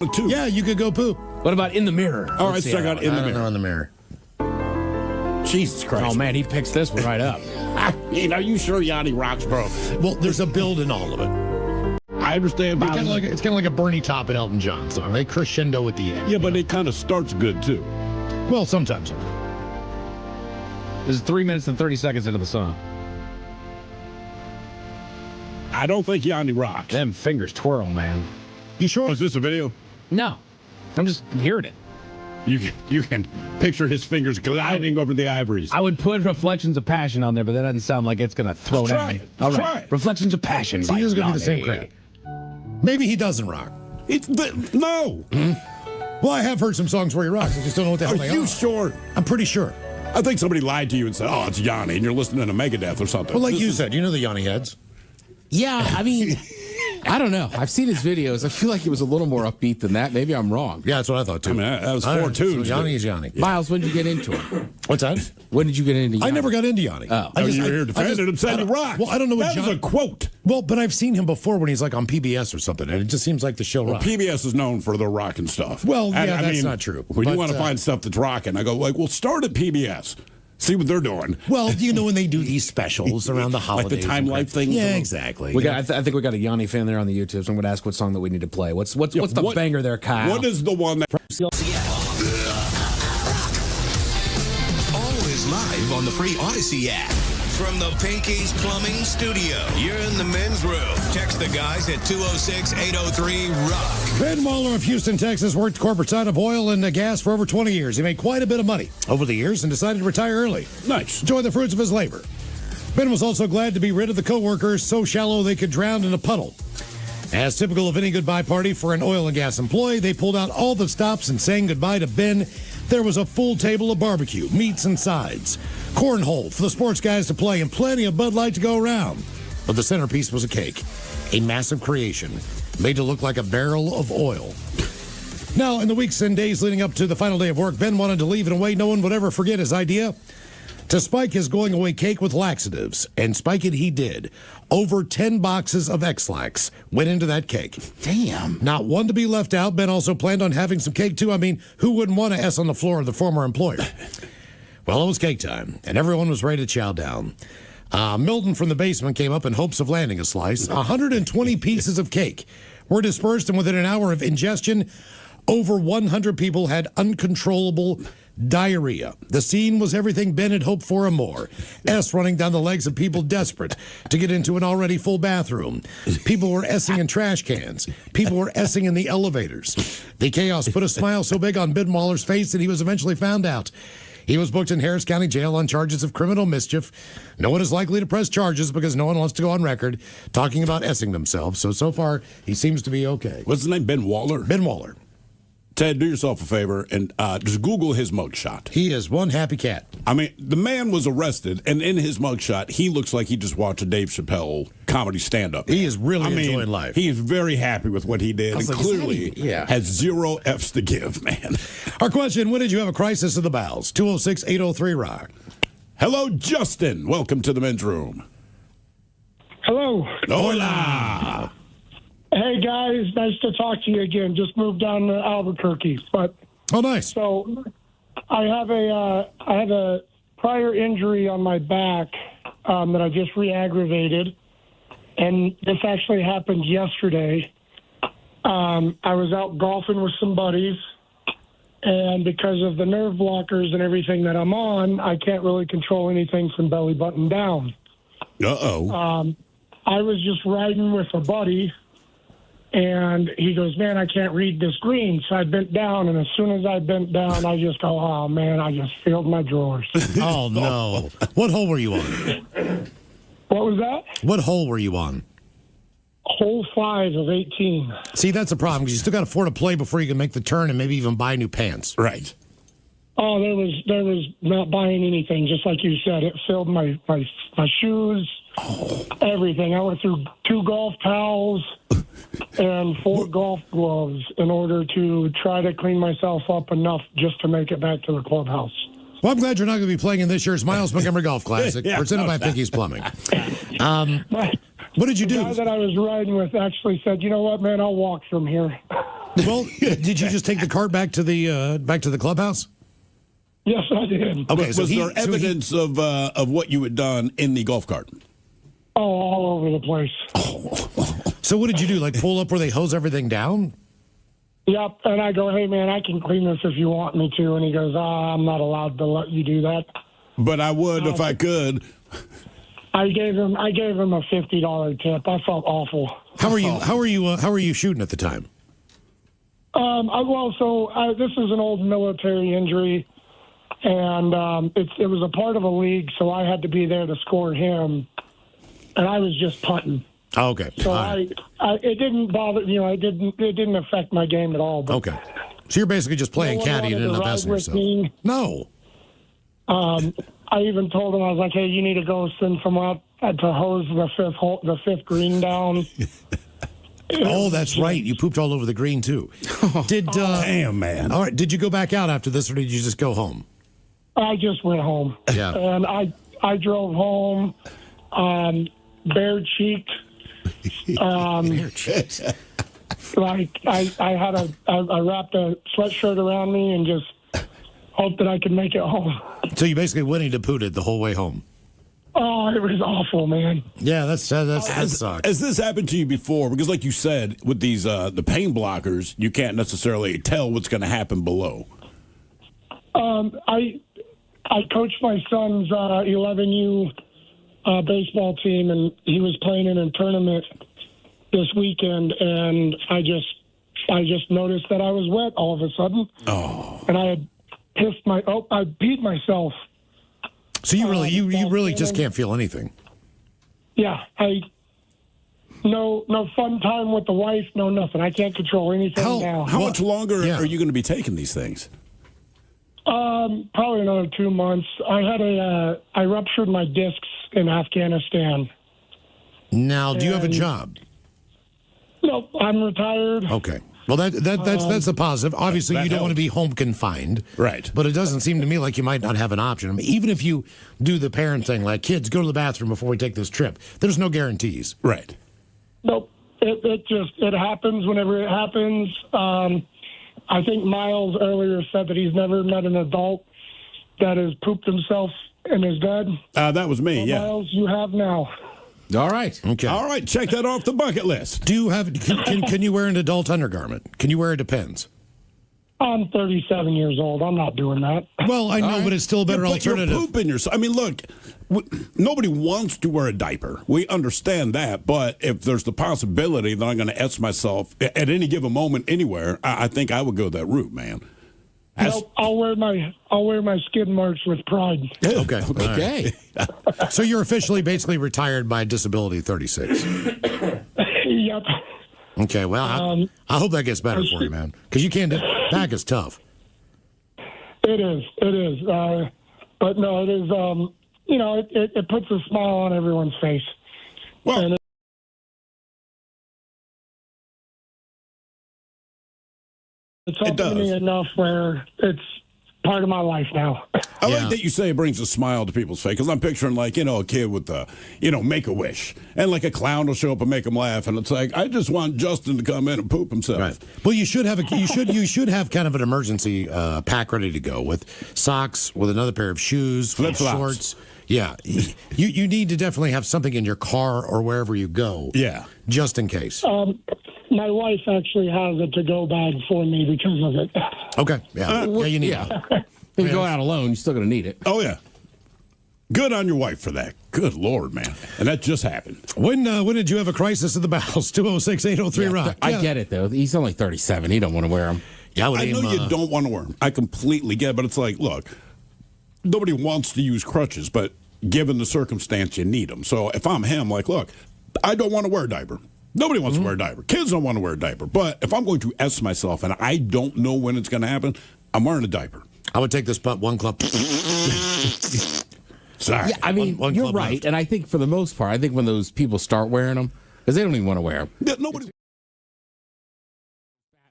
Two. Yeah, you could go poop. What about in the mirror? All right, so I got in the I don't know mirror. in the mirror. Jesus Christ. Oh, man, he picks this one right up. Are you sure Yanni rocks, bro? Well, there's a build in all of it. I understand. It's kind of like a Bernie Top and Elton John song. They crescendo at the end. Yeah, but it kind of starts good, too. Well, sometimes. This is 3 minutes and 30 seconds into the song. I don't think Yanni rocks. Them fingers twirl, man. You sure? Is this a video? No. I'm just hearing it. You can picture his fingers gliding over the ivories. I would put Reflections of Passion on there, but that doesn't sound like it's going to throw it at me. All right. Try it. Reflections of Passion. See, this is going to be the same crap. Maybe he doesn't rock. No. Well, I have heard some songs where he rocks. I just don't know what the hell Are they you are. sure? I'm pretty sure. I think somebody lied to you and said, oh, it's Yanni, and you're listening to Megadeth or something. Well, like you said, you know the Yanni heads. Yeah, I mean, I don't know. I've seen his videos. I feel like he was a little more upbeat than that. Maybe I'm wrong. Yeah, that's what I thought, too. I mean, that was All four right, tunes. So Yanni is Yanni. Yeah. Miles, when did you get into him? What's that? When did you get into Yanni? I never got into Yanni. Oh. You were here defending him, saying he rocks. Well, I don't know what That was Yanni... a quote. Well, but I've seen him before when he's like on PBS or something, and it just seems like the show rocks. PBS is known for their rocking stuff. Well, And, yeah, that's not true. When But, you want to find stuff that's rocking, I go, well, start at PBS. See what they're doing. Well, you know when they do these specials around the holidays. Like the Time Life things? Yeah, exactly. We got. I think we got a Yanni fan there on the YouTube, so I'm going to ask what song that we need to play. What's the banger there, Kyle? What is the one that... Always live on the free Odyssey app. From the Pinky's Plumbing Studio, you're in the men's room. Text the guys at 206-803-ROCK. Ben Waller of Houston, Texas, worked corporate side of oil and gas for over 20 years. He made quite a bit of money over the years and decided to retire early. Nice. Enjoy the fruits of his labor. Ben was also glad to be rid of the coworkers so shallow they could drown in a puddle. As typical of any goodbye party for an oil and gas employee, they pulled out all the stops and saying goodbye to Ben. There was a full table of barbecue, meats and sides, cornhole for the sports guys to play, and plenty of Bud Light to go around. But the centerpiece was a cake, a massive creation, made to look like a barrel of oil. Now, in the weeks and days leading up to the final day of work, Ben wanted to leave in a way no one would ever forget his idea to spike his going-away cake with laxatives, and spike it he did. Over 10 boxes of X-Lax went into that cake. Damn. Not one to be left out. Ben also planned on having some cake, too. I mean, who wouldn't want to S on the floor of the former employer? Well, it was cake time, and everyone was ready to chow down. Milton from the basement came up in hopes of landing a slice. 120 pieces of cake were dispersed, and within an hour of ingestion, over 100 people had uncontrollable diarrhea. The scene was everything Ben had hoped for and more. S running down the legs of people desperate to get into an already full bathroom. People were S-ing in trash cans. People were S-ing in the elevators. The chaos put a smile so big on Ben Waller's face that he was eventually found out. He was booked in Harris County Jail on charges of criminal mischief. No one is likely to press charges because no one wants to go on record talking about S-ing themselves. So far, he seems to be okay. What's his name? Ben Waller? Ben Waller. Ted, do yourself a favor and just Google his mugshot. He is one happy cat. I mean, the man was arrested, and in his mugshot, he looks like he just watched a Dave Chappelle comedy stand-up. He is really enjoying life. He is very happy with what he did, and like, clearly has zero F's to give, man. Our question, when did you have a crisis of the bowels? 206-803-ROCK. Hello, Justin. Welcome to the men's room. Hello. Hola. Hey, guys. Nice to talk to you again. Just moved down to Albuquerque. But oh, nice. So I have a prior injury on my back that I just re-aggravated. And this actually happened yesterday. I was out golfing with some buddies. And because of the nerve blockers and everything that I'm on, I can't really control anything from belly button down. Uh-oh. I was just riding with a buddy. And he goes, man, I can't read this green. So I bent down, and as soon as I bent down, I just go, oh, man, I just filled my drawers. Oh, no. What hole were you on? What was that? What hole were you on? Hole 5 of 18. See, that's a problem, because you still got to afford to play before you can make the turn and maybe even buy new pants. Right. Oh, there was not buying anything, just like you said. It filled my shoes, everything. I went through 2 golf towels and 4 golf gloves in order to try to clean myself up enough just to make it back to the clubhouse. Well, I'm glad you're not going to be playing in this year's Miles Montgomery Golf Classic, presented by Pinky's Plumbing. What did you do? The guy that I was riding with actually said, you know what, man, I'll walk from here. Well, did you just take the cart back to the clubhouse? Yes, I did. Okay, Was there evidence of what you had done in the golf cart? Oh, all over the place. So what did you do? Like pull up where they hose everything down? Yep. And I go, hey, man, I can clean this if you want me to. And he goes, I'm not allowed to let you do that. But I would if I could. I gave him a $50 tip. I felt awful. How are you shooting at the time? This is an old military injury, and it was a part of a league, so I had to be there to score him, and I was just punting. Oh, okay. So it didn't bother, it didn't affect my game at all. But okay. So you're basically just playing caddy and ended up messing yourself. No. I even told him, I was like, hey, you need to go send someone out to hose the fifth green down. Oh, that's right. You pooped all over the green, too. Damn, man. All right. Did you go back out after this, or did you just go home? I just went home. Yeah. And I drove home bare-cheeked. Bare-cheeked. Like, I wrapped a sweatshirt around me and just hoped that I could make it home. So you basically Winnie the Poohed the whole way home. Oh, it was awful, man. Yeah, that sucks. Has this happened to you before? Because like you said, with these the pain blockers, you can't necessarily tell what's going to happen below. I coached my son's 11U baseball team, and he was playing in a tournament this weekend, and I just noticed that I was wet all of a sudden. Oh. And I had I peed myself. So you really just can't feel anything. Yeah, no fun time with the wife, no nothing. I can't control anything now. How much longer are you going to be taking these things? Probably another 2 months. I ruptured my discs in Afghanistan. Now, do you have a job? No, I'm retired. Okay. Well, that's a positive. Obviously, you don't want to be home confined. Right. But it doesn't seem to me like you might not have an option. I mean, even if you do the parent thing, like, kids, go to the bathroom before we take this trip, there's no guarantees. Right. Nope. It happens whenever it happens. I think Miles earlier said that he's never met an adult that has pooped himself in his bed. That was me, well, yeah. Miles, you have now. All right. Okay. All right, check that off the bucket list. Do you have? Can you wear an adult undergarment? Can you wear a Depends? I'm 37 years old. I'm not doing that. Well, I know, but it's still a better alternative. You're pooping yourself. I mean, look, nobody wants to wear a diaper. We understand that, but if there's the possibility that I'm going to S myself at any given moment anywhere, I think I would go that route, man. Nope, I'll wear my skid marks with pride. Okay. Okay. Right. So you're officially basically retired by disability 36. Yep. Okay, well, I hope that gets better for you, man, because you can't. Back is tough. It is. But no, it is. It puts a smile on everyone's face. Well, and it's helped me enough where it's part of my life now. I like that you say it brings a smile to people's face, because I'm picturing, like, a kid with the, Make-A-Wish, and like a clown will show up and make them laugh, and it's like, I just want Justin to come in and poop himself. Right. Well, you should have you should have kind of an emergency pack ready to go with socks, with another pair of shoes, flip-flops. Shorts. Yeah, you need to definitely have something in your car or wherever you go. Yeah, just in case. My wife actually has a to-go bag for me because of it. Okay. Yeah. You need it. If you go out alone, you're still going to need it. Oh, yeah. Good on your wife for that. Good Lord, man. And that just happened. When did you have a crisis of the bowels? 206-803-ROCK. I get it, though. He's only 37. He don't want to wear them. Yeah, I know you don't want to wear them. I completely get it, but it's like, look, nobody wants to use crutches, but given the circumstance, you need them. So if I'm him, like, look, I don't want to wear a diaper. Nobody wants to wear a diaper. Kids don't want to wear a diaper. But if I'm going to S myself and I don't know when it's going to happen, I'm wearing a diaper. I would take this putt one club. Sorry. Yeah, I mean, one you're club right. left. And I think for the most part, I think when those people start wearing them, because they don't even want to wear them. Yeah, nobody.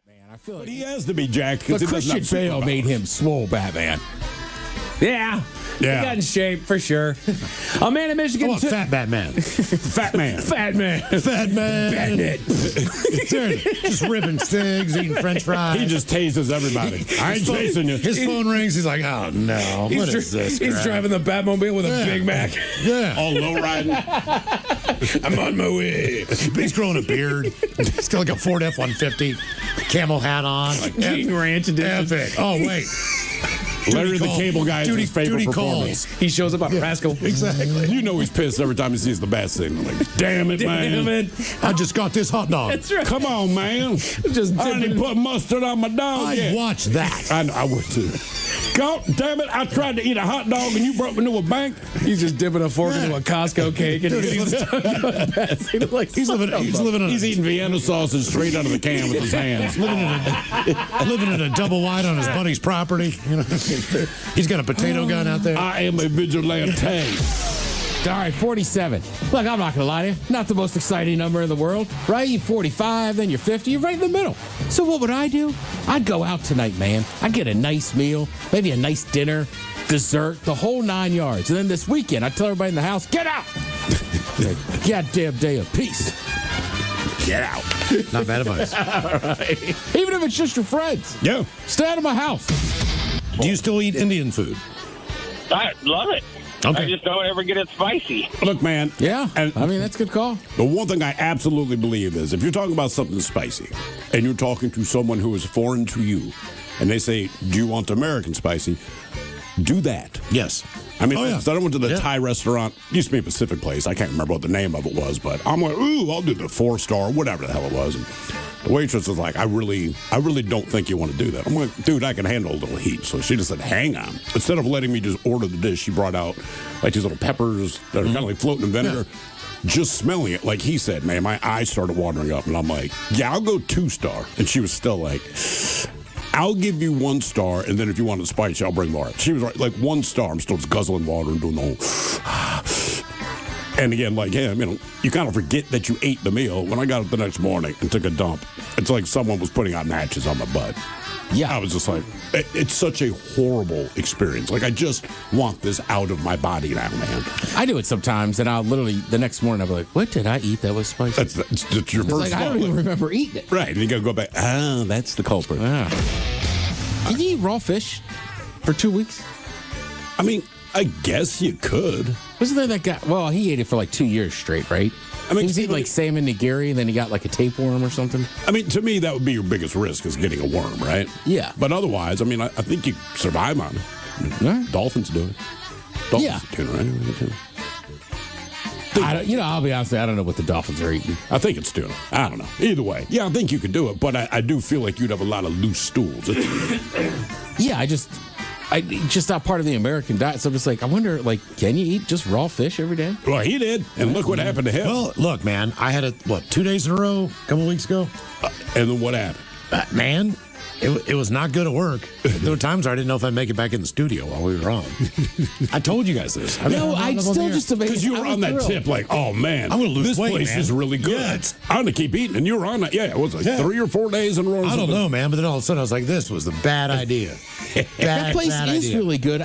Batman, I feel like But he has to be jacked the because Christian Bale made him swole Batman. Yeah. Yeah. He got in shape for sure. A man in Michigan. Oh, fat Batman. Fat man. Fat man. Fat man. Just ripping cigs, eating French fries. He just tases everybody. I ain't chasing you. His phone rings. He's like, oh no, what is this? He's crap? driving the Batmobile with a Big Mac. Yeah. All low riding. I'm on my way. He's growing a beard. He's got like a Ford F-150, camel hat on. Like, King Ranch edition. epic. Oh, wait. Larry the Cable Guy is his favorite performance. He shows up on Rascal. Exactly. You know he's pissed every time he sees the bat signal. Like, damn it, man. Damn it. I just got this hot dog. That's right. Come on, man. Just I didn't put mustard on my dog I'd yet. watch that. I would too. God damn it, I tried to eat a hot dog and you brought me to a bank. He's just dipping a fork into a Costco cake and he's He's eating Vienna sausage straight out of the can with his hands. Living in a double wide on his buddy's property. You know, he's got a potato gun out there. I am a vigilante. All right, 47. Look, I'm not going to lie to you. Not the most exciting number in the world, right? You're 45, then you're 50. You're right in the middle. So what would I do? I'd go out tonight, man. I'd get a nice meal, maybe a nice dinner, dessert, the whole 9 yards. And then this weekend, I'd tell everybody in the house, get out. Goddamn day of peace. Get out. Not bad advice. Right. Even if it's just your friends. Yeah. Stay out of my house. Do you still eat Indian food? I love it. Okay. I just don't ever get it spicy. Look, man. Yeah, And I mean, that's a good call. the one thing I absolutely believe is if you're talking about something spicy and you're talking to someone who is foreign to you and they say, do you want American spicy? Do that. Yes. I mean, Oh, yeah. so I went to the Yeah. Thai restaurant. Used to be a Pacific place. I can't remember what the name of it was, but I'm like, ooh, I'll do the 4-star, whatever the hell it was. And the waitress was like, I really don't think you want to do that. I'm like, dude, I can handle a little heat. So she just said, hang on. Instead of letting me just order the dish, she brought out like these little peppers that are kind of like floating in vinegar. Just smelling it, like he said, man, my eyes started watering up. And I'm like, yeah, I'll go 2-star. And she was still like, I'll give you 1 star, and then if you want it spicy, I'll bring more. She was right, like 1 star. I'm still just guzzling water and doing the whole. And again, like him, you know, you kind of forget that you ate the meal. When I got up the next morning and took a dump, it's like someone was putting out matches on my butt. Yeah. I was just like, it's such a horrible experience. Like, I just want this out of my body now, man. I do it sometimes, and I'll literally, the next morning, I'll be like, what did I eat that was spicy? That's your It's first like, I don't thought. even remember eating it. Right, and you got to go back. Ah, that's the culprit. Wow. Can you eat raw fish for 2 weeks? I mean, I guess you could. Wasn't there that guy? Well, he ate it for like 2 years straight, right? I mean, he was eating like salmon nigiri, and then he got like a tapeworm or something. I mean, to me, that would be your biggest risk is getting a worm, right? Yeah. But otherwise, I mean, I think you survive on it. Yeah. Dolphins do it. Dolphins Yeah. eat tuna, right? I'll be honest, I don't know what the Dolphins are eating. I think it's tuna. I don't know. Either way, yeah, I think you could do it, but I do feel like you'd have a lot of loose stools. Yeah, I just not part of the American diet. So I'm just like, I wonder, like, can you eat just raw fish every day? Well, he did, and look what happened to him. Well, look, man, I had it, 2 days in a row, a couple weeks ago? And then what happened? Man, it was not good at work. There were times where I didn't know if I'd make it back in the studio while we were on. I told you guys this. No, I'm still just amazed. Because you were on that tip, like, oh man, I'm gonna lose this weight, place man. is really good. Yeah, I'm gonna keep eating, and you were on that. Yeah, it was like 3 or 4 days in a row. or I don't something. know, man, but then all of a sudden I was like, this was the bad idea. That place bad is idea. really good.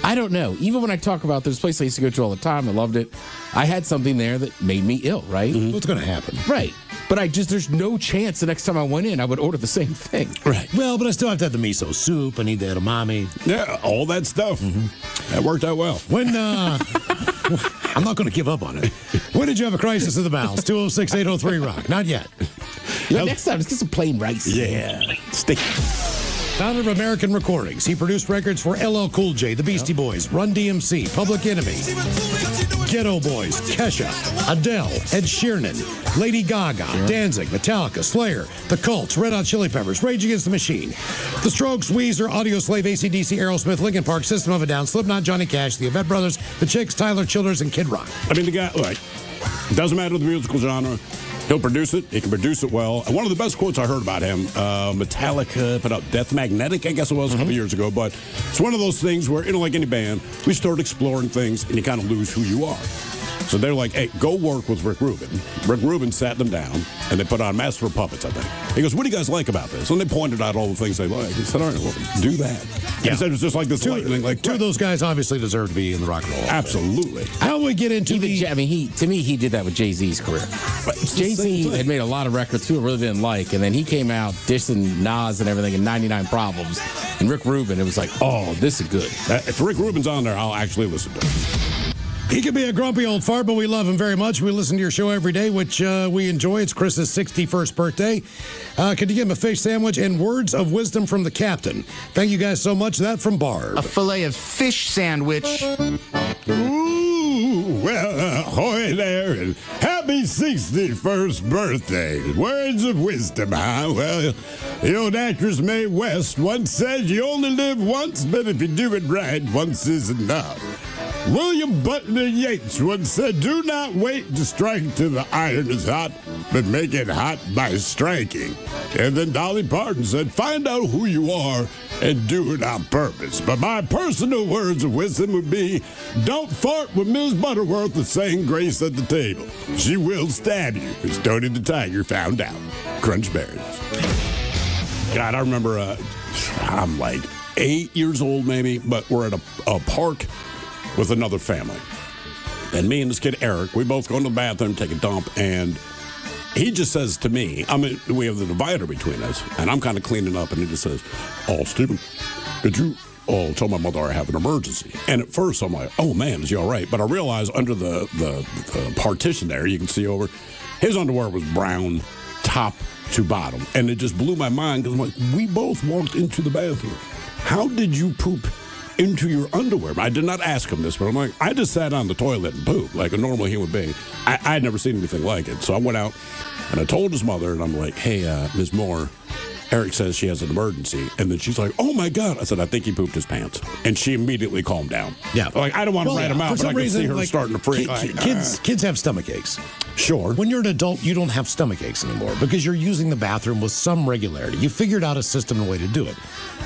I don't know. Even when I talk about this place I used to go to all the time, I loved it. I had something there that made me ill, right? What's going to happen? Right. But there's no chance the next time I went in, I would order the same thing. Right. Well, but I still have to have the miso soup. I need the edamame. Yeah, all that stuff. That worked out well. When, I'm not going to give up on it. When did you have a crisis of the bowels? 206-803-ROCK. Not yet. Next time, let's get some plain rice. Yeah. Sticky. Founder of American Recordings, he produced records for LL Cool J, The Beastie Boys, Run DMC, Public Enemy, Ghetto Boys, Kesha, Adele, Ed Sheeran, Lady Gaga, Danzig, Metallica, Slayer, The Cults, Red Hot Chili Peppers, Rage Against the Machine, The Strokes, Weezer, Audioslave, AC/DC, Aerosmith, Linkin Park, System of a Down, Slipknot, Johnny Cash, The Yvette Brothers, The Chicks, Tyler Childers, and Kid Rock. I mean, the guy, like, doesn't matter the musical genre. He'll produce it. He can produce it well. And one of the best quotes I heard about him, Metallica put out Death Magnetic, I guess it was, a couple years ago. But it's one of those things where, like any band, we start exploring things and you kind of lose who you are. So they're like, hey, go work with Rick Rubin. Rick Rubin sat them down, and they put on Master of Puppets, I think. He goes, what do you guys like about this? And they pointed out all the things they like. He said, all right, well, do that. Yeah. He said it was just like this lightning. Like, Two of those guys obviously deserve to be in the Rock and Roll Hall of Fame. Absolutely. How do we get into I mean, to me, he did that with Jay-Z's career. Jay-Z had made a lot of records people really didn't like, and then he came out dissing Nas and everything in 99 Problems. And Rick Rubin, it was like, oh, this is good. If Rick Rubin's on there, I'll actually listen to him. He can be a grumpy old fart, but we love him very much. We listen to your show every day, which we enjoy. It's Chris's 61st birthday. Could you give him a fish sandwich and words of wisdom from the captain? Thank you guys so much. That from Barb. A fillet of fish sandwich. Ooh, well, ahoy there, and happy 61st birthday. Words of wisdom, huh? Well, the old actress Mae West once said you only live once, but if you do it right, once is enough. William Butler Yeats once said, do not wait to strike till the iron is hot, but make it hot by striking. And then Dolly Parton said, find out who you are and do it on purpose. But my personal words of wisdom would be, don't fart with Ms. Butterworth the saying grace at the table. She will stab you, as Tony the Tiger found out. Crunch berries. God, I remember, I'm like 8 years old maybe, but we're at a park with another family. And me and this kid, Eric, we both go into the bathroom, take a dump, and he just says to me, we have the divider between us, and I'm kind of cleaning up, and he just says, oh, Stephen, did you tell my mother I have an emergency? And at first, I'm like, oh, man, is he all right? But I realized under the partition there, you can see over, his underwear was brown, top to bottom. And it just blew my mind, because I'm like, we both walked into the bathroom. How did you poop into your underwear? I did not ask him this, but I'm like, I just sat on the toilet and pooped like a normal human being. I had never seen anything like it. So I went out and I told his mother, and I'm like, hey, Ms. Moore, Eric says she has an emergency. And then she's like, oh my God. I said, I think he pooped his pants. And she immediately calmed down. Yeah. Like, I don't want to write him out, but I can see her starting to freak. Kids have stomach aches. Sure. When you're an adult, you don't have stomach aches anymore because you're using the bathroom with some regularity. You figured out a system and a way to do it.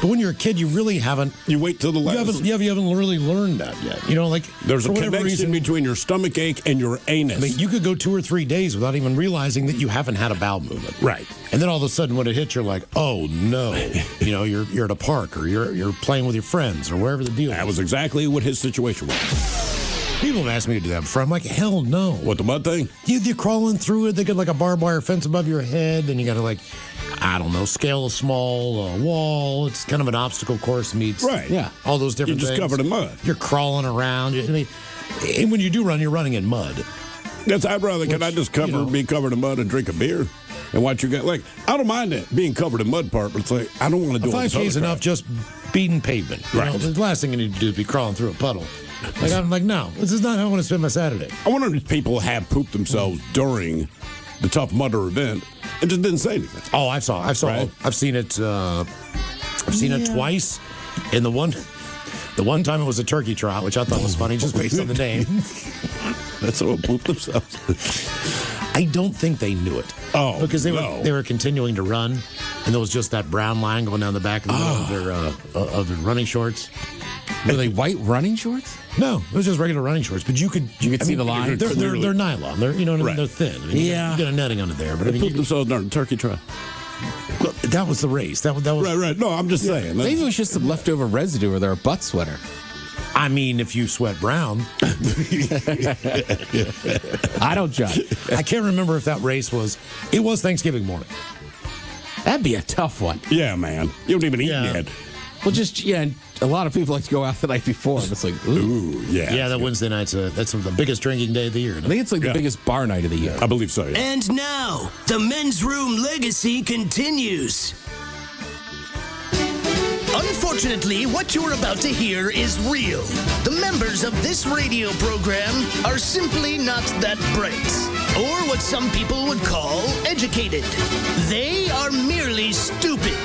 But when you're a kid, you really haven't. You wait till the last. You haven't really learned that yet. You know, like there's a connection between your stomach ache and your anus. I mean, you could go 2 or 3 days without even realizing that you haven't had a bowel movement. Right. And then all of a sudden, when it hits, you're like, oh no. You know, you're at a park or you're playing with your friends or wherever the deal is. That was exactly what his situation was. People have asked me to do that before. I'm like, hell no. What, the mud thing? You're crawling through it. They got like a barbed wire fence above your head, and you got to, like, I don't know, scale a small wall. It's kind of an obstacle course meets. Right. Yeah. All those different things. You're just covered in mud. You're crawling around. I mean, and when you do run, you're running in mud. I'd rather, can I just be covered in mud and drink a beer? And watch you get, like, I don't mind that being covered in mud part, but it's like, I don't want to do it. 5K is enough just beating pavement. You know, the last thing you need to do is be crawling through a puddle. Like, I'm like, no, this is not how I want to spend my Saturday. I wonder if people have pooped themselves during the Tough Mudder event and just didn't say anything. Oh, I've seen it. I've seen it twice. And the one time it was a turkey trot, which I thought was funny just based on the name. That's how it pooped themselves. I don't think they knew it. Oh, because they were continuing to run, and there was just that brown line going down the back of their running shorts. Were they white running shorts? No, it was just regular running shorts. But you could see the line. They're nylon. They're they're thin. I mean, you get a netting under there. But they pooped themselves during the turkey trot. Well, that was the race. That was right. No, I'm just saying. Maybe it was just some leftover residue or their butt sweater. I mean, if you sweat brown. I don't judge. I can't remember if that race was Thanksgiving morning. That'd be a tough one. Yeah, man. You don't even eat yet. Well, a lot of people like to go out the night before. And it's like, ooh. Yeah, that Wednesday night's that's the biggest drinking day of the year. I think it's like the biggest bar night of the year. I believe so, yeah. And now, the men's room legacy continues. Unfortunately, what you're about to hear is real. The members of this radio program are simply not that bright, or what some people would call educated. They are merely stupid.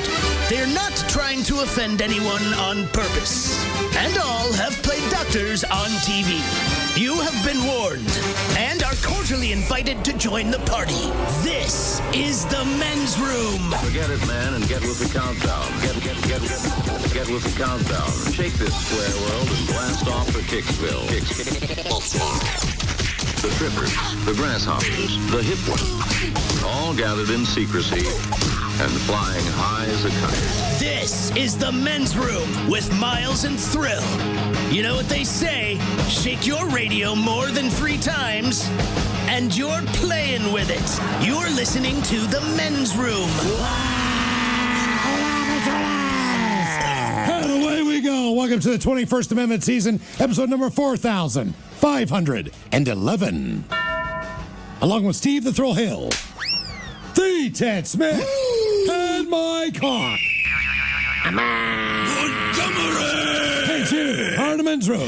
They're not trying to offend anyone on purpose. And all have played doctors on TV. You have been warned and are cordially invited to join the party. This is the men's room. Forget it, man, and get with the countdown. Get with the countdown. Shake this square world and blast off for Kicksville. the trippers, the grasshoppers, the hip ones, all gathered in secrecy and flying high as a kite. This is the men's room with Miles and Thrill. You know what they say, shake your radio more than 3 times, and you're playing with it. You're listening to the men's room. And away we go. Welcome to the 21st Amendment season, episode number 4511. Along with Steve the Thrill Hill, the Ted Smith, and Mike Hawk. Hey, Jim, our men's room.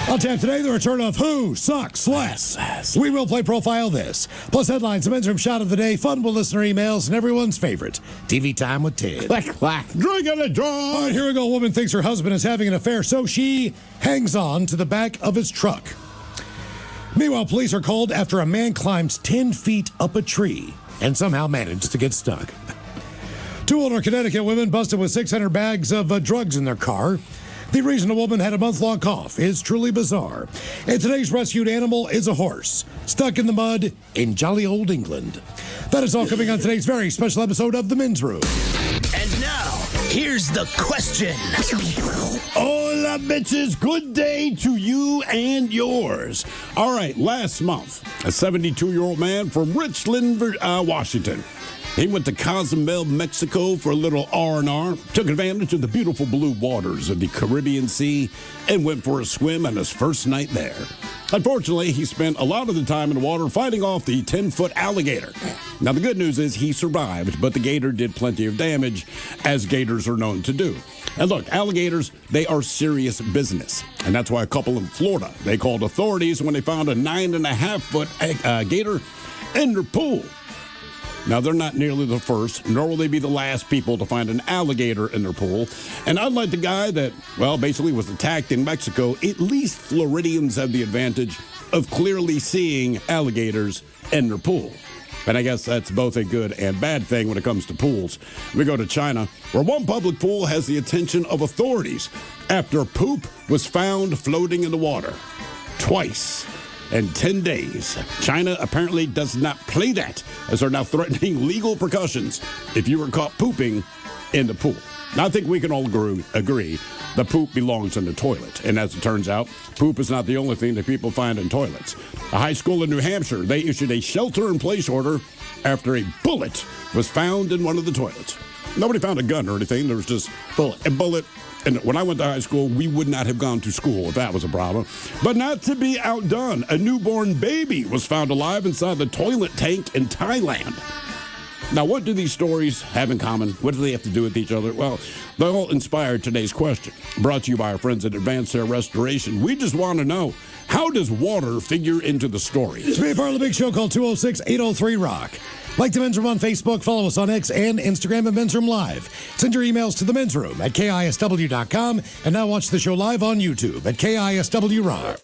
On tap today, the return of Who Sucks Less. We will play Profile This, plus headlines, the men's room shot of the day, fun with listener emails, and everyone's favorite, TV Time with Ted. Clack. Drinking a draw. All right, here we go. A woman thinks her husband is having an affair, so she hangs on to the back of his truck. Meanwhile, police are called after a man climbs 10 feet up a tree and somehow managed to get stuck. 2 older Connecticut women busted with 600 bags of drugs in their car. The reason a woman had a month-long cough is truly bizarre. And today's rescued animal is a horse, stuck in the mud in jolly old England. That is all coming on today's very special episode of The Men's Room. And now, here's the question. Hola, bitches. Good day to you and yours. All right, last month, a 72-year-old man from Richland, Washington. He went to Cozumel, Mexico for a little R&R, took advantage of the beautiful blue waters of the Caribbean Sea, and went for a swim on his first night there. Unfortunately, he spent a lot of the time in the water fighting off the 10-foot alligator. Now, the good news is he survived, but the gator did plenty of damage, as gators are known to do. And look, alligators, they are serious business. And that's why a couple in Florida, they called authorities when they found a 9.5-foot gator in their pool. Now, they're not nearly the first, nor will they be the last people to find an alligator in their pool. And unlike the guy that, well, basically was attacked in Mexico, at least Floridians have the advantage of clearly seeing alligators in their pool. And I guess that's both a good and bad thing when it comes to pools. We go to China, where one public pool has the attention of authorities after poop was found floating in the water. Twice. In 10 days. China apparently does not play that, as they're now threatening legal repercussions if you were caught pooping in the pool. Now, I think we can all agree the poop belongs in the toilet. And as it turns out, poop is not the only thing that people find in toilets. A high school in New Hampshire, they issued a shelter-in-place order after a bullet was found in one of the toilets. Nobody found a gun or anything. There was just a bullet. And when I went to high school, we would not have gone to school if that was a problem. But not to be outdone, a newborn baby was found alive inside the toilet tank in Thailand. Now, what do these stories have in common? What do they have to do with each other? Well, they all inspired today's question. Brought to you by our friends at Advanced Hair Restoration. We just want to know, how does water figure into the story? To be a part of the big show, call 206-803-ROCK. Like the Men's Room on Facebook, follow us on X and Instagram at Men's Room Live. Send your emails to the Men's Room at KISW.com, and now watch the show live on YouTube at KISW Rock.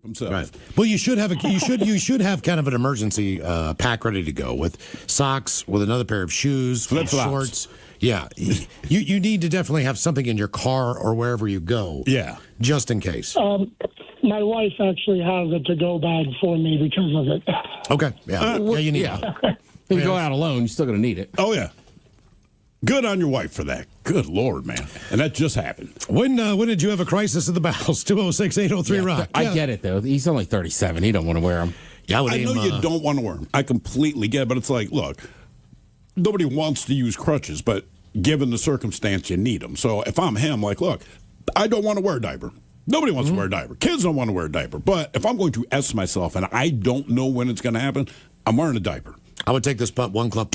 Himself. Right. Well, you should have you should have kind of an emergency pack ready to go with socks, with another pair of shoes, Flip-flops. shorts. Yeah, you need to definitely have something in your car or wherever you go. Yeah, just in case. My wife actually has a to-go bag for me because of it. Okay. Yeah. You need it. If you go out alone, you're still going to need it. Oh, yeah. Good on your wife for that. Good Lord, man. And that just happened. When did you have a crisis of the bowels? 206-803-ROCK. I get it, though. He's only 37. He don't want to wear them. Yeah, I know you don't want to wear them. I completely get it, but it's like, look, nobody wants to use crutches, but given the circumstance, you need them. So if I'm him, like, look, I don't want to wear a diaper. Nobody wants to wear a diaper. Kids don't want to wear a diaper. But if I'm going to S myself and I don't know when it's going to happen, I'm wearing a diaper. I would take this putt one club.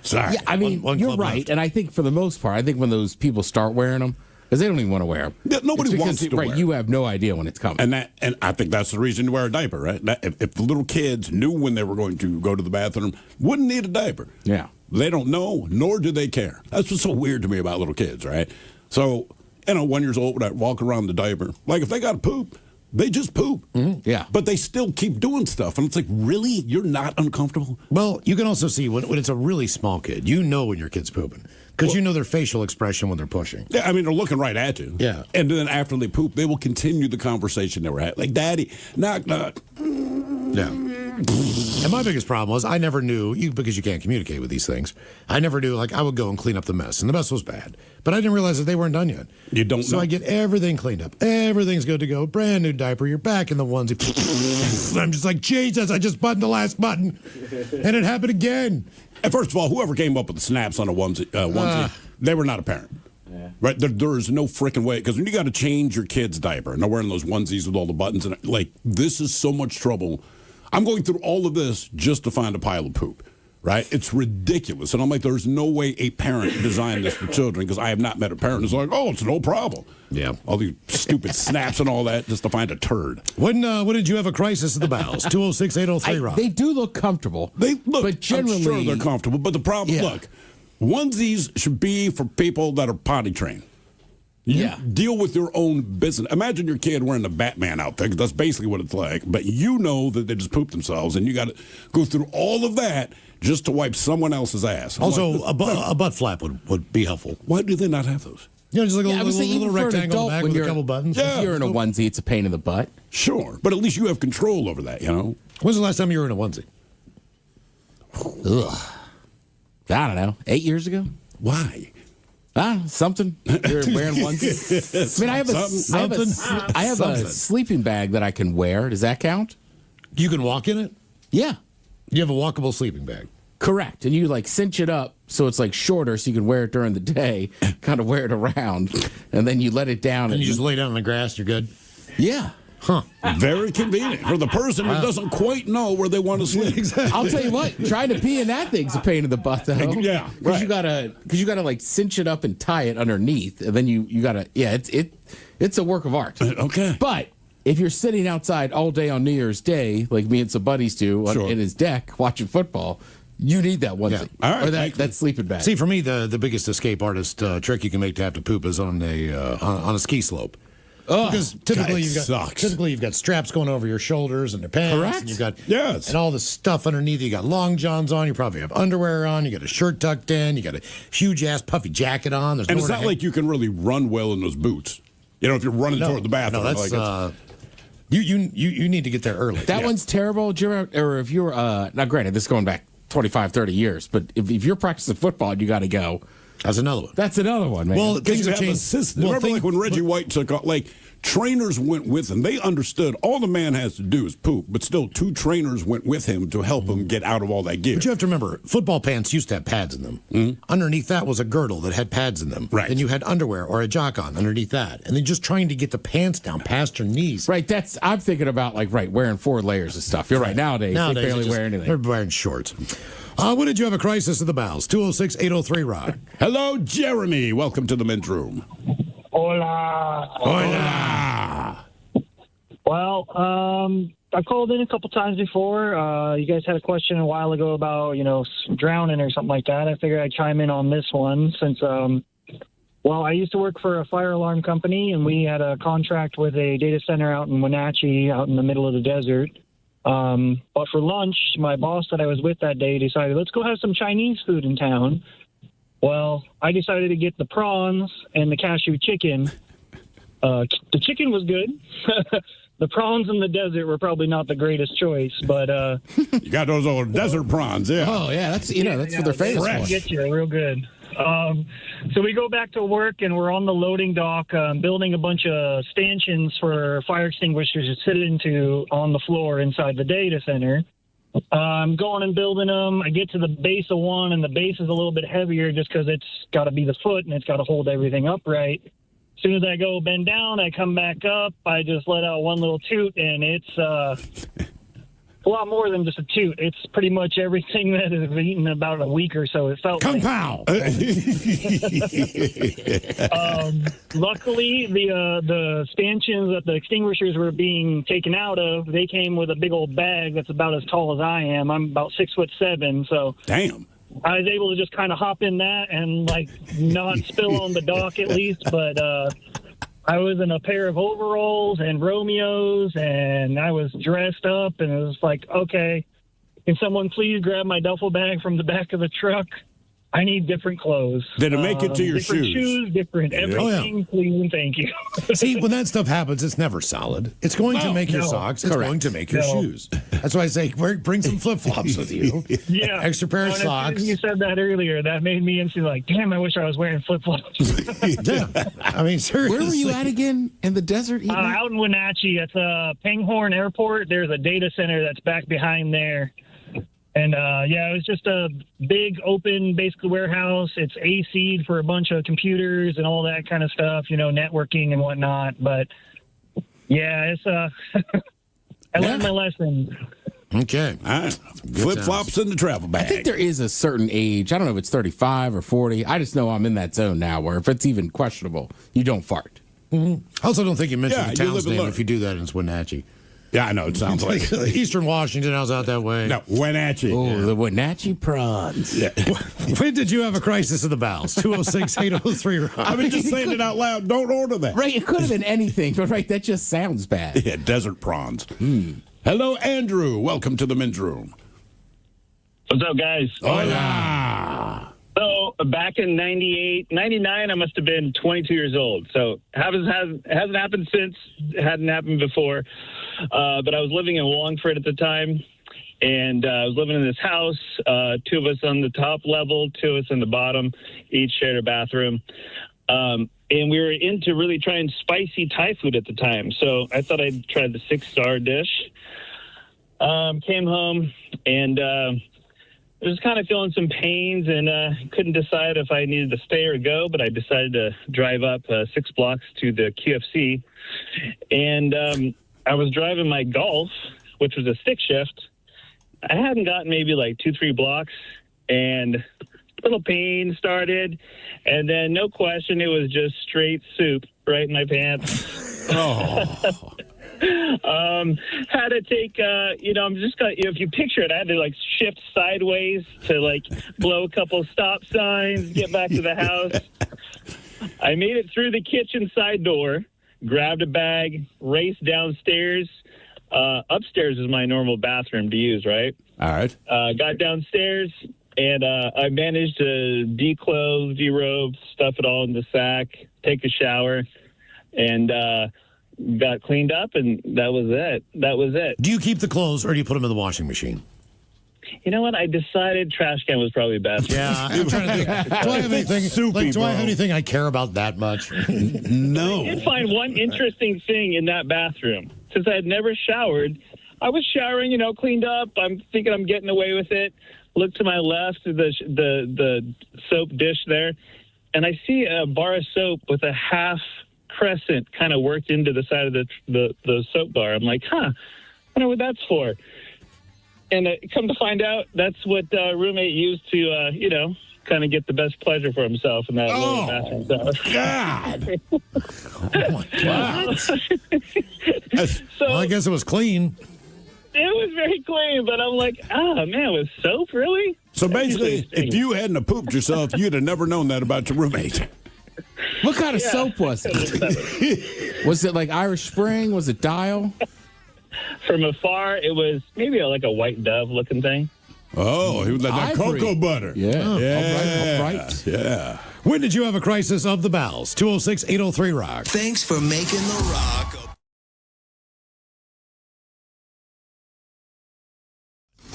Sorry. Yeah, I mean, One you're club right. left. And I think for the most part, I think when those people start wearing them, because they don't even want to wear them. Yeah, nobody wants to wear Right, it. you have no idea when it's coming. And I think that's the reason to wear a diaper, right? If the little kids knew when they were going to go to the bathroom, wouldn't need a diaper. Yeah. They don't know, nor do they care. That's what's so weird to me about little kids, right? So, 1 year old, when I walk around the diaper, like if they got to poop, they just poop. Mm-hmm. Yeah. But they still keep doing stuff. And it's like, really? You're not uncomfortable? Well, you can also see when it's a really small kid, you know when your kid's pooping. Because you know their facial expression when they're pushing. Yeah, I mean, they're looking right at you. Yeah. And then after they poop, they will continue the conversation they were at. Like, Daddy, knock, knock. Yeah. And my biggest problem was I never knew, because you can't communicate with these things, I never knew, I would go and clean up the mess. And the mess was bad. But I didn't realize that they weren't done yet. You don't So know. I get everything cleaned up. Everything's good to go. Brand new diaper. You're back in the onesie. And I'm just like, Jesus, I just buttoned the last button. And it happened again. And first of all, whoever came up with the snaps on a onesie, they were not a parent. Yeah. Right? There is no freaking way. Because when you got to change your kid's diaper, and they're wearing those onesies with all the buttons, and this is so much trouble. I'm going through all of this just to find a pile of poop. Right? It's ridiculous. And I'm like, there's no way a parent designed this for children, because I have not met a parent who's like, oh, it's no problem. Yeah. All these stupid snaps and all that just to find a turd. When did you have a crisis at the bowels? 206-803 Rock. They do look comfortable. They look, but generally, I'm sure they're comfortable. But the problem, look, onesies should be for people that are potty trained. You deal with your own business. Imagine your kid wearing the Batman outfit, 'cause that's basically what it's like. But you know that they just pooped themselves, and you got to go through all of that just to wipe someone else's ass. Also, a butt flap would be helpful. Why do they not have those? Just like I would say little even for an rectangle adult, back when with a you're- couple buttons. Yeah. If you're in a onesie, it's a pain in the butt. Sure, but at least you have control over that, you know? When's the last time you were in a onesie? Ugh. I don't know. 8 years ago? Why? Something. You're wearing onesies. I mean, I have a sleeping bag that I can wear. Does that count? You can walk in it? Yeah. You have a walkable sleeping bag. Correct. And you cinch it up so it's shorter so you can wear it during the day, kind of wear it around, and then you let it down. And you just lay down on the grass, you're good? Yeah. Huh. Very convenient for the person who doesn't quite know where they want to sleep. Exactly. I'll tell you what, trying to pee in that thing's a pain in the butt, though. Yeah, Because you gotta cinch it up and tie it underneath, and then you gotta it's a work of art. Okay. But if you're sitting outside all day on New Year's Day, like me and some buddies do, in his deck watching football, you need that onesie. Yeah. All right, or that sleeping bag. See, for me, the biggest escape artist trick you can make to have to poop is on a ski slope. Because typically you've got straps going over your shoulders and your pants. Correct. And you've got Yes. and all the stuff underneath. You got long johns on. You probably have underwear on. You got a shirt tucked in. You got a huge ass puffy jacket on. There's And it's nowhere not to like you can really run well in those boots. You know, if you're running toward the bathroom. No, that's like you need to get there early. That one's terrible. Or if you're now, granted, this is going back 25, 30 years, but if you're practicing football and you got to go, That's another one. that's another one, man. Well, Because things you have have changed. assistants. Well, Remember, when Reggie White took off, trainers went with him. They understood all the man has to do is poop, but still 2 trainers went with him to help him get out of all that gear. But you have to remember, football pants used to have pads in them. Mm-hmm. Underneath that was a girdle that had pads in them. Right. And you had underwear or a jock on underneath that. And then just trying to get the pants down past your knees. right, I'm thinking about wearing 4 layers of stuff. You're right. Nowadays they barely wear anything. They're wearing shorts. When did you have a crisis of the bowels? 206-803 Rock. Hello, Jeremy. Welcome to the men's room. Hola. Hola. Well, I called in a couple times before. You guys had a question a while ago about, drowning or something like that. I figured I'd chime in on this one since, I used to work for a fire alarm company, and we had a contract with a data center out in Wenatchee, out in the middle of the desert. But for lunch, my boss that I was with that day decided, let's go have some Chinese food in town. Well, I decided to get the prawns and the cashew chicken. The chicken was good. The prawns in the desert were probably not the greatest choice, but You got those old desert prawns, yeah. Oh yeah, that's what they're famous for. Get you real good. So we go back to work, and we're on the loading dock, building a bunch of stanchions for fire extinguishers to sit into on the floor inside the data center. I'm going and building them. I get to the base of one, and the base is a little bit heavier just because it's got to be the foot, and it's got to hold everything upright. As soon as I go bend down, I come back up. I just let out one little toot, and it's a lot more than just a toot. It's pretty much everything that I've eaten in about a week or so. It felt Kung Pao. Luckily, the stanchions that the extinguishers were being taken out of, they came with a big old bag that's about as tall as I am. I'm about 6'7", so Damn. I was able to just kind of hop in that and like not spill on the dock at least. But I was in a pair of overalls and Romeos, and I was dressed up, and it was like, okay, can someone please grab my duffel bag from the back of the truck? I need different clothes. Did it make it to your different shoes? Different everything, please and thank you. See, when that stuff happens, it's never solid. It's going to make your socks. It's going to make your shoes. That's why I say bring some flip-flops with you. Yeah. Extra pair of socks. You said that earlier. That made me instantly like, damn, I wish I was wearing flip-flops. Yeah. I mean, seriously. Where were you at again? In the desert? Out in Wenatchee. It's Pinghorn Airport. There's a data center that's back behind there. And, it was just a big, open, basically warehouse. It's AC'd for a bunch of computers and all that kind of stuff, networking and whatnot. But, yeah, it's I learned my lesson. Okay. Flip-flops in the travel bag. I think there is a certain age. I don't know if it's 35 or 40. I just know I'm in that zone now where if it's even questionable, you don't fart. Mm-hmm. I also don't think you mentioned the you town's live and name learn. if you do that in Wenatchee. Yeah, I know. It sounds like Eastern Washington. I was out that way. No, Wenatchee. Oh, the Wenatchee prawns. Yeah. When did you have a crisis of the bowels? 206-803. I've been just saying it out loud. Don't order that. Right, it could have been anything, but that just sounds bad. Yeah, desert prawns. Hello, Andrew. Welcome to the men's room. What's up, guys? Hola. So back in 98, 99, I must have been 22 years old. So hasn't happened since, hadn't happened before. But I was living in Wallingford at the time, and I was living in this house. Two of us on the top level, two of us on the bottom, each shared a bathroom. And we were into really trying spicy Thai food at the time. So I thought I'd try the 6-star dish. Came home and I was kind of feeling some pains and couldn't decide if I needed to stay or go, but I decided to drive up 6 blocks to the QFC. And I was driving my Golf, which was a stick shift. I hadn't gotten maybe like 2-3 blocks, and little pain started. And then, no question, it was just straight soup right in my pants. Oh. Had to take, I'm just gonna, if you picture it, I had to like shift sideways to like blow a couple stop signs, get back to the house. I made it through the kitchen side door, grabbed a bag, raced downstairs. Upstairs is my normal bathroom to use, right? All right. Got downstairs, and I managed to declothe, derobe, stuff it all in the sack, take a shower, and got cleaned up, and that was it. Do you keep the clothes or do you put them in the washing machine? You know what? I decided trash can was probably best. Yeah, I'm trying to think. Do I have anything? Do I have anything I care about that much? No. I did find one interesting thing in that bathroom. Since I had never showered, I was showering, cleaned up. I'm thinking I'm getting away with it. Look to my left, the soap dish there, and I see a bar of soap with a half crescent kind of worked into the side of the soap bar. I'm like, I wonder what that's for. And come to find out, that's what roommate used to, kind of get the best pleasure for himself in that little bathroom. God. Oh, my God. So, well, I guess it was clean. It was very clean, but I'm like, man, with soap, really? So basically, if you hadn't have pooped yourself, you'd have never known that about your roommate. What kind of soap was it? Was it like Irish Spring? Was it Dial? From afar, it was maybe like a white dove looking thing. Oh, he was like that Ivory. cocoa butter. Yeah. Yeah. All right. Yeah. When did you have a crisis of the bowels? 206-803-ROCK. Thanks for making the Rock.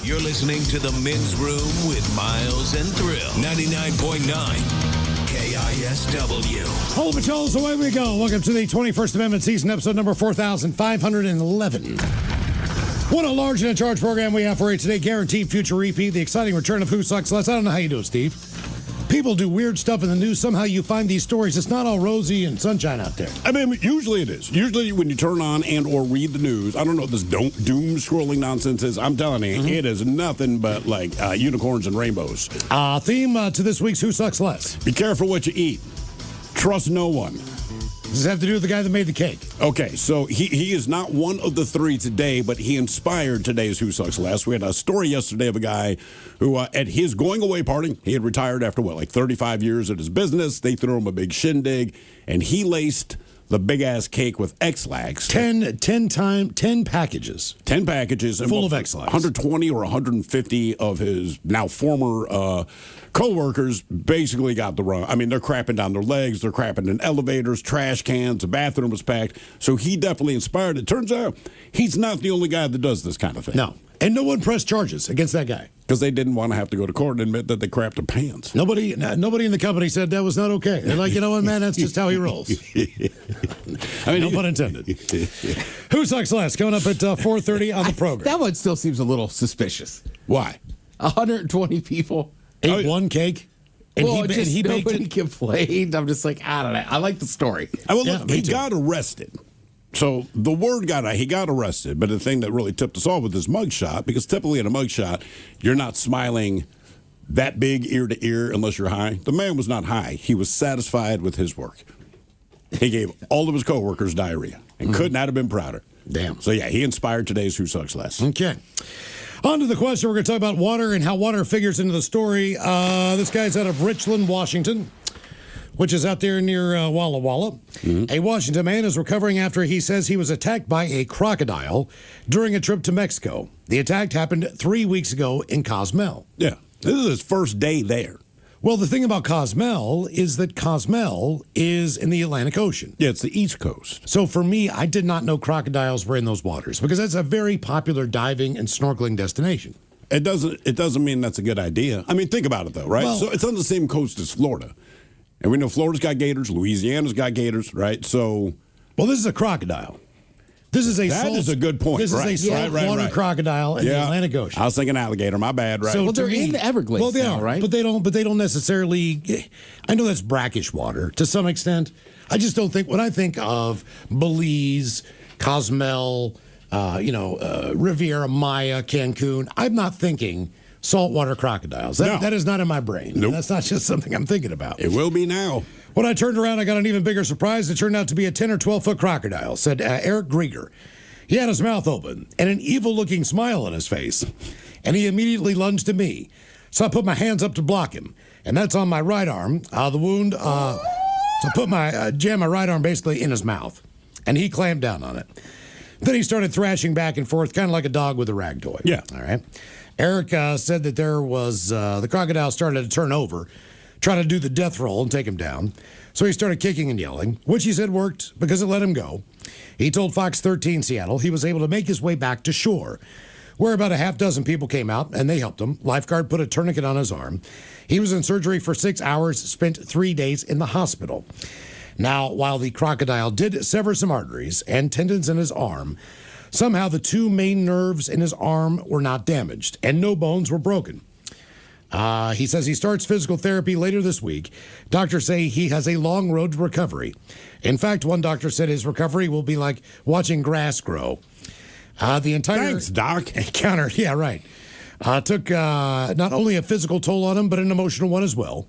You're listening to the Men's Room with Miles and Thrill. 99.9. KISW. Hold patrols, away we go. Welcome to the 21st Amendment season, episode number 4511. What a large and in charge program we have for you today. Guaranteed future repeat. The exciting return of Who Sucks Less. I don't know how you do it, Steve. People do weird stuff in the news. Somehow you find these stories. It's not all rosy and sunshine out there. I mean, usually it is. Usually when you turn on and or read the news, I don't know what this doom scrolling nonsense is. I'm telling you, it is nothing but like unicorns and rainbows. Theme to this week's Who Sucks Less? Be careful what you eat. Trust no one. Does this have to do with the guy that made the cake? Okay, so he is not one of the three today, but he inspired today's Who Sucks Less. We had a story yesterday of a guy who, at his going-away party, he had retired after, 35 years at his business. They threw him a big shindig, and he laced the big-ass cake with X-Lax. 10 packages. 10 packages. Full of X-Lax. 120 or 150 of his now former co-workers basically got the run. I mean, they're crapping down their legs. They're crapping in elevators, trash cans. The bathroom was packed. So he definitely inspired. It turns out he's not the only guy that does this kind of thing. No. And no one pressed charges against that guy. Because they didn't want to have to go to court and admit that they crapped their pants. Nobody in the company said that was not okay. They're like, you know what, man, that's just how he rolls. I mean, no pun intended. Who Sucks Less? Coming up at 4:30 on the program. That one still seems a little suspicious. Why? 120 people. Ate one cake. And he nobody complained. I'm just like, I don't know. I like the story. He got arrested. So the word got out, he got arrested. But the thing that really tipped us off with his mugshot, because typically in a mugshot, you're not smiling that big ear to ear unless you're high. The man was not high. He was satisfied with his work. He gave all of his coworkers diarrhea and could not have been prouder. Damn. So, yeah, he inspired today's Who Sucks Less. Okay. On to the question. We're going to talk about water and how water figures into the story. This guy's out of Richland, Washington, which is out there near Walla Walla. A Washington man is recovering after he says he was attacked by a crocodile during a trip to Mexico. The attack happened 3 weeks ago in Cozumel. Yeah. This is his first day there. Well, the thing about Cozumel is that Cozumel is in the Atlantic Ocean. Yeah, it's the East Coast. So for me, I did not know crocodiles were in those waters because that's a very popular diving and snorkeling destination. It doesn't mean that's a good idea. I mean, think about it, though, right? Well, so it's on the same coast as Florida. And we know Florida's got gators, Louisiana's got gators, right? So, well, this is a crocodile. This is a good point. This is a saltwater crocodile in the Atlantic Ocean. I was thinking alligator. My bad. Right. So well, they're in the Everglades. Well, they now, are, right? But they don't necessarily. I know that's brackish water to some extent. I just don't think when I think of Belize, Cozumel, Riviera Maya, Cancun, I'm not thinking saltwater crocodiles. That is not in my brain. Nope. That's not just something I'm thinking about. It will be now. When I turned around, I got an even bigger surprise. It turned out to be a 10 or 12-foot crocodile, said Eric Grieger. He had his mouth open and an evil-looking smile on his face, and he immediately lunged at me. So I put my hands up to block him, and that's on my right arm. The wound, so I jammed my right arm basically in his mouth, and he clamped down on it. Then he started thrashing back and forth, kind of like a dog with a rag toy. Yeah. All right. Eric said that there was the crocodile started to turn over, try to do the death roll and take him down. So he started kicking and yelling, which he said worked because it let him go. He told Fox 13 Seattle he was able to make his way back to shore, where about a half dozen people came out and they helped him. Lifeguard put a tourniquet on his arm. He was in surgery for 6 hours, spent 3 days in the hospital. Now, while the crocodile did sever some arteries and tendons in his arm, somehow the two main nerves in his arm were not damaged and no bones were broken. He says he starts physical therapy later this week. Doctors say he has a long road to recovery. In fact, one doctor said his recovery will be like watching grass grow. The entire Thanks, Doc. encounter, yeah, right, took not only a physical toll on him, but an emotional one as well.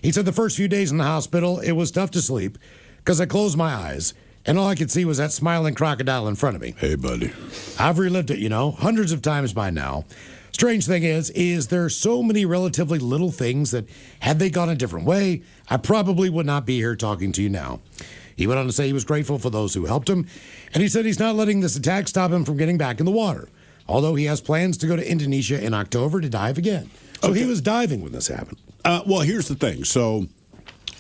He said the first few days in the hospital, it was tough to sleep because I closed my eyes and all I could see was that smiling crocodile in front of me. Hey, buddy. I've relived it, hundreds of times by now. Strange thing is there so many relatively little things that had they gone a different way, I probably would not be here talking to you now. He went on to say he was grateful for those who helped him, and he said he's not letting this attack stop him from getting back in the water, although he has plans to go to Indonesia in October to dive again. So he was diving when this happened. Well, here's the thing. So,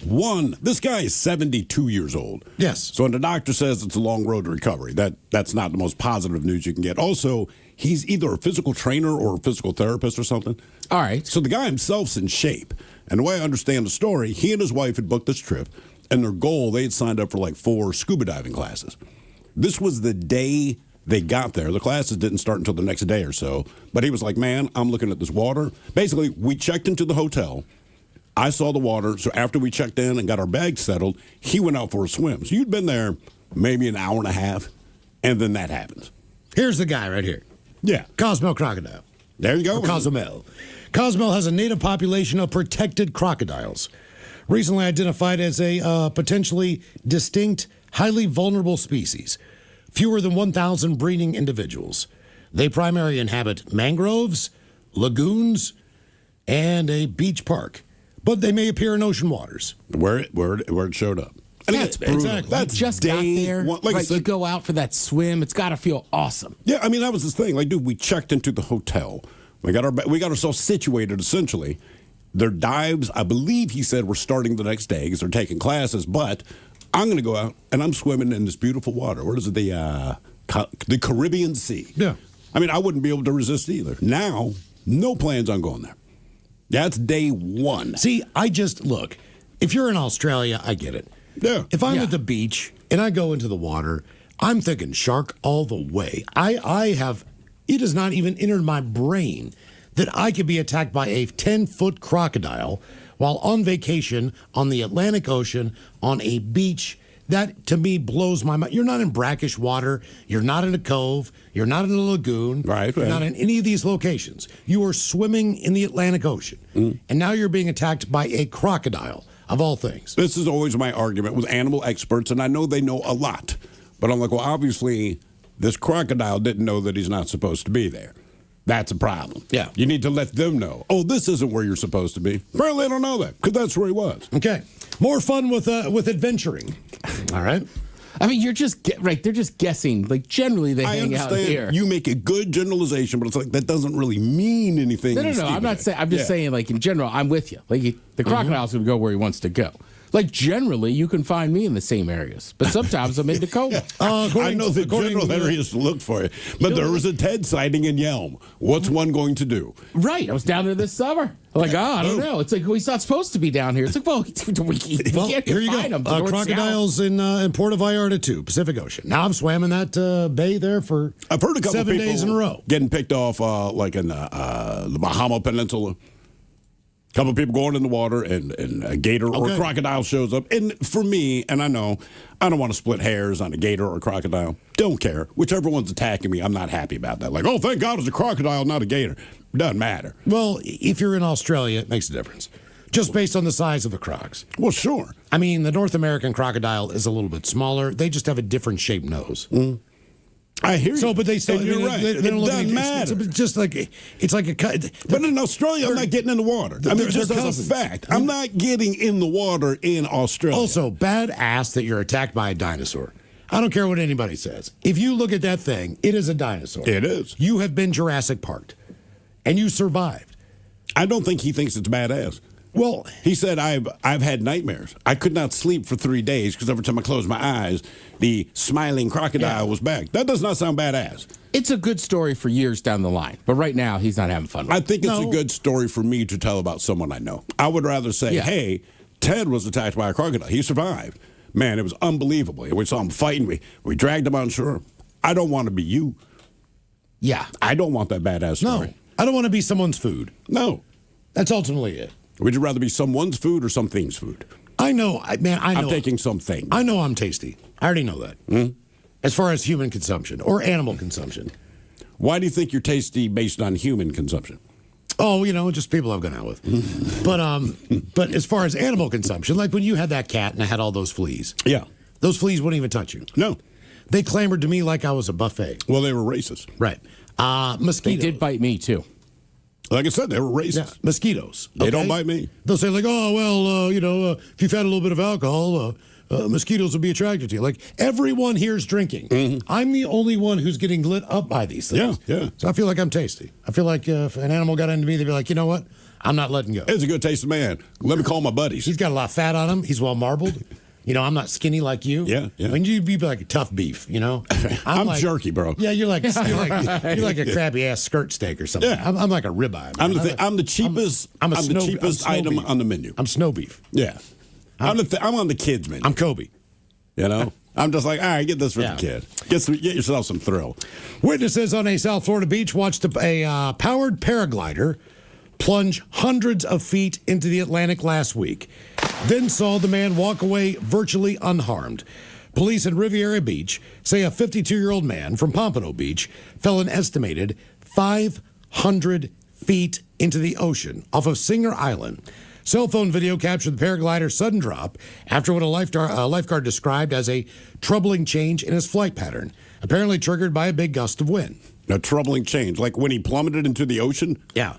one, this guy is 72 years old. Yes. So when the doctor says it's a long road to recovery, that's not the most positive news you can get. Also, he's either a physical trainer or a physical therapist or something. All right. So the guy himself's in shape. And the way I understand the story, he and his wife had booked this trip, and their goal, they had signed up for like 4 scuba diving classes. This was the day they got there. The classes didn't start until the next day or so. But he was like, man, I'm looking at this water. Basically, we checked into the hotel. I saw the water. So after we checked in and got our bags settled, he went out for a swim. So you'd been there maybe an hour and a half, and then that happens. Here's the guy right here. Yeah. Cozumel crocodile. There you go. Or Cozumel. Cozumel has a native population of protected crocodiles, recently identified as a potentially distinct, highly vulnerable species. Fewer than 1,000 breeding individuals. They primarily inhabit mangroves, lagoons, and a beach park, but they may appear in ocean waters. Where it showed up. And That's brutal. exactly. That's just day got there. one. Like I right, said, you go out for that swim. It's got to feel awesome. yeah, I mean that was the thing. Like, dude, we checked into the hotel. We got ourselves situated essentially. Their dives, I believe he said, were starting the next day because they're taking classes. But I'm going to go out and I'm swimming in this beautiful water. What is it? The Caribbean Sea. Yeah. I mean, I wouldn't be able to resist either. Now, no plans on going there. That's day one. See, look, if you're in Australia, I get it. Yeah. If I'm at the beach and I go into the water, I'm thinking shark all the way. It has not even entered my brain that I could be attacked by a 10-foot crocodile while on vacation on the Atlantic Ocean on a beach. That, to me, blows my mind. You're not in brackish water. You're not in a cove. You're not in a lagoon. Right. You're not in any of these locations. You are swimming in the Atlantic Ocean. And now you're being attacked by a crocodile, of all things. This is always my argument with animal experts, and I know they know a lot. But I'm like, well, obviously, this crocodile didn't know that he's not supposed to be there. That's a problem. Yeah. You need to let them know, oh, this isn't where you're supposed to be. Apparently, they don't know that, because that's where he was. Okay. More fun with adventuring. All right. I mean, you're just they're just guessing. Like generally, they hang out here. You make a good generalization, but it's like that doesn't really mean anything. No. I'm not saying. I'm just saying, like in general, I'm with you. Like the crocodile's gonna go where he wants to go. Like generally, you can find me in the same areas, but sometimes I'm in Tacoma. I know the general areas to look for it, but there was a Ted sighting in Yelm. What's one going to do? Right, I was down there this summer. Like, I don't know. It's like he's not supposed to be down here. It's like, well, we can't here you find go. him. Crocodiles in Puerto Vallarta too, Pacific Ocean. Now I've swam in that bay there for I've heard a couple 7 people days in a row. Getting picked off, like in the Bahama Peninsula. A couple of people going in the water, and a gator or a crocodile shows up. And for me, and I know, I don't want to split hairs on a gator or a crocodile. Don't care. Whichever one's attacking me, I'm not happy about that. Like, oh, thank God it's a crocodile, not a gator. Doesn't matter. Well, if you're in Australia, it makes a difference. Just based on the size of the crocs. Well, sure. I mean, the North American crocodile is a little bit smaller. They just have a different shaped nose. I hear you. So, but they still. And you're right. It doesn't matter. It's just like it's like a. But in Australia, I'm not getting in the water. I mean, just as a fact, I'm not getting in the water in Australia. Also, badass that you're attacked by a dinosaur. I don't care what anybody says. If you look at that thing, it is a dinosaur. It is. You have been Jurassic Parked, and you survived. I don't think he thinks it's badass. Well, he said, I've had nightmares. I could not sleep for 3 days because every time I closed my eyes, the smiling crocodile was back. That does not sound badass. It's a good story for years down the line, but right now he's not having fun with I think it's a good story for me to tell about someone I know. I would rather say, hey, Ted was attacked by a crocodile. He survived. Man, it was unbelievable. We saw him fighting. We dragged him on shore. I don't want to be you. Yeah. I don't want that badass story. No. I don't want to be someone's food. No. That's ultimately it. Would you rather be someone's food or something's food? I know. I know. I'm taking something. I know I'm tasty. I already know that. As far as human consumption or animal consumption. Why do you think you're tasty based on human consumption? Oh, just people I've gone out with. But as far as animal consumption, like when you had that cat and I had all those fleas. Yeah. Those fleas wouldn't even touch you. No. They clamored to me like I was a buffet. Well, they were racist. Right. Mosquitoes. They did bite me, too. Like I said, they were racist. Yeah, mosquitoes. They don't bite me. They'll say like, oh, well, if you've had a little bit of alcohol, mosquitoes will be attracted to you. Like everyone here's drinking. I'm the only one who's getting lit up by these things. Yeah. So I feel like I'm tasty. I feel like if an animal got into me, they'd be like, you know what? I'm not letting go. It's a good tasting man. Let me call my buddies. He's got a lot of fat on him. He's well marbled. I'm not skinny like you. Yeah. I mean, you'd be like a tough beef, I'm like, jerky, bro. Yeah, you're like a crappy ass skirt steak or something. Yeah. I'm like a ribeye. I'm the cheapest. I'm the cheapest item beef. on the menu. I'm snow beef. Yeah. I'm on the kids menu. I'm Kobe. I'm just like, all right, get this for the kid. Get yourself some thrill. Witnesses on a South Florida beach watched a powered paraglider plunge hundreds of feet into the Atlantic last week, then saw the man walk away virtually unharmed. Police at Riviera Beach say a 52-year-old man from Pompano Beach fell an estimated 500 feet into the ocean off of Singer Island. Cell phone video captured the paraglider's sudden drop after what a lifeguard described as a troubling change in his flight pattern, apparently triggered by a big gust of wind. A troubling change, like when he plummeted into the ocean? Yeah.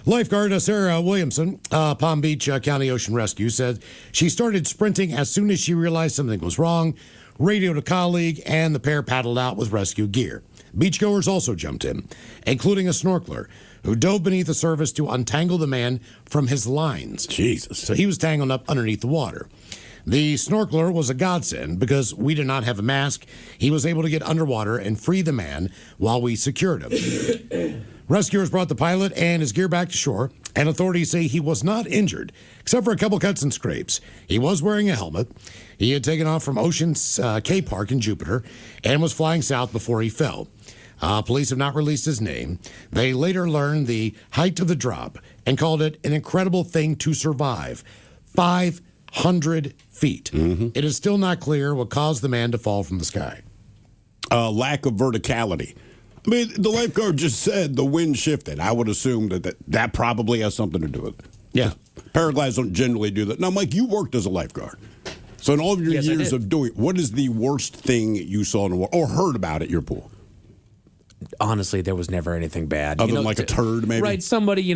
Lifeguard Sarah Williamson, Palm Beach County Ocean Rescue, said she started sprinting as soon as she realized something was wrong, radioed a colleague, and the pair paddled out with rescue gear. Beachgoers also jumped in, including a snorkeler, who dove beneath the surface to untangle the man from his lines. Jesus. So he was tangled up underneath the water. The snorkeler was a godsend because we did not have a mask. He was able to get underwater and free the man while we secured him. Rescuers brought the pilot and his gear back to shore, and authorities say he was not injured, except for a couple cuts and scrapes. He was wearing a helmet. He had taken off from Ocean's K Park in Jupiter and was flying south before he fell. Police have not released his name. They later learned the height of the drop and called it an incredible thing to survive. 500 feet. Mm-hmm. It is still not clear what caused the man to fall from the sky. Lack of verticality. I mean, the lifeguard just said the wind shifted. I would assume that probably has something to do with it. Yeah. Paragliders don't generally do that. Now, Mike, you worked as a lifeguard. So in all of your years of doing, what is the worst thing you saw in the water or heard about at your pool? Honestly, there was never anything bad. Other than like a turd, maybe? Right, somebody,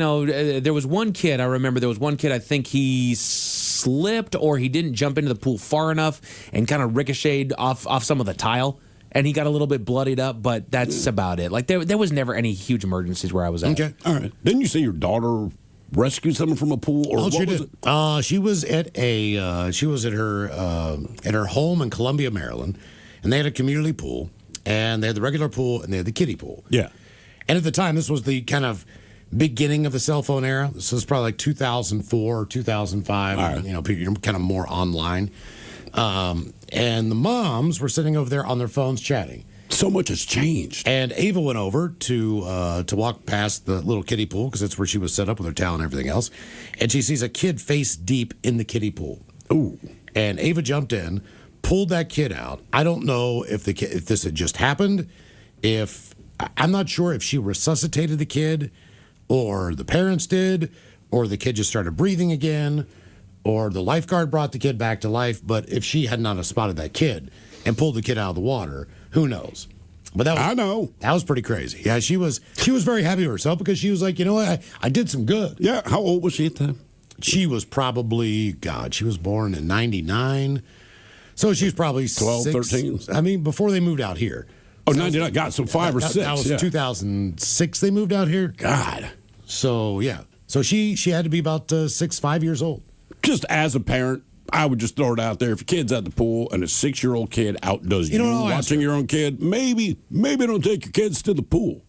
there was one kid, I remember there was one kid, I think he slipped or he didn't jump into the pool far enough and kind of ricocheted off some of the tile. And he got a little bit bloodied up, but that's about it. Like, there was never any huge emergencies where I was at. Okay, all right. Didn't you say your daughter rescued someone from a pool, or what was it? She was at her home in Columbia, Maryland, and they had a community pool, and they had the regular pool, and they had the kiddie pool. Yeah. And at the time, this was the kind of beginning of the cell phone era. This was probably like 2004 or 2005. All right. People kind of more online. And the moms were sitting over there on their phones chatting. So much has changed. And Ava went over to walk past the little kiddie pool because that's where she was set up with her towel and everything else. And she sees a kid face deep in the kiddie pool. Ooh. And Ava jumped in, pulled that kid out. I don't know if this had just happened. I'm not sure if she resuscitated the kid, or the parents did, or the kid just started breathing again, or the lifeguard brought the kid back to life. But if she had not have spotted that kid and pulled the kid out of the water, who knows? But I know. That was pretty crazy. Yeah, she was very happy with herself because she was like, you know what, I did some good. Yeah, how old was she at the time? She was probably, she was born in 99. So she was probably 12, 13. I mean, before they moved out here. Oh, 99. God, so 5 or 6. That was 2006 they moved out here. God. So, yeah. So she had to be about 5 years old. Just as a parent, I would just throw it out there. If your kid's at the pool and a 6-year-old kid outdoes you watching your own kid, maybe don't take your kids to the pool.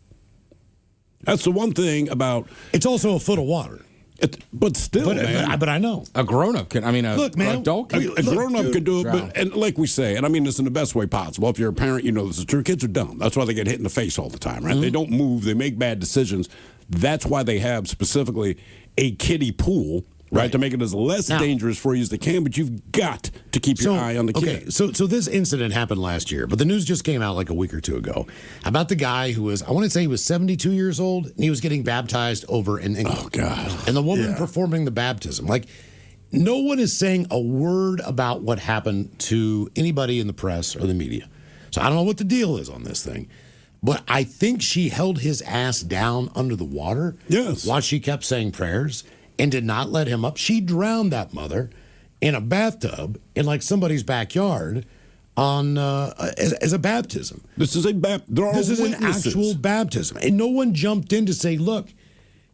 That's the one thing about... It's also a foot of water. But still, man. But I know. A grown-up can, an adult can. A grown-up can do it, and like we say, and I mean this in the best way possible. If you're a parent, you know this is true. Kids are dumb. That's why they get hit in the face all the time, right? Mm-hmm. They don't move. They make bad decisions. That's why they have specifically a kiddie pool, right? To make it as less dangerous for you as they can, but you've got to keep your eye on the kid. Okay, so this incident happened last year, but the news just came out like a week or two ago about the guy who was, I want to say he was 72 years old, and he was getting baptized over in England. Oh, God. And the woman performing the baptism. Like, no one is saying a word about what happened to anybody in the press or the media. So I don't know what the deal is on this thing. But I think she held his ass down under the water while she kept saying prayers and did not let him up. She drowned that mother in a bathtub in like somebody's backyard on as a baptism. This is an actual baptism, and no one jumped in to say, "Look,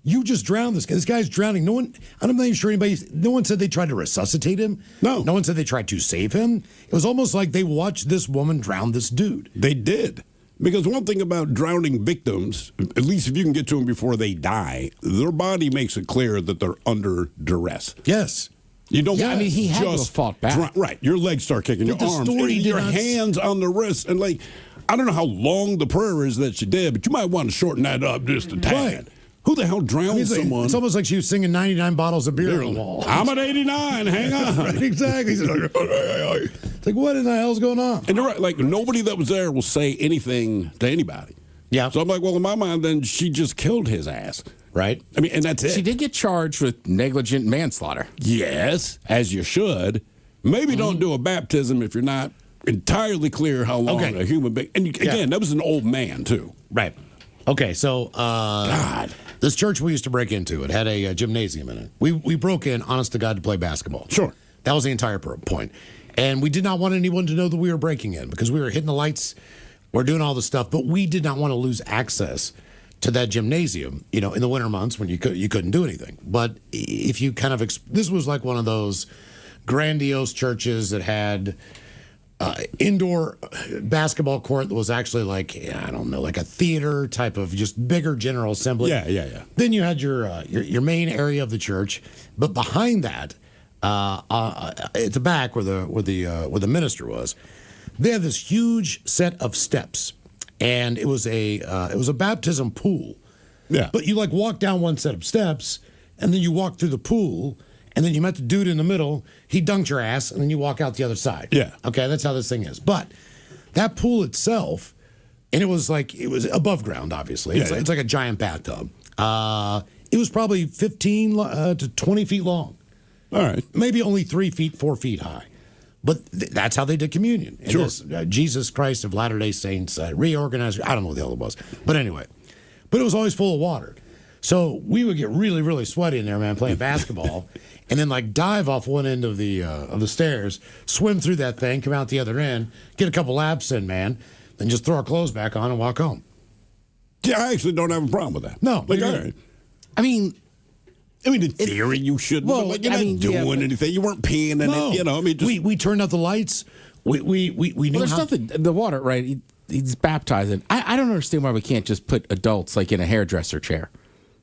you just drowned this guy. This guy's drowning." No one. I'm not even sure anybody. No one said they tried to resuscitate him. No one said they tried to save him. It was almost like they watched this woman drown this dude. They did. Because one thing about drowning victims, at least if you can get to them before they die, their body makes it clear that they're under duress. Yes. You don't he had to have fought back. Right. Your legs start kicking, your arms, your hands on the wrists. And, like, I don't know how long the prayer is that she did, but you might want to shorten that up just a tad. Who the hell drowned someone? It's almost like she was singing 99 bottles of beer on the wall. I'm at 89. Hang on. Right, exactly. It's like, what in the hell's going on? And you're right. Like, nobody that was there will say anything to anybody. Yeah. So I'm like, well, in my mind, then she just killed his ass. Right. I mean, and that's it. She did get charged with negligent manslaughter. Yes, as you should. Maybe don't do a baptism if you're not entirely clear how long a human being. And again, that was an old man, too. Right. Okay, so God, this church we used to break into, it had a gymnasium in it. We broke in, honest to God, to play basketball. Sure. That was the entire point. And we did not want anyone to know that we were breaking in because we were hitting the lights, we're doing all this stuff, but we did not want to lose access to that gymnasium, in the winter months when you couldn't do anything. But if you kind of, this was like one of those grandiose churches that had indoor basketball court that was actually like, I don't know, like a theater type of just bigger general assembly. Yeah. Then you had your main area of the church, but behind that, at the back where the minister was, they had this huge set of steps, and it was a baptism pool. Yeah. But you walk down one set of steps, and then you walk through the pool. And then you met the dude in the middle. He dunked your ass, and then you walk out the other side. Yeah. Okay, that's how this thing is. But that pool itself, and it was above ground, obviously. It's like a giant bathtub. It was probably 15 to 20 feet long. All right. Maybe only 3 feet, 4 feet high. But that's how they did communion. And Sure. this, Jesus Christ of Latter-day Saints reorganized. I don't know what the hell it was. But anyway. But it was always full of water. So we would get really, really sweaty in there, man, playing basketball. And then dive off one end of the stairs, swim through that thing, come out the other end, get a couple laps in, man, then just throw our clothes back on and walk home. Yeah, I actually don't have a problem with that. No. All right. I mean, in theory, you shouldn't. Well, but you're not doing anything. You weren't peeing in it. We turned out the lights. We knew there's nothing. The water, right? He's baptizing. I don't understand why we can't just put adults in a hairdresser chair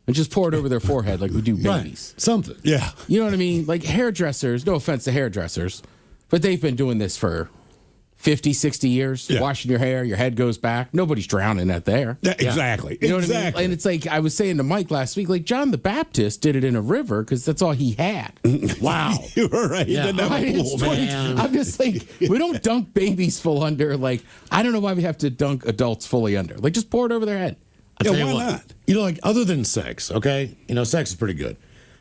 and just pour it over their forehead like we do babies. Right. Something. Yeah. You know what I mean? Like hairdressers, no offense to hairdressers, but they've been doing this for 50, 60 years. Yeah. Washing your hair, your head goes back. Nobody's drowning out there. Yeah, exactly. You know what I exactly. mean? And it's like I was saying to Mike last week, John the Baptist did it in a river because that's all he had. Wow. You're right. Yeah. He didn't have a pool, man. I'm just like, we don't dunk babies full under. I don't know why we have to dunk adults fully under. Just pour it over their head. I'll tell you why what, not? Other than sex, okay? Sex is pretty good.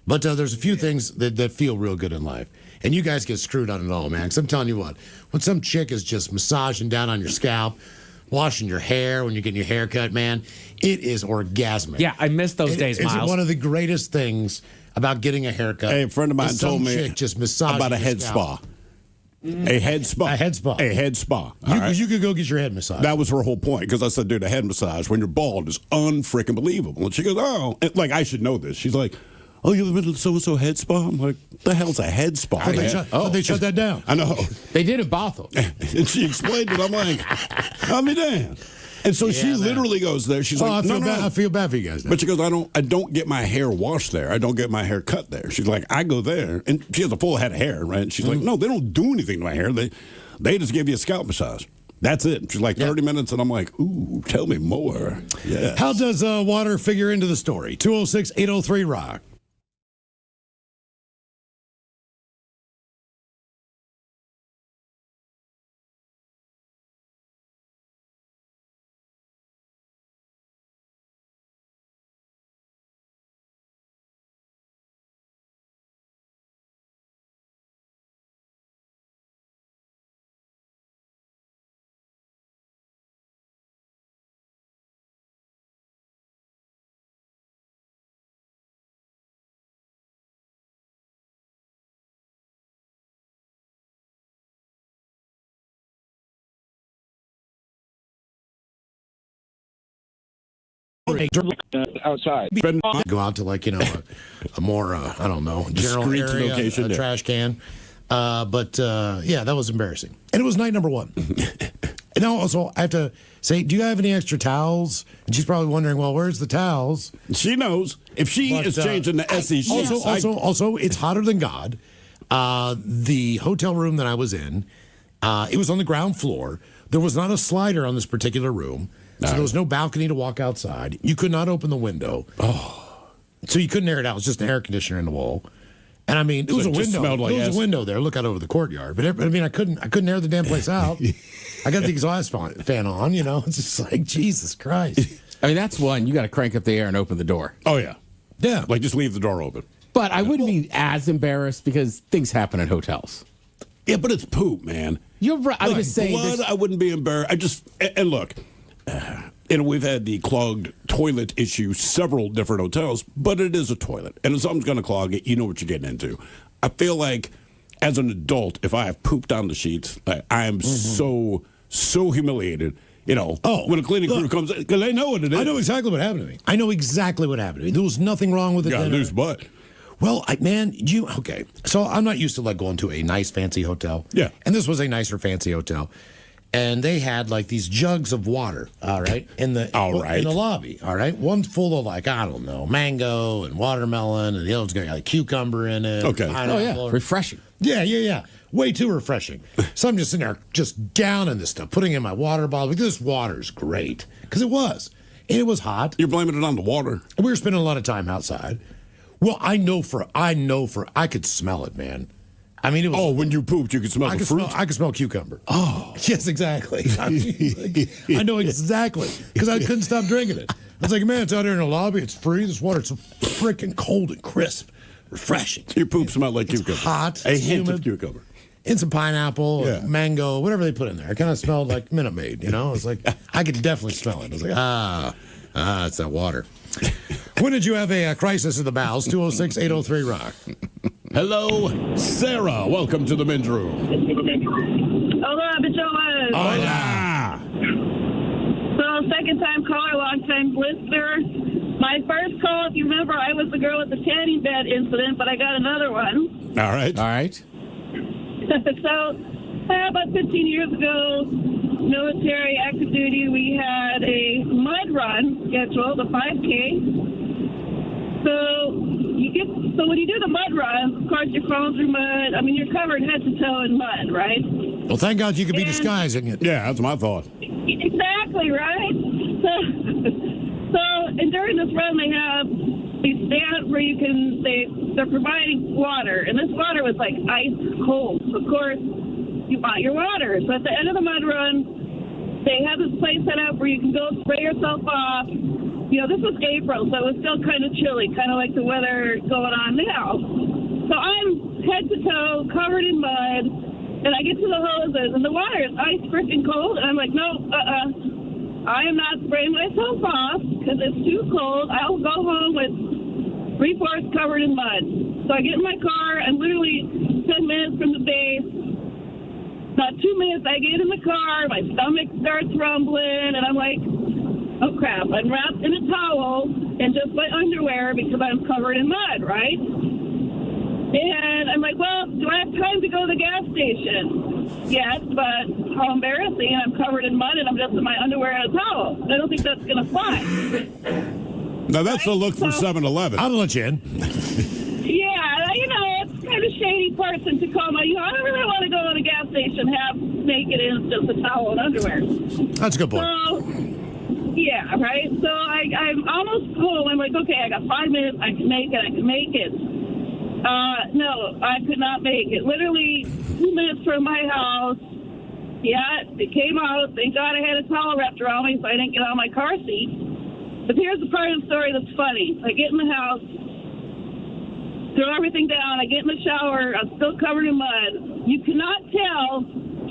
But there's a few things that feel real good in life. And you guys get screwed on it all, man. Because I'm telling you what, when some chick is just massaging down on your scalp, washing your hair when you're getting your hair cut, man, it is orgasmic. Yeah, I miss those days, Miles. It's one of the greatest things about getting a haircut. Hey, a friend of mine told me chick just massaging about a your head scalp. spa. A head spa. A head spa. A head spa. You could go get your head massaged. That was her whole point, because I said, dude, a head massage when you're bald is unfreaking believable. And she goes, oh, and, I should know this. She's like, oh, you ever been to the so-and-so head spa? I'm like, the hell's a head spa? They shut that down. I know. They did in Bothell. And she explained it. I'm like, I'll be damned. And so she literally goes there. She's like, I feel bad for you guys now. But she goes, I don't get my hair washed there. I don't get my hair cut there. She's like, I go there. And she has a full head of hair, right? And she's like, no, they don't do anything to my hair. They just give you a scalp massage. That's it. She's like 30 minutes, and I'm like, ooh, tell me more. Yeah. How does water figure into the story? 206-803-ROCK. Outside. Go out to a more I don't know, general Discreet area, location, a trash can. But that was embarrassing, and it was night number one. And now also I have to say, do you have any extra towels? And she's probably wondering, well, where's the towels? She knows if she is changing the SE sheets. Also, it's hotter than God. The hotel room that I was in, it was on the ground floor. There was not a slider on this particular room. So there was no balcony to walk outside. You could not open the window. So you couldn't air it out. It was just an air conditioner in the wall. And I mean, it was a window. There was a window there. Look out over the courtyard. But I mean, I couldn't air the damn place out. I got the exhaust fan on. You know, it's just like Jesus Christ. I mean, that's one. You got to crank up the air and open the door. Oh yeah, yeah. Like just leave the door open. But I wouldn't be as embarrassed because things happen at hotels. Yeah, but it's poop, man. You're right. I was just saying. Blood, I wouldn't be embarrassed. And look. And we've had the clogged toilet issue several different hotels, but it is a toilet. And if something's going to clog it, you know what you're getting into. I feel like as an adult, if I have pooped on the sheets, I am so humiliated. You know, when a cleaning crew comes, because they know what it is. I know exactly what happened to me. I know exactly what happened to me. There was nothing wrong with it. Got loose butt. Well, okay. So I'm not used to like going to a nice fancy hotel. Yeah. And this was a nicer fancy hotel. And they had like these jugs of water, all right, in the lobby, all right. One's full of like, I don't know, mango and watermelon, and the other one's got like cucumber in it. Okay. Oh yeah, refreshing. Yeah. Way too refreshing. So I'm just sitting there, just downing this stuff, putting it in my water bottle. Like, this water's great because it was, and it was hot. You're blaming it on the water. We were spending a lot of time outside. Well, I could smell it, man. I mean, it was. Oh, when you pooped, you could smell the fruit. I could smell cucumber. Oh, yes, exactly. I know exactly because I couldn't stop drinking it. I was like, man, it's out here in the lobby. It's free. This water's so freaking cold and crisp, refreshing. Your poop smelled like cucumber. Hot, a hint humid, of cucumber, and some pineapple, mango, whatever they put in there. It kind of smelled like Minute Maid. You know, it was like I could definitely smell it. I was like, it's that water. When did you have a crisis in the bowels? 206-803-ROCK. Hello, Sarah. Welcome to the men's room. Hola, bicholas. Hola. So, second time caller, long time listener. My first call, if you remember, I was the girl with the tanning bed incident, but I got another one. All right. So, about 15 years ago, military active duty, we had a mud run scheduled, a 5K. So when you do the mud run, of course you're crawling through mud. I mean, you're covered head to toe in mud, right? Well, thank God you could be disguising it. Yeah, that's my thought. Exactly, right? So and during this run, they have these stands where they're providing water, and this water was like ice cold. So of course, you bought your water. So at the end of the mud run, they have this place set up where you can go spray yourself off. You know, this was April, so it was still kind of chilly, kind of like the weather going on now. So I'm head to toe, covered in mud, and I get to the hoses, and the water is ice freaking cold, and I'm like, no, I am not spraying myself off because it's too cold. I'll go home with 3/4 covered in mud. So I get in my car, I'm literally 10 minutes from the base. Not 2 minutes, I get in the car, my stomach starts rumbling, and I'm like, oh, crap. I'm wrapped in a towel and just my underwear because I'm covered in mud, right? And I'm like, well, do I have time to go to the gas station? Yes, but how embarrassing. I'm covered in mud and I'm just in my underwear and a towel. I don't think that's going to fly. Now, that's the look for 7-Eleven. I'll let you in. Yeah, you know, it's kind of shady parts in Tacoma. You know, I don't really want to go to the gas station half naked in just a towel and underwear. That's a good point. So, yeah, right? So I'm almost home. I'm like, okay, I got 5 minutes. I can make it. No, I could not make it. Literally 2 minutes from my house. Yeah, it came out. Thank God I had a towel wrapped around me so I didn't get out of my car seat. But here's the part of the story that's funny. I get in the house, throw everything down. I get in the shower. I'm still covered in mud. You cannot tell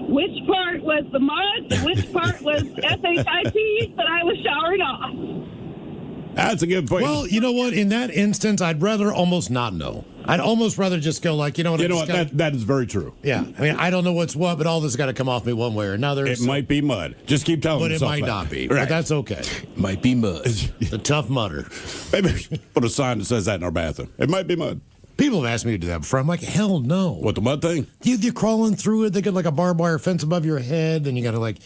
which part was the mud and which part was SHIT that I was showering off. That's a good point. Well, you know what? In that instance, I'd rather almost not know. I'd almost rather just go like, you know what? That is very true. Yeah. I mean, I don't know what's what, but all this has got to come off me one way or another. It might be mud. Just keep telling yourself But it might that. not be. Right. But that's okay. Might be mud. The tough mudder. Maybe we should put a sign that says that in our bathroom. It might be mud. People have asked me to do that before. I'm like, hell no. What, the mud thing? You're crawling through it. They got like a barbed wire fence above your head. Then you got to like,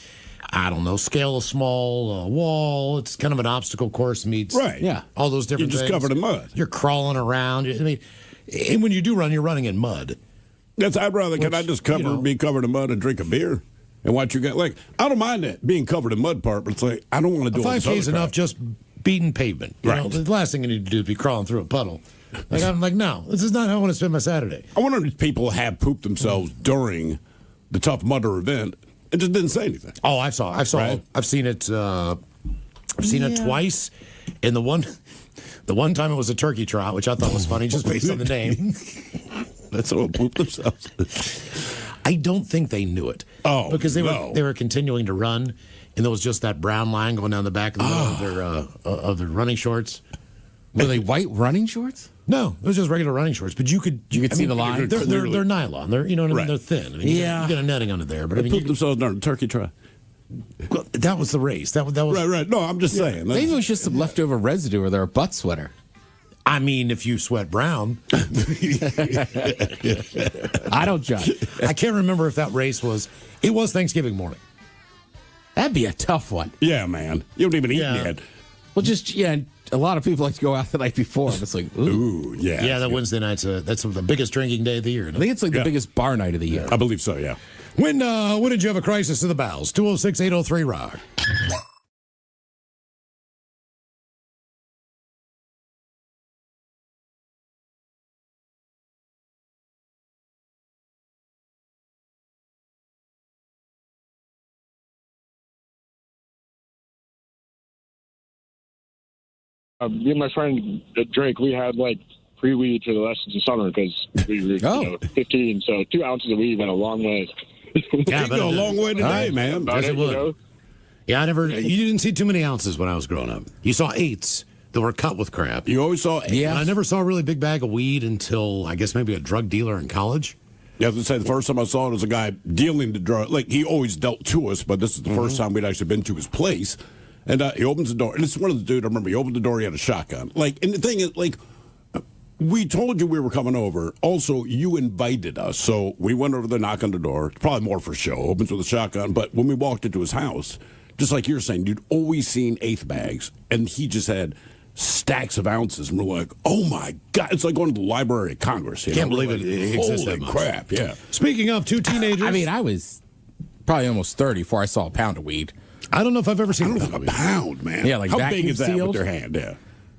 I don't know, scale a small wall. It's kind of an obstacle course meets. Right. Yeah. All those different You're just things. covered in mud. You're crawling around. I mean, and when you do run, you're running in mud. I'd rather, can I just be covered in mud and drink a beer? And watch you get, like, I don't mind it being covered in mud part, but it's like, I don't want to do all this 5K is other enough crap. just beaten pavement. You know, the last thing you need to do is be crawling through a puddle. Like, I'm like, no, this is not how I want to spend my Saturday. I wonder if people have pooped themselves during the Tough Mudder event and just didn't say anything. Oh, I've seen it. I've seen it twice. And the one time it was a turkey trot, which I thought was funny just based on the name. That's all pooped themselves. I don't think they knew it. Oh, because they were continuing to run, and there was just that brown line going down the back of, of their running shorts. Were they white running shorts? No, it was just regular running shorts. But you could see the line. They're nylon. They're, you know what I mean. They're thin. I mean, Yeah. you got a netting under there. But They I mean, pooped themselves during the turkey trot. well, that was the race. That was Right. No, I'm just saying. Maybe it was just some leftover residue or their butt sweater. I mean, if you sweat brown. I don't judge. I can't remember if that race was. It was Thanksgiving morning. That'd be a tough one. Yeah, man. You don't even eat yet. Well, a lot of people like to go out the night before. And it's like, ooh. Yeah. Yeah, that Wednesday night's that's the biggest drinking day of the year. I think it's like the biggest bar night of the year. I believe so, yeah. When did you have a crisis in the bowels? 206-803-ROCK. Me and my friend Drake, we had like free weed for the rest of the summer because we were 15. So 2 ounces of weed went a long way. Yeah, you go a long way today, man. Yes, it would. You know? Yeah, you didn't see too many ounces when I was growing up. You saw eights that were cut with crap. You always saw eights. Yeah. I never saw a really big bag of weed until, I guess, maybe a drug dealer in college. Yeah, I was going to say, the first time I saw it was a guy dealing the drug. Like, he always dealt to us, but this is the first time we'd actually been to his place. And he opens the door. And it's one of the dude, I remember, he opened the door, he had a shotgun. Like, and the thing is, like, we told you we were coming over. Also, you invited us. So we went over there, knock on the door. It's probably more for show. Opens with a shotgun. But when we walked into his house, just like you're saying, you'd always seen eighth bags. And he just had stacks of ounces. And we're like, oh, my God. It's like going to the Library of Congress. Can't believe it exists that Holy much. crap, yeah. Speaking of two teenagers. I mean, I was probably almost 30 before I saw a pound of weed. I don't know if I've ever seen a pound, man. Yeah, like how vacuum big is that sealed? with their hand? Yeah.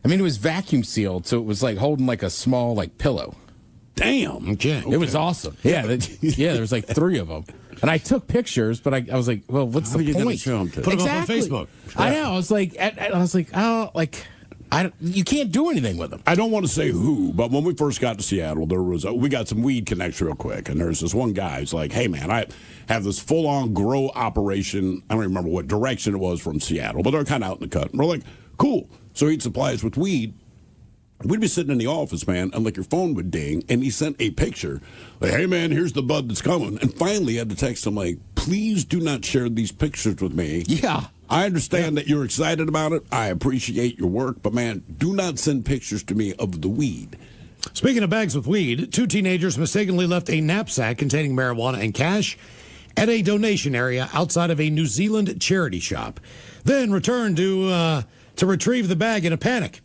I mean, it was vacuum sealed, so it was like holding like a small like pillow. Damn. Okay. It was awesome. Yeah, there was like 3 of them. And I took pictures, but I was like, well, what's the point? Put them up on Facebook. I know. I was like, oh, like, you can't do anything with them. I don't want to say who, but when we first got to Seattle, we got some weed connects real quick, and there's this one guy who's like, hey, man, I have this full-on grow operation. I don't even remember what direction it was from Seattle, but they're kind of out in the cut. And we're like, cool. So he'd supply us with weed. We'd be sitting in the office, man, and like your phone would ding, and he sent a picture. Like, hey, man, here's the bud that's coming. And finally, I had to text him, like, please do not share these pictures with me. Yeah. I understand that you're excited about it. I appreciate your work, but, man, do not send pictures to me of the weed. Speaking of bags with weed, 2 teenagers mistakenly left a knapsack containing marijuana and cash at a donation area outside of a New Zealand charity shop, then returned to retrieve the bag in a panic.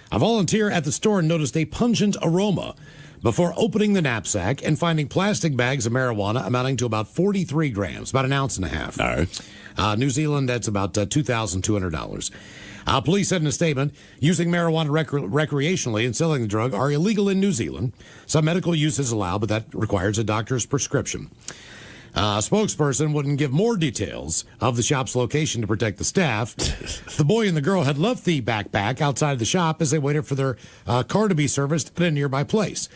A volunteer at the store noticed a pungent aroma before opening the knapsack and finding plastic bags of marijuana amounting to about 43 grams, about 1.5 ounces. All right. New Zealand, that's about $2,200. Police said in a statement, using marijuana recreationally and selling the drug are illegal in New Zealand. Some medical use is allowed, but that requires a doctor's prescription. A spokesperson wouldn't give more details of the shop's location to protect the staff. The boy and the girl had left the backpack outside the shop as they waited for their car to be serviced at a nearby place.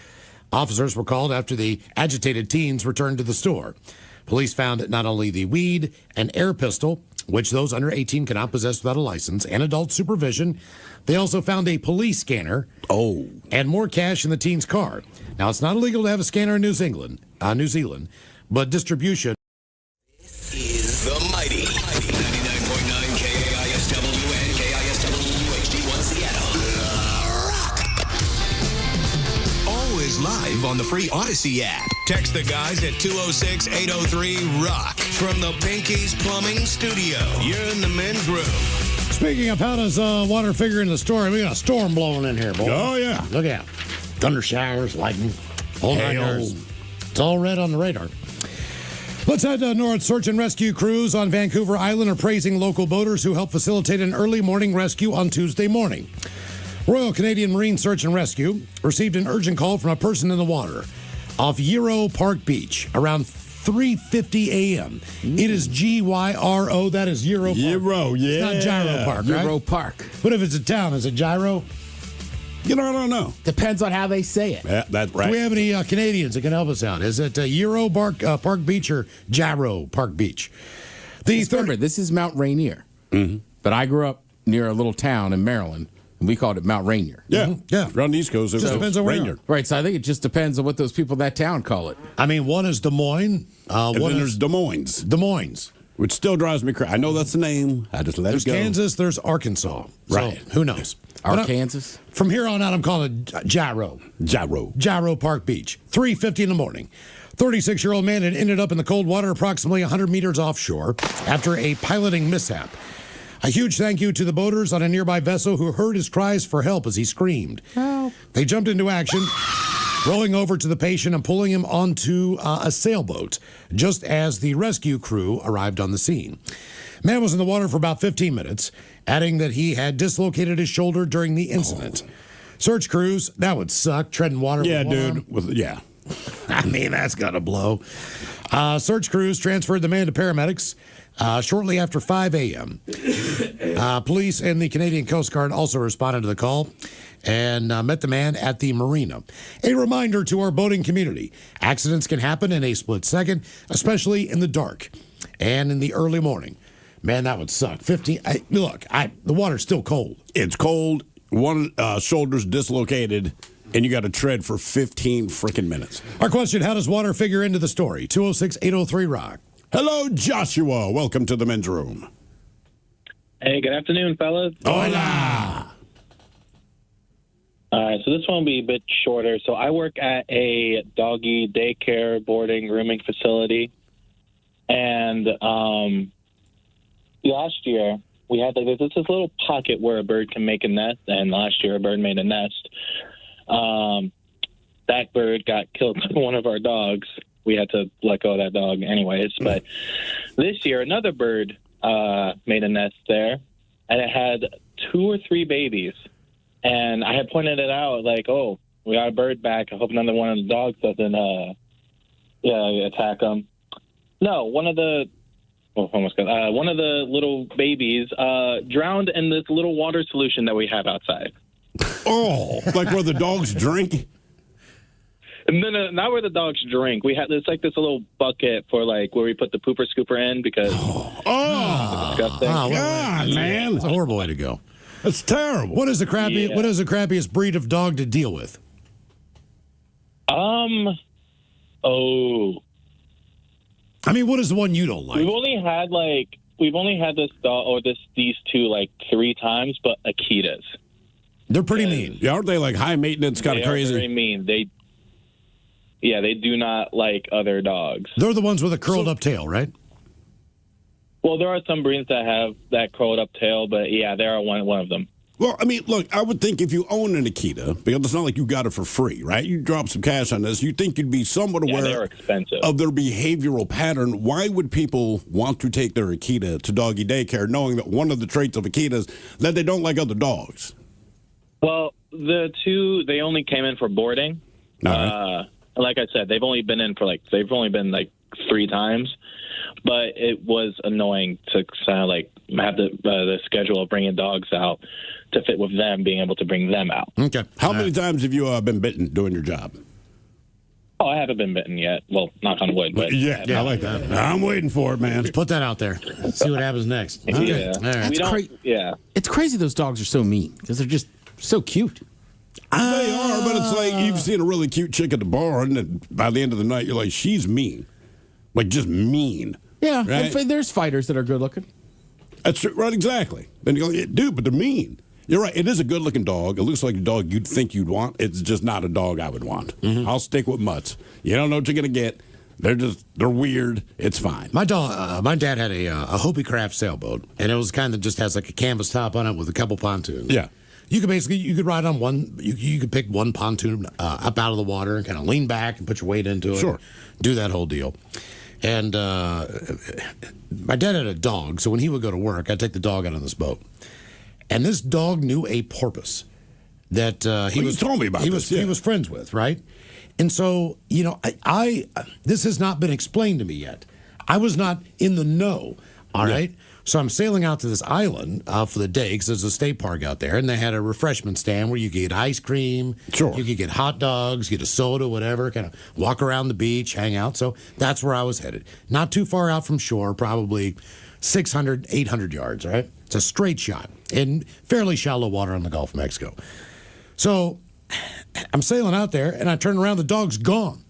Officers were called after the agitated teens returned to the store. Police found not only the weed, an air pistol, which those under 18 cannot possess without a license, and adult supervision. They also found a police scanner. Oh. And more cash in the teen's car. Now, it's not illegal to have a scanner in New Zealand, but distribution is the mighty 99.9 KISW and KISW HD1 Seattle. Rock. Always live on the free Odyssey app. Text the guys at 206-803-ROCK from the Pinky's Plumbing Studio. You're in the men's room. Speaking of how does water figure in the story, we got a storm blowing in here, boy. Oh, yeah. Look out. Thunder showers, lightning, all 9 yards. It's all red on the radar. Let's head north. Search and rescue crews on Vancouver Island are praising local boaters who helped facilitate an early morning rescue on Tuesday morning. Royal Canadian Marine Search and Rescue received an urgent call from a person in the water off Gyro Park Beach around 3:50 a.m. It is Gyro. That is Gyro Park. Gyro, yeah. It's not Gyro Park, right? Gyro Park. What if it's a town? Is it Gyro? You know, I don't know. Depends on how they say it. Yeah, that's right. Do we have any Canadians that can help us out? Is it Gyro Park Beach or Gyro Park Beach? Remember, this is Mount Rainier. Mm-hmm. But I grew up near a little town in Maryland, and we called it Mount Rainier. Yeah, yeah. Around the East Coast, it Just depends on where you Rainier. are. Right, so I think it just depends on what those people in that town call it. I mean, one is Des Moines. And then there's Des Moines. Des Moines. Which still drives me crazy. I know that's the name. I just let There's it go. Kansas, there's Arkansas. Right. So, who knows? Arkansas? From here on out, I'm calling it Gyro. Gyro Park Beach. 3:50 in the morning. 36-year-old man had ended up in the cold water approximately 100 meters offshore after a piloting mishap. A huge thank you to the boaters on a nearby vessel who heard his cries for help as he screamed. Help. They jumped into action, rowing over to the patient and pulling him onto a sailboat just as the rescue crew arrived on the scene. Man was in the water for about 15 minutes, adding that he had dislocated his shoulder during the incident. Search crews, that would suck, treading water. Yeah, with one dude. arm. I mean, that's got to blow. Search crews transferred the man to paramedics shortly after 5 a.m. Police and the Canadian Coast Guard also responded to the call and met the man at the marina. A reminder to our boating community, accidents can happen in a split second, especially in the dark and in the early morning. Man, that would suck. The water's still cold. It's cold. One shoulder's dislocated, and you got to tread for 15 freaking minutes. Our question, how does water figure into the story? 206-803-ROCK. Hello, Joshua. Welcome to the men's room. Hey, good afternoon, fellas. Hola. All right, so this one will be a bit shorter. So I work at a doggy daycare, boarding, grooming facility. And last year, we had there's this little pocket where a bird can make a nest, and last year a bird made a nest. That bird got killed by one of our dogs. We had to let go of that dog anyways. But this year, another bird made a nest there, and it had 2 or 3 babies. And I had pointed it out, like, oh, we got a bird back. I hope another one of the dogs doesn't attack them. No, one of the little babies drowned in this little water solution that we have outside. Oh, like where the dogs drink? And then not where the dogs drink. We had this little bucket for like where we put the pooper scooper in because it's disgusting. God, man, that's a horrible way to go. That's terrible. What is the crappiest breed of dog to deal with? I mean, what is the one you don't like? We've only had this dog or these two like 3 times, but Akitas. They're pretty mean. Yeah, aren't they like high maintenance, kind of crazy? Very mean. They do not like other dogs. They're the ones with a curled up tail, right? Well, there are some breeds that have that curled up tail, but yeah, there are one of them. Well, I mean, look, I would think if you own an Akita, because it's not like you got it for free, right? You drop some cash on this, you'd think you'd be somewhat aware of their behavioral pattern. Why would people want to take their Akita to doggy daycare knowing that one of the traits of Akitas that they don't like other dogs? Well, the 2, they only came in for boarding. Right. Like I said, they've only been 3 times. But it was annoying to kind of like have the schedule of bringing dogs out to fit with them, being able to bring them out. Okay. How many times have you been bitten doing your job? Oh, I haven't been bitten yet. Well, knock on wood. But yeah, I like that. I'm waiting for it, man. Let's put that out there. Let's see what happens next. Okay. All right. It's crazy those dogs are so mean because they're just so cute. They are, but it's like you've seen a really cute chick at the bar, and by the end of the night, you're like, she's mean. Like, just mean. Yeah, right? and there's fighters that are good looking. That's true, right, exactly. Then you go, yeah, dude, but they're mean. You're right. It is a good-looking dog. It looks like a dog you'd think you'd want. It's just not a dog I would want. Mm-hmm. I'll stick with mutts. You don't know what you're going to get. They're weird. It's fine. My dad had a Hopi Craft sailboat, and it was kind of just has like a canvas top on it with a couple pontoons. Yeah. You could ride on one. You could pick one pontoon up out of the water and kind of lean back and put your weight into it. Sure. Do that whole deal. And my dad had a dog, so when he would go to work, I'd take the dog out on this boat. And this dog knew a porpoise that he was friends with, right? And so, you know, I this has not been explained to me yet. I was not in the know, all right? So I'm sailing out to this island for the day because there's a state park out there, and they had a refreshment stand where you could get ice cream, you could get hot dogs, get a soda, whatever, kind of walk around the beach, hang out. So that's where I was headed. Not too far out from shore, probably 600, 800 yards, right? It's a straight shot in fairly shallow water on the Gulf of Mexico. So I'm sailing out there, and I turn around, the dog's gone.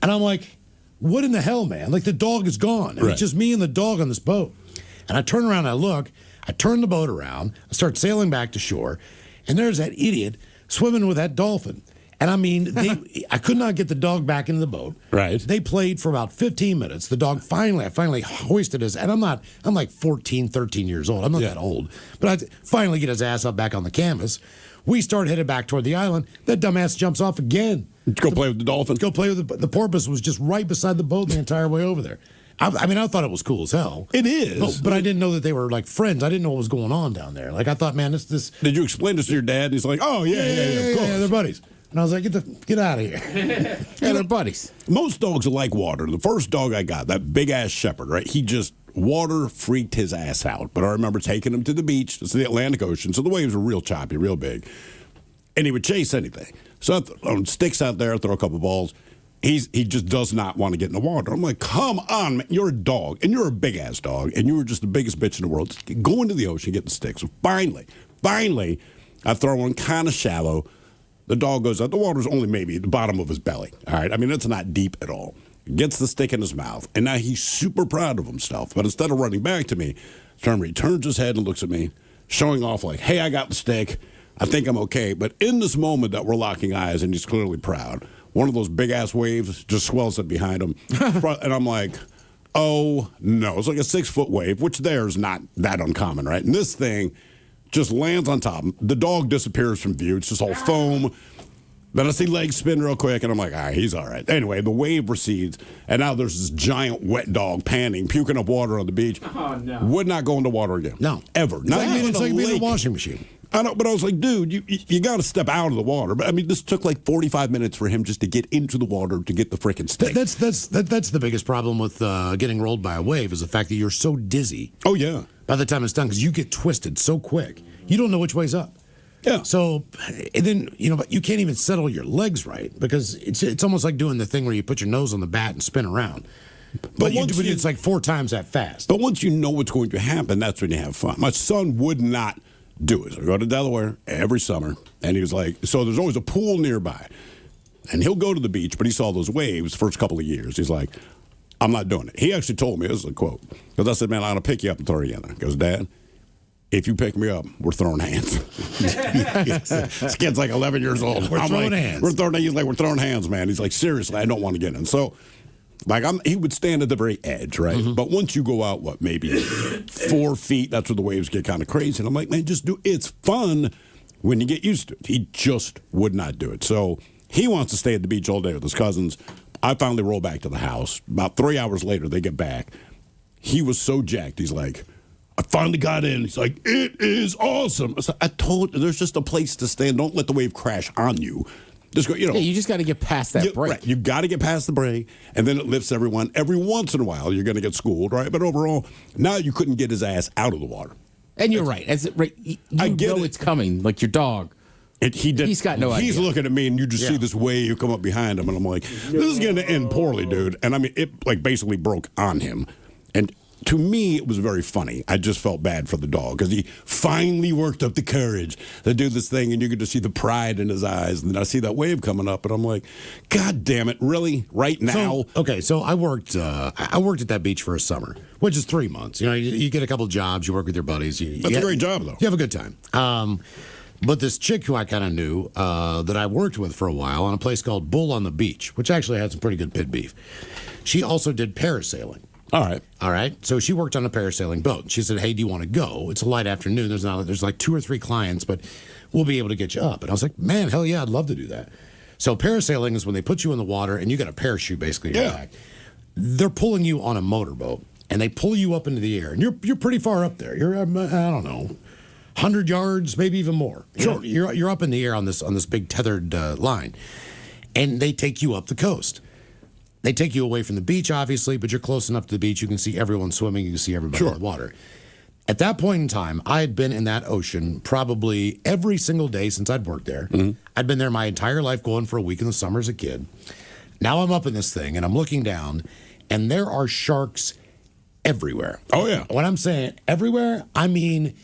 And I'm like, what in the hell, man? Like, the dog is gone. And it's just me and the dog on this boat. And I turn around, and I look, I turn the boat around, I start sailing back to shore, and there's that idiot swimming with that dolphin. And I mean, I could not get the dog back into the boat. Right. They played for about 15 minutes. The dog I finally hoisted his, and I'm like 14, 13 years old. I'm not that old. But I finally get his ass up back on the canvas. We start headed back toward the island. That dumbass jumps off again. Go play with the dolphin. Go play with the porpoise was just right beside the boat the entire way over there. I mean, I thought it was cool as hell. It is. But I didn't know that they were like friends. I didn't know what was going on down there. Like, I thought, man, this. Did you explain this to your dad? And he's like, oh, yeah, of course. Yeah, they're buddies. And I was like, get out of here. Yeah, they're buddies. Most dogs are like water. The first dog I got, that big-ass shepherd, right? He just water freaked his ass out. But I remember taking him to the beach. It's the Atlantic Ocean, so the waves were real choppy, real big. And he would chase anything. So I throw sticks out there, throw a couple balls. He just does not want to get in the water. I'm like, come on, man. You're a dog, and you're a big-ass dog, and you were just the biggest bitch in the world. Just go into the ocean, get the sticks. So finally, I throw one kind of shallow. The dog goes out. The water's only maybe the bottom of his belly. All right? I mean, it's not deep at all. Gets the stick in his mouth, and now he's super proud of himself. But instead of running back to me, he turns his head and looks at me, showing off like, hey, I got the stick. I think I'm okay. But in this moment that we're locking eyes, and he's clearly proud, one of those big-ass waves just swells up behind him. And I'm like, oh, no. It's like a 6-foot wave, which there's not that uncommon, right? And this thing just lands on top. The dog disappears from view. It's just all foam. Then I see legs spin real quick, and I'm like, all right, he's all right. Anyway, the wave recedes, and now there's this giant wet dog panting, puking up water on the beach. Oh, no. Would not go into water again. No. Ever. It's like being in a washing machine. I know, but I was like, dude, you got to step out of the water. But I mean, this took like 45 minutes for him just to get into the water to get the freaking stick. That's the biggest problem with getting rolled by a wave is the fact that you're so dizzy. Oh, yeah. By the time it's done, because you get twisted so quick, you don't know which way's up. Yeah. So, and then, but you can't even settle your legs right because it's almost like doing the thing where you put your nose on the bat and spin around. But it's like 4 times that fast. But once you know what's going to happen, that's when you have fun. My son would not do it. So I go to Delaware every summer, and he was like, so there's always a pool nearby. And he'll go to the beach, but he saw those waves the first couple of years. He's like, I'm not doing it. He actually told me, this is a quote, because I said, man, I'm going to pick you up and throw you in there. He goes, Dad, if you pick me up, we're throwing hands. This kid's like 11 years old. We're throwing hands. We're throwing hands. He's like, we're throwing hands, man. He's like, seriously, I don't want to get in. So, he would stand at the very edge, right? Mm-hmm. But once you go out, maybe 4 feet, that's where the waves get kind of crazy. And I'm like, man, just do it. It's fun when you get used to it. He just would not do it. So he wants to stay at the beach all day with his cousins. I finally roll back to the house. About 3 hours later, they get back. He was so jacked. He's like, I finally got in. He's like, it is awesome. I told you, there's just a place to stand. Don't let the wave crash on you. Just go, Yeah, you just got to get past that break. Right. You got to get past the break, and then it lifts everyone. Every once in a while, you're going to get schooled, right? But overall, now you couldn't get his ass out of the water. And you're right. You know it's coming, like your dog. He's got no idea. He's looking at me, and you just see this wave come up behind him, and I'm like, this is going to end poorly, dude. And I mean, it basically broke on him. And to me, it was very funny. I just felt bad for the dog because he finally worked up the courage to do this thing, and you could just see the pride in his eyes. And then I see that wave coming up, and I'm like, God damn it, really? Right now? So I worked at that beach for a summer, which is 3 months. You get a couple jobs, you work with your buddies. That's a great job, though. You have a good time. But this chick who I kind of knew that I worked with for a while on a place called Bull on the Beach, which actually had some pretty good pit beef. She also did parasailing. All right. So she worked on a parasailing boat. She said, hey, do you want to go? It's a light afternoon. There's like 2 or 3 clients, but we'll be able to get you up. And I was like, man, hell yeah, I'd love to do that. So parasailing is when they put you in the water and you got a parachute basically in your back. they're pulling you on a motorboat, and they pull you up into the air, and you're pretty far up there. You're I don't know, 100 yards, maybe even more. Sure, you're up in the air on this big tethered line, and they take you up the coast. They take you away from the beach, obviously, but you're close enough to the beach. You can see everyone swimming. You can see everybody in the water. At that point in time, I had been in that ocean probably every single day since I'd worked there. I'd been there my entire life, going for a week in the summer as a kid. Now I'm up in this thing, and I'm looking down, and there are sharks everywhere. Oh, yeah. When I'm saying everywhere, I mean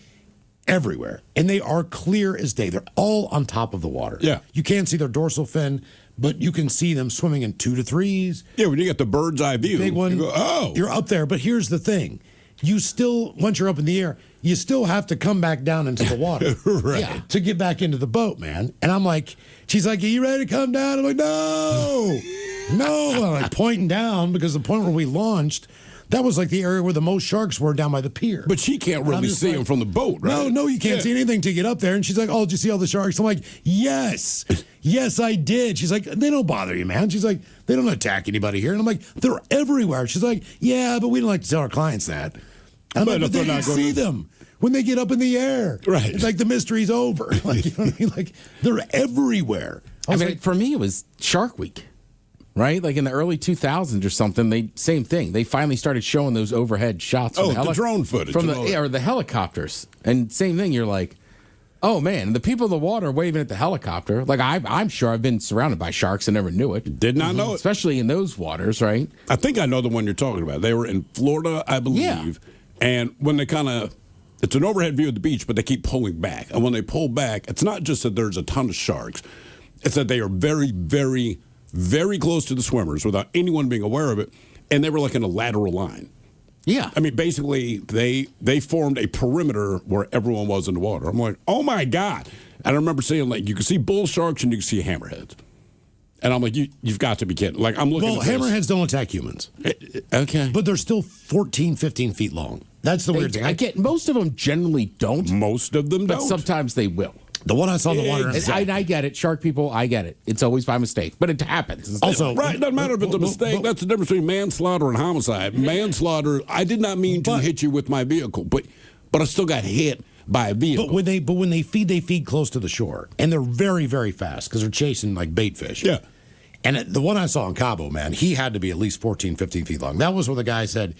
everywhere. And they are clear as day. They're all on top of the water. Yeah. You can't see their dorsal fin, but you can see them swimming in 2 to 3s. Yeah, when you get the bird's eye view, big one. you go, oh. You're up there, but here's the thing. You still, once you're up in the air, you still have to come back down into the water. Right. Yeah, to get back into the boat, man. And I'm like, she's like, are you ready to come down? I'm like, no. No. I'm like pointing down, because the point where we launched, that was like the area where the most sharks were, down by the pier. But she can't really see them from the boat, right? No, you can't see anything to get up there. And she's like, oh, did you see all the sharks? I'm like, yes. Yes, I did. She's like, they don't bother you, man. She's like, they don't attack anybody here. And I'm like, they're everywhere. She's like, yeah, but we don't like to tell our clients that. I'm like, but they can see them when they get up in the air. Right. It's like the mystery's over. Like, you know what I mean? Like, they're everywhere. I mean, for me, it was Shark Week, right? Like in the early 2000s or something. Same thing. They finally started showing those overhead shots. Oh, the drone footage from or the helicopters, and same thing. You're like, oh man, the people in the water waving at the helicopter. Like I'm sure I've been surrounded by sharks and never knew it. Did not know it, especially in those waters, right? I think I know the one you're talking about. They were in Florida, I believe. Yeah. And when they it's an overhead view of the beach, but they keep pulling back. And when they pull back, it's not just that there's a ton of sharks. It's that they are very, very, very close to the swimmers without anyone being aware of it. And they were like in a lateral line. Yeah. I mean, basically, they formed a perimeter where everyone was in the water. I'm like, oh, my God. And I remember seeing, like, you can see bull sharks and you can see hammerheads. And I'm like, you've got to be kidding. Like, I'm looking at hammerheads don't attack humans. Okay. But they're still 14, 15 feet long. That's the weird thing. I get most of them generally don't. Most of them don't. But sometimes they will. The one I saw in the water. I get it. Shark people, I get it. It's always by mistake. But it happens. Also, right, it doesn't matter if it's a mistake. That's the difference between manslaughter and homicide. Manslaughter, I did not mean to hit you with my vehicle, but I still got hit by a vehicle. But when they feed close to the shore. And they're very, very fast because they're chasing like bait fish. Yeah. And the one I saw in Cabo, man, he had to be at least 14, 15 feet long. That was where the guy said,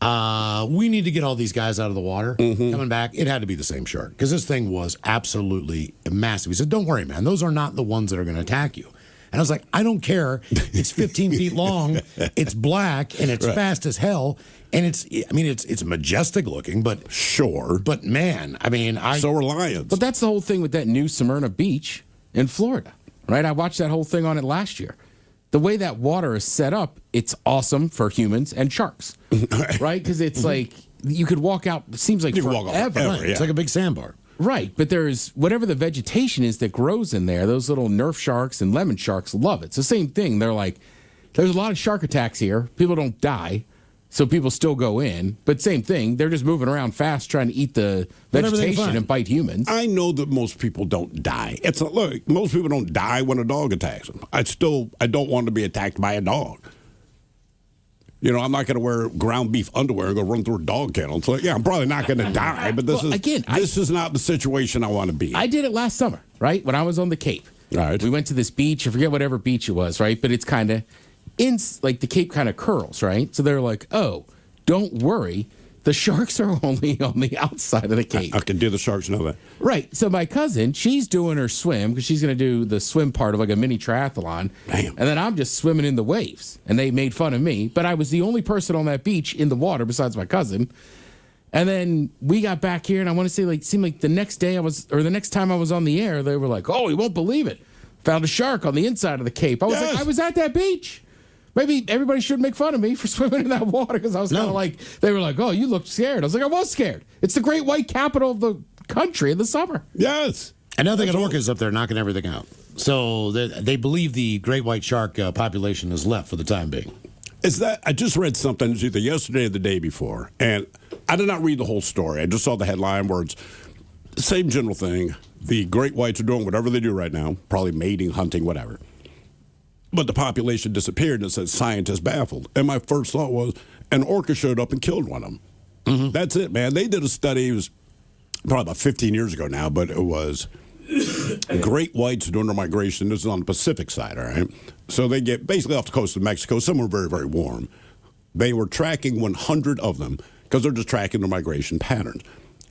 we need to get all these guys out of the water. Coming back, it had to be the same shark because this thing was absolutely massive. He said, don't worry, man. Those are not the ones that are going to attack you. And I was like, I don't care. It's 15 feet long. It's black and it's fast as hell. And it's majestic looking, but sure. But man, I mean, so are lions. But that's the whole thing with that new Smyrna Beach in Florida, right? I watched that whole thing on it last year. The way that water is set up, it's awesome for humans and sharks, right? Because it's like you could walk out. It seems like forever. It's like a big sandbar. Right, but there's whatever the vegetation is that grows in there, those little Nerf sharks and lemon sharks love it. It's the same thing. They're like, there's a lot of shark attacks here. People don't die, so people still go in. But same thing, they're just moving around fast trying to eat the vegetation and bite humans. I know that most people don't die. Look, most people don't die when a dog attacks them. I don't want to be attacked by a dog. You know, I'm not going to wear ground beef underwear and go run through a dog kennel. It's like, yeah, I'm probably not going to die, but this is not the situation I want to be in. I did it last summer, right? When I was on the Cape. All right. We went to this beach. I forget whatever beach it was, right? But it's kind of like the Cape kind of curls, right? So they're like, oh, don't worry. The sharks are only on the outside of the Cape. I can do the sharks know that. Right. So my cousin, she's doing her swim because she's going to do the swim part of like a mini triathlon. Damn. And then I'm just swimming in the waves. And they made fun of me. But I was the only person on that beach in the water besides my cousin. And then we got back here, and I want to say, like, seemed like the next time I was on the air, they were like, oh, you won't believe it. Found a shark on the inside of the Cape. I was like, I was at that beach. Maybe everybody should make fun of me for swimming in that water because I was kind of like, they were like, oh, you looked scared. I was like, I was scared. It's the great white capital of the country in the summer. Yes. And now they got orcas up there knocking everything out. So they believe the great white shark population is left for the time being. I just read something either yesterday or the day before, and I did not read the whole story. I just saw the headline where it's the same general thing. The great whites are doing whatever they do right now, probably mating, hunting, whatever. But the population disappeared, and it said scientists baffled. And my first thought was an orca showed up and killed one of them. Mm-hmm. That's it, man. They did a study, it was probably about 15 years ago now, but it was great whites during their migration. This is on the Pacific side, all right? So they get basically off the coast of Mexico, somewhere very, very warm. They were tracking 100 of them because they're just tracking their migration patterns.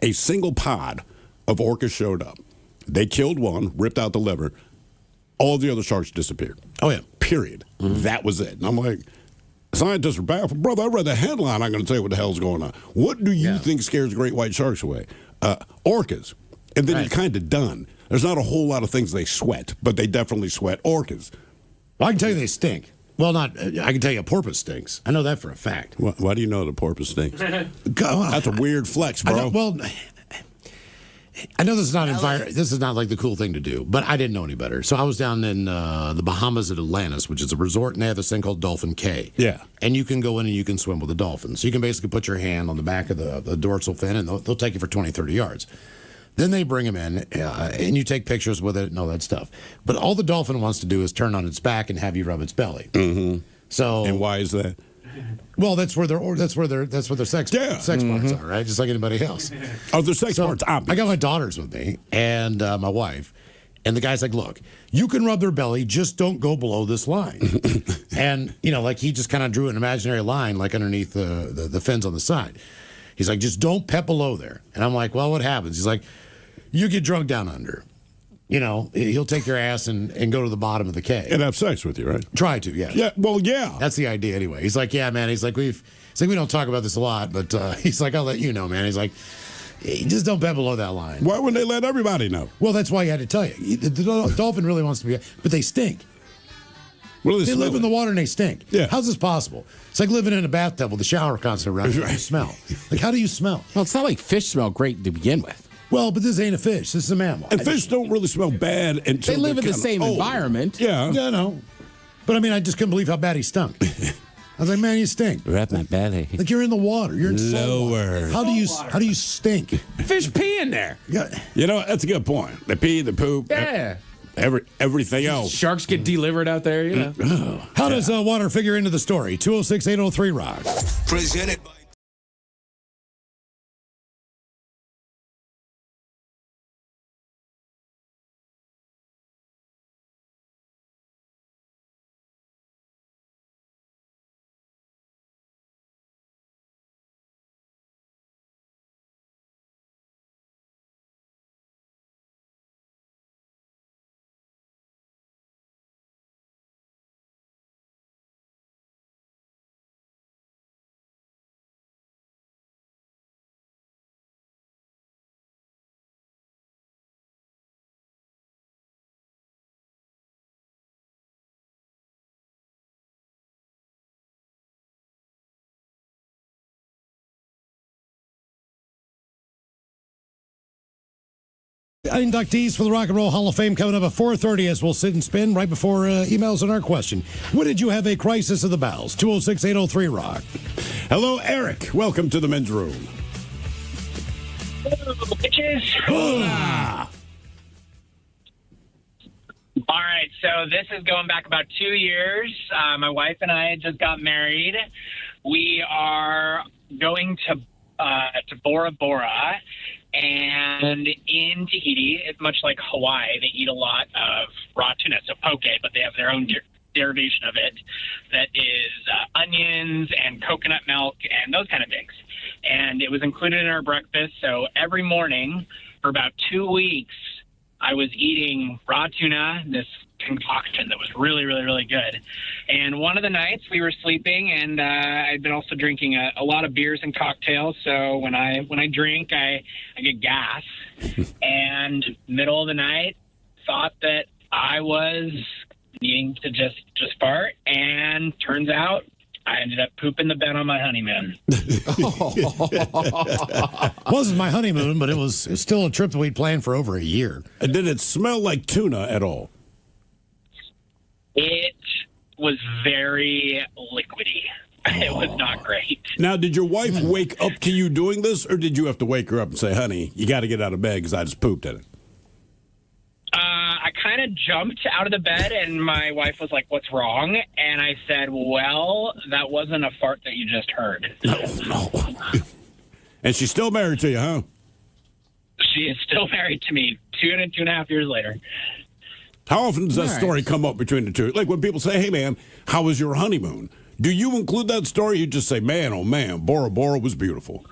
A single pod of orcas showed up. They killed one, ripped out the liver. All the other sharks disappeared. Oh, yeah. Period. That was it. And I'm like, scientists are baffled. Brother, I read the headline. I'm going to tell you what the hell's going on. What do you think scares great white sharks away? Orcas. And then you're kind of done. There's not a whole lot of things they sweat, but they definitely sweat orcas. Well, I can tell you they stink. Well, I can tell you a porpoise stinks. I know that for a fact. Why do you know the porpoise stinks? That's a weird flex, bro. I know this is not this is not like the cool thing to do, but I didn't know any better. So I was down in the Bahamas at Atlantis, which is a resort, and they have this thing called Dolphin Cay. Yeah. And you can go in and you can swim with the dolphins. So you can basically put your hand on the back of the dorsal fin, and they'll take you for 20, 30 yards. Then they bring them in, and you take pictures with it and all that stuff. But all the dolphin wants to do is turn on its back and have you rub its belly. Mm-hmm. So, and why is that? Well, that's where their sex parts are, right? Just like anybody else. Oh, their sex parts obvious. I got my daughters with me and my wife, and the guy's like, "Look, you can rub their belly, just don't go below this line." And like he just kind of drew an imaginary line, like underneath the fins on the side. He's like, "Just don't pet below there." And I'm like, "Well, what happens?" He's like, "You get drunk down under." He'll take your ass and go to the bottom of the cave. And have sex with you, right? Try to, yeah. Yeah, well, yeah. That's the idea anyway. He's like, yeah, man. He's like, we don't talk about this a lot, but he's like, I'll let you know, man. He's like, just don't bet below that line. Why wouldn't they let everybody know? Well, that's why he had to tell you. The dolphin really wants to be, but they stink. They live in the water and they stink. Yeah. How's this possible? It's like living in a bathtub with a shower constant around you. You smell. Like, how do you smell? Well, it's not like fish smell great to begin with. Well, but this ain't a fish. This is a mammal. And fish don't really smell bad until they live in the same environment. Yeah. Yeah, I know. But I mean, I just couldn't believe how bad he stunk. I was like, man, you stink. Wrap my belly. Like you're in the water. You're in salt water. How do you stink? Fish pee in there. Yeah. That's a good point. They pee, they poop. Yeah. Everything else. Sharks get delivered out there, How does water figure into the story? 206-803-ROCK. Presented by Inductees for the Rock and Roll Hall of Fame coming up at 4:30 as we'll sit and spin right before emails on our question. When did you have a crisis of the bowels? 206-803-ROCK. Hello, Eric. Welcome to the men's room. Hello, bitches. Hola. All right, so this is going back about 2 years. My wife and I just got married. We are going to Bora Bora. And in Tahiti, it's much like Hawaii. They eat a lot of raw tuna, so poke, but they have their own derivation of it that is onions and coconut milk and those kind of things. And it was included in our breakfast. So every morning for about 2 weeks, I was eating raw tuna, this concoction that was really, really, really good. And one of the nights we were sleeping, and I'd been also drinking a lot of beers and cocktails. So when I drink, I get gas. And middle of the night, thought that I was needing to just fart, and turns out I ended up pooping the bed on my honeymoon. Wasn't my honeymoon, but it was still a trip that we'd planned for over a year. And did it smell like tuna at all? It was very liquidy. It was not great. Now, did your wife wake up to you doing this, or did you have to wake her up and say, honey, you got to get out of bed because I just pooped in it? I kind kind of jumped out of the bed, and my wife was like, "What's wrong?" And I said, "Well, that wasn't a fart that you just heard." No. And she's still married to you, huh? She is still married to me 2.5 years later. How often does that story come up between the two? Like when people say, "Hey, man, how was your honeymoon?" Do you include that story? You just say, "Man, oh man, Bora Bora was beautiful."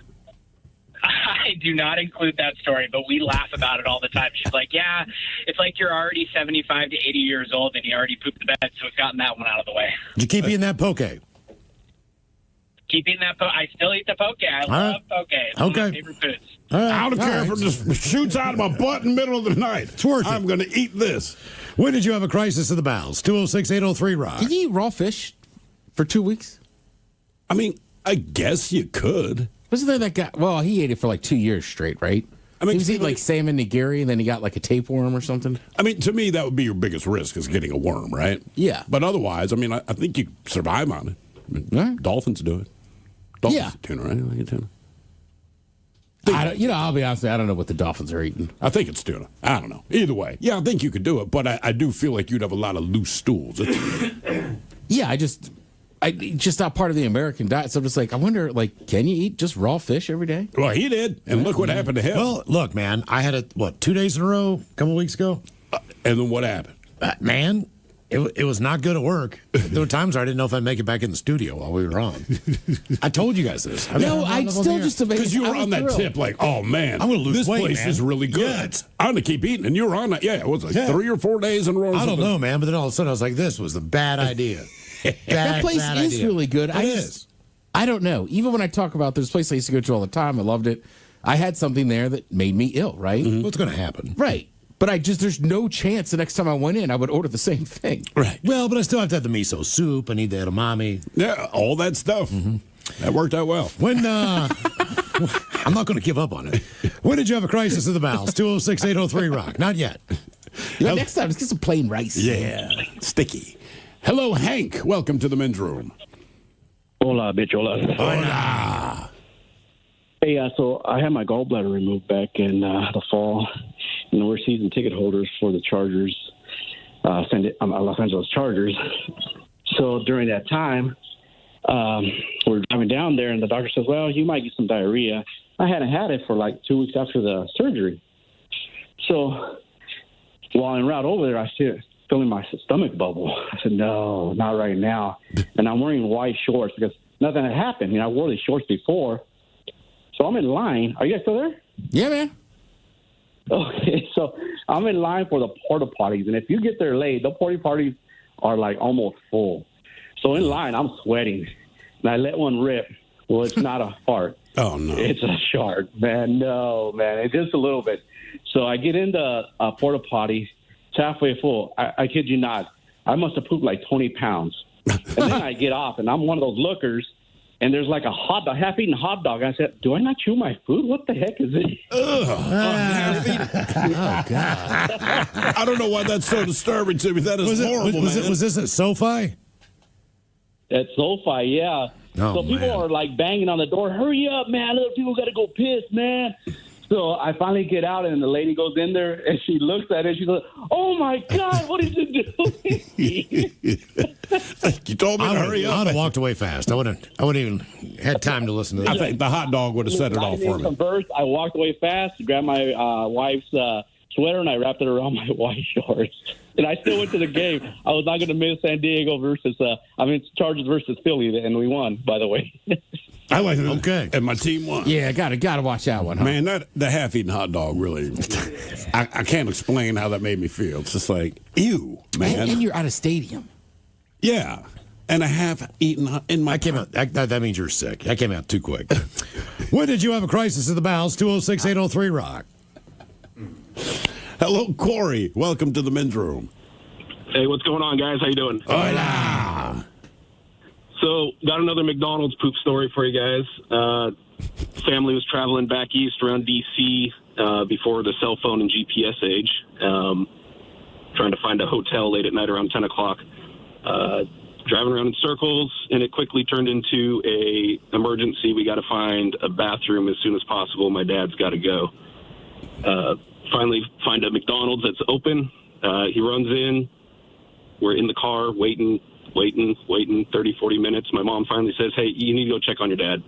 I do not include that story, but we laugh about it all the time. She's like, "Yeah, it's like you're already 75 to 80 years old and you already pooped the bed, so we've gotten that one out of the way." Did you keep eating that poke? Keep eating that poke. I still eat the poke. I love poke. It's one of my favorite foods. I don't care if it just shoots out of my butt in the middle of the night. It's worth it. I'm going to eat this. When did you have a crisis of the bowels? 206-803-ROCK. Can you eat raw fish for 2 weeks? I mean, I guess you could. Wasn't there that guy? Well, he ate it for like 2 years straight, right? I mean, he was eating like salmon nigiri, and then he got like a tapeworm or something. I mean, to me, that would be your biggest risk is getting a worm, right? Yeah. But otherwise, I mean, I think you survive on it. I mean, Dolphins do it. Dolphins eat tuna, right? Like tuna. I'll be honest with you, I don't know what the Dolphins are eating. I think it's tuna. I don't know. Either way. Yeah, I think you could do it, but I do feel like you'd have a lot of loose stools. Yeah, just not part of the American diet. So I'm just like, I wonder, like, can you eat just raw fish every day? Well, he did, and look what happened to him. Well, look, man, I had it, 2 days in a row, a couple weeks ago? And then what happened? Man, it was not good at work. There were times where I didn't know if I'd make it back in the studio while we were on. I told you guys this. I'm still just amazed. Because you were on that tip like, oh, man, I'm going to lose this weight, place man. is really good. Yeah, I'm going to keep eating. And you were on that. Yeah, it was like 3 or 4 days in a row. I don't know, man, but then all of a sudden I was like, this was a bad idea. That place is idea. really good. It I don't know. Even when I talk about this place I used to go to all the time, I loved it. I had something there that made me ill, right? Mm-hmm. What's going to happen? Right. But there's no chance the next time I went in, I would order the same thing. Right. Well, but I still have to have the miso soup. I need the edamame. Yeah, all that stuff. Mm-hmm. That worked out well. When, I'm not going to give up on it. When did you have a crisis of the bowels? 206-803-ROCK. Not yet. Next time, let's get some plain rice. Yeah, sticky. Hello, Hank. Welcome to the men's room. Hola, bitch. Hola. Hola. Hey, so I had my gallbladder removed back in the fall. And we're season ticket holders for the Chargers, Los Angeles Chargers. So during that time, we're driving down there, and the doctor says, well, you might get some diarrhea. I hadn't had it for like 2 weeks after the surgery. So while en route over there, I see it feeling my stomach bubble. I said, no, not right now. And I'm wearing white shorts because nothing had happened. I wore these shorts before. So I'm in line. Are you guys still there? Yeah, man. Okay, so I'm in line for the porta potties, and if you get there late, the porta potties are like almost full. So in line, I'm sweating, and I let one rip. Well, it's not a fart. Oh no, it's a shark, man. No, man, it's just a little bit. So I get into a porta potty, it's halfway full. I kid you not, I must have pooped like 20 pounds, and then I get off, and I'm one of those lookers. And there's like a hot dog, half-eaten hot dog. I said, do I not chew my food? What the heck is it? Oh, God. I don't know why that's so disturbing to me. That is horrible, man. Was this at SoFi? At SoFi, yeah. Oh, so people are like banging on the door. Hurry up, man. Other people got to go piss, man. So I finally get out, and the lady goes in there, and she looks at it. She goes, "Oh my God, what is it doing?" You told me to hurry up. I would have walked away fast. I wouldn't even had time to listen to that. I think the hot dog would have set it off for me. Conversed, I walked away fast, grabbed my wife's sweater, and I wrapped it around my white shorts. And I still went to the game. I was not going to miss San Diego Chargers versus Philly, and we won, by the way. I like it. Okay. And my team won. Yeah, gotta watch that one. Huh? Man, the half-eaten hot dog really, I can't explain how that made me feel. It's just like, ew, man. And you're at a stadium. Yeah. And a half-eaten in my... I came out, that means you're sick. I came out too quick. When did you have a crisis of the bowels? 206-803-ROCK. Hello, Corey. Welcome to the men's room. Hey, what's going on, guys? How you doing? Hola. So, got another McDonald's poop story for you guys. Family was traveling back east around D.C. Before the cell phone and GPS age, trying to find a hotel late at night around 10 o'clock. Driving around in circles, and it quickly turned into a emergency. We got to find a bathroom as soon as possible. My dad's got to go. Finally find a McDonald's that's open. He runs in. We're in the car waiting, 30, 40 minutes. My mom finally says, hey, you need to go check on your dad.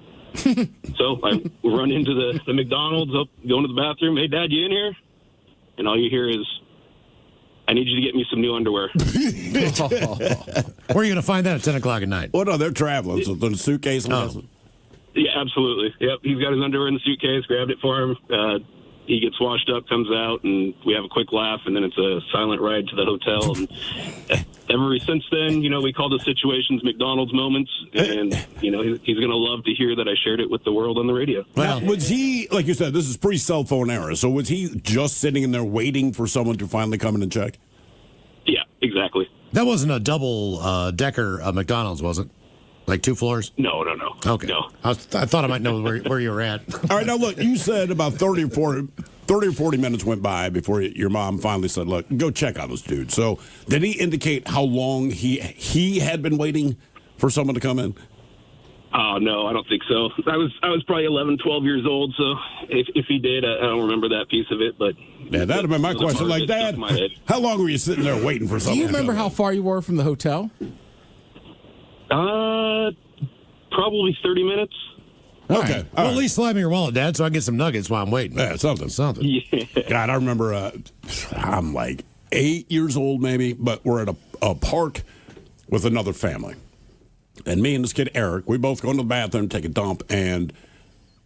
So I run into the McDonald's, up, going to the bathroom. Hey, Dad, you in here? And all you hear is, I need you to get me some new underwear. Where are you going to find that at 10 o'clock at night? Oh, no, they're traveling. So the suitcase. Yeah, absolutely. Yep, he's got his underwear in the suitcase, grabbed it for him. He gets washed up, comes out, and we have a quick laugh, and then it's a silent ride to the hotel. And ever since then, we call the situations McDonald's moments, and, he's going to love to hear that I shared it with the world on the radio. Well, was he, like you said, this is pre-cell phone era, so was he just sitting in there waiting for someone to finally come in and check? Yeah, exactly. That wasn't a double-decker McDonald's, was it? Like 2 floors? No. Okay. No. I thought I might know where you were at. All right, now look, you said about 30 or 40 minutes went by before your mom finally said, look, go check on this dude. So did he indicate how long he had been waiting for someone to come in? Oh, no, I don't think so. I was probably 11, 12 years old, so if he did, I don't remember that piece of it. But yeah, that'd have been my question. Like, Dad, how long were you sitting there waiting for someone? Do you remember how far you were from the hotel? Probably 30 minutes. Okay. Right. Well, at least slide me your wallet, Dad, so I can get some nuggets while I'm waiting. Yeah, something. Yeah. God, I remember I'm like 8 years old maybe, but we're at a park with another family. And me and this kid, Eric, we both go into the bathroom, take a dump, and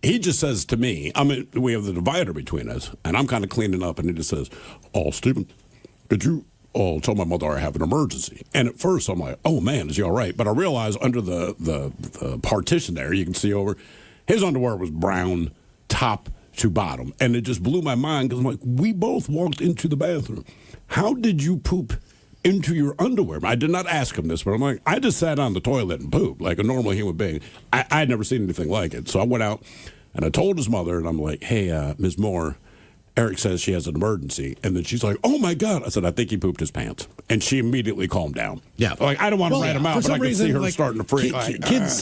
he just says to me, we have the divider between us, and I'm kind of cleaning up, and he just says, oh, Stephen, could you tell my mother I have an emergency? And at first I'm like, oh man, is he all right? But I realized under the partition there, you can see over, his underwear was brown top to bottom. And it just blew my mind because I'm like, we both walked into the bathroom. How did you poop into your underwear? I did not ask him this, but I'm like, I just sat on the toilet and pooped like a normal human being. I had never seen anything like it. So I went out and I told his mother, and I'm like, hey, Ms. Moore, Eric says she has an emergency. And then she's like, oh, my God. I said, I think he pooped his pants. And she immediately calmed down. Yeah. Like, I don't want to rat him out, but I can see her starting to freak.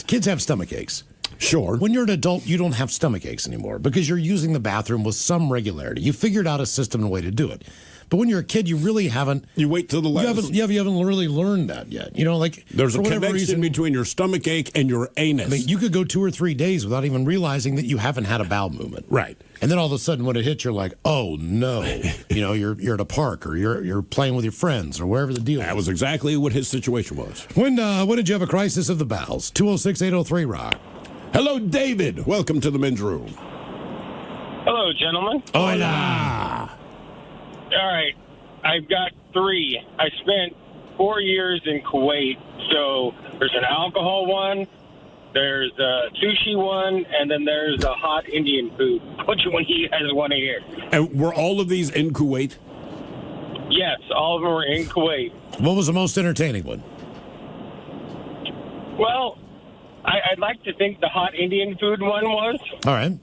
Kids have stomach aches. Sure. When you're an adult, you don't have stomach aches anymore because you're using the bathroom with some regularity. You figured out a system and a way to do it. But when you're a kid, you really haven't. You wait till the last. You haven't really learned that yet. There's a connection between your stomach ache and your anus. I mean, you could go 2 or 3 days without even realizing that you haven't had a bowel movement. Right. And then all of a sudden, when it hits, you're like, oh no, you're at a park or you're playing with your friends or wherever the deal is. That was exactly what his situation was. When did you have a crisis of the bowels? 206-803-ROCK. Hello, David. Welcome to the men's room. Hello, gentlemen. Hola. All right. I've got 3. I spent 4 years in Kuwait. So there's an alcohol one, there's a sushi one, and then there's a hot Indian food. Which one do you guys want to hear? And were all of these in Kuwait? Yes, all of them were in Kuwait. What was the most entertaining one? Well, I'd like to think the hot Indian food one was. All right.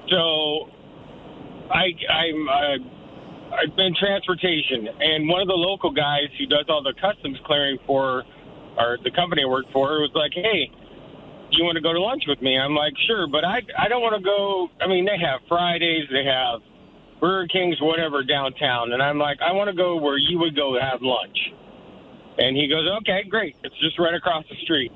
So I've been transportation, and one of the local guys who does all the customs clearing for the company I work for was like, hey, do you want to go to lunch with me? I'm like, sure, but I don't want to go. I mean, they have Fridays, they have Burger Kings, whatever, downtown. And I'm like, I want to go where you would go have lunch. And he goes, okay, great. It's just right across the street.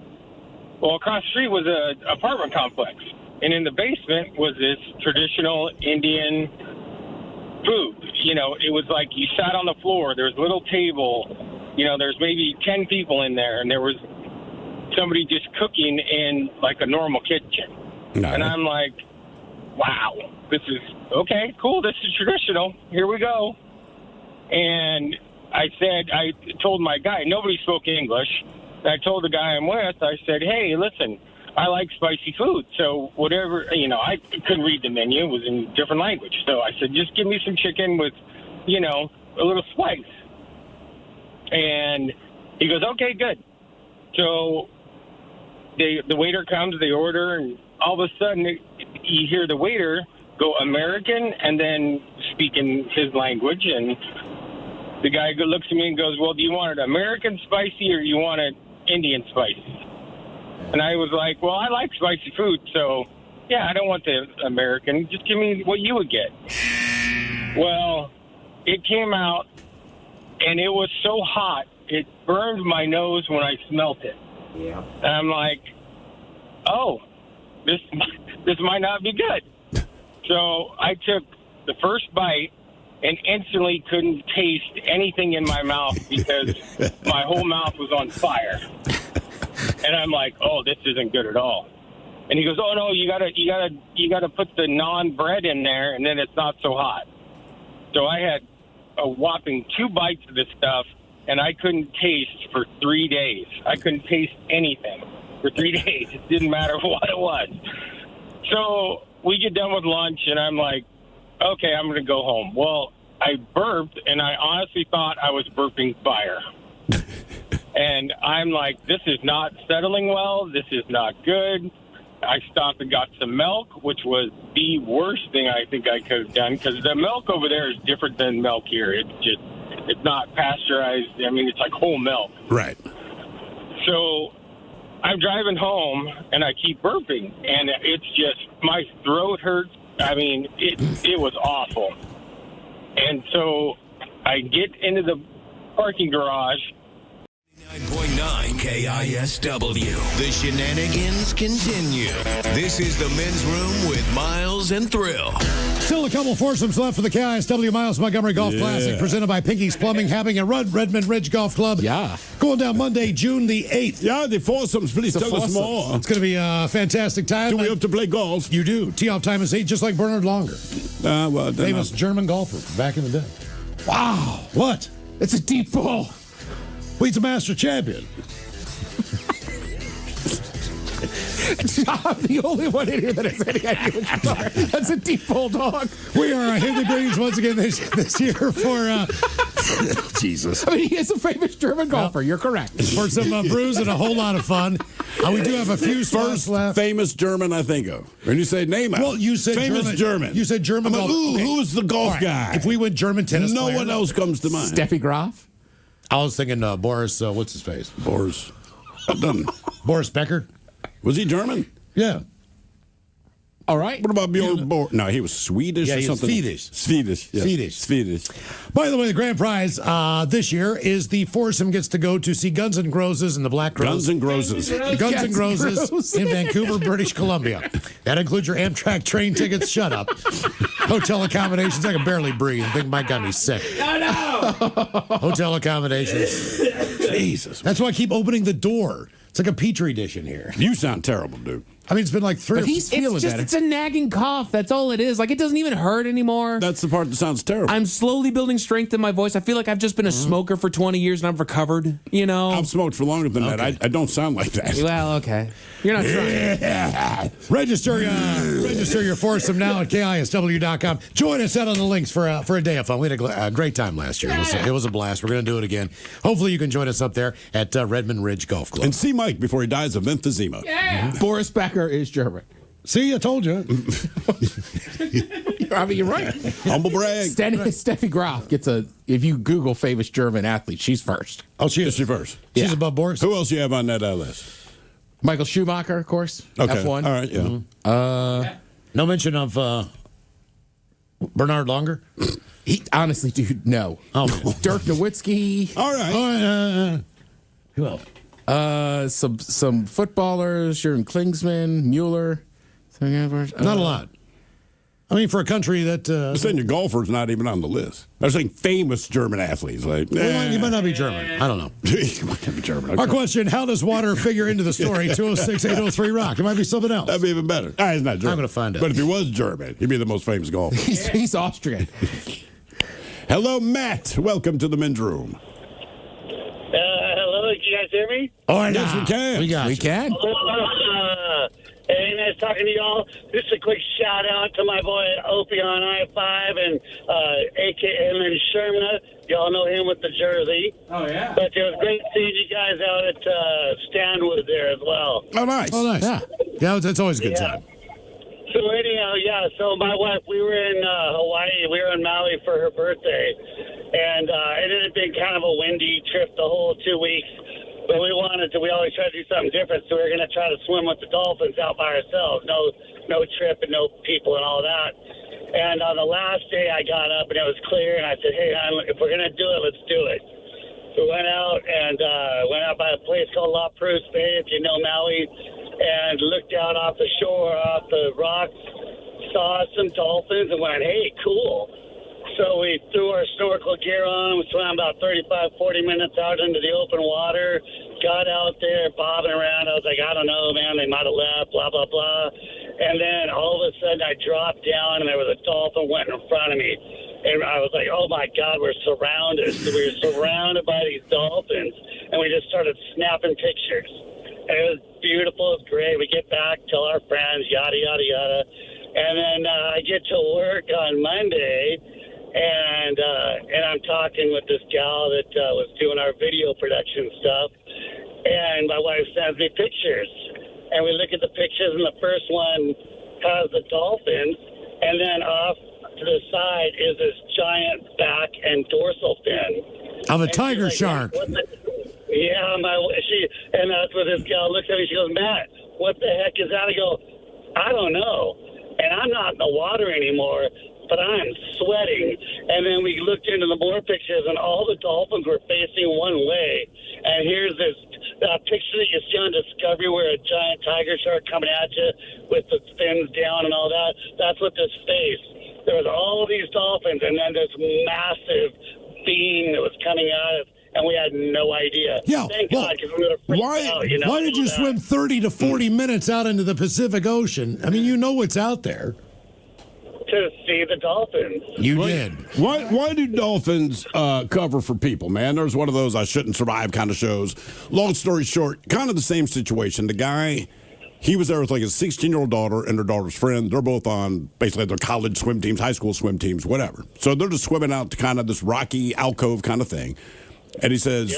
Well, across the street was an apartment complex. And in the basement was this traditional Indian food. It was like you sat on the floor. There was a little table. There's maybe 10 people in there. And there was somebody just cooking in like a normal kitchen. No. And I'm like, wow, this is okay, cool. This is traditional. Here we go. And I told my guy, nobody spoke English. I told the guy I'm with, I said, hey, listen, I like spicy food. So whatever, I couldn't read the menu. It was in different language. So I said, just give me some chicken with, a little spice. And he goes, okay, good. So the waiter comes, they order, and all of a sudden you hear the waiter go American and then speak in his language. And the guy looks at me and goes, well, do you want it American spicy or do you want it Indian spicy? And I was like, well, I like spicy food, so, yeah, I don't want the American. Just give me what you would get. Well, it came out and it was so hot, it burned my nose when I smelt it. Yeah. And I'm like, oh, this might not be good. So I took the first bite and instantly couldn't taste anything in my mouth because my whole mouth was on fire. And I'm like, oh, this isn't good at all. And he goes, oh no, you gotta put the non-bread in there, and then it's not so hot. So I had a whopping 2 bites of this stuff, and I couldn't taste for 3 days. I couldn't taste anything for 3 days. It didn't matter what it was. So we get done with lunch, and I'm like, okay, I'm going to go home. Well, I burped, and I honestly thought I was burping fire. And I'm like, this is not settling well. This is not good. I stopped and got some milk, which was the worst thing I think I could have done, because the milk over there is different than milk here. It's not pasteurized. I mean, it's like whole milk. Right. So I'm driving home, and I keep burping, and it's just, my throat hurts. I mean, it was awful. And so I get into the parking garage. 9.9 KISW. The shenanigans continue. This is the men's room with Miles and Thrill. Still a couple foursomes left for the KISW Miles Montgomery Golf Classic, presented by Pinky's Plumbing, having a Redmond Ridge Golf Club. Yeah. Going down Monday, June the 8th. Yeah, the foursomes. Please tell us more. It's going to be a fantastic time. Do we have to play golf? You do. Tee-off time is 8, just like Bernard Longer. Well, famous German golfer back in the day. Wow. What? It's a deep ball. Well, he's a master champion. I'm the only one in here that has any idea what you are. That's a deep bulldog. We are hitting the greens once again this year for Jesus. I mean, he is a famous German golfer. You're correct. For some brews and a whole lot of fun. We do have a few spots left. Famous German I think of. When you say name out. Well, you said famous German. You said German golf. Who's the golf guy? If we went German tennis no player, one else comes to mind. Steffi Graf? I was thinking Boris, what's his face? Boris. Boris Becker. Was he German? Yeah. All right. What about Bjorn Borg? No, he was Swedish or something. Swedish. Yes. Swedish. By the way, the grand prize this year is the foursome gets to go to see Guns N' Roses and the Black Crowes. Guns N' Roses. Guns N' Roses in Vancouver, British Columbia. That includes your Amtrak train tickets. Shut up. Hotel accommodations. I can barely breathe. I think Mike got me sick. No. Hotel accommodations. Jesus. That's why I keep opening the door. It's like a petri dish in here. You sound terrible, dude. I mean, it's been like 3 But he's feeling better. It's a nagging cough. That's all it is. Like, it doesn't even hurt anymore. That's the part that sounds terrible. I'm slowly building strength in my voice. I feel like I've just been a smoker for 20 years and I've recovered, you know? I've smoked for longer than that. I don't sound like that. Well, okay. You're not trying. Yeah. Register your foursome now at KISW.com. Join us out on the links for a day of fun. We had a great time last year. It was a blast. We're going to do it again. Hopefully you can join us up there at Redmond Ridge Golf Club. And see Mike before he dies of emphysema. Yeah. Boris Becker is German. See, I told you. I mean, you're right. Humble brag. Steffi Graf gets if you Google famous German athlete, she's first. Oh, she is. She first. She's above Boris. Who else you have on that list? Michael Schumacher, of course. Okay. F1. All right, yeah. No mention of Bernard Longer? Honestly, dude, no. Oh. Dirk Nowitzki. All right. Who else? Some footballers, Jürgen Klinsmann, Mueller. Not a lot. I mean, for a country that... I'm saying your golfer's not even on the list. I was saying famous German athletes. Like, he might not be German. I don't know. He might not be German. Okay. Our question, how does water figure into the story? 206-803-ROCK. It might be something else. That'd be even better. He's not German. I'm going to find out. But if he was German, he'd be the most famous golfer. He's Austrian. Hello, Matt. Welcome to the men's room. Hello, can you guys hear me? Oh, yes, we can. We can. Hey, nice talking to y'all. Just a quick shout out to my boy Opie on I-5 and AKM and Sherman. Y'all know him with the jersey. Oh, yeah. But it was great seeing you guys out at Stanwood there as well. Oh, nice. Yeah, it's always a good time. So anyhow, so my wife, we were in Hawaii. We were in Maui for her birthday. And it had been kind of a windy trip the whole 2 weeks. But we always try to do something different, so we were going to try to swim with the Dolphins out by ourselves. No trip and no people and all that. And on the last day, I got up and it was clear, and I said, "Hey, hon, if we're gonna do it, let's do it." We went out by a place called La Perouse Bay, if you know Maui, and looked out off the shore, off the rocks, saw some dolphins, and went, "Hey, cool." So we threw our snorkel gear on. We swam about 35, 40 minutes out into the open water, got out there bobbing around. I was like, I don't know, man, they might have left, blah, blah, blah. And then all of a sudden I dropped down and there was a dolphin went in front of me. And I was like, oh my God, we're surrounded. So we were surrounded by these dolphins. And we just started snapping pictures. And it was beautiful. It was great. We get back, tell our friends, yada, yada, yada. And then I get to work on Monday. And I'm talking with this gal that was doing our video production stuff. And my wife sends me pictures. And we look at the pictures, and the first one has the dolphins. And then off to the side is this giant back and dorsal fin. Of a tiger shark. Yeah, and that's what this gal looks at me. She goes, Matt, what the heck is that? I go, I don't know. And I'm not in the water anymore, but I'm sweating. And then we looked into the more pictures, and all the dolphins were facing one way. And here's this picture that you see on Discovery where a giant tiger shark coming at you with the fins down and all that. That's what this faced. There was all these dolphins, and then this massive beam that was coming at us, and we had no idea. Yeah, Thank God, because we would have freaked out. You know, why did you swim 30 to 40 minutes out into the Pacific Ocean? I mean, you know what's out there. To see the dolphins. You did. Why do dolphins cover for people, man? There's one of those I shouldn't survive kind of shows. Long story short, kind of the same situation. The guy, he was there with like his 16-year-old daughter and her daughter's friend. They're both on basically their college swim teams, high school swim teams, whatever. So they're just swimming out to kind of this rocky alcove kind of thing. And he says,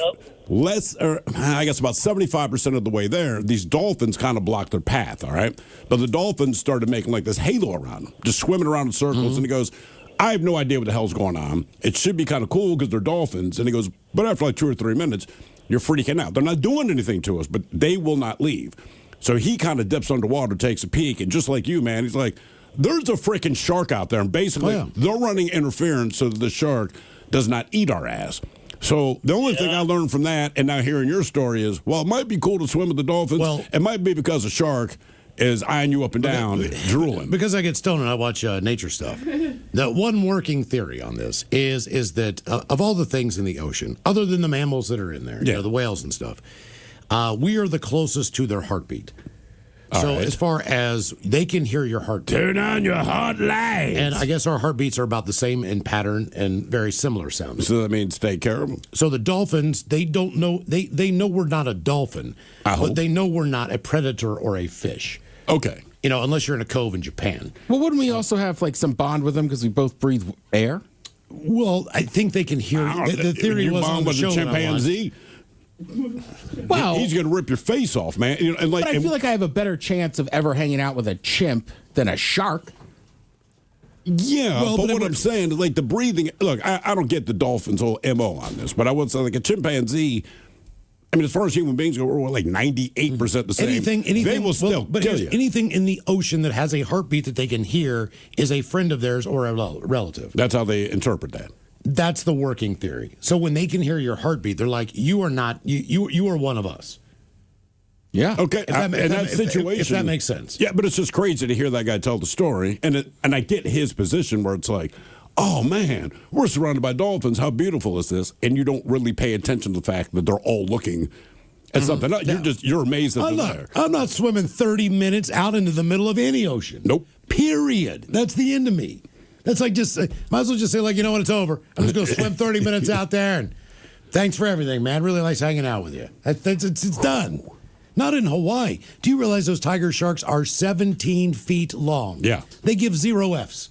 I guess about 75% of the way there, these dolphins kind of blocked their path, all right? But the dolphins started making like this halo around them, just swimming around in circles. And he goes, I have no idea what the hell's going on. It should be kind of cool because they're dolphins. And he goes, but after like 2 or 3 minutes, you're freaking out. They're not doing anything to us, but they will not leave. So he kind of dips underwater, takes a peek, and just like you, man, he's like, there's a freaking shark out there. And basically, they're running interference so that the shark does not eat our ass. So the only thing I learned from that, and now hearing your story, is, well, it might be cool to swim with the dolphins. Well, it might be because a shark is eyeing you up and down, drooling. Because I get stoned and I watch nature stuff. The one working theory on this is that of all the things in the ocean, other than the mammals that are in there, you know, the whales and stuff, we are the closest to their heartbeat. So as far as they can hear your heartbeat. Turn on your heart lights. And I guess our heartbeats are about the same in pattern and very similar sounding. So that means take care of them. So the dolphins, they don't know, they know we're not a dolphin, but they know we're not a predator or a fish. Okay. You know, unless you're in a cove in Japan. Well, wouldn't we also have like some bond with them because we both breathe air? Well, I think they can hear. The theory was on the show. Chimpanzee. Well, he's going to rip your face off, man. You know, and but I feel like I have a better chance of ever hanging out with a chimp than a shark. Yeah, but what I'm saying is, like, the breathing. Look, I don't get the dolphins' whole MO on this, but I would say, like, a chimpanzee. I mean, as far as human beings go, we're like 98% the same. Anything they will still kill you. Anything in the ocean that has a heartbeat that they can hear is a friend of theirs or a relative. That's how they interpret that. That's the working theory. So when they can hear your heartbeat, they're like, you are not, you are one of us. Yeah. Okay. In that situation, if that makes sense. Yeah, but it's just crazy to hear that guy tell the story, and I get his position where it's like, oh man, we're surrounded by dolphins. How beautiful is this? And you don't really pay attention to the fact that they're all looking at something. You're amazed that they're there. I'm not swimming 30 minutes out into the middle of any ocean. Nope. Period. That's the end of me. That's like might as well just say, like, you know what, it's over. I'm just going to swim 30 minutes out there, and thanks for everything, man. Really nice hanging out with you. It's done. Not in Hawaii. Do you realize those tiger sharks are 17 feet long? Yeah. They give 0 Fs.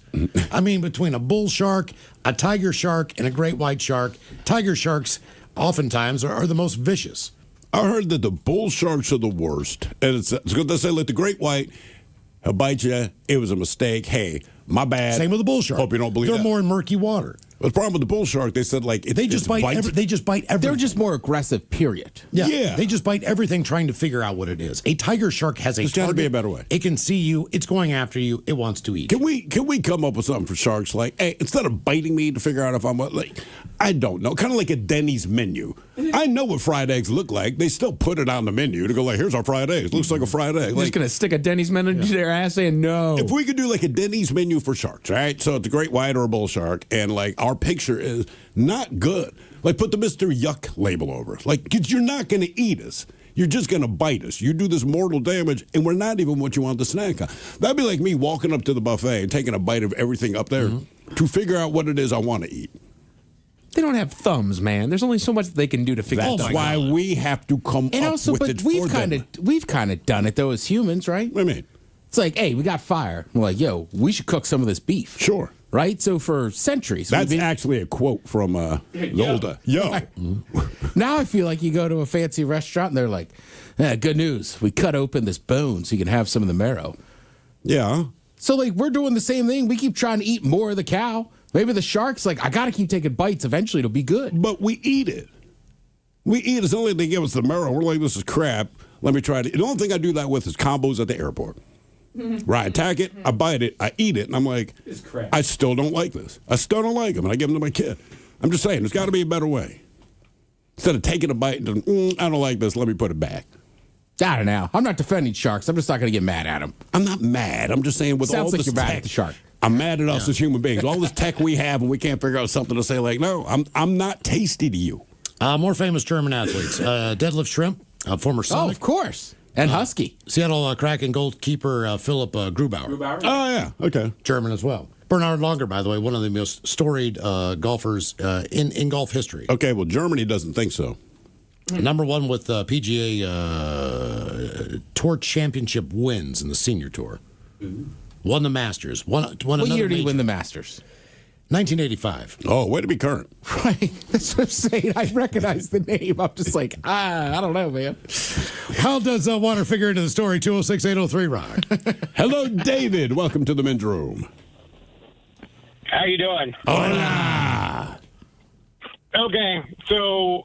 I mean, between a bull shark, a tiger shark, and a great white shark, tiger sharks oftentimes are the most vicious. I heard that the bull sharks are the worst. And it's good to say, like, the great white, he'll bite you. It was a mistake. Hey, my bad. Same with the bull shark. Hope you don't believe They're that. more in murky water. The problem with the bull shark, they said they just bite everything. They're just more aggressive, period. Yeah. They just bite everything trying to figure out what it is. A tiger shark has a There's got to be a better way. It can see you. It's going after you. It wants to eat. Can we come up with something for sharks? Like, hey, instead of biting me to figure out if I'm what, like, I don't know. Kind of like a Denny's menu. I know what fried eggs look like. They still put it on the menu to go like, here's our fried eggs. Looks like a fried egg. You're just gonna stick a Denny's menu to their ass saying no. If we could do like a Denny's menu for sharks, right? So it's a great white or a bull shark, and like our picture is not good. Like put the Mr. Yuck label over us. Like, 'cause you're not gonna eat us. You're just going to bite us. You do this mortal damage, and we're not even what you want to snack on. That'd be like me walking up to the buffet and taking a bite of everything up there to figure out what it is I want to eat. They don't have thumbs, man. There's only so much that they can do to figure out. That's why we have to come And up also, with but it we've for kind them. of done it though as humans, right? What do you mean? It's like, hey, we got fire. We're like, yo, we should cook some of this beef. Sure. Right? So for centuries. That's actually a quote from the older. Yo. Now I feel like you go to a fancy restaurant and they're like, good news. We cut open this bone so you can have some of the marrow. Yeah. So, like, we're doing the same thing. We keep trying to eat more of the cow. Maybe the shark's like, I got to keep taking bites. Eventually it'll be good. But we eat it. We eat it. It's only they give us the marrow. We're like, this is crap. Let me try it. The only thing I do that with is combos at the airport. Right, I attack it, I bite it, I eat it, and I'm like, I still don't like this. I still don't like them, and I give them to my kid. I'm just saying, there's got to be a better way. Instead of taking a bite and I don't like this, let me put it back. I don't know. I'm not defending sharks. I'm just not going to get mad at them. I'm not mad. I'm just saying with Sounds all like this you're tech, mad at the shark. I'm mad at us as human beings. All this tech we have, and we can't figure out something to say like, no, I'm not tasty to you. More famous German athletes. Deadlift Shrimp, former Sonic. Oh, of course. And Husky. Seattle Kraken goalkeeper Philip Grubauer. Oh, yeah. Okay. German as well. Bernard Langer, by the way, one of the most storied golfers in golf history. Okay, well, Germany doesn't think so. Number one with PGA Tour Championship wins in the Senior Tour. Won the Masters. Won What another year did he major. win the Masters? 1985. Oh, way to be current. Right. That's what I'm saying. I recognize the name. I'm just like, I don't know, man. How does water figure into the story? 206-803-ROCK. Hello, David. Welcome to the men's room. How you doing? Hola. Okay, so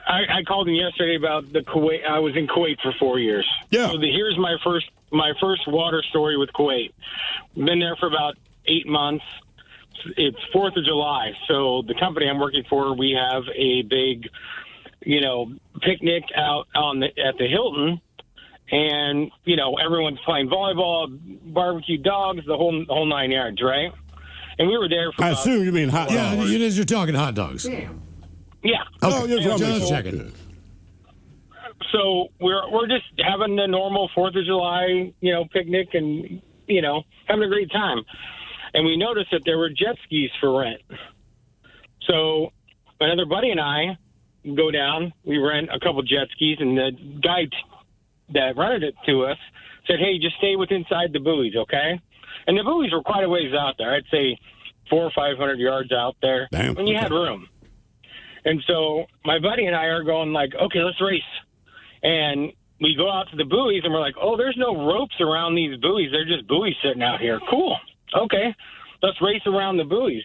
I called in yesterday about the Kuwait. I was in Kuwait for 4 years. Yeah. So here's my first water story with Kuwait. Been there for about 8 months. It's 4th of July, so the company I'm working for, we have a big, picnic out at the Hilton, and everyone's playing volleyball, barbecue dogs, the whole 9 yards, right? And we were there for. I assume you mean hot dogs. Yeah, it is. You're talking hot dogs. Yeah. Oh, you're Just checking. So we're just having the normal 4th of July, picnic and, having a great time. And we noticed that there were jet skis for rent. So another buddy and I go down, we rent a couple jet skis, and the guy that rented it to us said, hey, just stay inside the buoys, okay? And the buoys were quite a ways out there. I'd say 400 or 500 yards out there. Damn, and you had room. And so my buddy and I are going like, okay, let's race. And we go out to the buoys, and we're like, oh, there's no ropes around these buoys. They're just buoys sitting out here. Cool. Okay, let's race around the buoys.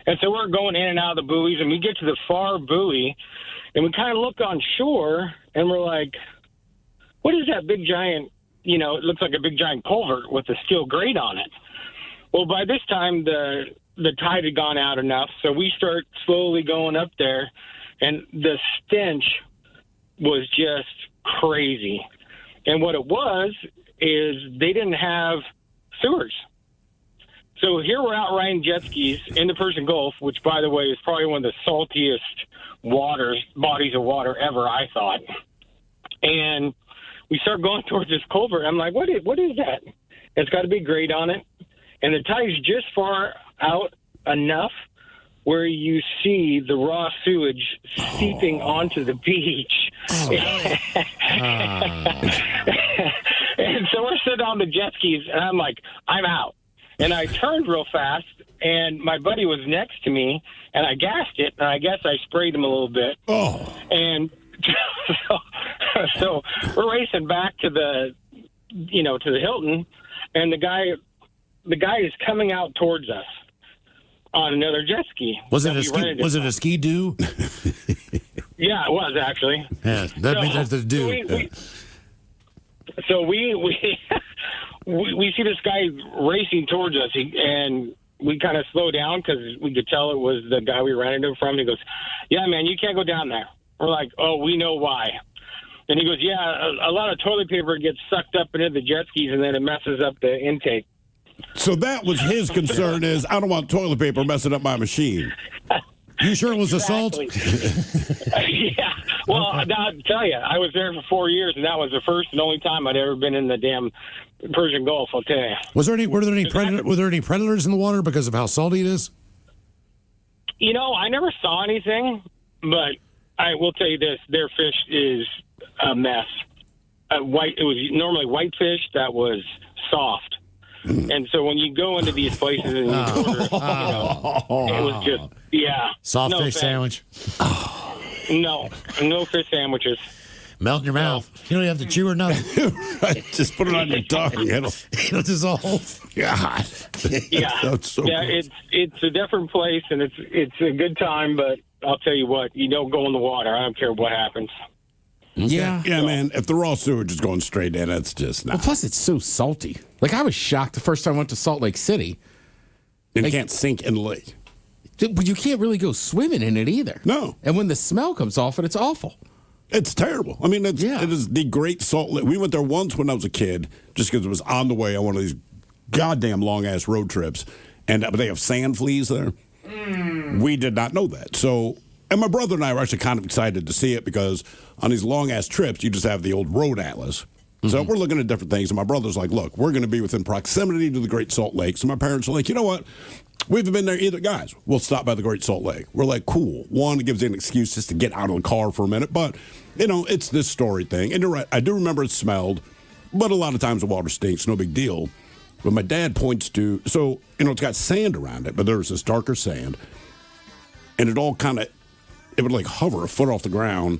And so we're going in and out of the buoys, and we get to the far buoy, and we kind of look on shore, and we're like, what is that big giant, it looks like a big giant culvert with a steel grate on it. Well, by this time, the tide had gone out enough, so we start slowly going up there, and the stench was just crazy. And what it was is they didn't have sewers. So here we're out riding jet skis in the Persian Gulf, which, by the way, is probably one of the saltiest bodies of water ever, I thought. And we start going towards this culvert. I'm like, what is that? It's got a big grate on it. And the tide's just far out enough where you see the raw sewage seeping onto the beach. And so we're sitting on the jet skis, and I'm like, I'm out. And I turned real fast, and my buddy was next to me, and I gassed it, and I guess I sprayed him a little bit. Oh. And so we're racing back to the Hilton, and the guy is coming out towards us. on another jet ski. Was it that a we ski? rented Was it a ski do? Yeah, it was actually. Yeah, that means that's the do. So we see this guy racing towards us, and we kind of slow down because we could tell it was the guy we rented it from. He goes, "Yeah, man, you can't go down there." We're like, "Oh, we know why." And he goes, "Yeah, a lot of toilet paper gets sucked up into the jet skis, and then it messes up the intake." So that was his concern is, I don't want toilet paper messing up my machine. You sure it was assault? Yeah. Well, I'll tell you, I was there for 4 years, and that was the first and only time I'd ever been in the damn Persian Gulf, I'll tell you. Were there any predators in the water because of how salty it is? You know, I never saw anything, but I will tell you this: their fish is a mess. It was normally white fish that was soft, and so when you go into these places and you order, it was just soft fish sandwich. No fish sandwiches. Melt in your mouth. You don't have to chew or nothing. Right, just put it on your tongue. It'll dissolve. God. Yeah, That's so gross. It's a different place, and it's a good time. But I'll tell you what, you don't go in the water. I don't care what happens. Yeah, man. If the raw sewage is going straight in, it's just not. Well, plus, it's so salty. Like, I was shocked the first time I went to Salt Lake City. It can't sink in the lake. But you can't really go swimming in it either. No. And when the smell comes off it, it's awful. It's terrible. I mean, it is the Great Salt Lake. We went there once when I was a kid, just because it was on the way on one of these goddamn long-ass road trips. And but they have sand fleas there. We did not know that. So, and my brother and I were actually kind of excited to see it because on these long-ass trips, you just have the old road atlas. So we're looking at different things. And my brother's like, look, we're going to be within proximity to the Great Salt Lake. So my parents are like, you know what? We haven't been there either. Guys, we'll stop by the Great Salt Lake. We're like, cool. One, it gives you an excuse just to get out of the car for a minute. But, you know, it's this story thing. And you're right. I do remember it smelled. But a lot of times the water stinks. No big deal. But my dad points to, so, you know, it's got sand around it. But there's this darker sand. And it all kind of, it would like hover a foot off the ground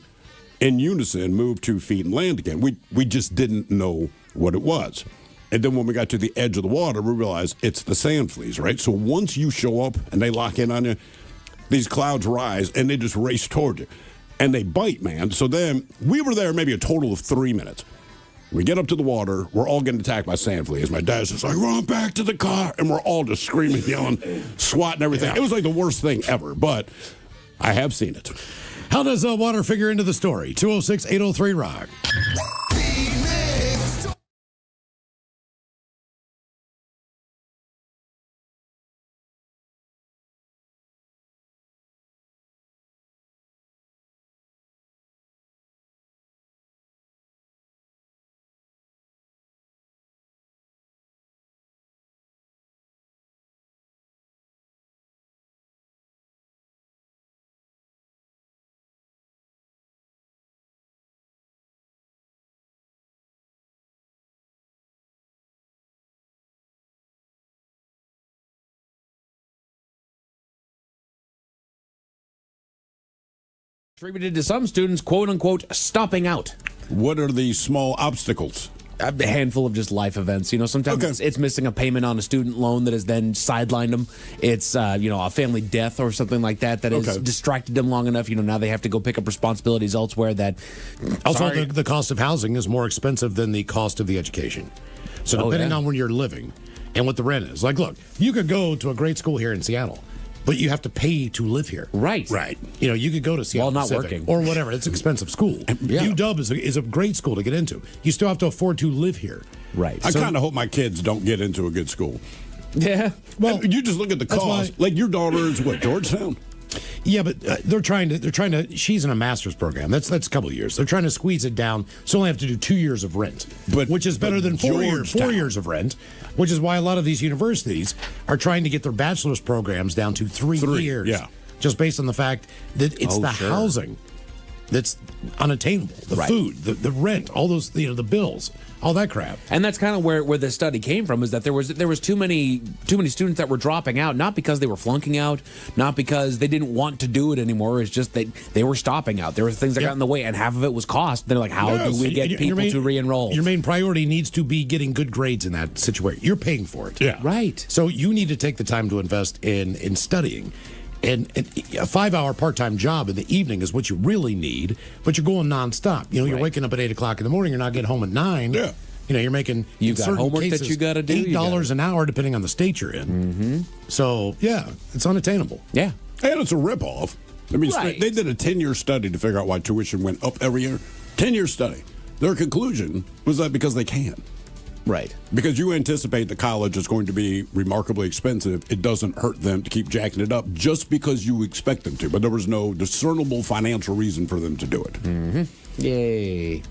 in unison, move 2 feet and land again. We just didn't know what it was. And then when we got to the edge of the water, we realized it's the sand fleas, right? So once you show up and they lock in on you, these clouds rise and they just race toward you. And they bite, man. So then we were there maybe a total of 3 minutes. We get up to the water. We're all getting attacked by sand fleas. My dad's just like, run back to the car. And we're all just screaming, yelling, swatting everything. Yeah. It was like the worst thing ever, but I have seen it. How does water figure into the story? 206-803-ROCK. Attributed to some students, quote unquote, stopping out. What are the small obstacles? A handful of just life events. You know, sometimes it's missing a payment on a student loan that has then sidelined them. It's, you know, a family death or something like that has distracted them long enough. You know, now they have to go pick up responsibilities elsewhere that... Also, the cost of housing is more expensive than the cost of the education. So depending on where you're living and what the rent is. Like, look, you could go to a great school here in Seattle, but you have to pay to live here. Right. You know, you could go to Seattle not Pacific working. or whatever. It's an expensive school. UW is a great school to get into. You still have to afford to live here. Right. I kind of hope my kids don't get into a good school. Yeah. Well, you just look at the cost. Like your daughter is what, Georgetown? Yeah, but they're trying to. She's in a master's program. That's a couple of years. They're trying to squeeze it down, so only have to do 2 years of rent, which is better than 4 years of rent. Which is why a lot of these universities are trying to get their bachelor's programs down to 3 years. Yeah, just based on the fact that it's housing. that's unattainable. The food, the rent, all those, the bills, all that crap. And that's kind of where the study came from, is that there was too many students that were dropping out, not because they were flunking out, not because they didn't want to do it anymore. It's just they were stopping out. There were things that got in the way, and half of it was cost. They're like, how do we get people to re-enroll? Your main priority needs to be getting good grades in that situation. You're paying for it. Yeah. Right. So you need to take the time to invest in studying. And a 5-hour part-time job in the evening is what you really need, but you're going nonstop. You're waking up at 8 o'clock in the morning. You're not getting home at 9. Yeah. You're making you got homework that you got to do. $8 an hour, depending on the state you're in. Mm-hmm. So yeah, it's unattainable. Yeah, and it's a ripoff. I mean, they did a 10-year study to figure out why tuition went up every year. 10-year study. Their conclusion was that because they can. Right. Because you anticipate the college is going to be remarkably expensive, it doesn't hurt them to keep jacking it up just because you expect them to. But there was no discernible financial reason for them to do it. Mm-hmm. Yay.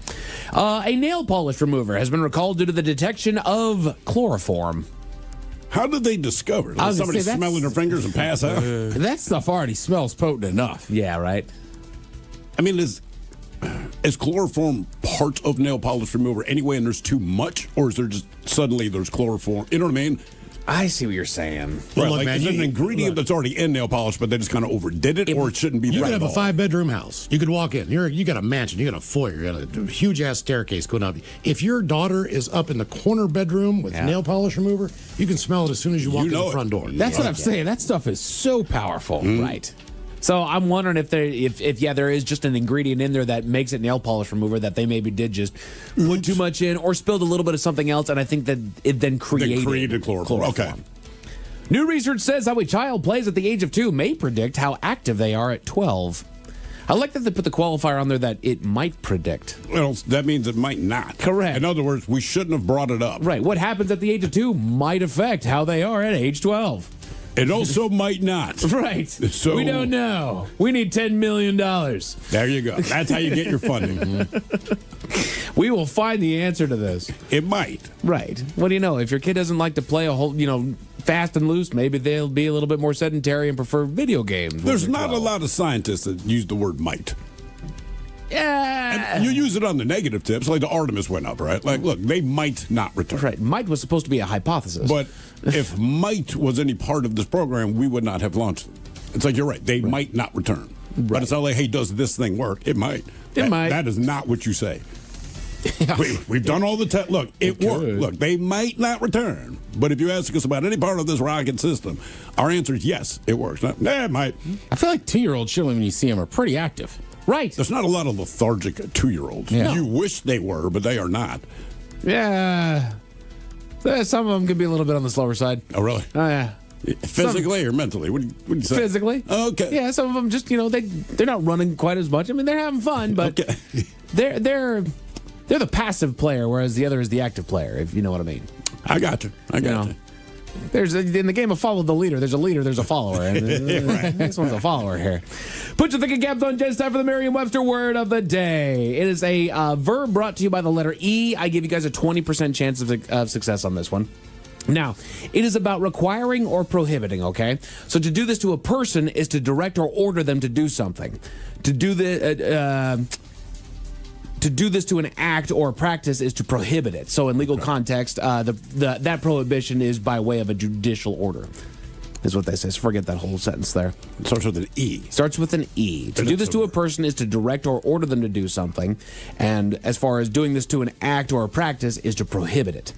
A nail polish remover has been recalled due to the detection of chloroform. How did they discover? Did somebody smell in their fingers and pass out? That stuff already smells potent enough. Yeah, right. I mean, is chloroform part of nail polish remover anyway, and there's too much, or is there just suddenly there's chloroform? You know what I mean? I see what you're saying. Right, look, man, is it an ingredient that's already in nail polish, but they just kind of overdid it, or it shouldn't be that You could at have a all? 5-bedroom house. You could walk in. You got a mansion. You got a foyer. You got a huge-ass staircase going up. If your daughter is up in the corner bedroom with nail polish remover, you can smell it as soon as you walk in the front door. That's what I'm saying. That stuff is so powerful. Right. So I'm wondering if there is just an ingredient in there that makes it nail polish remover that they maybe did just put too much in or spilled a little bit of something else, and I think that it then created chloroform. Okay. New research says how a child plays at the age of 2 may predict how active they are at 12. I like that they put the qualifier on there that it might predict. Well, that means it might not. Correct. In other words, we shouldn't have brought it up. Right. What happens at the age of 2 might affect how they are at age 12. It also might not. Right. So we don't know. We need $10 million. There you go. That's how you get your funding. We will find the answer to this. It might. Right. What do you know? If your kid doesn't like to play a whole, fast and loose, maybe they'll be a little bit more sedentary and prefer video games. There's not a lot of scientists that use the word might. Yeah. And you use it on the negative tips, like the Artemis went up, right? Like, look, they might not return. Right. Might was supposed to be a hypothesis. But if might was any part of this program, we would not have launched it. It's like, you're right. They might not return. Right. But it's not like, hey, does this thing work? It might. It might. That is not what you say. We've done all the tests. Look, it worked. Look, they might not return. But if you ask us about any part of this rocket system, our answer is yes, it works. It might. I feel like 2-year-olds, surely when you see them, are pretty active. Right. There's not a lot of lethargic 2-year-olds. Yeah. You wish they were, but they are not. Yeah. Some of them could be a little bit on the slower side. Oh, really? Oh, yeah. Physically or mentally? What do you say? Physically. Okay. Yeah, some of them just, they're not running quite as much. I mean, they're having fun, but they're the passive player, whereas the other is the active player, if you know what I mean. I got you. In the game of follow the leader, there's a leader, there's a follower. And this one's a follower here. Put your thinking caps on, Jen. It's time for the Merriam-Webster word of the day. It is a verb brought to you by the letter E. I give you guys a 20% chance of success on this one. Now, it is about requiring or prohibiting, okay? So to do this to a person is to direct or order them to do something. To do this to an act or practice is to prohibit it. So in legal context, that prohibition is by way of a judicial order, is what they say. So forget that whole sentence there. It starts with an E. Starts with an E. To do this to a person is to direct or order them to do something. And as far as doing this to an act or a practice is to prohibit it.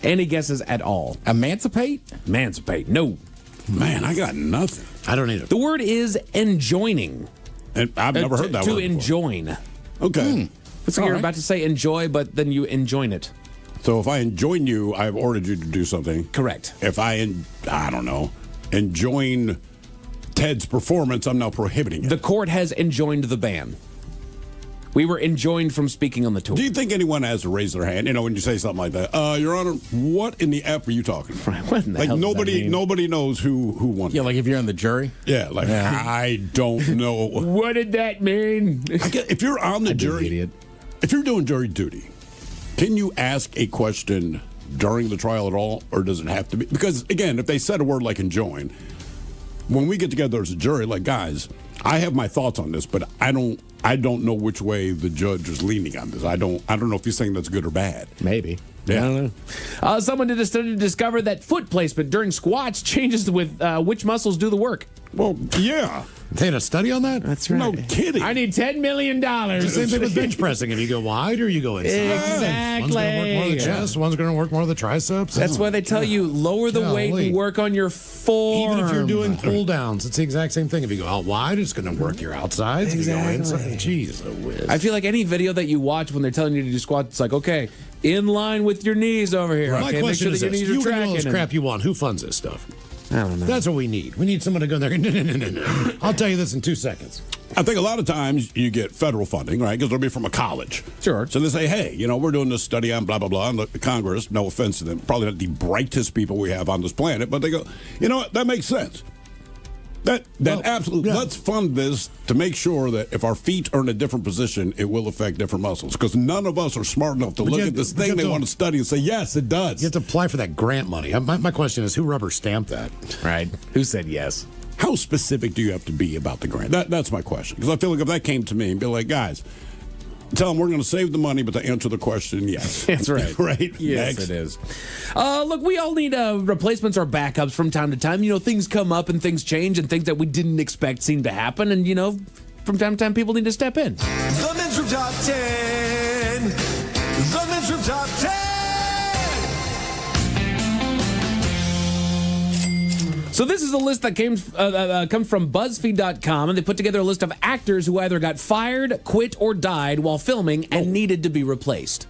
Any guesses at all? Emancipate? Emancipate. No. Man, I got nothing. I don't either. The word is enjoining. And I've never heard that word To before. enjoin. Okay. It's like you're about to say enjoy, but then you enjoin it. So if I enjoin you, I've ordered you to do something. Correct. If I don't know, enjoin Ted's performance, I'm now prohibiting it. The court has enjoined the ban. We were enjoined from speaking on the tour. Do you think anyone has to raise their hand? When you say something like that, Your Honor, what in the F are you talking about? Right, what in the like hell does that mean? nobody knows who won. Yeah, like if you're on the jury. Yeah, I don't know. What did that mean? If you're on the jury, idiot. If you're doing jury duty, can you ask a question during the trial at all, or does it have to be? Because again, if they said a word like enjoin, when we get together as a jury, like, guys, I have my thoughts on this, but I don't I don't know which way the judge is leaning on this. I don't know if he's saying that's good or bad. Maybe. Yeah. I don't know. Someone did a study to discover that foot placement during squats changes with which muscles do the work. Well, yeah. They had a study on that? That's right. No kidding. I need $10 million. Same thing with bench pressing. If you go wide or you go inside. Exactly. One's going to work more of the chest. One's going to work more of the triceps. That's why they tell you lower the weight and work on your forearm. Even if you're doing pull downs, it's the exact same thing. If you go out wide, it's going to work your outsides. Exactly. If you go inside, jeez, a whiz. I feel like any video that you watch when they're telling you to do squats, it's like, okay, in line with your knees over here. My Okay, make question sure is that your this. knees are You can do tracking. all this crap you want. Who funds this stuff? I don't know. That's what we need. We need someone to go there. No. I'll tell you this in 2 seconds. I think a lot of times you get federal funding, right? Because it'll be from a college. Sure. So they say, hey, we're doing this study on blah, blah, blah. And the Congress, no offense to them, probably not the brightest people we have on this planet, but they go, you know what? That makes sense. Absolutely. Yeah. Let's fund this to make sure that if our feet are in a different position, it will affect different muscles. Because none of us are smart enough to look at this thing they want to study and say, yes, it does. You have to apply for that grant money. My question is, who rubber stamped that? Right. Who said yes? How specific do you have to be about the grant? That's my question. Because I feel like if that came to me and be like, guys, tell them we're going to save the money, but to answer the question, yes. That's right. Right? Yes, Next. it is. Look, we all need replacements or backups from time to time. Things come up and things change and things that we didn't expect seem to happen. And, from time to time, people need to step in. The Men's Room Top 10. The Men's Room Top 10. So this is a list that comes from BuzzFeed.com, and they put together a list of actors who either got fired, quit, or died while filming and needed to be replaced.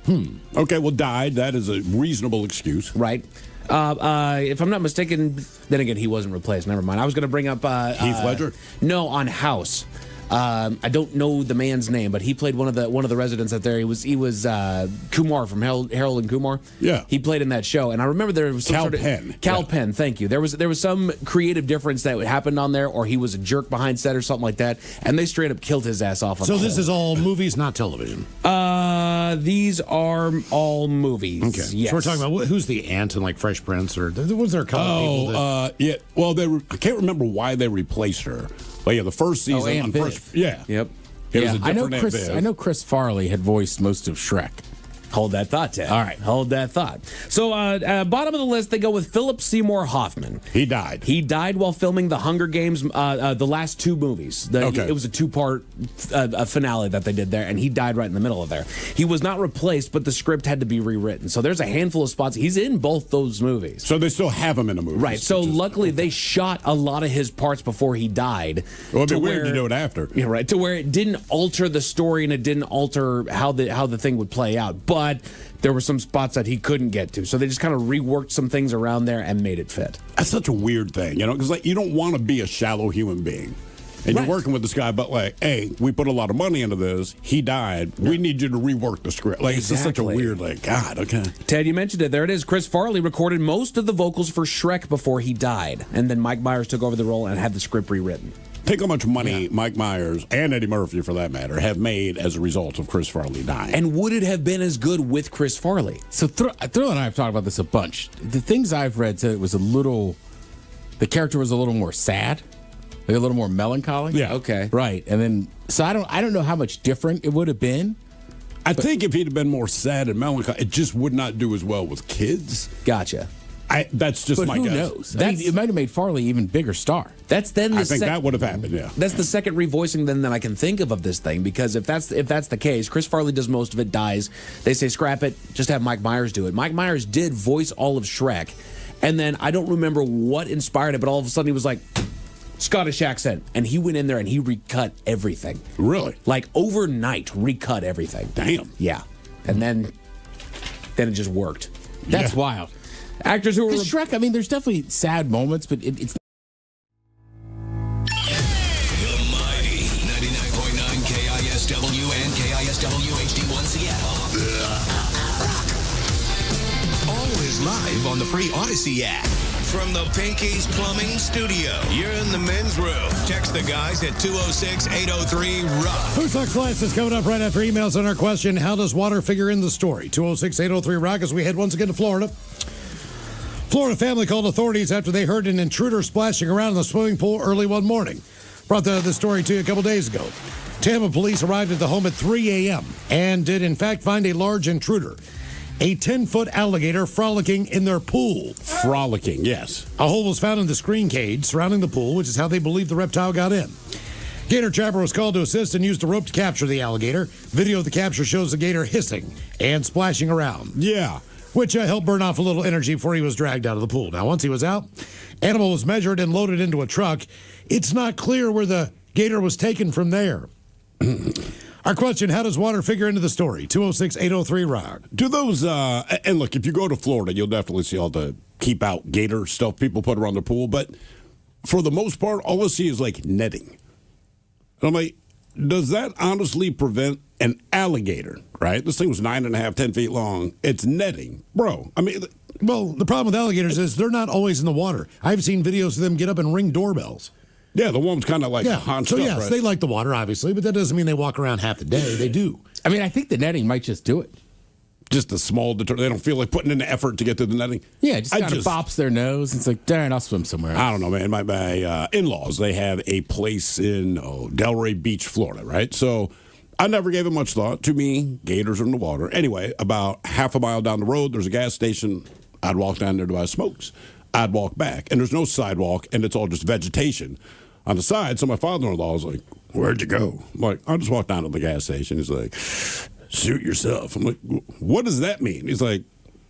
Okay, well, died. That is a reasonable excuse. Right. If I'm not mistaken, then again, he wasn't replaced. Never mind. I was going to bring up Heath Ledger? No, on House. I don't know the man's name, but he played one of the residents out there. He was Kumar from Harold and Kumar. Yeah, he played in that show, and I remember there was some Cal Penn. Thank you. There was some creative difference that happened on there, or he was a jerk behind set or something like that, and they straight up killed his ass off. So this is all movies, not television. These are all movies. Okay, yes. so we're talking about who's the aunt in like Fresh Prince, or was there a couple people that? Yeah. Well, I can't remember why they replaced her. But yeah, the first season on Fresh. Yeah. Yep. It was a I know different I know Chris Farley had voiced most of Shrek. Hold that thought, Ted. All right. Hold that thought. So, bottom of the list, they go with Philip Seymour Hoffman. He died. He died while filming the Hunger Games, the last two movies. Okay. It was a two-part finale that they did there, and he died right in the middle of there. He was not replaced, but the script had to be rewritten. So there's a handful of spots. He's in both those movies. So they still have him in the movie. Right. So luckily, they shot a lot of his parts before he died. Well, it'd be weird to do it after. Yeah, right. To where it didn't alter the story and it didn't alter how the thing would play out. But there were some spots that he couldn't get to. So they just kind of reworked some things around there and made it fit. That's such a weird thing, because you don't want to be a shallow human being. And you're working with this guy, but hey, we put a lot of money into this. He died. Yeah. We need you to rework the script. It's just such a weird, God, okay. Ted, you mentioned it. There it is. Chris Farley recorded most of the vocals for Shrek before he died. And then Mike Myers took over the role and had the script rewritten. Think how much money Mike Myers and Eddie Murphy, for that matter, have made as a result of Chris Farley dying. And would it have been as good with Chris Farley? So Thrill and I have talked about this a bunch. The things I've read said it was the character was a little more sad, a little more melancholy. Yeah. Okay. Right. And then, so I don't know how much different it would have been. I think if he'd have been more sad and melancholy, it just would not do as well with kids. Gotcha. That's just my guess. Who knows? It might have made Farley even bigger star. That's then. I think that would have happened. Yeah. That's the second revoicing then that I can think of this thing, because if that's the case, Chris Farley does most of it, dies. They say scrap it, just have Mike Myers do it. Mike Myers did voice all of Shrek, and then I don't remember what inspired it, but all of a sudden he was like, Scottish accent, and he went in there and he recut everything. Really? Like overnight, recut everything. Damn. Yeah, and then it just worked. That's wild. Actors who were Shrek. I mean, there's definitely sad moments, but it's. The mighty 99.9 KISW and KISW HD1 Seattle. Always live on the free Odyssey app. From the Pinky's Plumbing Studio, you're in the men's room. Text the guys at 206-803-ROCK. Food Talk Class is coming up right after emails on our question, how does water figure in the story? 206-803-ROCK as we head once again to Florida. Florida family called authorities after they heard an intruder splashing around in the swimming pool early one morning. Brought the story to you a couple days ago. Tampa police arrived at the home at 3 a.m. and did, in fact, find a large intruder. A 10-foot alligator frolicking in their pool. Frolicking, yes. A hole was found in the screen cage surrounding the pool, which is how they believe the reptile got in. Gator Trapper was called to assist and used a rope to capture the alligator. Video of the capture shows the gator hissing and splashing around. Yeah. Which helped burn off a little energy before he was dragged out of the pool. Now, once he was out, animal was measured and loaded into a truck. It's not clear where the gator was taken from there. Our question, how does water figure into the story? 206-803-ROCK. Do those, and look, if you go to Florida, you'll definitely see all the keep out gator stuff people put around their pool. But for the most part, all I see is like netting. And I'm like, does that honestly prevent an alligator, right? This thing was 9.5, 10 feet long. It's netting. Bro, I mean... Well, the problem with alligators is they're not always in the water. I've seen videos of them get up and ring doorbells. Yeah, the one's kind of like hunched so up, yes, right? they like the water, obviously, but that doesn't mean they walk around half the day. They do. I mean, I think the netting might just do it. Just a small deter. They don't feel like putting in the effort to get to the netting. Yeah, just kind of bops their nose. It's like, darn, I'll swim somewhere else. I don't know, man. My in-laws, they have a place in Delray Beach, Florida, right? So I never gave it much thought. To me, gators are in the water. Anyway, about half a mile down the road, there's a gas station. I'd walk down there to buy smokes. I'd walk back, and there's no sidewalk, and it's all just vegetation on the side. So my father-in-law was like, where'd you go? I'm like, I just walked down to the gas station. He's like, suit yourself. I'm like, what does that mean? He's like,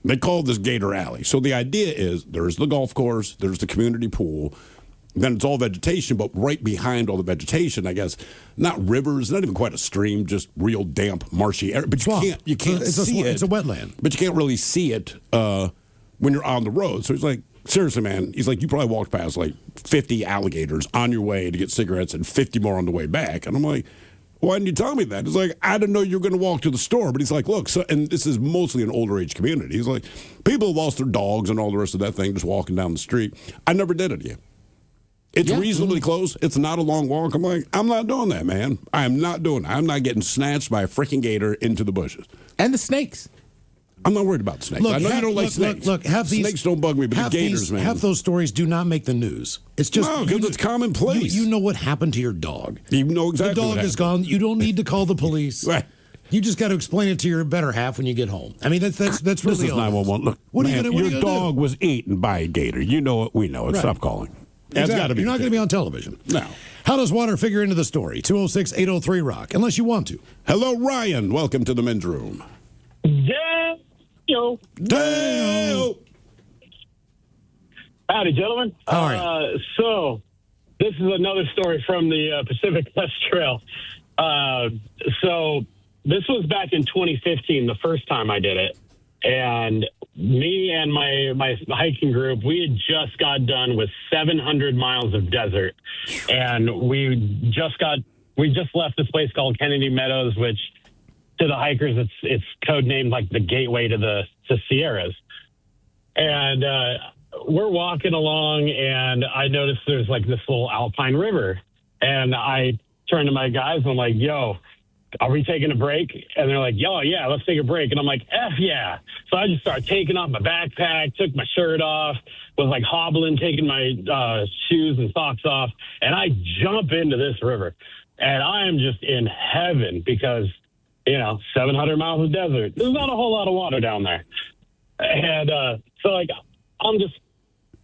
they call this Gator Alley. So the idea is there's the golf course, there's the community pool, then it's all vegetation, but right behind all the vegetation, I guess, not rivers, not even quite a stream, just real damp, marshy area. But you can't see it. It's a wetland. But you can't really see it when you're on the road. So he's like, seriously, man, he's like, you probably walked past like 50 alligators on your way to get cigarettes and 50 more on the way back. And I'm like, why didn't you tell me that? He's like, I didn't know you were going to walk to the store. But he's like, look, so, and this is mostly an older age community. He's like, people have lost their dogs and all the rest of that thing just walking down the street. I never did it yet. It's reasonably close. It's not a long walk. I'm like, I'm not doing that, man. I am not doing that. I'm not getting snatched by a freaking gator into the bushes. And the snakes. I'm not worried about the snakes. I know you don't like snakes. Look, snakes don't bug me, but the gators, man. Half those stories do not make the news. It's just because it's commonplace. You know what happened to your dog. You know exactly. The dog is gone. You don't need to call the police. Right. You just got to explain it to your better half when you get home. I mean, that's really this is 911. Look, what man, are you your dog was eaten by a gator. You know it. We know it. Right. Stop calling. That's got to be. You're not going to be on television. No. How does water figure into the story? 206-803-ROCK. Unless you want to. Hello, Ryan. Welcome to the men's room. Dale. Howdy, gentlemen. How are you? So, this is another story from the Pacific Crest Trail. So, this was back in 2015, the first time I did it. And me and my hiking group, we had just got done with 700 miles of desert. And we just left this place called Kennedy Meadows, which to the hikers, it's codenamed like the gateway to the Sierras. And we're walking along, and I noticed there's like this little alpine river. And I turned to my guys, and I'm like, yo, are we taking a break? And they're like, yo, yeah, let's take a break. And I'm like, F yeah. So I just started taking off my backpack, took my shirt off, was like hobbling, taking my shoes and socks off. And I jump into this river. And I am just in heaven because, 700 miles of desert. There's not a whole lot of water down there. And so, like, I'm just,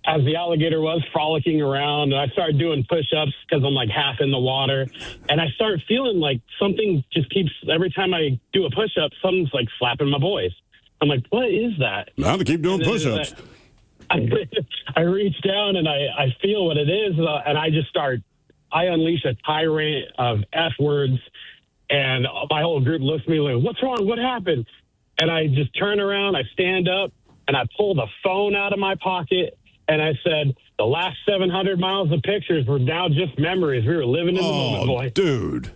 as the alligator was, frolicking around. And I started doing push-ups because I'm, like, half in the water. And I start feeling like something just keeps, every time I do a push-up, something's, like, slapping my voice. I'm like, what is that? Now to keep doing push-ups. I reach down, and I feel what it is, and I unleash a tirade of F words. And my whole group looks at me like, what's wrong? What happened? And I just turn around, I stand up, and I pull the phone out of my pocket, and I said, the last 700 miles of pictures were now just memories. We were living in the moment, boy. Dude.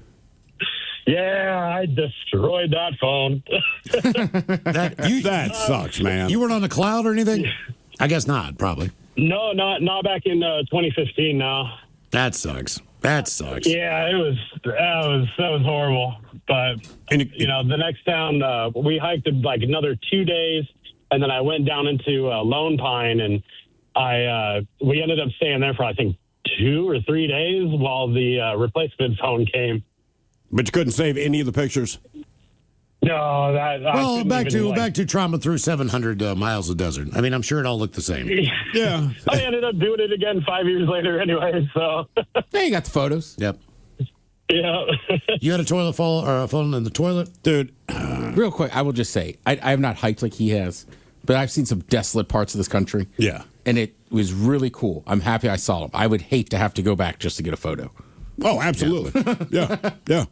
Yeah, I destroyed that phone. That sucks, man. You weren't on a cloud or anything? I guess not, probably. No, not back in 2015 now. That sucks. That sucks. Yeah, that was horrible. But the next town we hiked like another 2 days, and then I went down into Lone Pine, and we ended up staying there for I think 2 or 3 days while the replacement phone came. But you couldn't save any of the pictures? No, that. Well, back to trauma through 700 miles of desert. I mean, I'm sure it all looked the same. Yeah. I ended up doing it again 5 years later anyway, so. Yeah, you got the photos. Yep. Yeah. You had a toilet fall or a phone in the toilet? Dude. Real quick, I will just say, I have not hiked like he has, but I've seen some desolate parts of this country. Yeah. And it was really cool. I'm happy I saw them. I would hate to have to go back just to get a photo. Oh, absolutely. Yeah.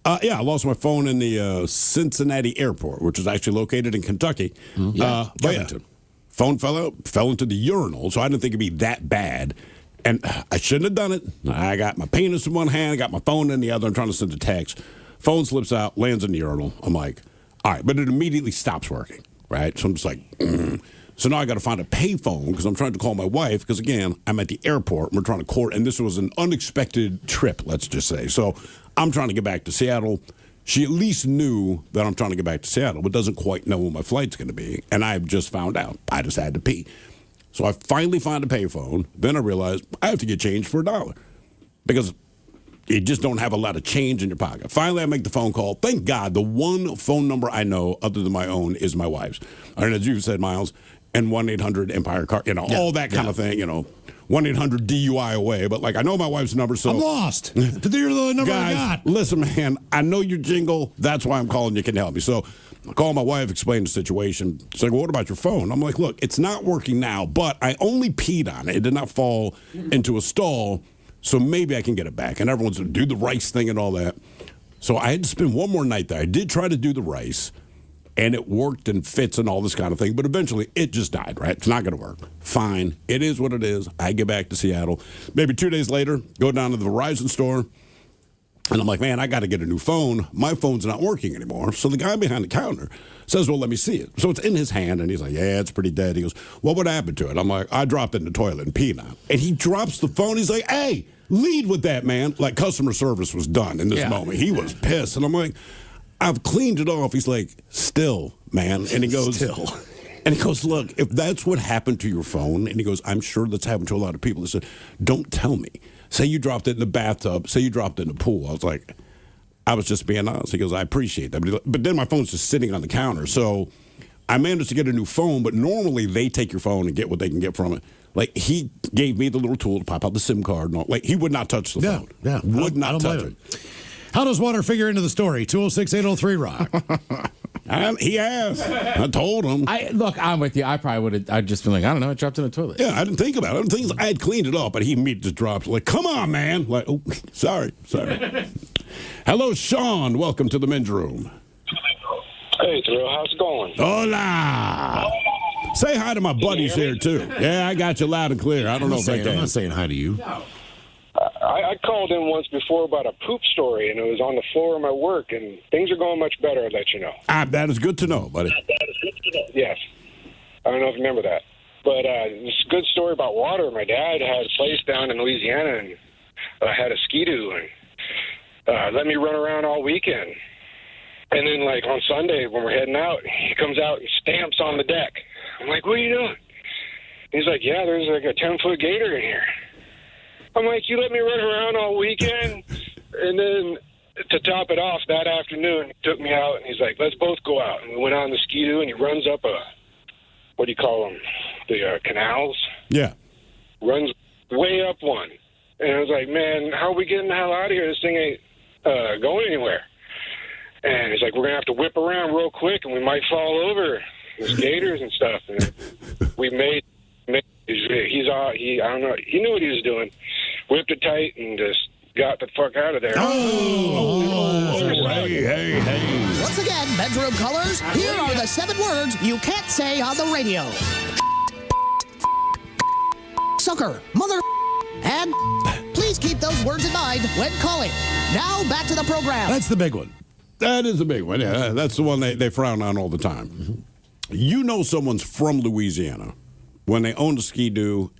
I lost my phone in the Cincinnati airport, which is actually located in Kentucky. Phone fell into the urinal, so I didn't think it'd be that bad. And I shouldn't have done it. I got my penis in one hand, I got my phone in the other. I'm trying to send a text. Phone slips out, lands in the urinal. I'm like, all right, but it immediately stops working, right? So I'm just like, So now I got to find a payphone because I'm trying to call my wife because, again, I'm at the airport and we're trying to court. And this was an unexpected trip, let's just say. So I'm trying to get back to Seattle. She at least knew that I'm trying to get back to Seattle, but doesn't quite know when my flight's going to be. And I've just found out. I just had to pee. So I finally find a payphone. Then I realized I have to get change for $1 because you just don't have a lot of change in your pocket. Finally, I make the phone call. Thank God the one phone number I know other than my own is my wife's. And as you said, Miles, and 1-800-EMPIRE car, all that kind of thing, 1-800-DUI away. But, I know my wife's number, so. I'm lost. You're the number guys, I got. Listen, man, I know your jingle. That's why I'm calling you. Can help me. So I call my wife, explain the situation. She's like, well, what about your phone? I'm like, look, it's not working now, but I only peed on it. It did not fall into a stall, so maybe I can get it back. And everyone's going to do the rice thing and all that. So I had to spend one more night there. I did try to do the rice. And it worked and fits and all this kind of thing. But eventually, it just died, right? It's not going to work. Fine. It is what it is. I get back to Seattle. Maybe 2 days later, go down to the Verizon store. And I'm like, man, I got to get a new phone. My phone's not working anymore. So the guy behind the counter says, well, let me see it. So it's in his hand. And he's like, yeah, it's pretty dead. He goes, what would happen to it? I'm like, I dropped it in the toilet and peed on it. And he drops the phone. He's like, hey, lead with that, man. Like customer service was done in this moment. He was pissed. And I'm like, I've cleaned it off. He's like, still, man. And he goes, look, if that's what happened to your phone, and he goes, I'm sure that's happened to a lot of people. He said, don't tell me. Say you dropped it in the bathtub. Say you dropped it in the pool. I was like, I was just being honest. He goes, I appreciate that. But then my phone's just sitting on the counter. So I managed to get a new phone, but normally they take your phone and get what they can get from it. Like, he gave me the little tool to pop out the SIM card. And all. Like, he would not touch the phone. Yeah. Would not touch it. How does water figure into the story? 206-803-ROCK. He has. I told him. Look, I'm with you. I probably would have. I'd just been like, I don't know. I dropped in the toilet. Yeah, I didn't think about it. I had cleaned it up, but he immediately just dropped. Like, come on, man. Like, oh, sorry. Hello, Sean. Welcome to the men's room. Hey, Thrill. How's it going? Hola. Say hi to my buddies here, too. Yeah, I got you loud and clear. I don't know if I can. I'm not saying hi to you. No. I called in once before about a poop story, and it was on the floor of my work, and things are going much better, I'll let you know. That is good to know, buddy. Yes. I don't know if you remember that. But it's a good story about water. My dad had a place down in Louisiana, and had a ski-doo, and let me run around all weekend. And then, on Sunday, when we're heading out, he comes out and stamps on the deck. I'm like, what are you doing? He's like, yeah, there's a 10-foot gator in here. I'm like, you let me run around all weekend? And then to top it off, that afternoon, he took me out, and he's like, let's both go out. And we went on the ski-doo, and he runs up what do you call them, the canals? Yeah. Runs way up one. And I was like, man, how are we getting the hell out of here? This thing ain't going anywhere. And he's like, we're going to have to whip around real quick, and we might fall over. There's gators and stuff. And we made I don't know. He knew what he was doing. Whipped it tight and just got the fuck out of there. Hey. Once again, bedroom colors, here are the 7 words you can't say on the radio. Sucker, mother, and please keep those words in mind when calling. Now, back to the program. That's the big one. That is a big one, yeah. That's the one they frown on all the time. Mm-hmm. You know someone's from Louisiana when they own a ski-doo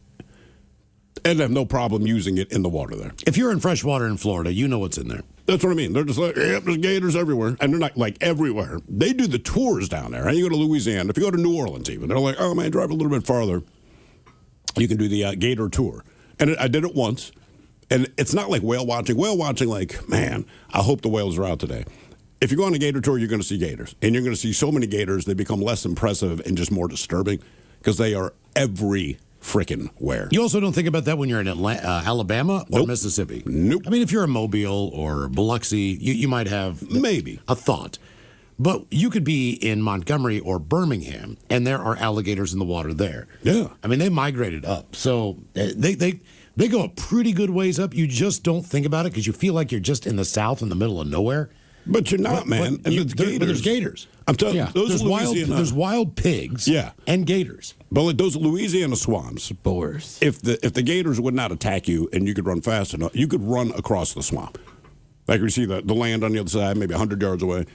and have no problem using it in the water there. If you're in fresh water in Florida, you know what's in there. That's what I mean. They're just like, yep, there's gators everywhere. And they're not everywhere. They do the tours down there. Right? You go to Louisiana. If you go to New Orleans even, they're like, oh, man, drive a little bit farther. You can do the gator tour. And I did it once. And it's not like whale watching. Whale watching, like, man, I hope the whales are out today. If you go on a gator tour, you're going to see gators. And you're going to see so many gators, they become less impressive and just more disturbing because they are every frickin' where. You also don't think about that when you're in Alabama or Mississippi. Nope. I mean, if you're in Mobile or Biloxi, you might have maybe a thought. But you could be in Montgomery or Birmingham, and there are alligators in the water there. Yeah. I mean, they migrated up. So they go a pretty good ways up. You just don't think about it because you feel like you're just in the South in the middle of nowhere. But you're not, man. But there's gators. I'm telling you, those there's wild pigs and gators. But like those Louisiana swamps, boars. If the gators would not attack you and you could run fast enough, you could run across the swamp. Like you see the land on the other side, maybe 100 yards away.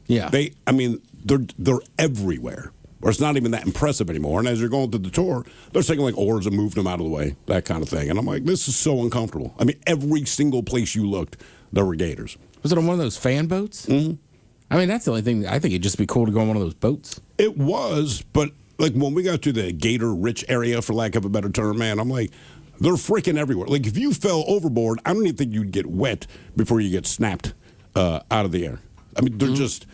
Yeah. They're everywhere. Or it's not even that impressive anymore. And as you're going through the tour, they're taking like oars and moving them out of the way, that kind of thing. And I'm like, this is so uncomfortable. I mean, every single place you looked, there were gators. Was it on one of those fan boats? Mm-hmm. I mean, that's the only thing. I think it'd just be cool to go on one of those boats. It was, but like when we got to the gator-rich area, for lack of a better term, man, I'm like, they're freaking everywhere. Like if you fell overboard, I don't even think you'd get wet before you get snapped out of the air. I mean, they're just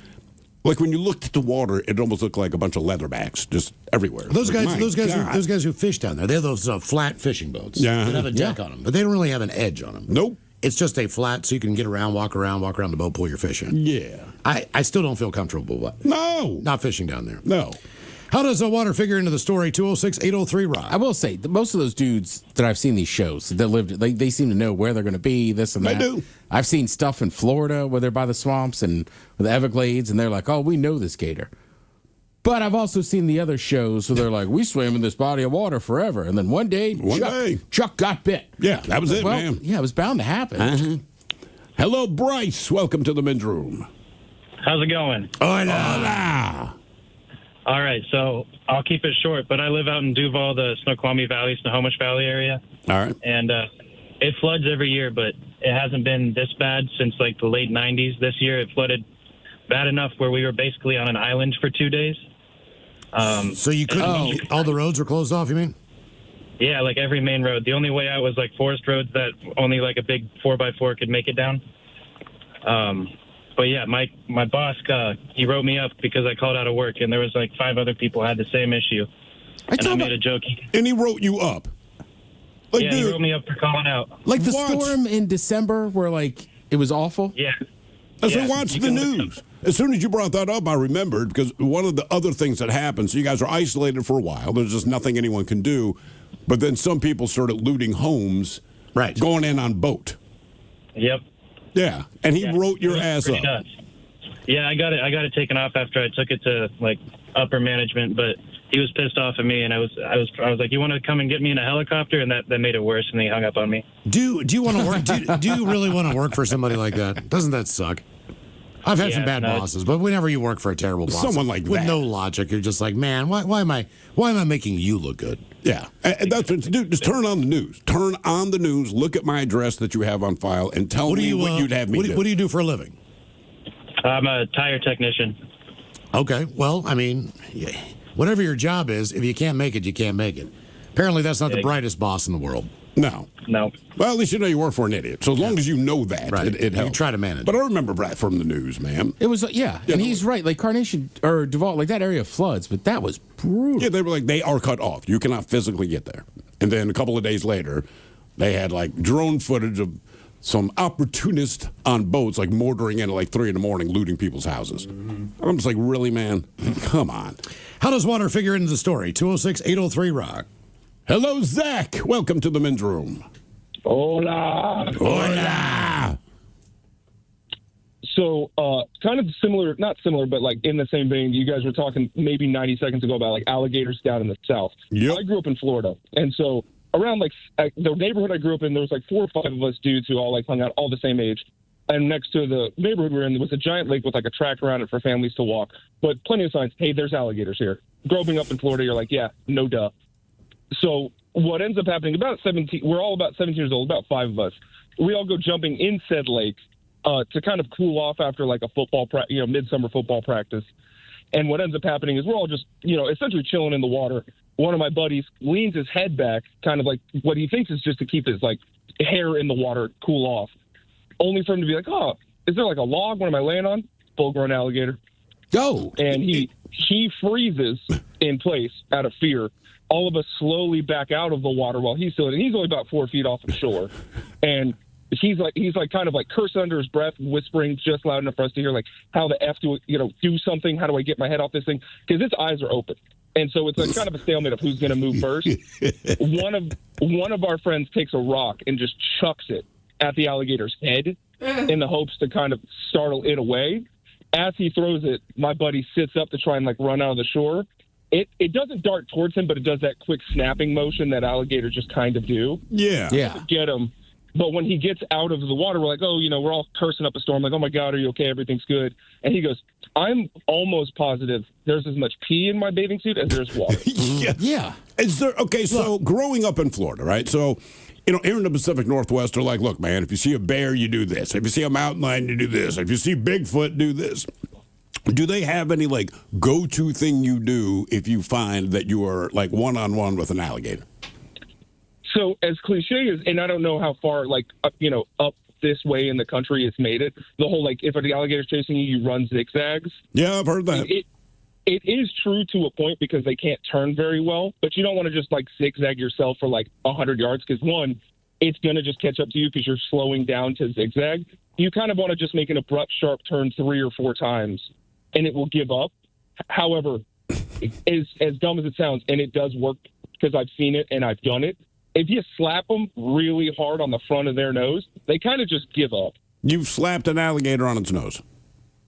like when you looked at the water, it almost looked like a bunch of leatherbacks just everywhere. Those guys who fish down there, they're those flat fishing boats. Yeah, that have a deck on them, but they don't really have an edge on them. Nope. It's just a flat, so you can get around, walk around the boat, pull your fish in. Yeah. I still don't feel comfortable with not fishing down there. No. How does water figure into the story? 206-803-ROCK. I will say, most of those dudes that I've seen these shows that lived, they seem to know where they're going to be, this and that. They do. I've seen stuff in Florida where they're by the swamps and the Everglades, and they're like, oh, we know this gator. But I've also seen the other shows where they're like, we swam in this body of water forever. And then one day, Chuck got bit. Yeah, that was it, man. Yeah, it was bound to happen. Uh-huh. Hello, Bryce. Welcome to the men's room. How's it going? Hola. All right, so I'll keep it short, but I live out in Duval, the Snoqualmie Valley, Snohomish Valley area. All right. And it floods every year, but it hasn't been this bad since like the late 90s. This year it flooded bad enough where we were basically on an island for 2 days. So you couldn't, all the roads were closed off, you mean? Yeah, like every main road. The only way out was like forest roads that only like a big 4x4 could make it down. But yeah, my boss, he wrote me up because I called out of work, and there was like 5 other people had the same issue. I made a joke. And he wrote you up? Like, yeah, he wrote me up for calling out. Like the storm in December where like it was awful? Yeah. So watch the news. As soon as you brought that up, I remembered, because one of the other things that happened, so you guys are isolated for a while. There's just nothing anyone can do. But then some people started looting homes, going in on boat. Yep. Yeah, and he wrote your ass up. Nuts. Yeah, I got it taken off after I took it to like upper management, but he was pissed off at me, and I was like, you want to come and get me in a helicopter? And that made it worse, and he hung up on me. Do you want to work? Do you really want to work for somebody like that? Doesn't that suck? I've had some bad bosses, but whenever you work for a terrible boss, someone like with that, no logic, you're just like, man, why am I making you look good? Yeah, and that's what to do. Just turn on the news. Turn on the news. Look at my address that you have on file, and tell me what you'd have me do. What do you do for a living? I'm a tire technician. Okay, well, I mean, whatever your job is, if you can't make it, you can't make it. Apparently, that's not the brightest boss in the world. No. No. Well, at least you know you work for an idiot. So as long as you know that, it helps. You try to manage. But I remember Brad from the news, man. It was, and he's right. Like Carnation or Duval, like that area floods, but that was brutal. Yeah, they were like, they are cut off. You cannot physically get there. And then a couple of days later, they had like drone footage of some opportunists on boats, like mortaring in at like 3 a.m, looting people's houses. I'm just like, really, man? Come on. How does water figure into the story? 206-803-ROCK. Hello, Zach. Welcome to the men's room. Hola. Hola. So, kind of similar, not similar, but like in the same vein, you guys were talking maybe 90 seconds ago about like alligators down in the south. Yep. I grew up in Florida. And so around like the neighborhood I grew up in, there was like 4 or 5 of us dudes who all like hung out all the same age. And next to the neighborhood we were in, there was a giant lake with like a track around it for families to walk. But plenty of signs, hey, there's alligators here. Growing up in Florida, you're like, yeah, no duh. So what ends up happening, we're all about 17 years old, about 5 of us. We all go jumping in said lake to kind of cool off after like a midsummer football practice. And what ends up happening is we're all just, essentially chilling in the water one of my buddies leans his head back, kind of like what he thinks is just to keep his like hair in the water, cool off, only for him to be like, "Oh, is there like a log? What am I laying on?" Full-grown alligator. Go. And he freezes in place out of fear. All of us slowly back out of the water while he's still in. He's only about 4 feet off the shore, and he's like kind of like cursing under his breath, whispering just loud enough for us to hear, like, how the F do do something? How do I get my head off this thing? Because its eyes are open. And so it's like kind of a stalemate of who's going to move first. One of our friends takes a rock and just chucks it at the alligator's head in the hopes to kind of startle it away. As he throws it, my buddy sits up to try and like run out of the shore. It doesn't dart towards him, but it does that quick snapping motion that alligators just kind of do. Yeah. To get him. But when he gets out of the water, we're like, oh, we're all cursing up a storm. Like, oh, my God, are you okay? Everything's good. And he goes, I'm almost positive there's as much pee in my bathing suit as there's water. Yeah. Is there, okay, so growing up in Florida, right? So, here in the Pacific Northwest, they're like, look, man, if you see a bear, you do this. If you see a mountain lion, you do this. If you see Bigfoot, do this. Do they have any, like, go-to thing you do if you find that you are, like, one-on-one with an alligator? So as cliche as, and I don't know how far, like, up this way in the country it's made it, the whole, like, if an alligator's chasing you, you run zigzags. Yeah, I've heard that. It is true to a point because they can't turn very well, but you don't want to just, like, zigzag yourself for, like, 100 yards because, one, it's going to just catch up to you because you're slowing down to zigzag. You kind of want to just make an abrupt, sharp turn 3 or 4 times, and it will give up. However, as dumb as it sounds, and it does work because I've seen it and I've done it, if you slap them really hard on the front of their nose, they kind of just give up. You've slapped an alligator on its nose?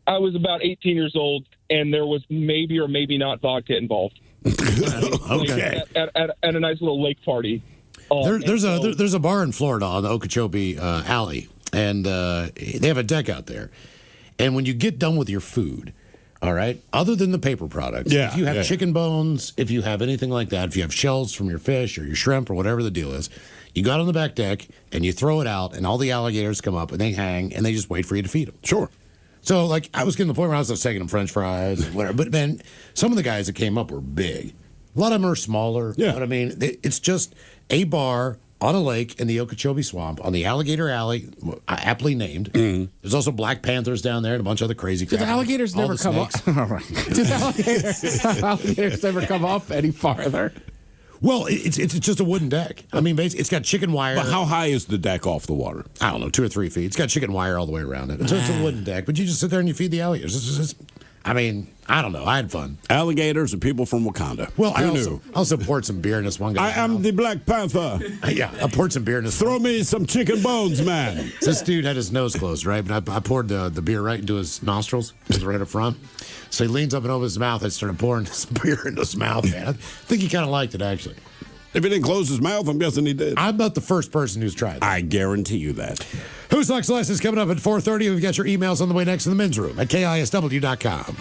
I was about 18 years old, and there was maybe or maybe not vodka involved. Okay. At a nice little lake party. There's a bar in Florida on the Okeechobee Alley, and they have a deck out there. And when you get done with your food, all right, other than the paper products, if you have chicken bones, if you have anything like that, if you have shells from your fish or your shrimp or whatever the deal is, you go out on the back deck and you throw it out, and all the alligators come up and they hang and they just wait for you to feed them. Sure. So, like, I was getting to the point where I was taking them French fries and whatever. But, man, some of the guys that came up were big. A lot of them are smaller. Yeah. But, I mean, it's just a bar on a lake in the Okeechobee Swamp on the Alligator Alley, aptly named. Mm-hmm. There's also Black Panthers down there and a bunch of other crazy crap. Do the alligators never come up? All right. Do the alligators never come up any farther? Well, it's just a wooden deck. I mean, it's got chicken wire. But how high is the deck off the water? I don't know, 2 or 3 feet. It's got chicken wire all the way around it. So it's a wooden deck, but you just sit there and you feed the alligators. I mean, I don't know. I had fun. Alligators and people from Wakanda. Well, I also poured some beer in this one guy. I am the Black Panther. Yeah, I poured some beer in this. Throw me some chicken bones, man. This dude had his nose closed, right? But I poured the beer right into his nostrils. It was right up front. So he leans up and opens his mouth. I started pouring this beer into his mouth, man. I think he kind of liked it, actually. If he didn't close his mouth, I'm guessing he did. I'm not the first person who's tried that. I guarantee you that. Who's Next Less is coming up at 4:30. We've got your emails on the way next in the men's room at KISW.com.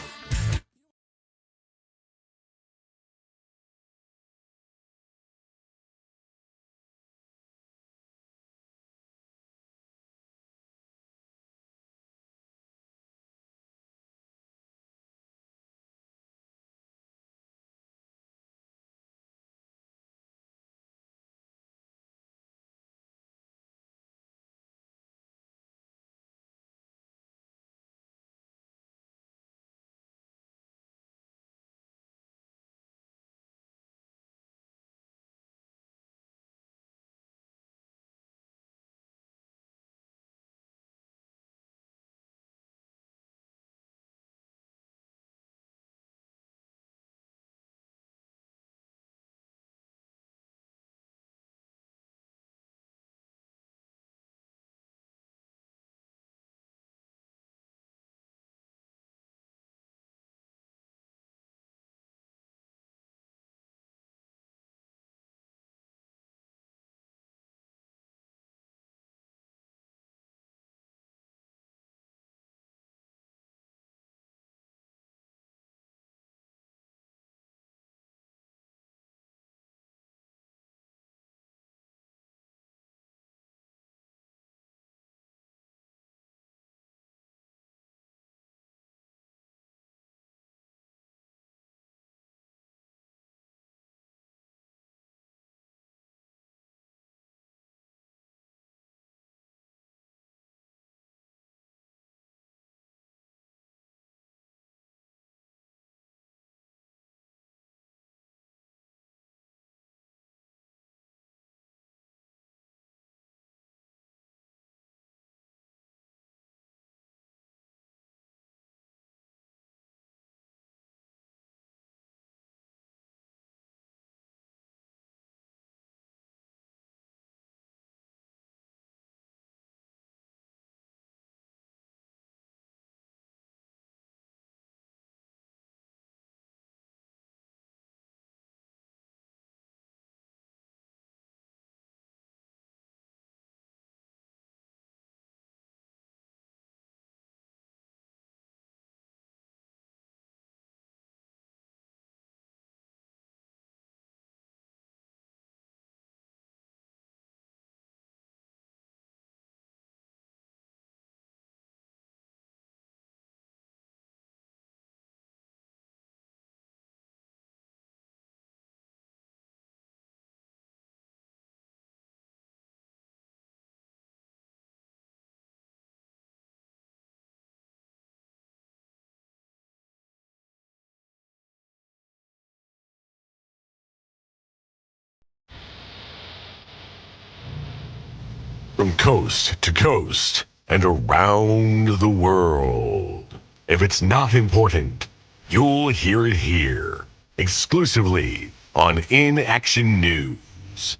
From coast to coast and around the world. If it's not important, you'll hear it here. Exclusively on In Action News.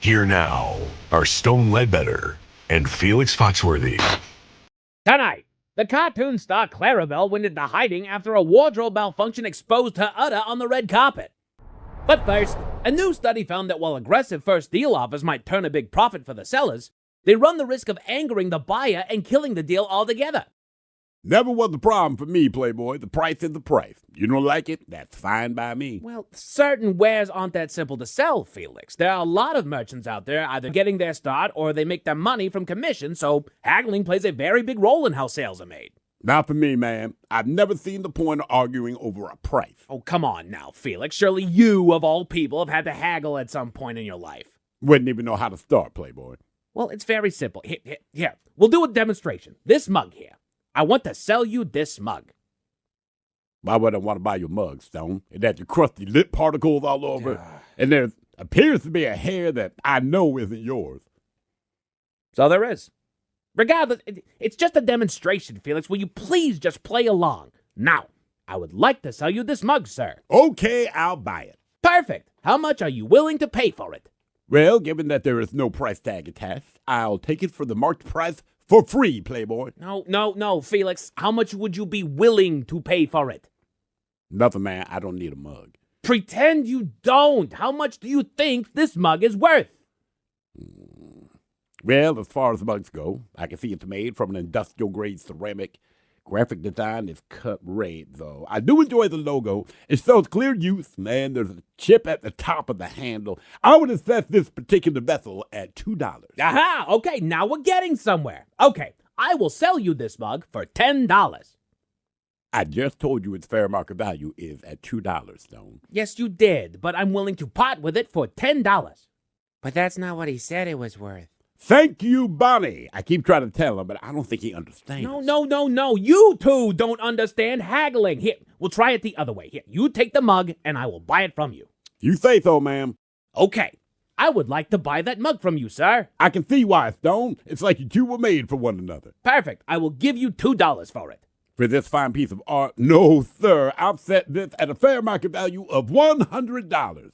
Here now are Stone Ledbetter and Felix Foxworthy. Tonight, the cartoon star Clarabelle went into hiding after a wardrobe malfunction exposed her udder on the red carpet. But first, a new study found that while aggressive first deal offers might turn a big profit for the sellers, they run the risk of angering the buyer and killing the deal altogether. Never was the problem for me, Playboy. The price is the price. You don't like it? That's fine by me. Well, certain wares aren't that simple to sell, Felix. There are a lot of merchants out there either getting their start or they make their money from commission, so haggling plays a very big role in how sales are made. Not for me, man. I've never seen the point of arguing over a price. Oh, come on now, Felix. Surely you, of all people, have had to haggle at some point in your life. Wouldn't even know how to start, Playboy. Well, it's very simple. Here. We'll do a demonstration. This mug here. I want to sell you this mug. Why would I want to buy your mug, Stone? It has your crusty lip particles all over it, and there appears to be a hair that I know isn't yours. So there is. Regardless, it's just a demonstration, Felix. Will you please just play along? Now, I would like to sell you this mug, sir. Okay, I'll buy it. Perfect. How much are you willing to pay for it? Well, given that there is no price tag attached, I'll take it for the marked price for free, Playboy. No, Felix. How much would you be willing to pay for it? Nothing, man. I don't need a mug. Pretend you don't. How much do you think this mug is worth? Well, as far as mugs go, I can see it's made from an industrial-grade ceramic. Graphic design is cut red, though. I do enjoy the logo. It shows clear use, man. There's a chip at the top of the handle. I would assess this particular vessel at $2. Aha! Okay, now we're getting somewhere. Okay, I will sell you this mug for $10. I just told you its fair market value is at $2, Stone. Yes, you did, but I'm willing to part with it for $10. But that's not what he said it was worth. Thank you, Bonnie. I keep trying to tell him, but I don't think he understands. No. You two don't understand haggling. Here, we'll try it the other way. Here, you take the mug, and I will buy it from you. You say so, ma'am. Okay. I would like to buy that mug from you, sir. I can see why, Stone. It's like you two were made for one another. Perfect. I will give you $2 for it. For this fine piece of art? No, sir. I'll set this at a fair market value of $100.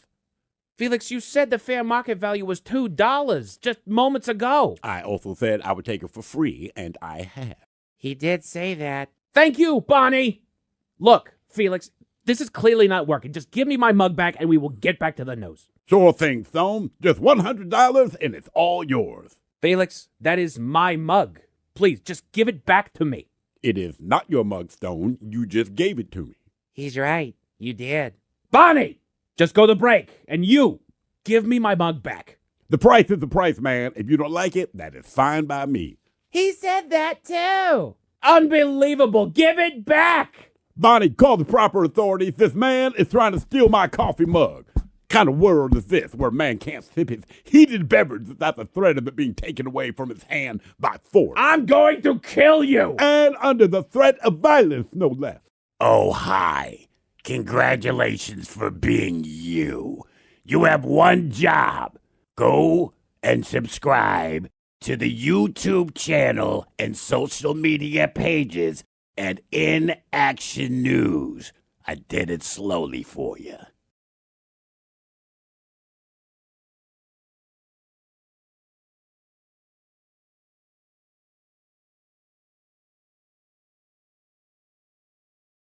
Felix, you said the fair market value was $2 just moments ago. I also said I would take it for free, and I have. He did say that. Thank you, Bonnie. Look, Felix, this is clearly not working. Just give me my mug back, and we will get back to the news. Sure thing, Stone. Just $100, and it's all yours. Felix, that is my mug. Please, just give it back to me. It is not your mug, Stone. You just gave it to me. He's right. You did. Bonnie! Just go to break, and you, give me my mug back. The price is the price, man. If you don't like it, that is fine by me. He said that too. Unbelievable. Give it back. Bonnie, call the proper authorities. This man is trying to steal my coffee mug. What kind of world is this where a man can't sip his heated beverage without the threat of it being taken away from his hand by force? I'm going to kill you. And under the threat of violence, no less. Oh, hi. Congratulations for being you. You have one job. Go and subscribe to the YouTube channel and social media pages at In Action News. I did it slowly for you.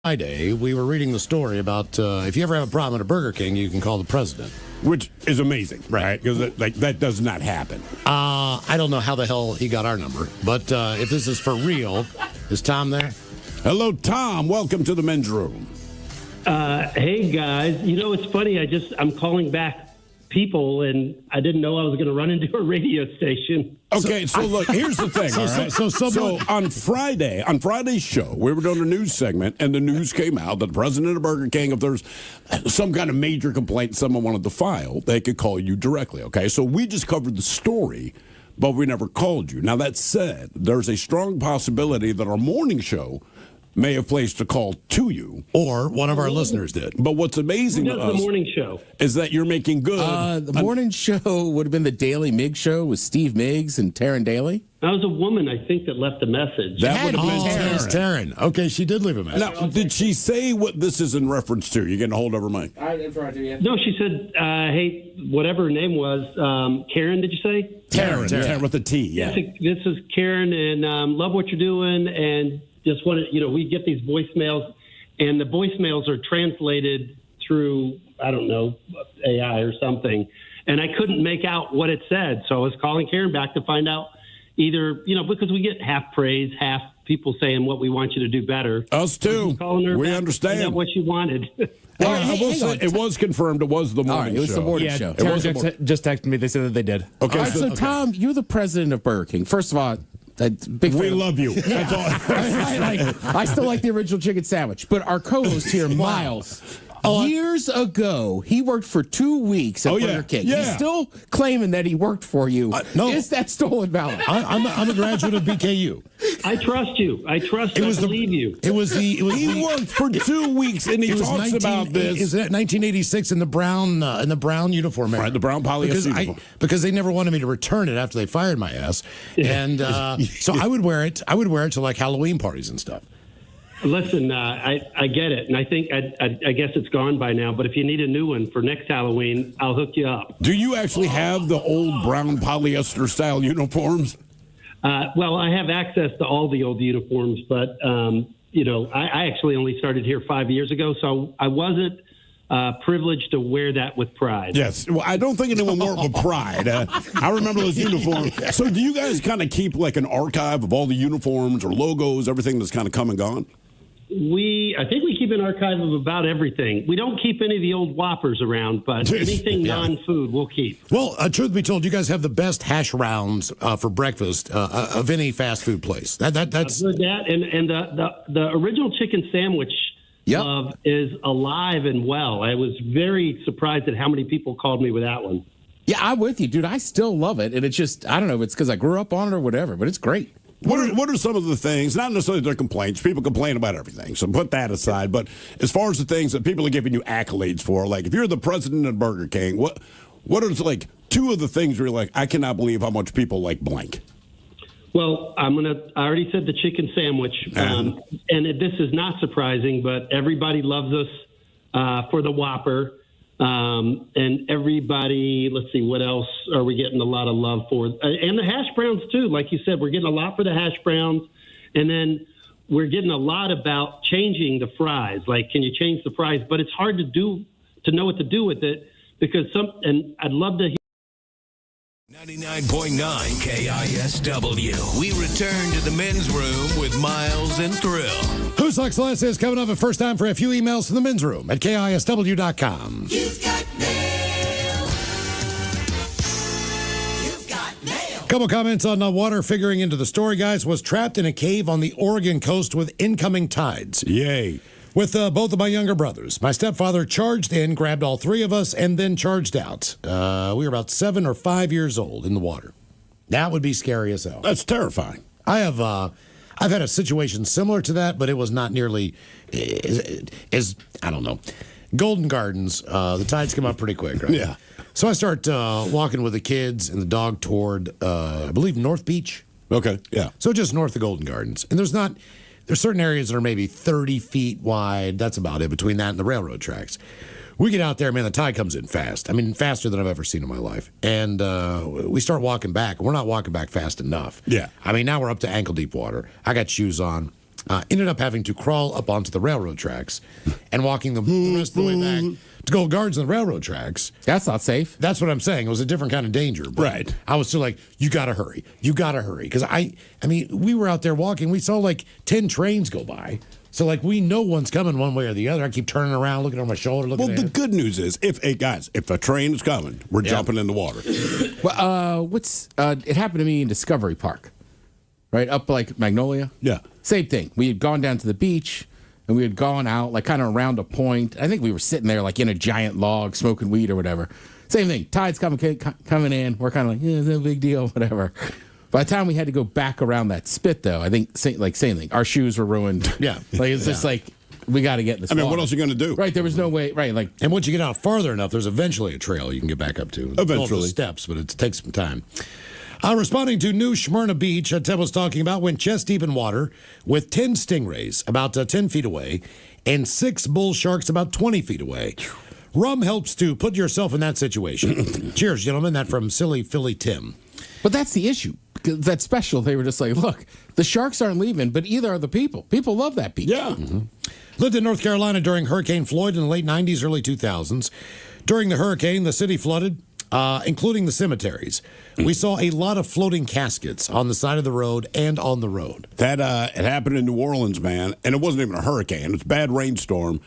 Friday, we were reading the story about if you ever have a problem at a Burger King, you can call the president. Which is amazing, right? Because that does not happen. I don't know how the hell he got our number, but if this is for real, is Tom there? Hello, Tom. Welcome to the men's room. Hey, guys. You know, it's funny. I'm calling back people, and I didn't know I was going to run into a radio station. Okay, so look, here's the thing, all right? So on Friday's show, we were doing a news segment, and the news came out that the president of Burger King, if there's some kind of major complaint someone wanted to file, they could call you directly, okay? So we just covered the story, but we never called you. Now, that said, there's a strong possibility that our morning show may have placed a call to you. Or one of our listeners did. But what's amazing Who to does the us morning show? is that you're making good. The morning show would have been the Daily Miggs show with Steve Miggs and Taryn Daly. That was a woman, I think, that left a message. That would have been Taryn. Okay, she did leave a message. Now, did she say what this is in reference to? You getting a hold of her, Mike? I'm trying to, yeah. No, she said, hey, whatever her name was, Karen, did you say? Taryn with a T, yeah. This is Karen, and love what you're doing, and just want to, we get these voicemails, and the voicemails are translated through, I don't know, AI or something, and I couldn't make out what it said, so I was calling Karen back to find out either, because we get half praise, half people saying what we want you to do better. Us too. We understand what she wanted. Well, I will say it was confirmed. It was the morning show. It was the morning show. Just texted me. They said that they did. Okay. All right, so Tom, you're the president of Burger King. First of all, we love you. That's all. I still like the original chicken sandwich. But our co-host here, Miles, years ago, he worked for 2 weeks at Burger King. Yeah. He's still claiming that he worked for you. No. Is that stolen valor? I'm a graduate of BKU. I trust you. I believe you. He worked for 2 weeks, and he talks about this. Is that 1986 in the brown uniform era? Right, the brown polyester uniform. Because they never wanted me to return it after they fired my ass, and so I would wear it. I would wear it to like Halloween parties and stuff. Listen, I get it, and I think I guess it's gone by now. But if you need a new one for next Halloween, I'll hook you up. Do you actually have the old brown polyester style uniforms? Well, I have access to all the old uniforms, but I actually only started here 5 years ago, so I wasn't privileged to wear that with pride. Yes. Well, I don't think anyone wore it with pride. I remember those uniforms. So do you guys kind of keep like an archive of all the uniforms or logos, everything that's kind of come and gone? I think we keep an archive of about everything. We don't keep any of the old Whoppers around, but anything non-food we'll keep. Well, truth be told, you guys have the best hash rounds for breakfast of any fast food place. That's I've heard that, and the original chicken sandwich is alive and well. I was very surprised at how many people called me with that one. Yeah, I'm with you, dude. I still love it, and it's just I don't know if it's because I grew up on it or whatever, but it's great. What are some of the things, not necessarily their complaints, people complain about everything, so put that aside, but as far as the things that people are giving you accolades for, like if you're the president of Burger King, what are like two of the things where you're like, I cannot believe how much people like blank? Well, I already said the chicken sandwich, and this is not surprising, but everybody loves us for the Whopper. And everybody, let's see, what else are we getting a lot of love for? And the hash browns, too. Like you said, we're getting a lot for the hash browns. And then we're getting a lot about changing the fries. Like, can you change the fries? But it's hard to know what to do with it because and I'd love to hear. 99.9 KISW. We return to the men's room with Miles and Thrill. Who Sucks Less is coming up at first time for a few emails to the men's room at KISW.com. You've got mail. You've got mail. Couple comments on water figuring into the story, guys. Was trapped in a cave on the Oregon coast with incoming tides. Yay. With both of my younger brothers. My stepfather charged in, grabbed all three of us, and then charged out. We were about 7 or 5 years old in the water. That would be scary as hell. That's terrifying. I've had a situation similar to that, but it was not nearly as I don't know. Golden Gardens, the tides come up pretty quick, right? Yeah. So I start walking with the kids and the dog toward, I believe, North Beach. Okay, yeah. So just north of Golden Gardens. And there's certain areas that are maybe 30 feet wide. That's about it, between that and the railroad tracks. We get out there, man, the tide comes in fast. I mean, faster than I've ever seen in my life. And we start walking back. We're not walking back fast enough. Yeah. I mean, now we're up to ankle-deep water. I got shoes on. Ended up having to crawl up onto the railroad tracks and walking the rest of the way back to Golden Gardens on the railroad tracks. That's not safe. That's what I'm saying. It was a different kind of danger. But right. I was still like, you got to hurry. You got to hurry. Because I mean, we were out there walking. We saw like 10 trains go by. So, like, we know one's coming one way or the other. I keep turning around, looking over my shoulder, looking Well, the good news is, if a train is coming, we're jumping in the water. Well, it happened to me in Discovery Park, right? Up like Magnolia. Yeah. Same thing. We had gone down to the beach, and we had gone out, like, kind of around a point. I think we were sitting there, like, in a giant log, smoking weed or whatever. Same thing. Tide's coming in. We're kind of like, yeah, it's no big deal, whatever. By the time we had to go back around that spit, though, I think, same thing. Our shoes were ruined. Yeah. Like, it's just like, we got to get in this water. what else are you going to do? Right, there was no way, right, like. And once you get out farther enough, there's eventually a trail you can get back up to. Eventually. The steps, but it takes some time. Responding to New Smyrna Beach, Ted was talking about went chest deep in water with 10 stingrays about 10 feet away and 6 bull sharks about 20 feet away. Rum helps to put yourself in that situation. Cheers, gentlemen. That from Silly Philly Tim. But that's the issue. That special, they were just like, look, the sharks aren't leaving, but either are the people. People love that beach. Yeah. Lived in North Carolina during Hurricane Floyd in the late 90s, early 2000s. During the hurricane, the city flooded, including the cemeteries. We saw a lot of floating caskets on the side of the road and on the road. That it happened in New Orleans, man, and it wasn't even a hurricane. It was a bad rainstorm.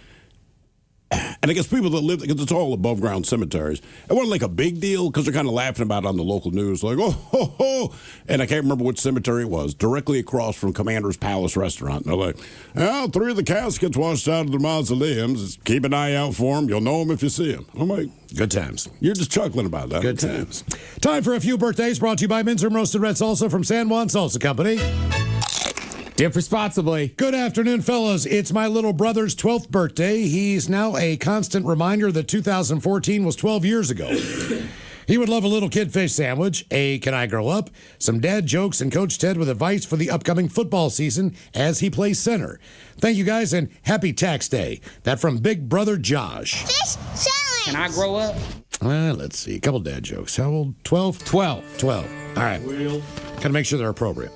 And I guess people that live, because it's all above ground cemeteries, it wasn't like a big deal because they're kind of laughing about it on the local news, like, oh, ho, ho. And I can't remember which cemetery it was, directly across from Commander's Palace Restaurant. And they're like, well, 3 of the caskets washed out of the mausoleums. Just keep an eye out for them. You'll know them if you see them. I'm like, good times. You're just chuckling about that. Good times. Time for a few birthdays brought to you by Men's Room Roasted Red Salsa from San Juan Salsa Company. Dip responsibly. Good afternoon, fellas. It's my little brother's 12th birthday. He's now a constant reminder that 2014 was 12 years ago. He would love a little kid fish sandwich, a Can I Grow Up, some dad jokes, and Coach Ted with advice for the upcoming football season as he plays center. Thank you, guys, and happy tax day. That from Big Brother Josh. Fish challenge. Can I grow up? Let's see. A couple dad jokes. How old? 12? 12. All right. Gotta make sure they're appropriate.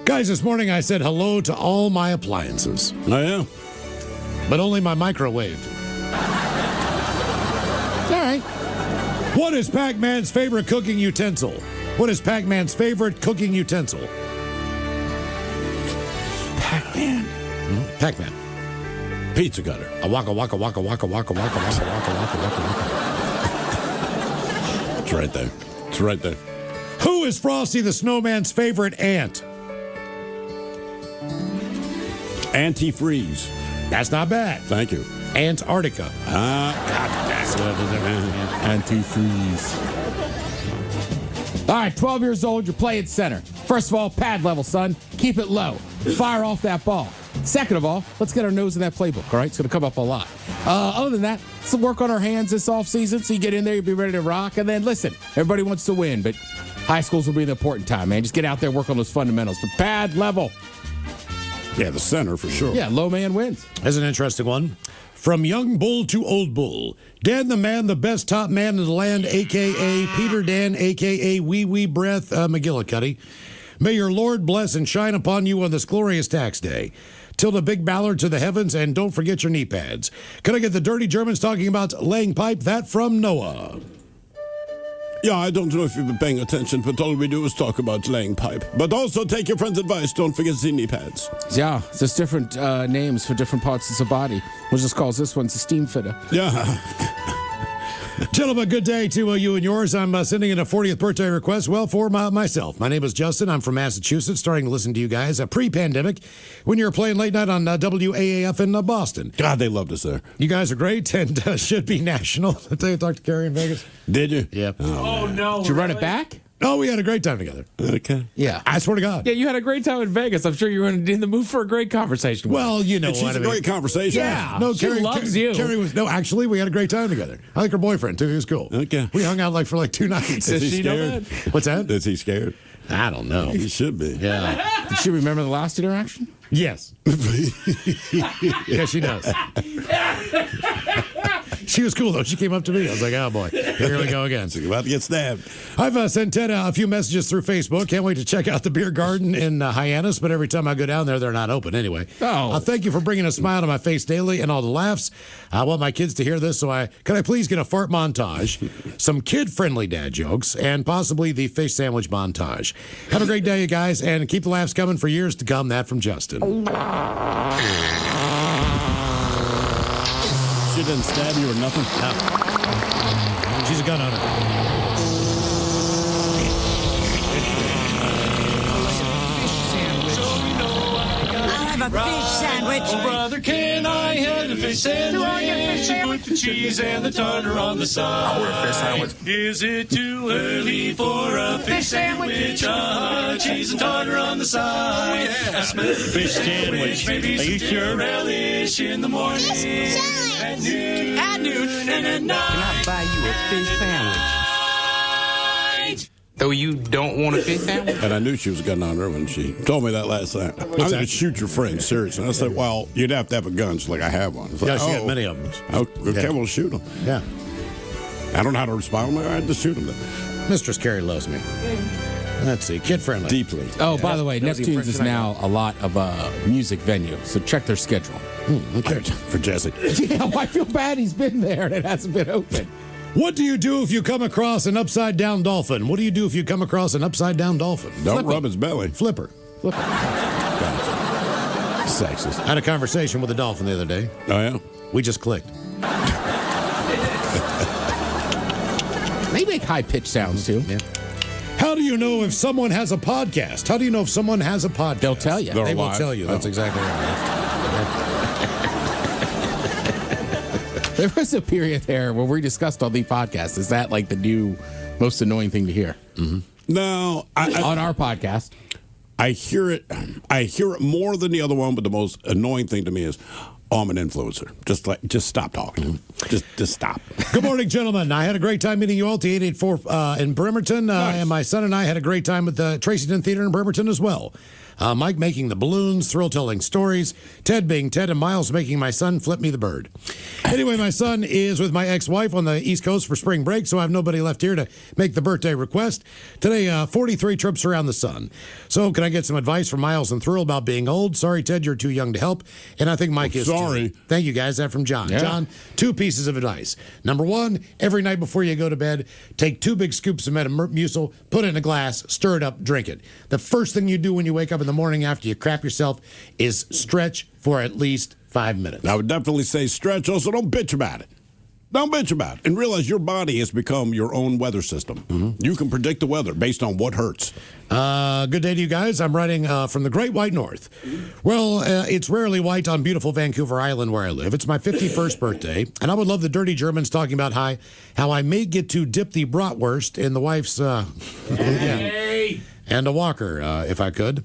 Guys, this morning I said hello to all my appliances. Oh, yeah? But only my microwave. All right. What is Pac-Man's favorite cooking utensil? What is Pac-Man's favorite cooking utensil? Pac-Man. Pac-Man. Pizza cutter. A waka waka waka waka waka waka waka waka waka waka waka. It's right there. It's right there. Who is Frosty the Snowman's favorite ant? Antifreeze. That's not bad. Thank you. Antarctica. Antifreeze. All right, 12 years old, you're playing center. First of all, pad level, son. Keep it low. Fire off that ball. Second of all, let's get our nose in that playbook, all right? It's going to come up a lot. Other than that, let's work on our hands this offseason so you get in there, you'll be ready to rock. And then, listen, everybody wants to win, but high schools will be the important time, man. Just get out there, work on those fundamentals. But pad level. Yeah, the center for sure. Yeah, low man wins. That's an interesting one. From young bull to old bull, Dan the man, the best top man in the land, a.k.a. Peter Dan, a.k.a. Wee Wee Breath McGillicuddy. May your Lord bless and shine upon you on this glorious tax day. Tilt a big ballard to the heavens, and don't forget your knee pads. Can I get the dirty Germans talking about laying pipe? That from Noah. Yeah, I don't know if you've been paying attention, but all we do is talk about laying pipe. But also take your friend's advice. Don't forget the knee pads. Yeah, there's different names for different parts of the body. We'll just call this one the steam fitter. Yeah. Gentlemen, good day to you and yours. I'm sending in a 40th birthday request. Well, for myself. My name is Justin. I'm from Massachusetts, starting to listen to you guys pre-pandemic when you were playing late night on WAAF in Boston. God, they loved us there. You guys are great and should be national. Did I talk to Carrie in Vegas? Did you? Yep. Oh no. Did you run it back? Oh, we had a great time together. Okay. Yeah, I swear to God. Yeah, you had a great time in Vegas. I'm sure you were in the mood for a great conversation. Well, you know and she's what I a mean. great conversation. Yeah. No, she loves you. Carrie was actually we had a great time together. I like her boyfriend too. He was cool. Okay. We hung out for 2 nights. Is he scared? What's that? Is he scared? I don't know. He should be. Yeah. Did she remember the last interaction? Yes. Yes, she does. She was cool, though. She came up to me. I was like, oh, boy. Here we go again. She's about to get stabbed. I've sent Ted a few messages through Facebook. Can't wait to check out the beer garden in Hyannis, but every time I go down there, they're not open anyway. Oh. Thank you for bringing a smile to my face daily and all the laughs. I want my kids to hear this, so can I please get a fart montage, some kid-friendly dad jokes, and possibly the fish sandwich montage. Have a great day, you guys, and keep the laughs coming for years to come. That from Justin. She didn't stab you or nothing? No. She's a gun owner. I'll have a fish sandwich. Oh, brother, can I have a fish fish sandwich. Put the cheese and the tartar on the side. I want a fish sandwich. Is it too early for a fish sandwich? Cheese and tartar on the side. I smell the fish sandwich. Maybe some dinner relish in the morning. At noon. And at night. Can I buy you a fish sandwich? So you don't want a fish sandwich? And I knew she was getting on her when she told me that last night. I'm going to shoot your friend, seriously. And I said, well, you'd have to have a gun. She's like, I have one. Yeah, she had many of them. Okay, we'll shoot them. Yeah. I don't know how to respond. All right, just shoot them then. Mistress Carrie loves me. Let's see, kid-friendly. Deeply. Oh, by the way, Neptune's is now a lot of music venue, so check their schedule. Okay. For Jesse. Yeah, well, I feel bad he's been there and it hasn't been open. What do you do if you come across an upside-down dolphin? What do you do if you come across an upside-down dolphin? Don't rub his belly. Flipper. Gotcha. Sexist. I had a conversation with a dolphin the other day. Oh, yeah? We just clicked. They make high-pitched sounds, too. Yeah. How do you know if someone has a podcast? How do you know if someone has a podcast? They'll tell you. They will tell you. That's exactly right. There was a period there where we discussed all the podcasts. Is that like the new most annoying thing to hear? Mm-hmm. No. On our podcast. I hear it more than the other one, but the most annoying thing to me is, I'm an influencer. Just stop talking. Just stop. Good morning, gentlemen. I had a great time meeting you all at the 884 in Bremerton. Nice. And my son and I had a great time at the Tracyton Theater in Bremerton as well. Mike making the balloons, thrill-telling stories, Ted being Ted, and Miles making my son flip me the bird. Anyway, my son is with my ex-wife on the East Coast for spring break, so I have nobody left here to make the birthday request. Today, 43 trips around the sun. So can I get some advice from Miles and Thrill about being old? Sorry, Ted, you're too young to help. And I think Mike is sorry. Too. Thank you, guys. That from John. Yeah. John, 2 pieces of advice. Number 1, every night before you go to bed, take 2 big scoops of Metamucil, put it in a glass, stir it up, drink it. The first thing you do when you wake up in the morning after you crap yourself is stretch for at least 5 minutes. I would definitely say stretch. Also, don't bitch about it. Don't bitch about it. And realize your body has become your own weather system. Mm-hmm. You can predict the weather based on what hurts. Good day to you guys. I'm writing from the Great White North. Well, it's rarely white on beautiful Vancouver Island where I live. It's my 51st birthday, and I would love the dirty Germans talking about how I may get to dip the bratwurst in the wife's and a walker, if I could.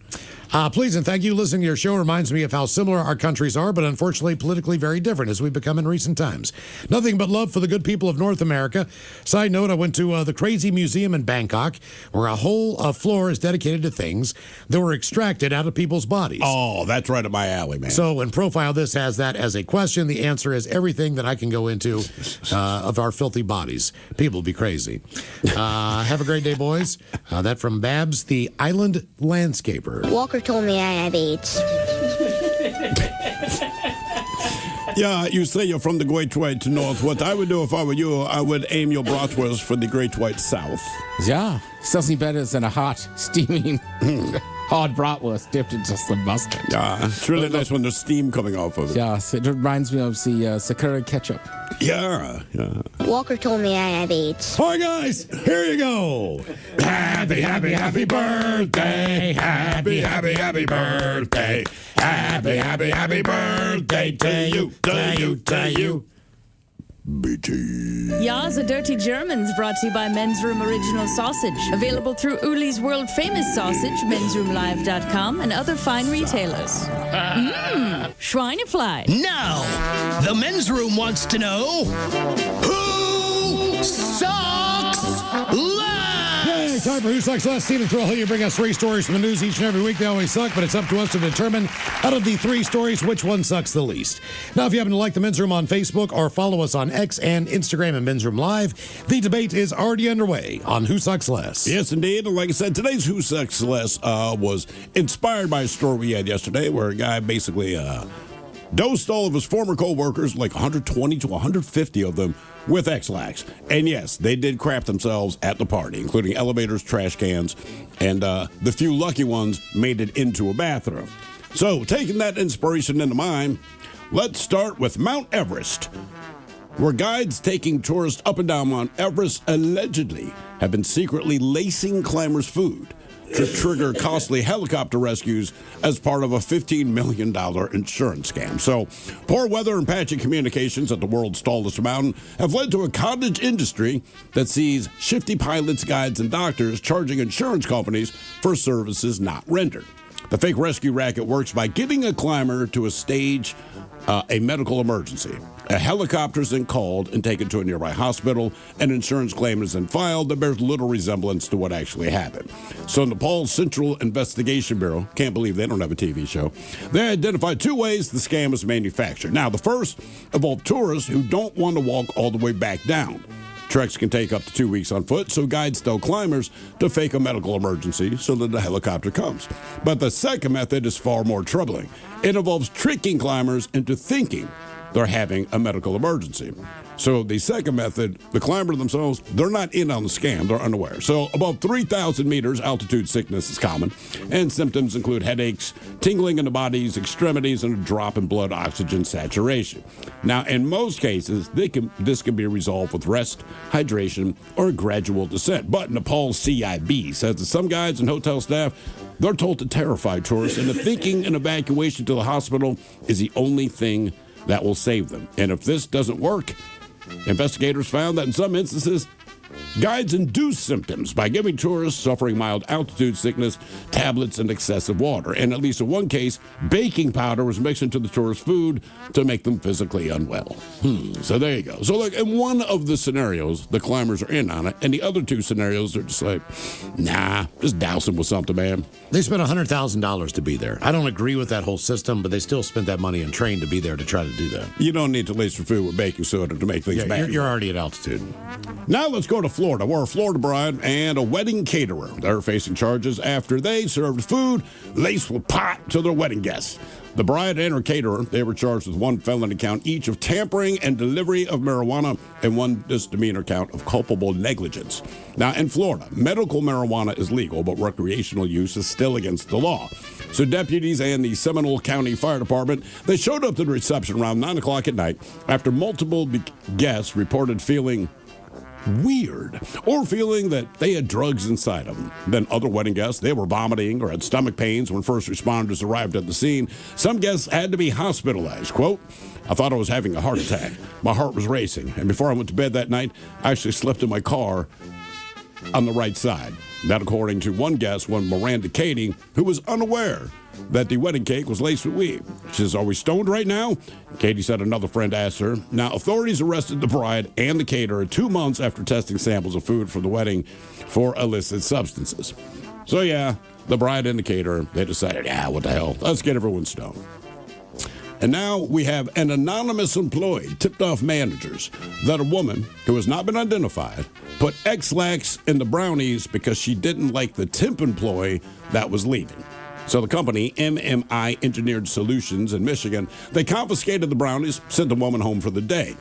Please and thank you. Listening to your show reminds me of how similar our countries are, but unfortunately politically very different as we've become in recent times. Nothing but love for the good people of North America. Side note, I went to the Crazy Museum in Bangkok, where a whole floor is dedicated to things that were extracted out of people's bodies. Oh, that's right up my alley, man. So in Profile, this has that as a question. The answer is everything that I can go into of our filthy bodies. People be crazy. Have a great day, boys. That from Babs, the island landscaper. Walker told me I have AIDS. Yeah, you say you're from the Great White North. What I would do if I were you, I would aim your bratwurst for the Great White South. Yeah, something better than a hot, steaming, hard bratwurst dipped in just some mustard. Yeah, it's really nice when there's steam coming off of it. Yeah, it reminds me of the Sakura ketchup. Yeah. Walker told me I have AIDS. All right, guys, here you go. Happy, happy, happy birthday. Happy, happy, happy birthday. Happy, happy, happy birthday to you, to you. BT. Ya's a Dirty Germans brought to you by Men's Room Original Sausage. Available through Uli's world famous sausage, mensroomlive.com, and other fine retailers. Schweinefly. Now, the men's room wants to know who sucks less? Yay, time for Who Sucks Less. Stephen Thrill here. You bring us 3 stories from the news each and every week. They always suck, but it's up to us to determine out of the 3 stories which one sucks the least. Now, if you happen to like the Men's Room on Facebook or follow us on X and Instagram and Men's Room Live, the debate is already underway on Who Sucks Less. Yes, indeed. And like I said, today's Who Sucks Less was inspired by a story we had yesterday where a guy basically dosed all of his former co-workers, like 120 to 150 of them, with X-Lax. And yes, they did crap themselves at the party, including elevators, trash cans, and the few lucky ones made it into a bathroom. So, taking that inspiration into mind, let's start with Mount Everest, where guides taking tourists up and down Mount Everest allegedly have been secretly lacing climbers' food. to trigger costly helicopter rescues as part of a $15 million insurance scam. So, poor weather and patchy communications at the world's tallest mountain have led to a cottage industry that sees shifty pilots, guides, and doctors charging insurance companies for services not rendered. The fake rescue racket works by getting a climber to a stage a medical emergency. A helicopter is then called and taken to a nearby hospital. An insurance claim is then filed that bears little resemblance to what actually happened. So Nepal's Central Investigation Bureau, can't believe they don't have a TV show, they identified 2 ways the scam is manufactured. Now, the first involved tourists who don't want to walk all the way back down. Treks can take up to 2 weeks on foot, so guides tell climbers to fake a medical emergency so that the helicopter comes. But the second method is far more troubling. It involves tricking climbers into thinking they're having a medical emergency. So the second method, the climber themselves, they're not in on the scam, they're unaware. So above 3,000 meters, altitude sickness is common, and symptoms include headaches, tingling in the body's extremities, and a drop in blood oxygen saturation. Now, in most cases, this can be resolved with rest, hydration, or a gradual descent. But Nepal's CIB says that some guides and hotel staff, they're told to terrify tourists into thinking an evacuation to the hospital is the only thing that will save them. And if this doesn't work, investigators found that in some instances, guides induce symptoms by giving tourists suffering mild altitude sickness tablets and excessive water. And at least in one case, baking powder was mixed into the tourists' food to make them physically unwell. So there you go. So look, in one of the scenarios, the climbers are in on it, and the other 2 scenarios are just like, nah, just douse them with something, man. They spent $100,000 to be there. I don't agree with that whole system, but they still spent that money and trained to be there to try to do that. You don't need to lace your food with baking soda to make things bad. You're already at altitude. Now let's go to Florida, where a Florida bride and a wedding caterer, they're facing charges after they served food laced with pot to their wedding guests. The bride and her caterer, they were charged with 1 felony count each of tampering and delivery of marijuana and 1 misdemeanor count of culpable negligence. Now, in Florida, medical marijuana is legal, but recreational use is still against the law. So deputies and the Seminole County Fire Department, they showed up to the reception around 9 o'clock at night after multiple guests reported feeling weird or feeling that they had drugs inside of them. Then other wedding guests, they were vomiting or had stomach pains when first responders arrived at the scene. Some guests had to be hospitalized. Quote, I thought I was having a heart attack. My heart was racing. And before I went to bed that night, I actually slept in my car on the right side. That according to one guest, one Miranda Katie, who was unaware that the wedding cake was laced with weed. She says, are we stoned right now? Katie said another friend asked her. Now, authorities arrested the bride and the caterer 2 months after testing samples of food for the wedding for illicit substances. So, yeah, the bride and the caterer, they decided, what the hell, let's get everyone stoned. And now we have an anonymous employee tipped off managers that a woman who has not been identified put X-Lax in the brownies because she didn't like the temp employee that was leaving. So the company, MMI Engineered Solutions in Michigan, they confiscated the brownies, sent the woman home for the day.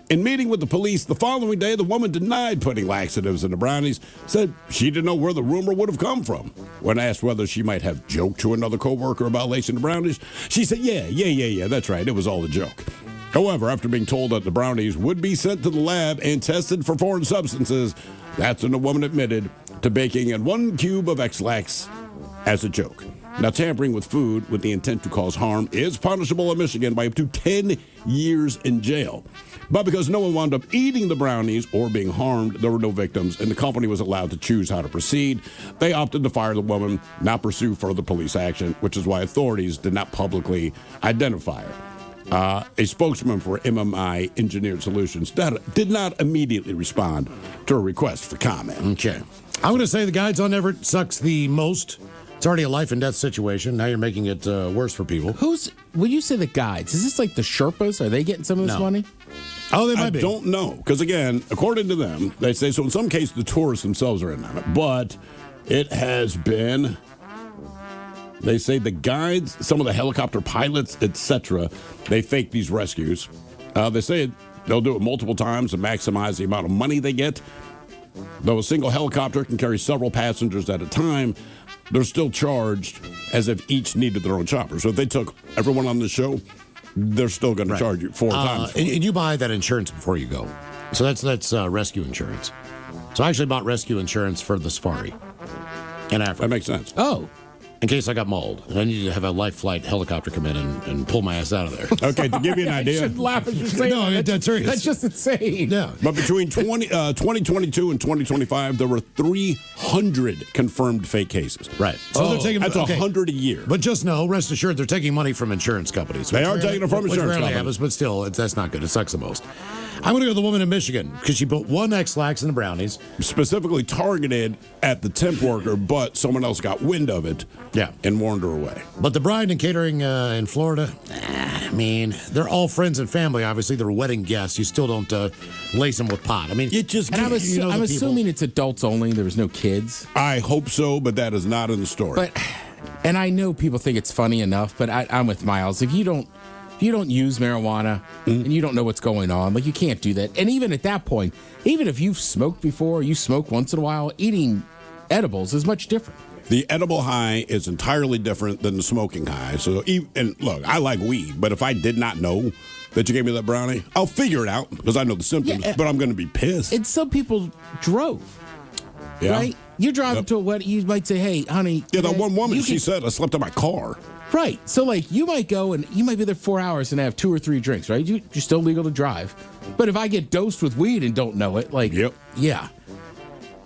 In meeting with the police the following day, the woman denied putting laxatives in the brownies, said she didn't know where the rumor would have come from. When asked whether she might have joked to another coworker about lacing the brownies, she said, yeah, that's right, it was all a joke. However, after being told that the brownies would be sent to the lab and tested for foreign substances, that's when the woman admitted to baking in 1 cube of X-Lax as a joke. Now, tampering with food with the intent to cause harm is punishable in Michigan by up to 10 years in jail. But because no one wound up eating the brownies or being harmed, there were no victims, and the company was allowed to choose how to proceed. They opted to fire the woman, not pursue further police action, which is why authorities did not publicly identify her. A spokesman for MMI Engineered Solutions did not immediately respond to a request for comment. Okay. I'm going to say the guides on Everett sucks the most. It's already a life and death situation. Now you're making it worse for people. When you say the guides, is this like the Sherpas? Are they getting some of this money? Oh, they might be. I don't know. Because, again, according to them, they say, so in some cases, the tourists themselves are in on it. But it has been, they say the guides, some of the helicopter pilots, etc., they fake these rescues. They say they'll do it multiple times to maximize the amount of money they get. Though a single helicopter can carry several passengers at a time, they're still charged as if each needed their own chopper. So if they took everyone on the show, they're still going to charge you 4 times. And you buy that insurance before you go. So that's rescue insurance. So I actually bought rescue insurance for the safari. in Africa. That makes sense. Oh. In case I got mauled. And I need to have a life flight helicopter come in and pull my ass out of there. Okay, to give you an I idea. shouldn't laugh as you're saying that. That's serious. That's just insane. Yeah. But between 2022 and 2025, there were 300 confirmed fake cases. Right. So they're taking that's 100 a year. But just know, rest assured, they're taking money from insurance companies. They are taking it from which insurance rarely companies. happens, but still, that's not good. It sucks the most. I'm going to go with the woman in Michigan because she put one X-Lax in the brownies. Specifically targeted at the temp worker, but someone else got wind of it and warned her away. But the bride and catering in Florida, I mean, they're all friends and family, obviously. They're wedding guests. You still don't lace them with pot. I mean, it just And I'm assuming it's adults only. There was no kids. I hope so, but that is not in the story. And I know people think it's funny enough, but I'm with Miles. If you don't use marijuana and you don't know what's going on, like you can't do that. And even at that point, even if you've smoked before, you smoke once in a while, eating edibles is much different. The edible high is entirely different than the smoking high. So, and look, I like weed, but if I did not know that you gave me that brownie, I'll figure it out because I know the symptoms, but I'm going to be pissed. And some people drove. Yeah. Right? You drive to a wedding, you might say, hey, honey. Yeah, that one woman, she said, I slept in my car. Right. So, like, you might go and you might be there 4 hours and have 2 or 3 drinks, right? You're still legal to drive. But if I get dosed with weed and don't know it, like, yeah.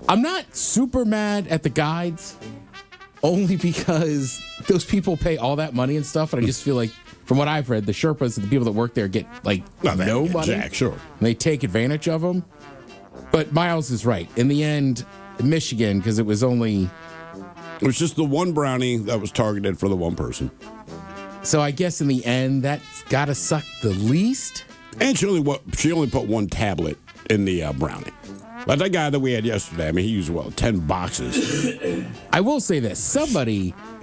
I'm not super mad at the guides, only because those people pay all that money and stuff. And I just feel like, from what I've read, the Sherpas and the people that work there get, like, no money. Jack, sure. And they take advantage of them. But Miles is right. In the end, Michigan, because it was only... It was just the one brownie that was targeted for the one person. So I guess in the end, that's got to suck the least. And she only put one tablet in the brownie. But that guy that we had yesterday, I mean, he used, 10 boxes. I will say this.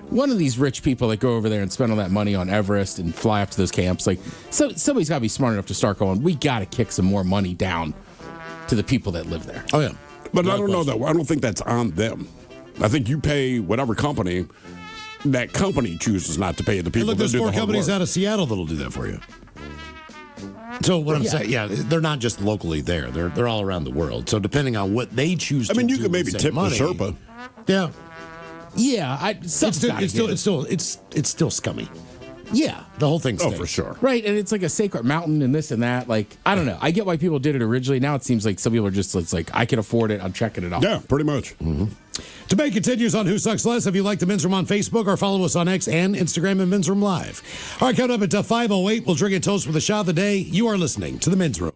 One of these rich people that go over there and spend all that money on Everest and fly up to those camps, like, somebody's got to be smart enough to start going, we got to kick some more money down to the people that live there. Oh, yeah. But I don't know that. I don't think that's on them. I think you pay whatever company that company chooses not to pay the people. Look, that there's do 4 the hard companies work. out of Seattle that'll do that for you. So what I'm saying, they're not just locally there; they're all around the world. So depending on what they choose, I mean, to you do could with maybe said tip money, the Sherpa. Yeah, yeah. It's still scummy. Yeah, the whole thing's for sure. Right, and it's like a sacred mountain and this and that. Like, I don't know. I get why people did it originally. Now it seems like some people are just, it's like, I can afford it. I'm checking it out. Yeah, pretty much. Mm-hmm. Debate continues on Who Sucks Less. If you like the Men's Room on Facebook or follow us on X and Instagram and Men's Room Live. All right, coming up at 5:08, we'll drink a toast with a shot of the day. You are listening to the Men's Room.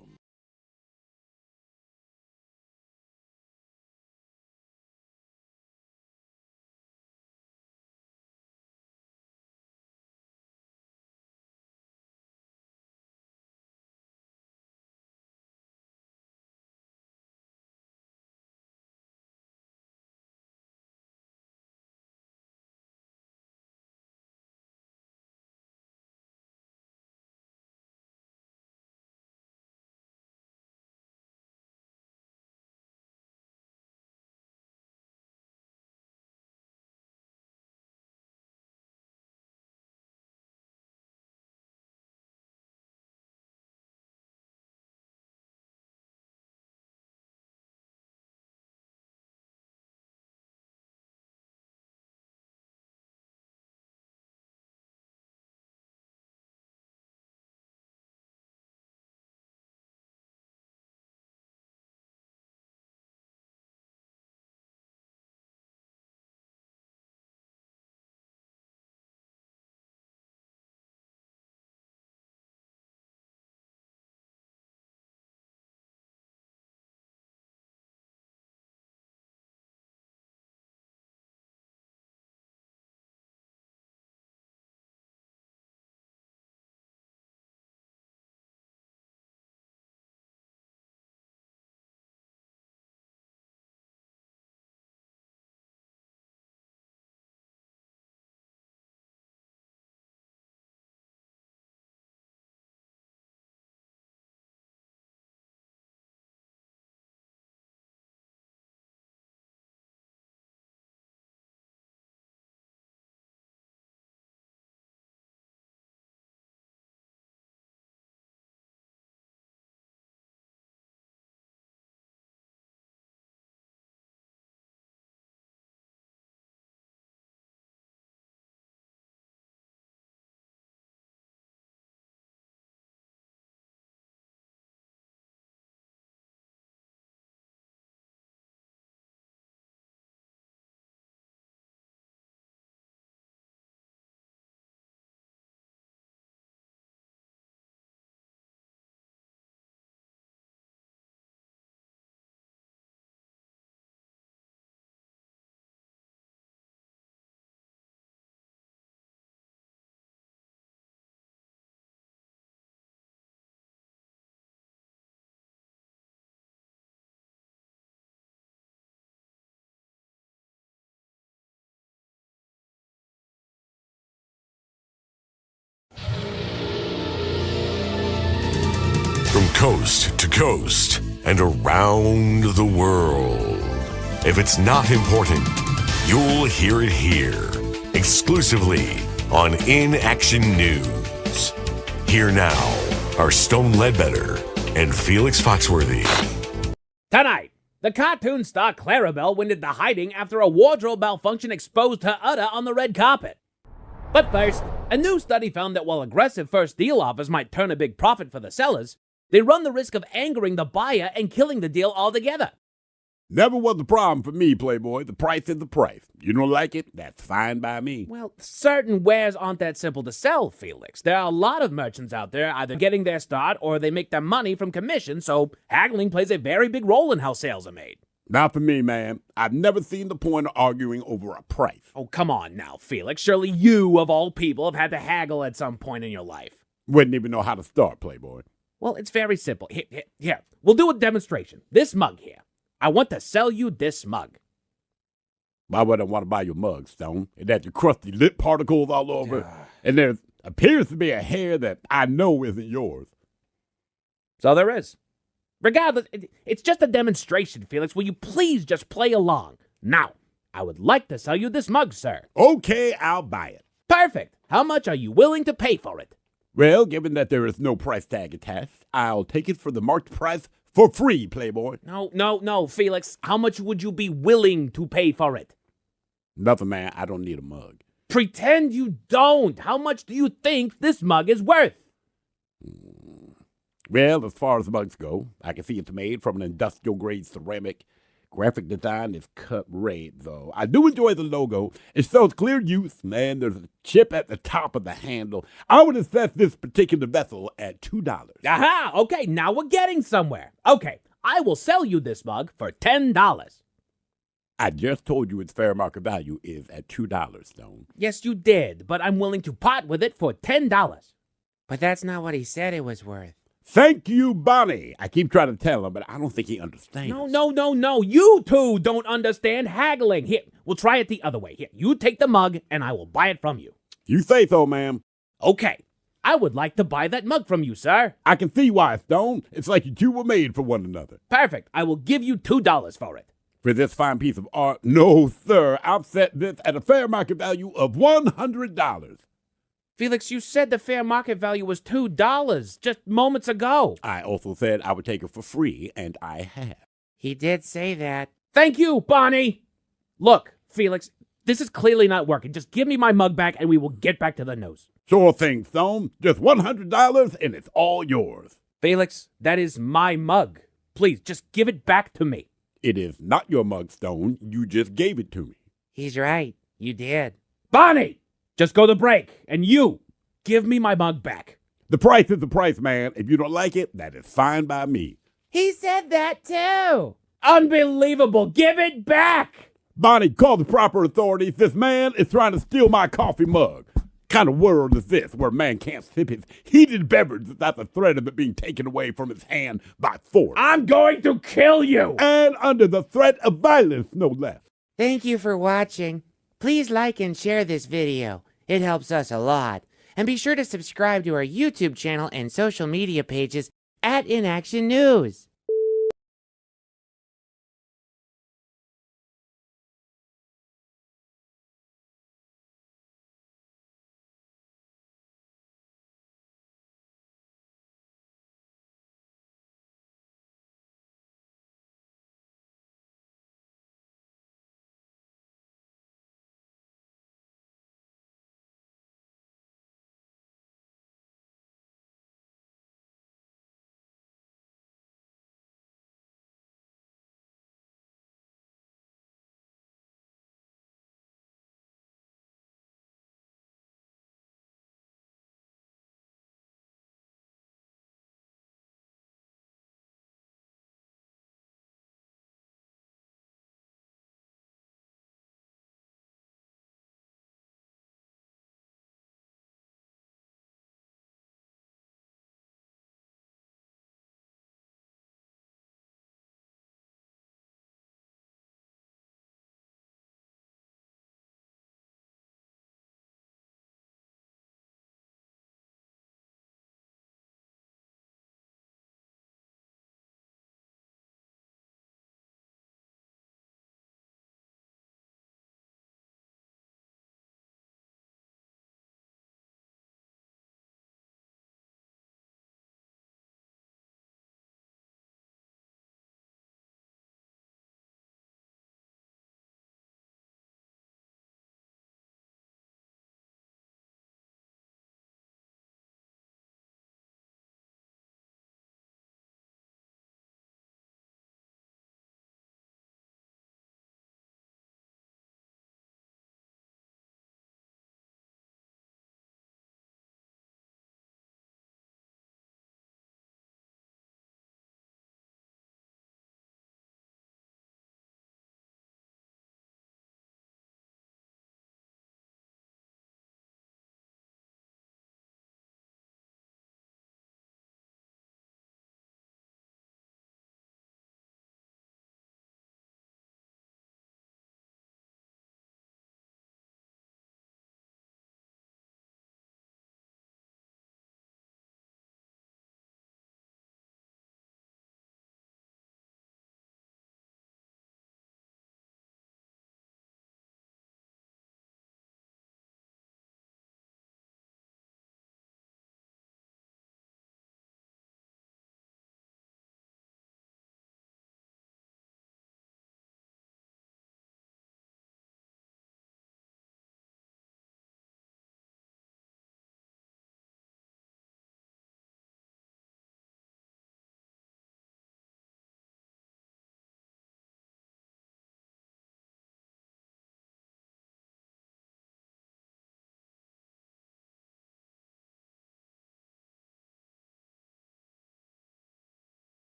coast to coast and around the world. If it's not important, you'll hear it here, exclusively on In Action News. Here now are Stone Ledbetter and Felix Foxworthy. Tonight, the cartoon star Clarabelle went into hiding after a wardrobe malfunction exposed her udder on the red carpet. But first, a new study found that while aggressive first deal offers might turn a big profit for the sellers, they run the risk of angering the buyer and killing the deal altogether. Never was a problem for me, Playboy. The price is the price. You don't like it? That's fine by me. Well, certain wares aren't that simple to sell, Felix. There are a lot of merchants out there either getting their start or they make their money from commission, so haggling plays a very big role in how sales are made. Not for me, man. I've never seen the point of arguing over a price. Oh, come on now, Felix. Surely you, of all people, have had to haggle at some point in your life. Wouldn't even know how to start, Playboy. Well, it's very simple. Here. We'll do a demonstration. This mug here. I want to sell you this mug. Why would I want to buy your mug, Stone? It has your crusty lip particles all over it, and there appears to be a hair that I know isn't yours. So there is. Regardless, it's just a demonstration, Felix. Will you please just play along? Now, I would like to sell you this mug, sir. Okay, I'll buy it. Perfect. How much are you willing to pay for it? Well, given that there is no price tag attached, I'll take it for the marked price for free, Playboy. No, Felix. How much would you be willing to pay for it? Nothing, man. I don't need a mug. Pretend you don't. How much do you think this mug is worth? Well, as far as mugs go, I can see it's made from an industrial-grade ceramic. Graphic design is cut red, though. I do enjoy the logo. It shows clear use, man. There's a chip at the top of the handle. I would assess this particular vessel at $2. Aha! Okay, now we're getting somewhere. Okay, I will sell you this mug for $10. I just told you its fair market value is at $2, Stone. Yes, you did, but I'm willing to part with it for $10. But that's not what he said it was worth. Thank you, Bonnie. I keep trying to tell him, but I don't think he understands. No. You two don't understand haggling. Here, we'll try it the other way. Here, you take the mug, and I will buy it from you. You say so, ma'am. Okay. I would like to buy that mug from you, sir. I can see why, Stone. It's like you two were made for one another. Perfect. I will give you $2 for it. For this fine piece of art? No, sir. I've set this at a fair market value of $100. Felix, you said the fair market value was $2 just moments ago. I also said I would take it for free, and I have. He did say that. Thank you, Bonnie. Look, Felix, this is clearly not working. Just give me my mug back, and we will get back to the news. Sure thing, Stone. Just $100, and it's all yours. Felix, that is my mug. Please, just give it back to me. It is not your mug, Stone. You just gave it to me. He's right. You did. Bonnie! Just go to break, and you, give me my mug back. The price is the price, man. If you don't like it, that is fine by me. He said that too. Unbelievable. Give it back. Bonnie, call the proper authorities. This man is trying to steal my coffee mug. What kind of world is this where a man can't sip his heated beverage without the threat of it being taken away from his hand by force? I'm going to kill you. And under the threat of violence, no less. Thank you for watching. Please like and share this video. It helps us a lot. And be sure to subscribe to our YouTube channel and social media pages at In Action News.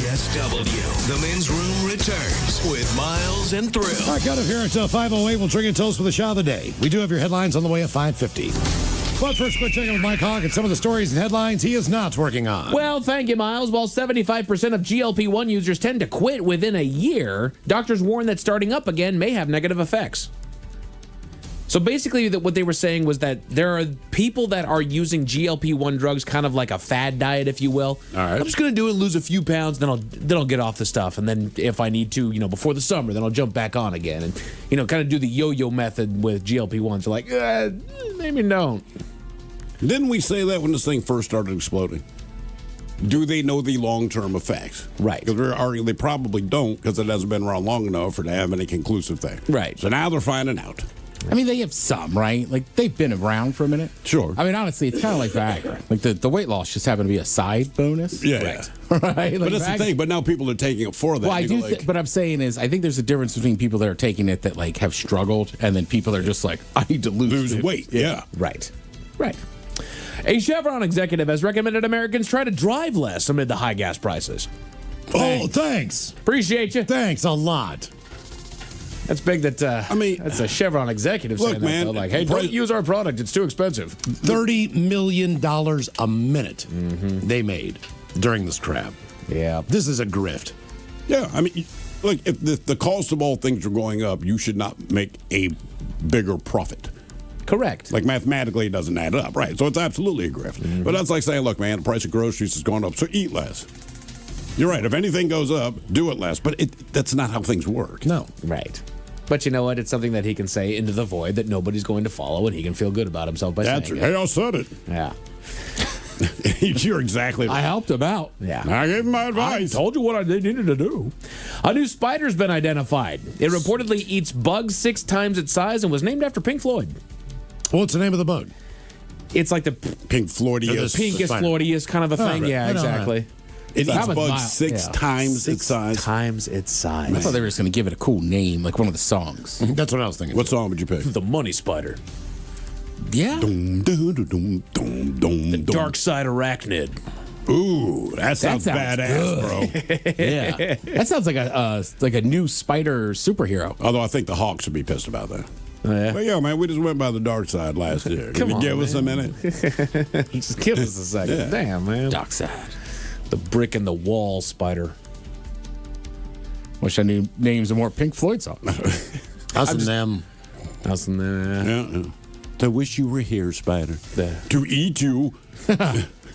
KISW. The men's room returns with Miles and Thrill. All right, got up here at 5:08. We'll drink and toast with the shot of the day. We do have your headlines on the way at 5:50. But first, quick check in with Mike Hogg and some of the stories and headlines he is not working on. Well, thank you, Miles. While 75% of GLP-1 users tend to quit within a year, doctors warn that starting up again may have negative effects. So basically, what they were saying was that there are people that are using GLP-1 drugs kind of like a fad diet, if you will. All right. I'm just going to do it and lose a few pounds, then I'll get off the stuff. And then if I need to, before the summer, then I'll jump back on again. And, kind of do the yo-yo method with GLP-1s. They're like, maybe don't. Didn't we say that when this thing first started exploding? Do they know the long-term effects? Right. Because we're arguing they probably don't because it hasn't been around long enough for to have any conclusive thing. Right. So now they're finding out. I mean, they have some, right? Like, they've been around for a minute. Sure. I mean, honestly, it's kind of like Viagra. Like, the weight loss just happened to be a side bonus. Yeah. Right. Right? But that's the thing. But now people are taking it for that. Well, but I'm saying is, I think there's a difference between people that are taking it that, like, have struggled, and then people that are just like, I need to lose weight. Yeah. Right. A Chevron executive has recommended Americans try to drive less amid the high gas prices. Oh, thanks. Appreciate you. Thanks a lot. That's big that, that's a Chevron executive saying man, that, though. Like, hey, don't use our product. It's too expensive. $30 million a minute they made during this crap. Yeah. This is a grift. Yeah. I mean, look, if the cost of all things are going up, you should not make a bigger profit. Correct. Like, mathematically, it doesn't add up. Right. So it's absolutely a grift. But that's like saying, look, man, the price of groceries has gone up, so eat less. You're right. If anything goes up, do it less. But that's not how things work. No. Right. But you know what? It's something that he can say into the void that nobody's going to follow, and he can feel good about himself by saying it. Hey, I said it. Yeah. You're exactly right. I helped him out. Yeah. I gave him my advice. I told you what they needed to do. A new spider's been identified. It reportedly eats bugs 6 times its size and was named after Pink Floyd. What's the name of the bug? It's like the Pink Floydius. Pinkest Floydius kind of a thing. Right. Yeah, exactly. It eats bugs 6 times its size. 6 times its size. I thought they were just going to give it a cool name, like one of the songs. That's what I was thinking. What song would you pick? The Money Spider. Yeah. The Dark Side Arachnid. Ooh, that sounds badass, bro. Yeah. That sounds like a new spider superhero. Although I think the Hawks would be pissed about that. Oh, yeah? But yeah, man, we just went by the dark side last year. Can you give us a minute? Just give us a second. Yeah. Damn, man. Dark side. The brick in the wall spider. Wish I knew names of more Pink Floyd songs. Us and them. Us and them. Yeah. I wish you were here, Spider. To eat you.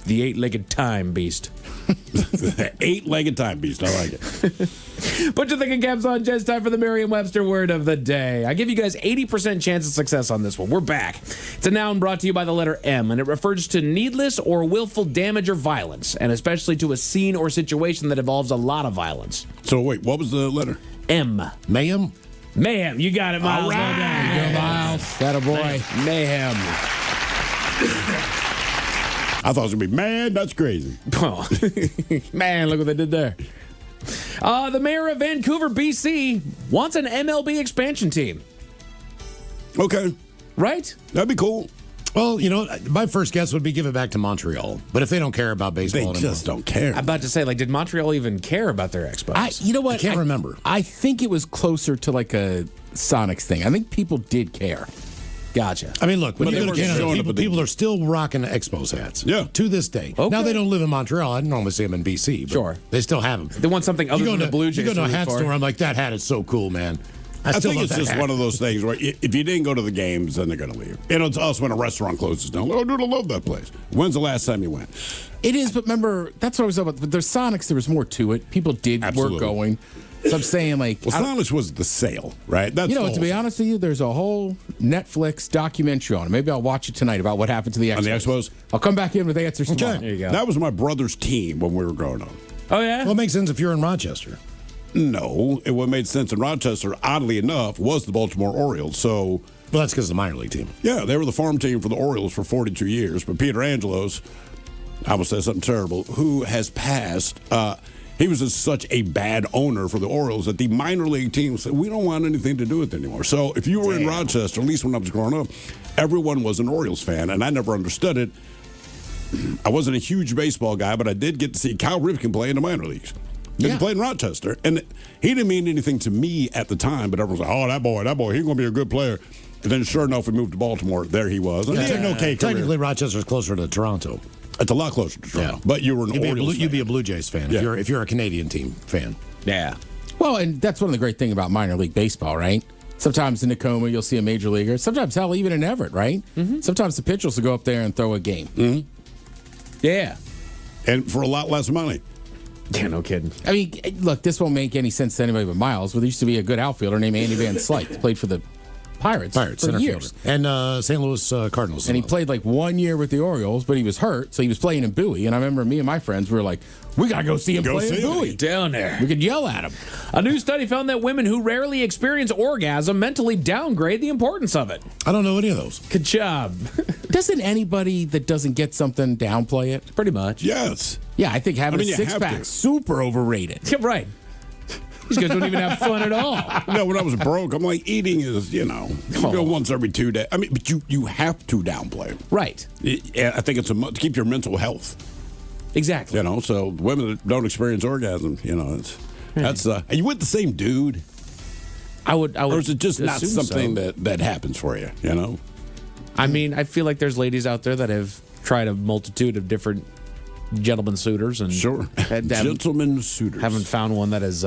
The 8-legged time beast. The 8-legged time beast. I like it. Put your thinking caps on, just time for the Merriam-Webster word of the day. I give you guys 80% chance of success on this one. We're back. It's a noun brought to you by the letter M, and it refers to needless or willful damage or violence, and especially to a scene or situation that involves a lot of violence. So wait, what was the letter? M. Mayhem? Mayhem. You got it, Miles. All right. There you go, Miles. That a boy. Mayhem. I thought it was going to be, man, that's crazy. Oh. Man, look what they did there. The mayor of Vancouver, BC, wants an MLB expansion team. Okay. Right? That'd be cool. Well, my first guess would be give it back to Montreal. But if they don't care about baseball They just don't care. I'm about to say, did Montreal even care about their Expos? You know what? I can't remember. I think it was closer to like a Sonics thing. I think people did care. Gotcha. I mean, look, when But you they go to weren't showing Canada, up at people are still rocking Expos hats. Yeah. To this day. Okay. Now, they don't live in Montreal. I normally see them in BC. But Sure. They still have them. They want something other than the Blue Jays. You go to a to root hat for. store, I'm like, that hat is so cool, man. I I still think love it's that just hat. one of those things where if you didn't go to the games, then they're going to leave. It's us when a restaurant closes down. Oh, dude, I love that place. When's the last time you went? It is, but remember, that's what I was about. But there's Sonics, there was more to it. People were going. So I'm saying, like... Well, Sonics was the sale, right? That's to be honest with you, there's a whole Netflix documentary on it. Maybe I'll watch it tonight about what happened to the Expos. On the Expos? I'll come back in with answers tomorrow. There you go. That was my brother's team when we were growing up. Oh, yeah? Well, it makes sense if you're in Rochester. No, what made sense in Rochester, oddly enough, was the Baltimore Orioles. So, well, that's because of the minor league team. Yeah, they were the farm team for the Orioles for 42 years. But Peter Angelos, I will say something terrible, who has passed. He was just such a bad owner for the Orioles that the minor league team said, we don't want anything to do with it anymore. So if you were in Rochester, at least when I was growing up, everyone was an Orioles fan, and I never understood it. I wasn't a huge baseball guy, but I did get to see Cal Ripken play in the minor leagues. He played in Rochester. And he didn't mean anything to me at the time, but everyone was like, oh, that boy, he's going to be a good player. And then sure enough, we moved to Baltimore. There he was. And he had no K career. Technically, Rochester's closer to Toronto. It's a lot closer to Toronto. But you were an Orioles fan. You'd be a Blue Jays fan if you're a Canadian team fan. Yeah. Well, and that's one of the great things about minor league baseball, right? Sometimes in Tacoma, you'll see a major leaguer. Sometimes, hell, even in Everett, right? Mm-hmm. Sometimes the pitchers will go up there and throw a game. Mm-hmm. Yeah. And for a lot less money. Yeah, no kidding. I mean, look, this won't make any sense to anybody but Miles, but there used to be a good outfielder named Andy Van Slyke. Played for the Pirates for center years. fielder. And St. Louis Cardinals. And he played like 1 year with the Orioles, but he was hurt, so he was playing in Bowie. And I remember me and my friends were like, we got to go see him play in Bowie. Down there. We could yell at him. A new study found that women who rarely experience orgasm mentally downgrade the importance of it. I don't know any of those. Good job. Doesn't anybody that doesn't get something downplay it? Pretty much. Yes. Yeah, I think having a six-pack super overrated. Yeah, right. These guys don't even have fun at all. No, when I was broke, I'm like, eating is, you go once every 2 days. I mean, but you have to downplay it. Right. I think it's to keep your mental health. Exactly. So women that don't experience orgasm, that's, are you with the same dude? I would. Or is it just not something that happens for you, I mean, I feel like there's ladies out there that have tried a multitude of different gentleman suitors. And sure. Gentleman suitors. Haven't found one that has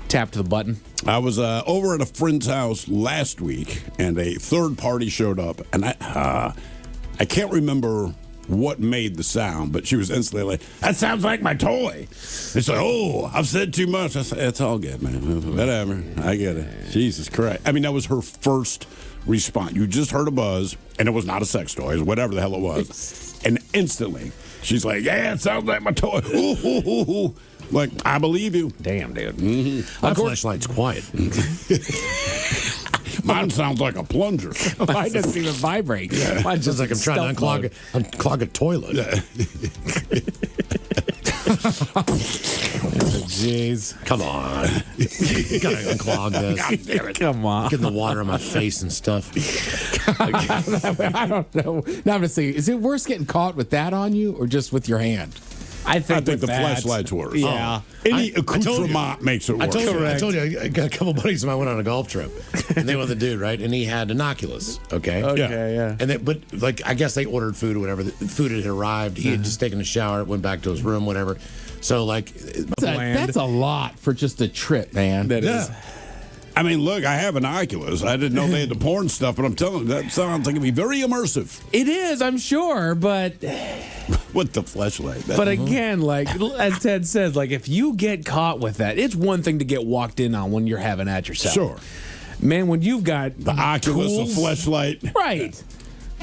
tapped the button. I was over at a friend's house last week, and a third party showed up, and I can't remember what made the sound, but she was instantly like, that sounds like my toy. It's like, oh, I've said too much. I said, it's all good, man. Whatever. I get it. Jesus Christ. I mean, that was her first response. You just heard a buzz, and it was not a sex toy. It was whatever the hell it was. And instantly, she's like, yeah, it sounds like my toy. Ooh, ooh, ooh, ooh. Like, I believe you. Damn, dude. Mm-hmm. My flashlight's quiet. Mine sounds like a plunger. Mine doesn't even vibrate. Yeah. Mine sounds like I'm trying to unclog a toilet. Jeez. Come on. You gotta unclog this. God damn it. Come on. Getting the water on my face and stuff. I don't know. Now I'm just saying, is it worse getting caught with that on you or just with your hand? I think the flashlight's worse. Yeah. Any accoutrement makes it worse. I told you, I got a couple buddies of mine went on a golf trip, and they were the dude, right? And he had an Oculus, okay? Yeah. And but I guess they ordered food or whatever. The food had arrived. He had just taken a shower, went back to his room, whatever. So, that's a lot for just a trip, man. That is. I mean, look, I have an Oculus. I didn't know they had the porn stuff, but I'm telling you, that sounds like it'd be very immersive. It is, I'm sure, but with the flashlight. But again, like as Ted says, like if you get caught with that, it's one thing to get walked in on when you're having at yourself. Sure. Man, when you've got the Oculus, tools, the flashlight. Right.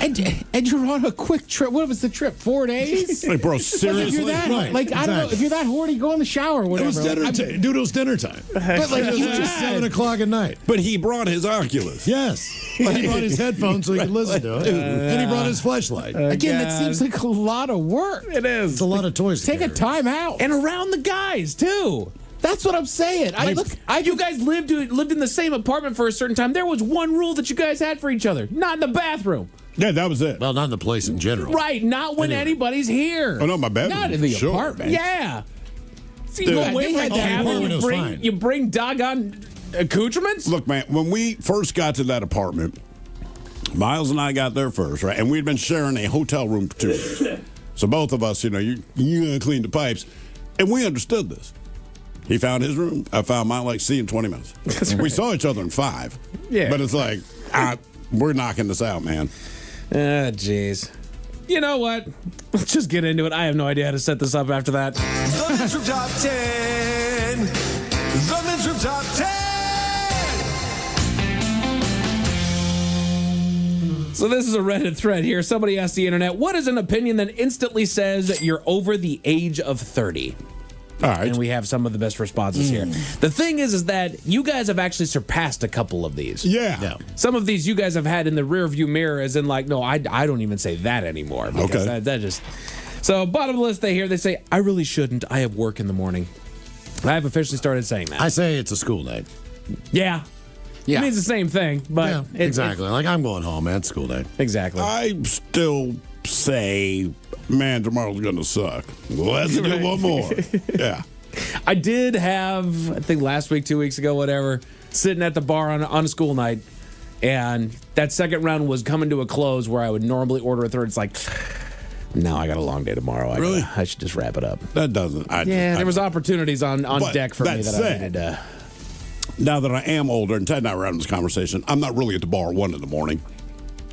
And you're on a quick trip. What was the trip? 4 days? Like, bro, seriously? If you're that, I don't know. If you're that horny, go in the shower or whatever. It was dinner time. Dude, it was dinner time. But like, you just 7 o'clock at night. But he brought his Oculus. Yes. He brought his headphones so he could listen to it. And he brought his flashlight. Again, that seems like a lot of work. It is. It's a lot of toys. Take a time out. And around the guys, too. That's what I'm saying. You guys lived in the same apartment for a certain time. There was one rule that you guys had for each other: not in the bathroom. Yeah, that was it. Well, not in the place in general. Right, not when anybody's here. Oh, no, my bedroom. Not in the Sure. apartment. Yeah. So you Dude, go way ahead to have you bring doggone accoutrements? Look, man, when we first got to that apartment, Miles and I got there first, right? And we'd been sharing a hotel room for 2 weeks. So both of us, you gotta clean the pipes. And we understood this. He found his room. I found mine like in 20 minutes. That's We right. saw each other in 5. Yeah. But it's like, we're knocking this out, man. Jeez. You know what? Let's just get into it. I have no idea how to set this up after that. The Men's Room Top 10. The Men's Room Top 10. So this is a Reddit thread here. Somebody asked the internet, what is an opinion that instantly says that you're over the age of 30? All right. And we have some of the best responses here. The thing is that you guys have actually surpassed a couple of these. Yeah. Some of these you guys have had in the rear view mirror, as in like, no, I don't even say that anymore. Because Okay. that just... So bottom of the list they say, I really shouldn't. I have work in the morning. I have officially started saying that. I say it's a school day. Yeah. It means the same thing, but... exactly. Like, I'm going home, man. It's school day. Exactly. I still say, man, tomorrow's going to suck. Let's do one more. Yeah. I did have, I think last week, 2 weeks ago, whatever, sitting at the bar on a school night, and that second round was coming to a close where I would normally order a third. It's like, no, I got a long day tomorrow. I should just wrap it up. That doesn't. There was opportunities on deck for me that said, I needed to. Now that I am older, and Ted and I were having this conversation, I'm not really at the bar 1 in the morning.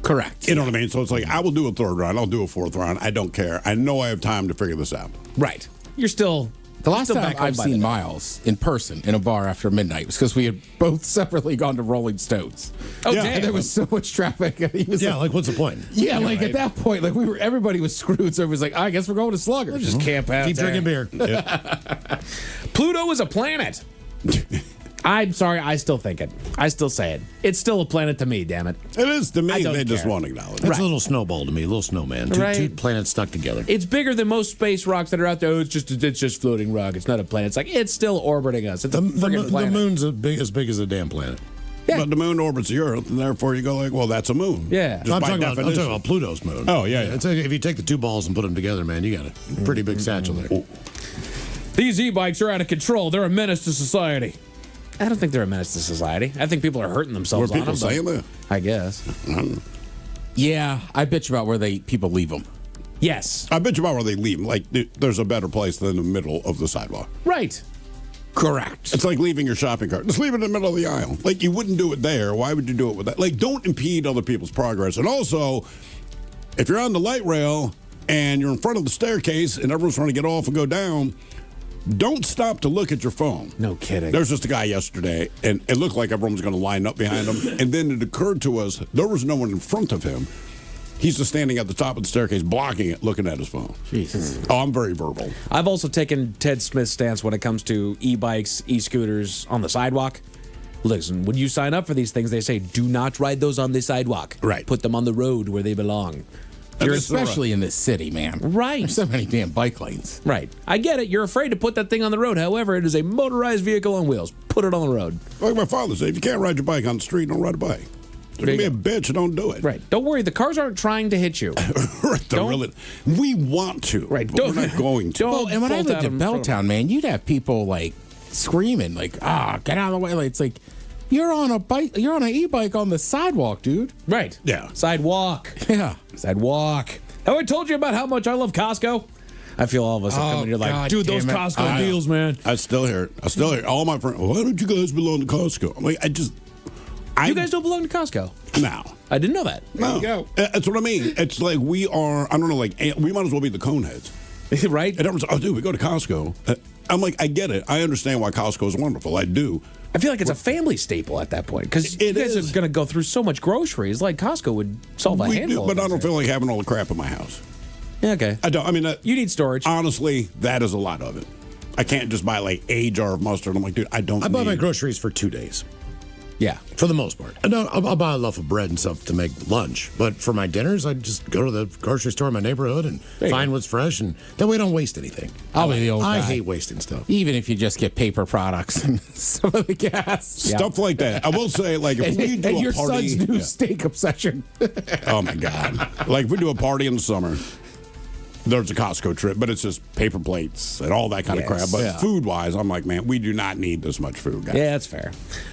Correct. You know what I mean? So it's like, I will do a third round. I'll do a fourth round. I don't care. I know I have time to figure this out. Right. You're still... The last time back home I've by seen then. Miles in person in a bar after midnight was because we had both separately gone to Rolling Stones. Oh, Yeah. damn. And there was so much traffic. And he was like, what's the point? Yeah, like at that point, like everybody was screwed. So it was like, I guess we're going to Slugger. Just camp out Keep there. drinking beer. Pluto is a planet. I'm sorry, I still think it. I still say it. It's still a planet to me, damn it. It is to me. I don't They just care. won't acknowledge It's it. a little snowball to me, a little snowman. Two Right. planets stuck together. It's bigger than most space rocks that are out there. Oh, it's just floating rock. It's not a planet. It's like, it's still orbiting us. It's a friggin' The planet. moon's as big as a damn planet. Yeah. But the moon orbits the Earth, and therefore you go like, well, that's a moon. Yeah. Just I'm by talking definition. about Pluto's moon. Oh, yeah. It's like if you take the two balls and put them together, man, you got a pretty big satchel there. These e-bikes are out of control. They're a menace to society. I don't think they're a menace to society. I think people are hurting themselves Were people on them. saying that? I guess. Yeah, I bitch about where people leave them. Yes. I bet you about where they leave 'em. Like, there's a better place than the middle of the sidewalk. Right. Correct. It's like leaving your shopping cart. Just leave it in the middle of the aisle. Like, you wouldn't do it there. Why would you do it with that? Like, don't impede other people's progress. And also, if you're on the light rail and you're in front of the staircase and everyone's trying to get off and go down, don't stop to look at your phone. No kidding. There's just a guy yesterday, and it looked like everyone was going to line up behind him. And then it occurred to us there was no one in front of him. He's just standing at the top of the staircase, blocking it, looking at his phone. Jesus. Oh, I'm very verbal. I've also taken Ted Smith's stance when it comes to e-bikes, e-scooters on the sidewalk. Listen, when you sign up for these things, they say, do not ride those on the sidewalk. Right. Put them on the road where they belong. You're especially in this city, man. Right. There's so many damn bike lanes. Right. I get it. You're afraid to put that thing on the road. However, it is a motorized vehicle on wheels. Put it on the road. Like my father said, if you can't ride your bike on the street, don't ride a bike. If you're going to be a bitch, don't do it. Right. Don't worry. The cars aren't trying to hit you. Right. We want to. Right. But we're not going to. Well, and when I lived in Belltown, man, you'd have people like screaming, like, get out of the way. Like, it's like, you're on a bike, you're on an e-bike on the sidewalk, dude. Right. Yeah. Sidewalk. Yeah. Sidewalk. Have I told you about how much I love Costco? I feel all of us are coming here like, God dude, those damn it. Costco deals, man. I still hear it. All my friends, why don't you guys belong to Costco? I'm like, You guys don't belong to Costco. No. I didn't know that. No. There you go. That's what I mean. It's like we are, I don't know, like, we might as well be the coneheads. Right? And everyone's like, oh, dude, we go to Costco. I'm like, I get it. I understand why Costco is wonderful. I do. I feel like it's a family staple at that point because you guys are going to go through so much groceries. Like Costco would solve a handful of but I things don't there. feel like having all the crap in my house. Yeah, okay. I don't. I mean, you need storage. Honestly, that is a lot of it. I can't just buy like a jar of mustard. I'm like, dude, I don't. I buy my groceries for 2 days. Yeah, for the most part. No, I'll buy a loaf of bread and stuff to make lunch. But for my dinners, I just go to the grocery store in my neighborhood and find what's fresh, and that way I don't waste anything. I'll be the old I guy. hate wasting stuff. Even if you just get paper products and some of the gas. Stuff like that. I will say, like, if we do and a your party, son's new steak obsession. Oh my god! Like if we do a party in the summer, there's a Costco trip, but it's just paper plates and all that kind of crap. But food-wise, I'm like, man, we do not need this much food, guys. Yeah, that's fair.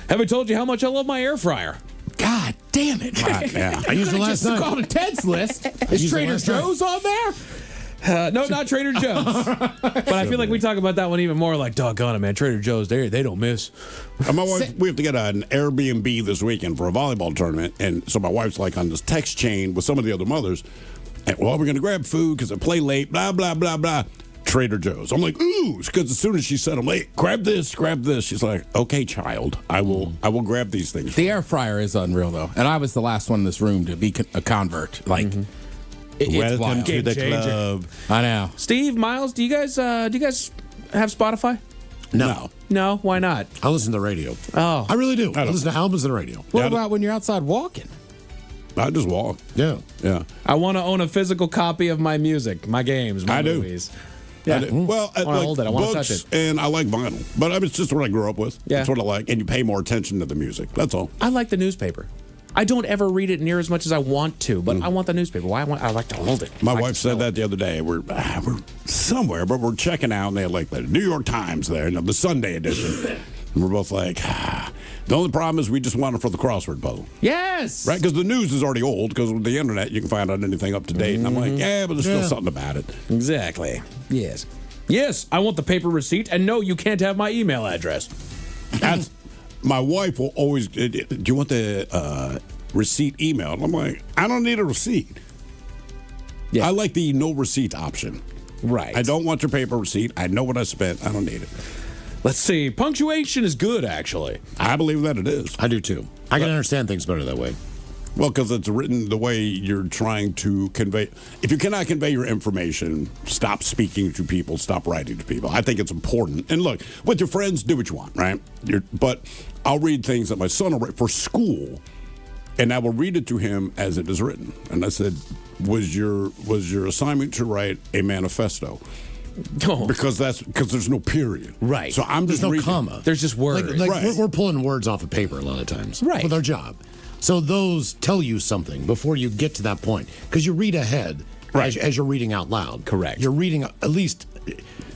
Have I told you how much I love my air fryer? God damn it! Yeah. I used it last night. Called a Ted's list. Is Trader Joe's on there? No, not Trader Joe's. But I feel like we talk about that one even more. Like, doggone it, man. Trader Joe's, they don't miss. And my wife, we have to get an Airbnb this weekend for a volleyball tournament, and so my wife's like on this text chain with some of the other mothers. And, well, we're going to grab food because I play late, blah, blah, blah, blah. Trader Joe's. I'm like, ooh, because as soon as she said, I'm like, grab this. She's like, okay, child, I will grab these things. The air fryer is unreal, though. And I was the last one in this room to be a convert. Like, it's Welcome wild. to the club. I know. Steve, Miles, do you guys have Spotify? No. No, why not? I listen to the radio. Oh. I really do. I listen to albums and the radio. What about when you're outside walking? I just walk. Yeah. Yeah. I want to own a physical copy of my music, my games, my I do. movies. I do. Well, I want to hold it. I want to books, touch it. and I like vinyl. But I mean, it's just what I grew up with. Yeah. That's what I like. And you pay more attention to the music. That's all. I like the newspaper. I don't ever read it near as much as I want to, but I want the newspaper. Why? I like to hold it. My wife said that the other day. We're somewhere, but we're checking out, and they had like the New York Times there, the Sunday edition. And we're both like, the only problem is we just want it for the crossword puzzle. Yes! Right? Because the news is already old, because with the internet, you can find out anything up to date. And I'm like, yeah, but there's still something about it. Exactly. Yes. Yes, I want the paper receipt, and no, you can't have my email address. That's, my wife will always, do you want the receipt email? And I'm like, I don't need a receipt. Yeah. I like the no receipt option. Right. I don't want your paper receipt. I know what I spent. I don't need it. Let's see. Punctuation is good, actually. I believe that it is. I do, too. I can understand things better that way. Well, because it's written the way you're trying to convey. If you cannot convey your information, stop speaking to people, stop writing to people. I think it's important. And look, with your friends, do what you want, right? But I'll read things that my son will write for school, and I will read it to him as it is written. And I said, was your assignment to write a manifesto? No. Because there's no period. Right. So I'm just There's no reading. comma. There's just words. Like we're pulling words off of paper a lot of times. Right. With our job. So those tell you something before you get to that point. Because you read ahead as you're reading out loud. Correct. You're reading at least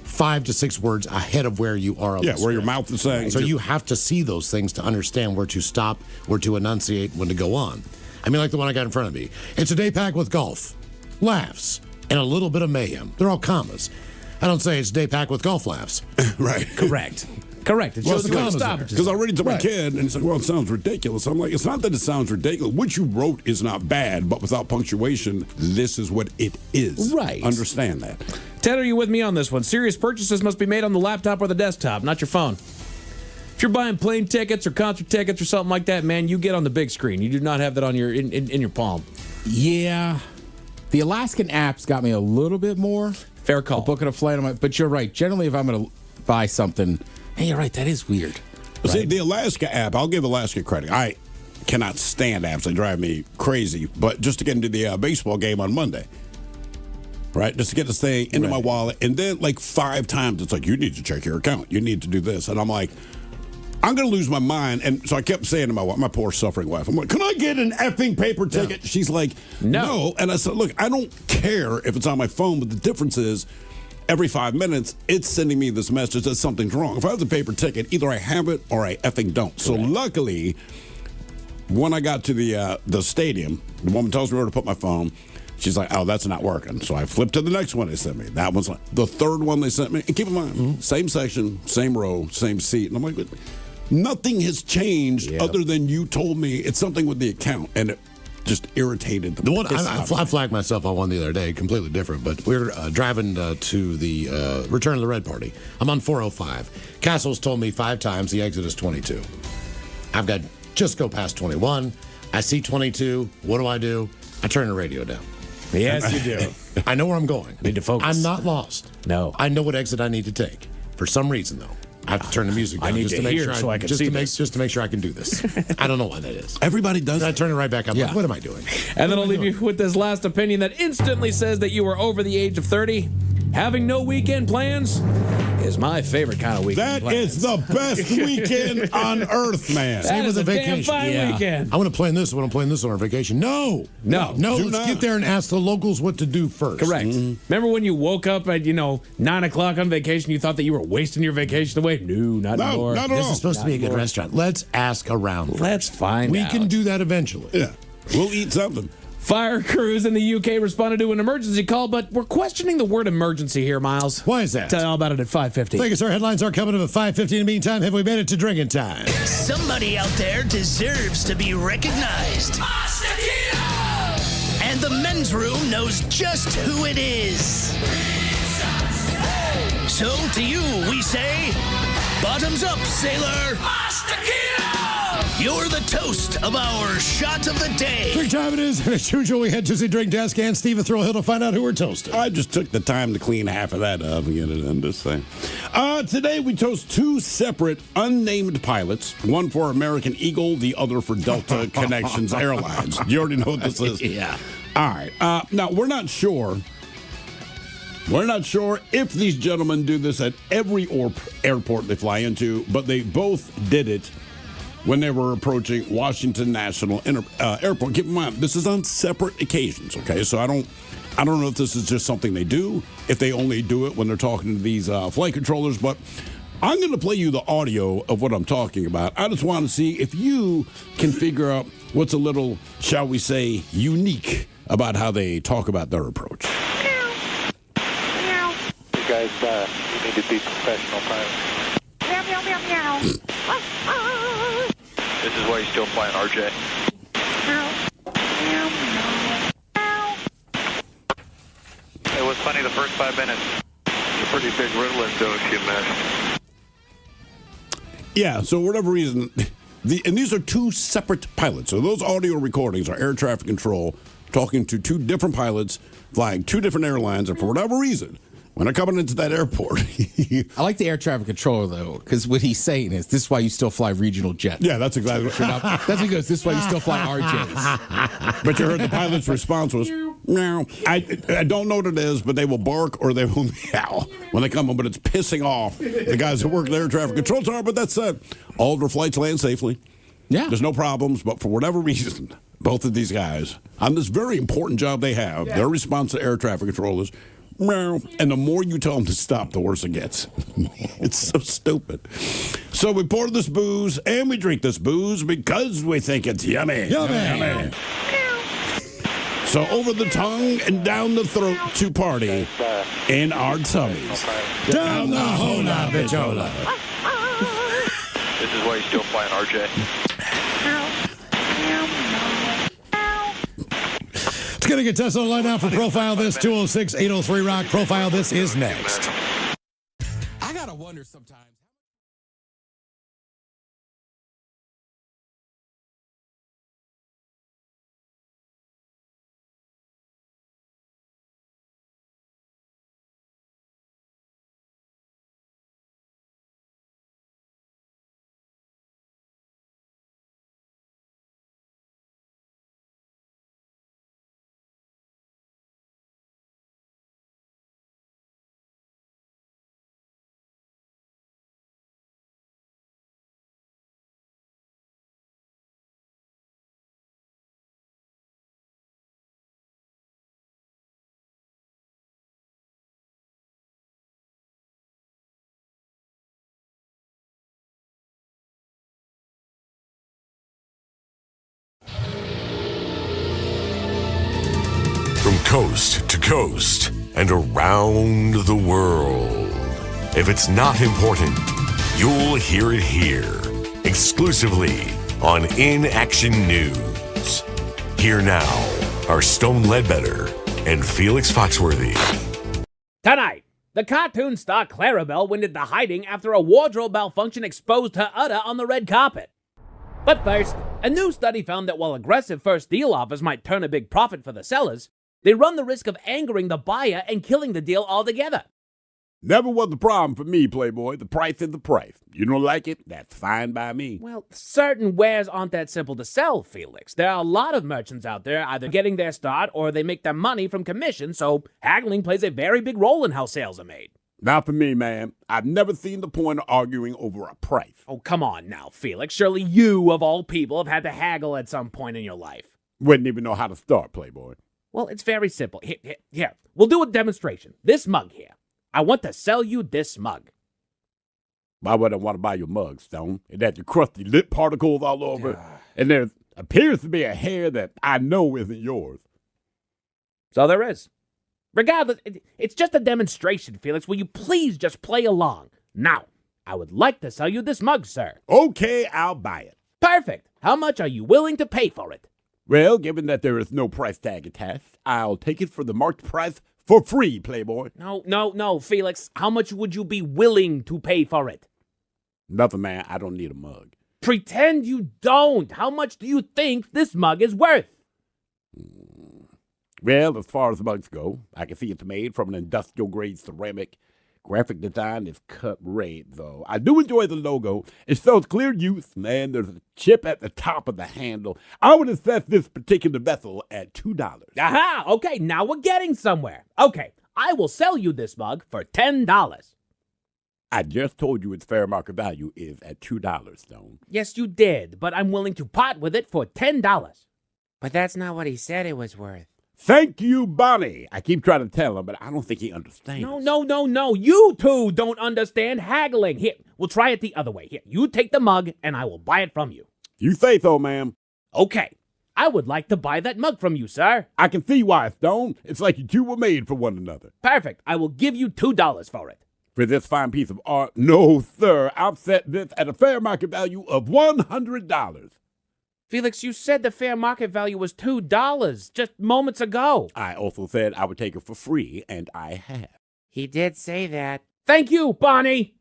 5 to 6 words ahead of where you are. Yeah, where your mouth is saying. So you have to see those things to understand where to stop, where to enunciate, when to go on. I mean, like the one I got in front of me. It's a day packed with golf, laughs, and a little bit of mayhem. They're all commas. I don't say it's a day packed with golf laughs. Right. Correct. Correct. It shows the commas stop. Because I read it to my kid, and he's like, well, it sounds ridiculous. I'm like, it's not that it sounds ridiculous. What you wrote is not bad, but without punctuation, this is what it is. Right. Understand that. Ted, are you with me on this one? Serious purchases must be made on the laptop or the desktop, not your phone. If you're buying plane tickets or concert tickets or something like that, man, you get on the big screen. You do not have that on your in your palm. Yeah. The Alaskan apps got me a little bit more. Fair call. Booking a flight, but you're right. Generally, if I'm going to buy something, hey, you're right. That is weird. Right? See, the Alaska app, I'll give Alaska credit. I cannot stand apps. They drive me crazy. But just to get into the baseball game on Monday, right? Just to get this thing into my wallet. And then like 5 times, it's like, you need to check your account. You need to do this. And I'm like, I'm going to lose my mind. And so I kept saying to my wife, my poor suffering wife, I'm like, can I get an effing paper ticket? No. She's like, no. And I said, look, I don't care if it's on my phone, but the difference is every 5 minutes, it's sending me this message that something's wrong. If I have the paper ticket, either I have it or I effing don't. Correct. So luckily, when I got to the stadium, the woman tells me where to put my phone. She's like, oh, that's not working. So I flipped to the next one they sent me. That one's like the third one they sent me. And keep in mind, same section, same row, same seat. And I'm like, nothing has changed other than you told me it's something with the account. And it just irritated the one. I flagged myself on one the other day, completely different. But we were driving to the Return of the Red Party. I'm on 405. Castle's told me 5 times the exit is 22. I've got just go past 21. I see 22. What do? I turn the radio down. Yes, you do. I know where I'm going. Need to focus. I'm not lost. No. I know what exit I need to take. For some reason, though, I have to turn the music down. I need to make hear sure so I can see this. Just to make sure I can do this. I don't know why that is. Everybody does. I turn it right back up. Like, what am I doing? And then I'll leave you with this last opinion that instantly says that you are over the age of 30. Having no weekend plans is my favorite kind of weekend That is the best weekend on earth, man. That is a damn fine weekend. I want to plan this when I'm playing this on our vacation. No. Let's get there and ask the locals what to do first. Correct. Remember when you woke up at 9 o'clock on vacation? You thought that you were wasting your vacation away? No, not anymore. Not at all. This is supposed to be a good restaurant. Let's ask around. Let's find out. We can do that eventually. Yeah, we'll eat something. Fire crews in the UK responded to an emergency call, but we're questioning the word emergency here, Miles. Why is that? Tell you all about it at 5:50. Thank you, sir. Headlines are coming up at 5:50. In the meantime, have we made it to drinking time? Somebody out there deserves to be recognized. And the men's room knows just who it is. So to you, we say, bottoms up, sailor. You're the toast of our shot of the day. Drink time it is. As usual, we head to the drink desk and Steve Thrillhill to find out who we're toasting. I just took the time to clean half of that up and get it in this thing. Today, we toast 2 separate unnamed pilots, one for American Eagle, the other for Delta Connections Airlines. You already know what this is? Yeah. All right. Now, we're not sure. We're not sure if these gentlemen do this at every airport they fly into, but they both did it when they were approaching Washington National Airport. Keep in mind, this is on separate occasions, okay? So I don't know if this is just something they do, if they only do it when they're talking to these flight controllers, but I'm going to play you the audio of what I'm talking about. I just want to see if you can figure out what's a little, shall we say, unique about how they talk about their approach. You guys, you need to be professional pilots. Meow, meow, meow, meow. This is why you're still flying RJ. It was funny the first 5 minutes. It's a pretty big riddler, don't you, man? Yeah, so whatever reason, and these are two separate pilots. So those audio recordings are air traffic control talking to two different pilots flying two different airlines, and for whatever reason, when they're coming into that airport. I like the air traffic controller, though, because what he's saying is, this is why you still fly regional jets. Yeah, that's exactly what that's what he goes, this is why you still fly RJs. But you heard the pilot's response was, meow. I don't know what it is, but they will bark or they will meow when they come in, but it's pissing off the guys who work in the air traffic control tower. But that said, all of their flights land safely. Yeah. There's no problems, but for whatever reason, both of these guys, on this very important job they have, their response to air traffic control is, meow. And the more you tell them to stop, the worse it gets. It's so stupid. So we pour this booze and we drink this booze because we think it's yummy. Yummy. So over the tongue and down the throat to party in our tummies. Down the hola, bichola. This is why you're still flying RJ. It's going to get tested online now for Profile This, 206-803-ROCK. Profile This is next. I got to wonder sometimes. From coast to coast and around the world. If it's not important, you'll hear it here. Exclusively on In Action News. Here now are Stone Ledbetter and Felix Foxworthy. Tonight, the cartoon star Clarabelle went into hiding after a wardrobe malfunction exposed her udder on the red carpet. But first, a new study found that while aggressive first deal offers might turn a big profit for the sellers, they run the risk of angering the buyer and killing the deal altogether. Never was the problem for me, Playboy. The price is the price. You don't like it? That's fine by me. Well, certain wares aren't that simple to sell, Felix. There are a lot of merchants out there either getting their start or they make their money from commission, so haggling plays a very big role in how sales are made. Not for me, man. I've never seen the point of arguing over a price. Oh, come on now, Felix. Surely you, of all people, have had to haggle at some point in your life. Wouldn't even know how to start, Playboy. Well, it's very simple. Here. We'll do a demonstration. This mug here. I want to sell you this mug. Why would I want to buy your mug, Stone? It has your crusty lip particles all over it, and there appears to be a hair that I know isn't yours. So there is. Regardless, it's just a demonstration, Felix. Will you please just play along? Now, I would like to sell you this mug, sir. Okay, I'll buy it. Perfect. How much are you willing to pay for it? Well, given that there is no price tag attached, I'll take it for the marked price for free, Playboy. No, Felix. How much would you be willing to pay for it? Nothing, man. I don't need a mug. Pretend you don't. How much do you think this mug is worth? Well, as far as mugs go, I can see it's made from an industrial-grade ceramic. Graphic design is cut red, though. I do enjoy the logo. It shows clear use, man. There's a chip at the top of the handle. I would assess this particular vessel at $2. Aha! Okay, now we're getting somewhere. Okay, I will sell you this mug for $10. I just told you its fair market value is at $2, Stone. Yes, you did, but I'm willing to part with it for $10. But that's not what he said it was worth. Thank you, Bonnie. I keep trying to tell him, but I don't think he understands. No. You two don't understand haggling. Here, we'll try it the other way. Here, you take the mug, and I will buy it from you. You say so, ma'am. Okay. I would like to buy that mug from you, sir. I can see why, Stone. It's like you two were made for one another. Perfect. I will give you $2 for it. For this fine piece of art? No, sir. I'll set this at a fair market value of $100. Felix, you said the fair market value was $2 just moments ago. I also said I would take it for free, and I have. He did say that. Thank you, Bonnie.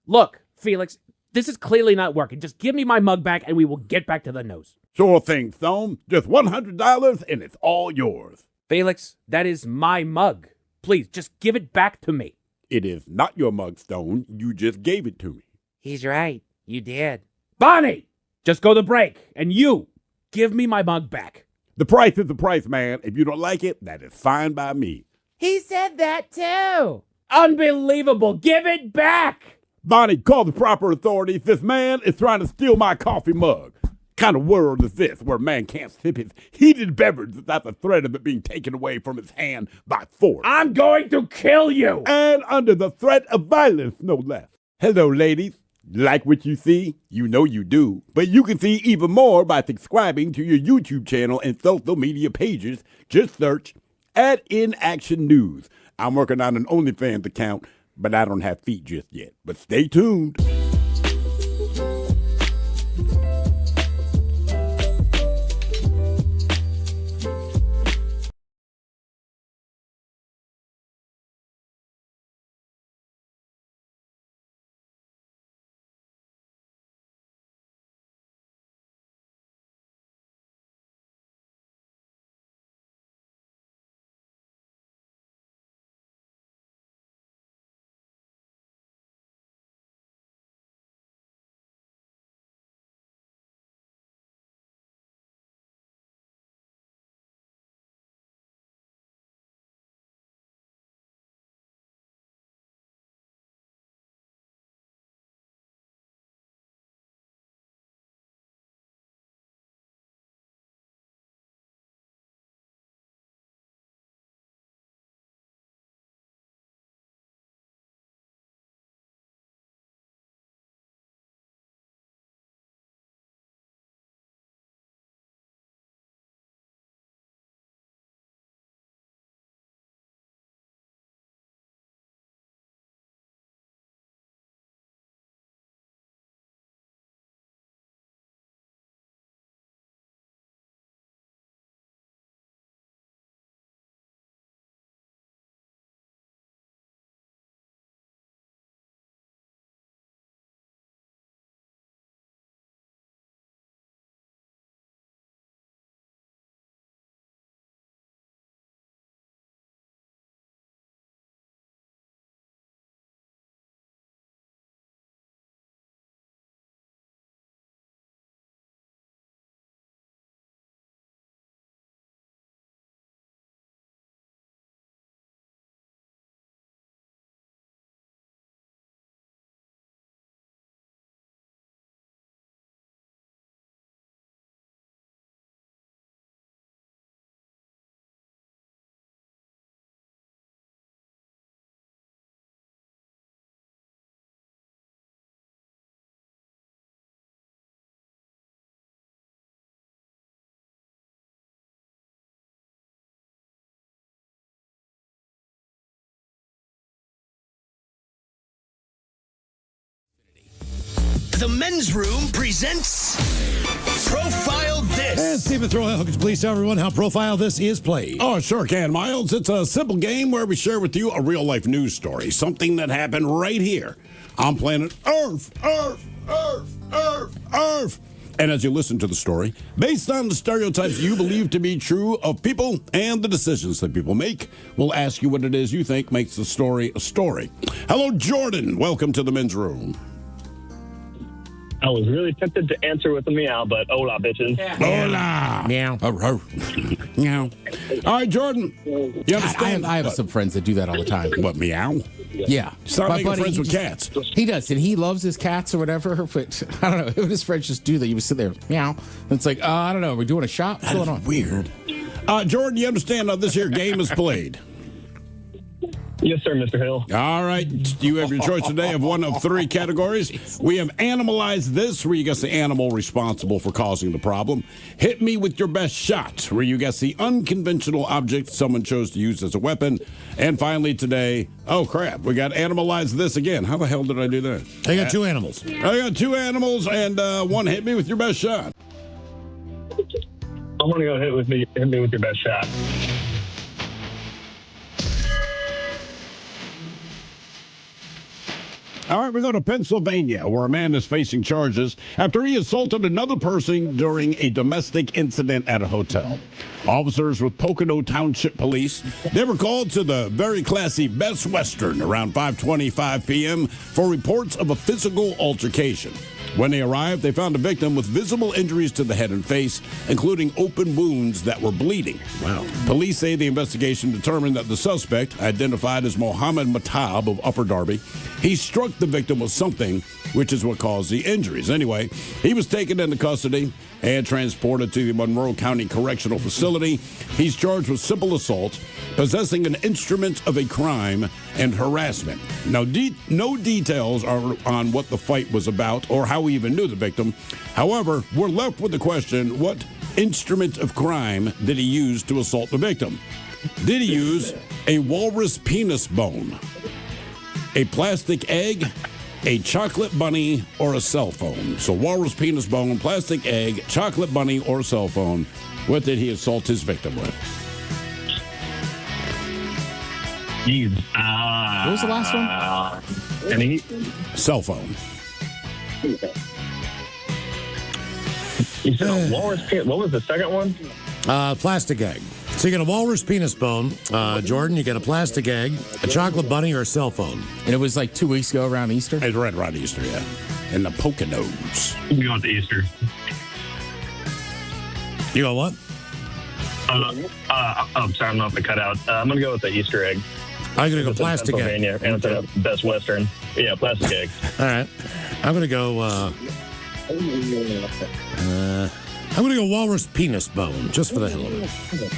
Look, Felix, this is clearly not working. Just give me my mug back, and we will get back to the news. Sure thing, Stone. Just $100, and it's all yours. Felix, that is my mug. Please, just give it back to me. It is not your mug, Stone. You just gave it to me. He's right. You did. Bonnie! Just go to break, and you, give me my mug back. The price is the price, man. If you don't like it, that is fine by me. He said that too. Unbelievable. Give it back. Bonnie, call the proper authorities. This man is trying to steal my coffee mug. Kind of world is this where a man can't sip his heated beverage without the threat of it being taken away from his hand by force? I'm going to kill you. And under the threat of violence, no less. Hello, ladies. Like what you see? You know you do. But you can see even more by subscribing to your YouTube channel and social media pages. Just search @InActionNews. I'm working on an OnlyFans account, but I don't have feet just yet. But stay tuned. The Men's Room presents Profile This. And Stephen Throwell, could you please tell everyone how Profile This is played? Oh, sure can, Miles. It's a simple game where we share with you a real-life news story, something that happened right here on planet Earth. And as you listen to the story, based on the stereotypes you believe to be true of people and the decisions that people make, we'll ask you what it is you think makes the story a story. Hello, Jordan. Welcome to the Men's Room. I was really tempted to answer with a meow, but hola, bitches. Hola. Meow. Meow. All right, Jordan. You understand? I have some friends that do that all the time. What, meow? Yeah. Start My making buddy, friends he with cats. He does, and he loves his cats or whatever. But I don't know. What his friends just do that? You would sit there, meow. And it's like, I don't know. Are we doing a shot? What's going on? Weird. Jordan, you understand how this here game is played? Yes, sir, Mr. Hill. All right. You have your choice today of one of three categories. We have Animalize This, where you guess the animal responsible for causing the problem. Hit Me With Your Best Shot, where you guess the unconventional object someone chose to use as a weapon. And finally today, oh, crap, we got Animalize This again. How the hell did I do that? I got two animals. I got two animals and one Hit Me With Your Best Shot. I want to go hit me with your best shot. All right, we go to Pennsylvania, where a man is facing charges after he assaulted another person during a domestic incident at a hotel. Officers with Pocono Township Police, they were called to the very classy Best Western around 5:25 p.m. for reports of a physical altercation. When they arrived, they found a victim with visible injuries to the head and face, including open wounds that were bleeding. Wow. Police say the investigation determined that the suspect, identified as Mohammed Matab of Upper Darby, he struck the victim with something, which is what caused the injuries. Anyway, he was taken into custody and transported to the Monroe County Correctional Facility. He's charged with simple assault, possessing an instrument of a crime, and harassment. Now, no details are on what the fight was about or how he even knew the victim. However, we're left with the question, what instrument of crime did he use to assault the victim? Did he use a walrus penis bone, a plastic egg, a chocolate bunny, or a cell phone? So walrus penis bone, plastic egg, chocolate bunny, or cell phone. What did he assault his victim with? What was the last one? Cell phone. You said a walrus penis. What was the second one? Plastic egg. So you get a walrus penis bone, Jordan. You get a plastic egg, a chocolate bunny, or a cell phone. And it was like 2 weeks ago around Easter? It's right around Easter, yeah. In the Poconos. I'm going to Easter. You got what? I'm sorry, I'm not going to cut out. I'm going to go with the Easter egg. I'm going to go plastic egg. And it's a Best Western. Yeah, plastic egg. All right. I'm going to go... I'm going to go walrus penis bone, just for the hell of it.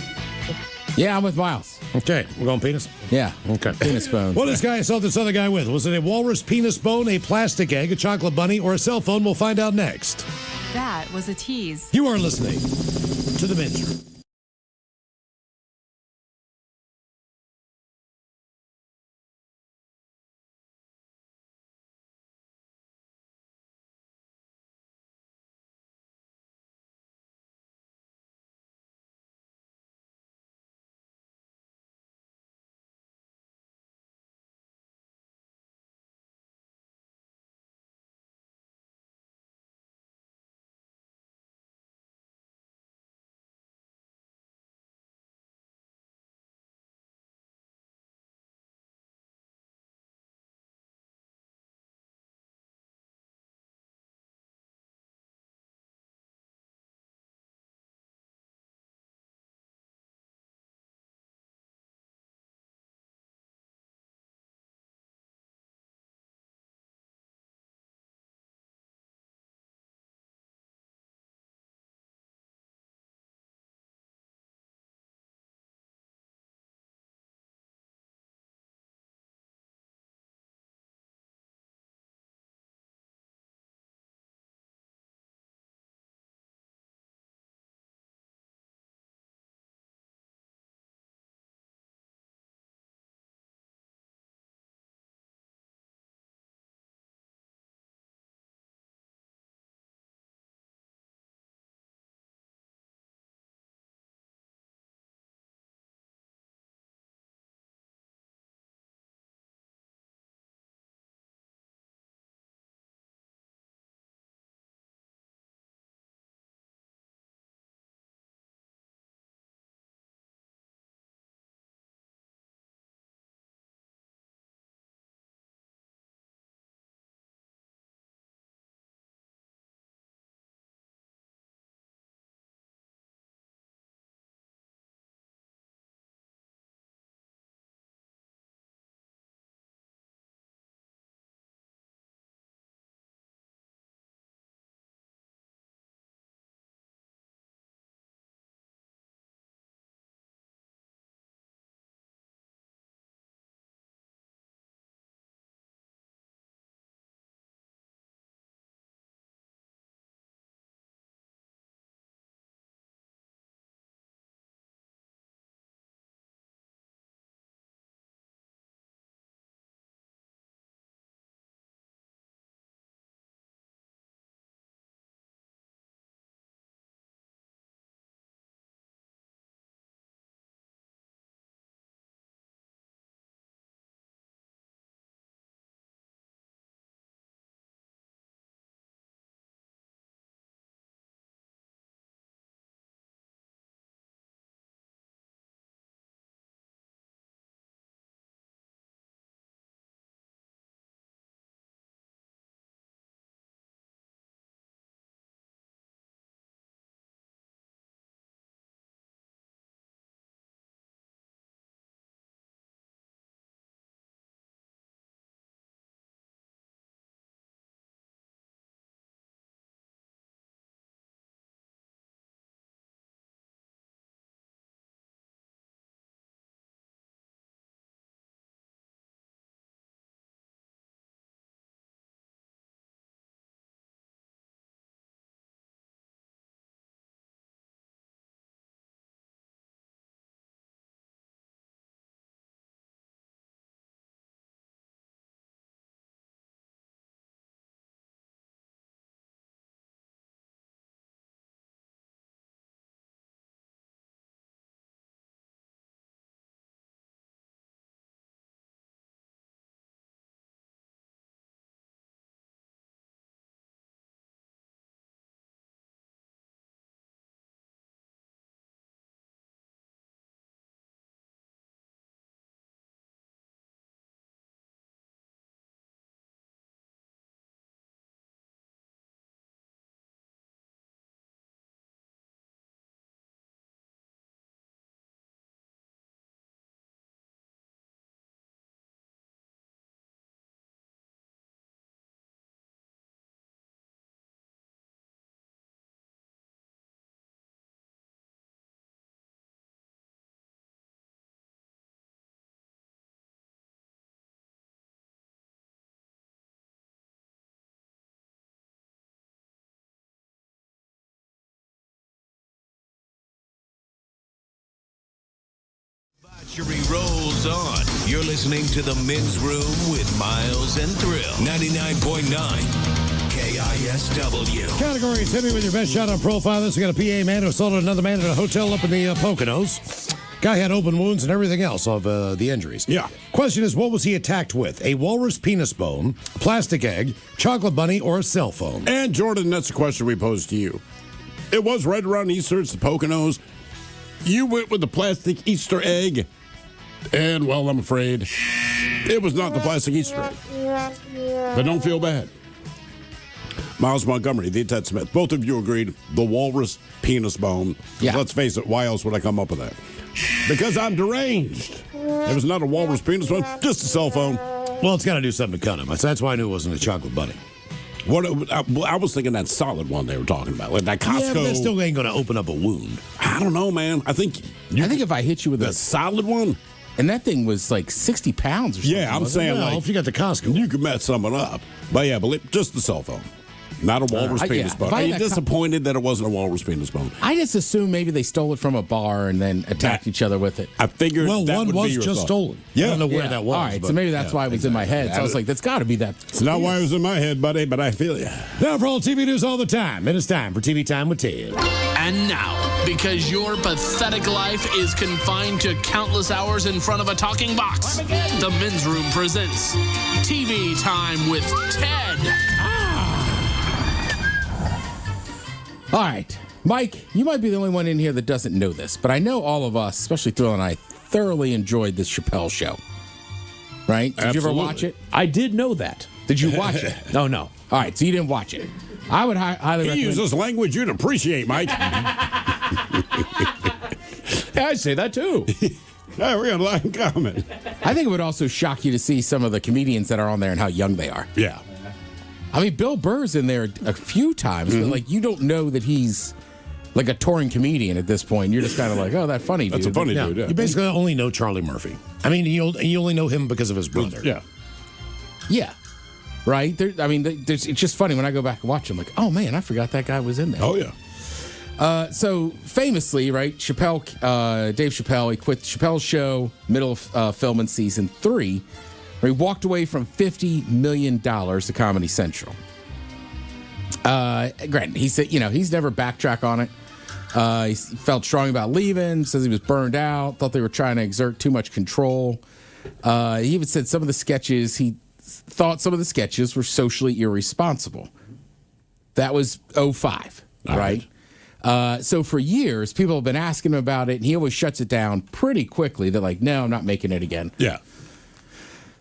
Yeah, I'm with Miles. Okay, we're going penis? Yeah. Okay. Penis bone. What this guy assaulted this other guy with? Was it a walrus penis bone, a plastic egg, a chocolate bunny, or a cell phone? We'll find out next. That was a tease. You are listening to The Men's Room. rolls on. You're listening to The Men's Room with Miles and Thrill. 99.9 KISW. Category is hit me with your best shot on profilers. We got a PA man who assaulted another man at a hotel up in the Poconos. Guy had open wounds and everything else of the injuries. Yeah. Question is, what was he attacked with? A walrus penis bone, plastic egg, chocolate bunny, or a cell phone? And Jordan, that's the question we posed to you. It was right around Easter. It's the Poconos. You went with the plastic Easter egg. And, well, I'm afraid it was not the plastic Easter egg. But don't feel bad. Miles Montgomery, the Ted Smith, both of you agreed the walrus penis bone. Yeah. Let's face it, why else would I come up with that? Because I'm deranged. It was not a walrus penis bone, just a cell phone. Well, it's got to do something to cut him. That's why I knew it wasn't a chocolate bunny. I was thinking that solid one they were talking about, like that Costco. Yeah, but that still ain't going to open up a wound. I don't know, man. I think if I hit you with a solid one, and that thing was like 60 pounds or something. Yeah, I'm saying, well, if you got the Costco, you could mess someone up. But yeah, just the cell phone. Not a walrus penis bone. Are you disappointed that it wasn't a walrus penis bone? I just assumed maybe they stole it from a bar and then attacked each other with it. I figured one would was be your just thought. Stolen. Yeah. I don't know where that was. All right, so maybe that's why it was in my head. So I was like, that's got to be that. It's not why it was in my head, buddy, but I feel you. Now for all TV news all the time, it is time for TV Time with Ted. And now, because your pathetic life is confined to countless hours in front of a talking box, the Men's Room presents TV Time with Ted. All right, Mike, you might be the only one in here that doesn't know this, but I know all of us, especially Thrill and I, thoroughly enjoyed this Chappelle show. Right? Did you ever watch it? I did know that. Did you watch it? No. All right, so you didn't watch it. I would highly recommend. He uses language you'd appreciate, Mike. Yeah, I say that too. Yeah, we're going to like and comment. I think it would also shock you to see some of the comedians that are on there and how young they are. Yeah. I mean, Bill Burr's in there a few times, but like you don't know that he's like a touring comedian at this point. You're just kind of like, oh, that funny dude. That's a funny dude, yeah. You basically only know Charlie Murphy. I mean, you only know him because of his brother. Yeah. Yeah. Right? It's just funny when I go back and watch him, like, oh, man, I forgot that guy was in there. Oh, yeah. So famously, right, Dave Chappelle, he quit Chappelle's show, middle of filming season 3. He walked away from $50 million to Comedy Central. Granted, he said, he's never backtracked on it. He felt strong about leaving, says he was burned out, thought they were trying to exert too much control. He even said he thought some of the sketches were socially irresponsible. That was 2005, right? So for years, people have been asking him about it, and he always shuts it down pretty quickly. They're like, no, I'm not making it again. Yeah.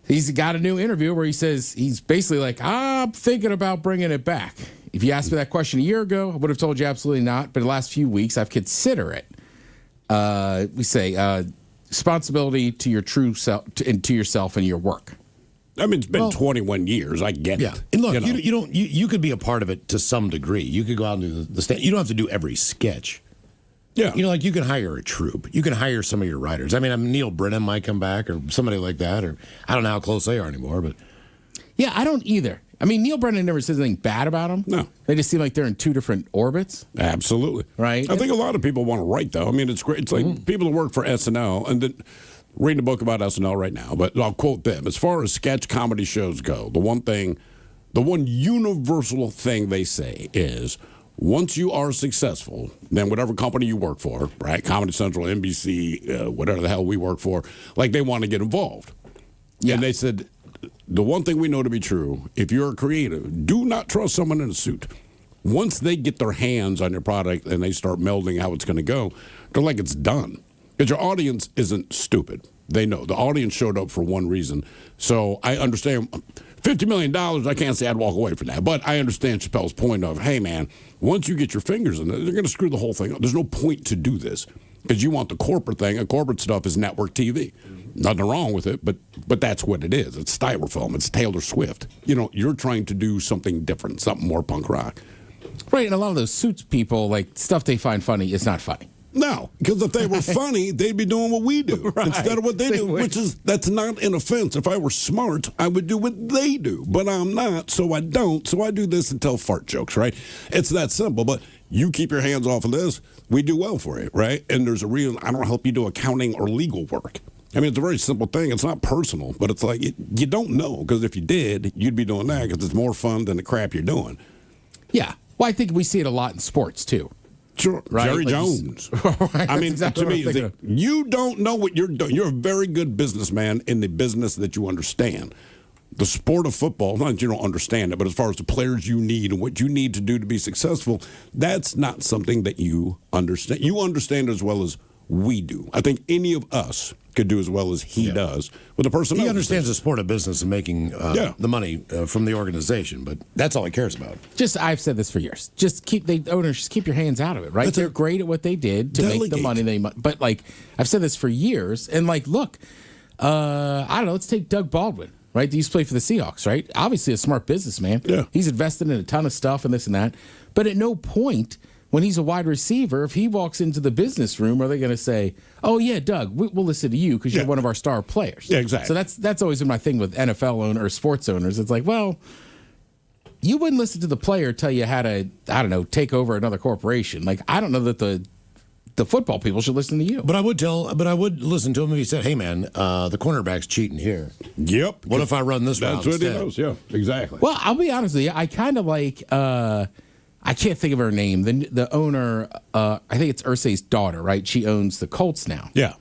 He's got a new interview where he says he's basically like, I'm thinking about bringing it back. If you asked me that question a year ago, I would have told you absolutely not. But in the last few weeks, I've considered it. We say responsibility to your true self, to yourself and your work. I mean, it's been 21 years. I get it. And look, you could be a part of it to some degree. You could go out and do the stand. You don't have to do every sketch. Yeah. Like you can hire a troupe. You can hire some of your writers. I mean, Neil Brennan might come back or somebody like that, or I don't know how close they are anymore, but. Yeah, I don't either. I mean, Neil Brennan never says anything bad about him. No. They just seem like they're in two different orbits. Absolutely. Right? I think a lot of people want to write, though. I mean, it's great. It's like people that work for SNL, and then reading a book about SNL right now, but I'll quote them. As far as sketch comedy shows go, the one universal thing they say is, once you are successful, then whatever company you work for, right, Comedy Central, NBC, whatever the hell we work for, like they want to get involved. Yeah. And they said, the one thing we know to be true, if you're a creative, do not trust someone in a suit. Once they get their hands on your product and they start melding how it's going to go, they're like, it's done. Because your audience isn't stupid. They know. The audience showed up for one reason. So I understand $50 million, I can't say I'd walk away from that. But I understand Chappelle's point of, hey, man, once you get your fingers in it, they're going to screw the whole thing up. There's no point to do this because you want the corporate thing, and corporate stuff is network TV. Nothing wrong with it, but that's what it is. It's styrofoam. It's Taylor Swift. You're trying to do something different, something more punk rock. Right, and a lot of those Suits people, like, stuff they find funny is not funny. No, because if they were funny, they'd be doing what we do instead of what they do, that's not an offense. If I were smart, I would do what they do, but I'm not, so I don't. So I do this and tell fart jokes, right? It's that simple, but you keep your hands off of this, we do well for you, right? And there's a reason I don't help you do accounting or legal work. I mean, it's a very simple thing. It's not personal, but it's like you don't know, because if you did, you'd be doing that because it's more fun than the crap you're doing. Yeah. Well, I think we see it a lot in sports, too. Sure. Right? Jerry Like Jones. Right, I mean, exactly to what me, I'm thinking of. you don't know what you're doing. You're a very good businessman in the business that you understand. The sport of football, not that you don't understand it, but as far as the players you need and what you need to do to be successful, that's not something that you understand. You understand as well as we do. I think any of us could do as well as he does with the personnel. He understands the sport of business and making the money from the organization, but that's all he cares about. I've said this for years. Just keep your hands out of it, right? They're great at what they did to make the money but like I've said this for years, and like, look, I don't know, let's take Doug Baldwin, right? He used to play for the Seahawks, right? Obviously a smart businessman. Yeah. He's invested in a ton of stuff and this and that. But at no point when he's a wide receiver, if he walks into the business room, are they going to say, "Oh yeah, Doug, we'll listen to you because you're one of our star players"? Yeah, exactly. So that's always been my thing with NFL owners or sports owners. It's like, well, you wouldn't listen to the player tell you how to, I don't know, take over another corporation. Like, I don't know that the football people should listen to you. But I would listen to him if he said, "Hey man, the cornerback's cheating here." Yep. What if I run this route That's what he instead? knows. Yeah, exactly. Well, I'll be honest with you. I kind of like. I can't think of her name. The owner, I think it's Irsay's daughter, right? She owns the Colts now. Yeah.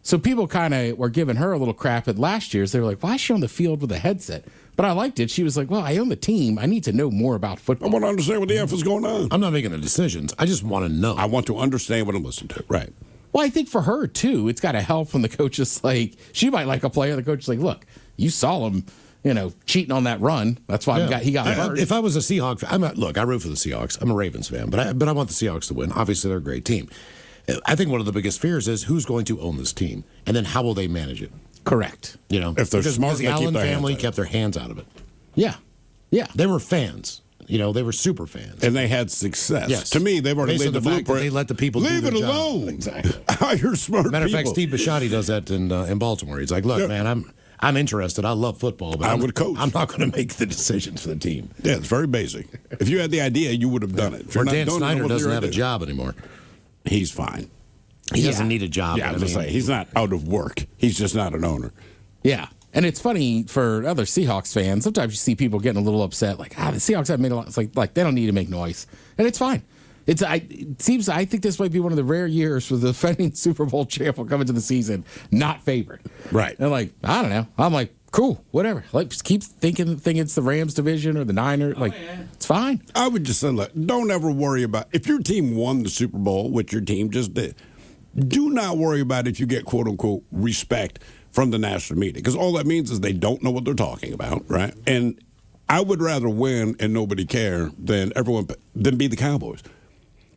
So people kind of were giving her a little crap at last year's. They were like, "Why is she on the field with a headset?" But I liked it. She was like, "Well, I own the team. I need to know more about football. I want to understand what the F is going on. I'm not making the decisions. I just want to know. I want to understand what I'm listening to." Right. Well, I think for her, too, it's got to help when the coach is like, she might like a player. The coach is like, "Look, you saw him, cheating on that run. That's why he got hurt." If I was a Seahawks fan, I root for the Seahawks. I'm a Ravens fan, but I want the Seahawks to win. Obviously, they're a great team. I think one of the biggest fears is who's going to own this team, and then how will they manage it? Correct. If they're smart, the Allen family kept their hands out of it. Yeah. They were fans. They were super fans. And they had success. Yes. To me, they've already Based laid on the fact that blueprint. they let the people leave do it their job. alone. Exactly. You're smart Matter of people. fact, Steve Bisciotti does that in Baltimore. He's like, "Look, man, I'm interested. I love football, but I would coach. I'm not going to make the decisions for the team." Yeah, it's very basic. If you had the idea, you would have done it. If Or you're not Dan doing it, Snyder what's doesn't your have a idea? job anymore. He's fine. He doesn't need a job. Yeah, I was going to say, he's not out of work. He's just not an owner. Yeah. And it's funny for other Seahawks fans. Sometimes you see people getting a little upset, like, the Seahawks have made a lot. It's like they don't need to make noise, and it's fine. I think this might be one of the rare years for the defending Super Bowl champ will come into the season not favored. Right. And like, I don't know. I'm like, cool, whatever. Like, just keep thinking it's the Rams division or the Niners. It's fine. I would just say, look, don't ever worry about if your team won the Super Bowl, which your team just did. Do not worry about if you get quote unquote respect from the national media, because all that means is they don't know what they're talking about, right? And I would rather win and nobody care than be the Cowboys.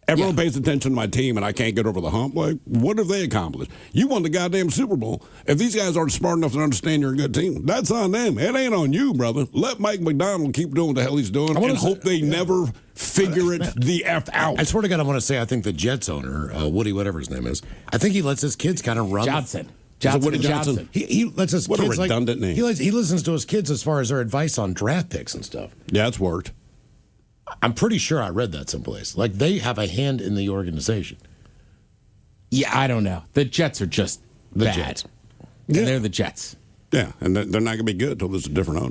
Everyone pays attention to my team, and I can't get over the hump. Like, what have they accomplished? You won the goddamn Super Bowl. If these guys aren't smart enough to understand you're a good team, that's on them. It ain't on you, brother. Let Mike McDonald keep doing what the hell he's doing and hope they never figure it the F out. I swear to God, I want to say I think the Jets owner, Woody, whatever his name is, I think he lets his kids kind of run. Johnson. Woody Johnson. He lets his What kids a redundant name. He listens to his kids as far as their advice on draft picks and stuff. Yeah, it's worked. I'm pretty sure I read that someplace. Like, they have a hand in the organization. Yeah, I don't know. The Jets are just bad. Jets. Yeah. They're the Jets. Yeah, and they're not going to be good until there's a different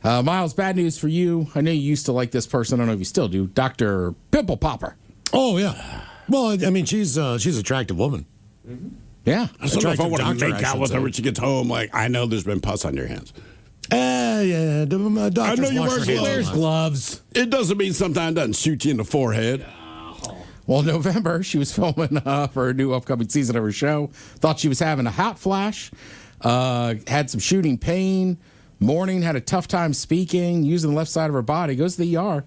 owner. Miles, bad news for you. I know you used to like this person. I don't know if you still do. Dr. Pimple Popper. Oh, yeah. Well, I mean, she's an attractive woman. Mm-hmm. Yeah. I don't know if I want to make out with her when she gets home. Like, I know there's been pus on your hands. Yeah. I know you wear gloves. It doesn't mean sometimes it doesn't shoot you in the forehead. Well, in November, she was filming for a new upcoming season of her show. Thought she was having a hot flash. Had some shooting pain. Morning, had a tough time speaking, using the left side of her body. Goes to the ER.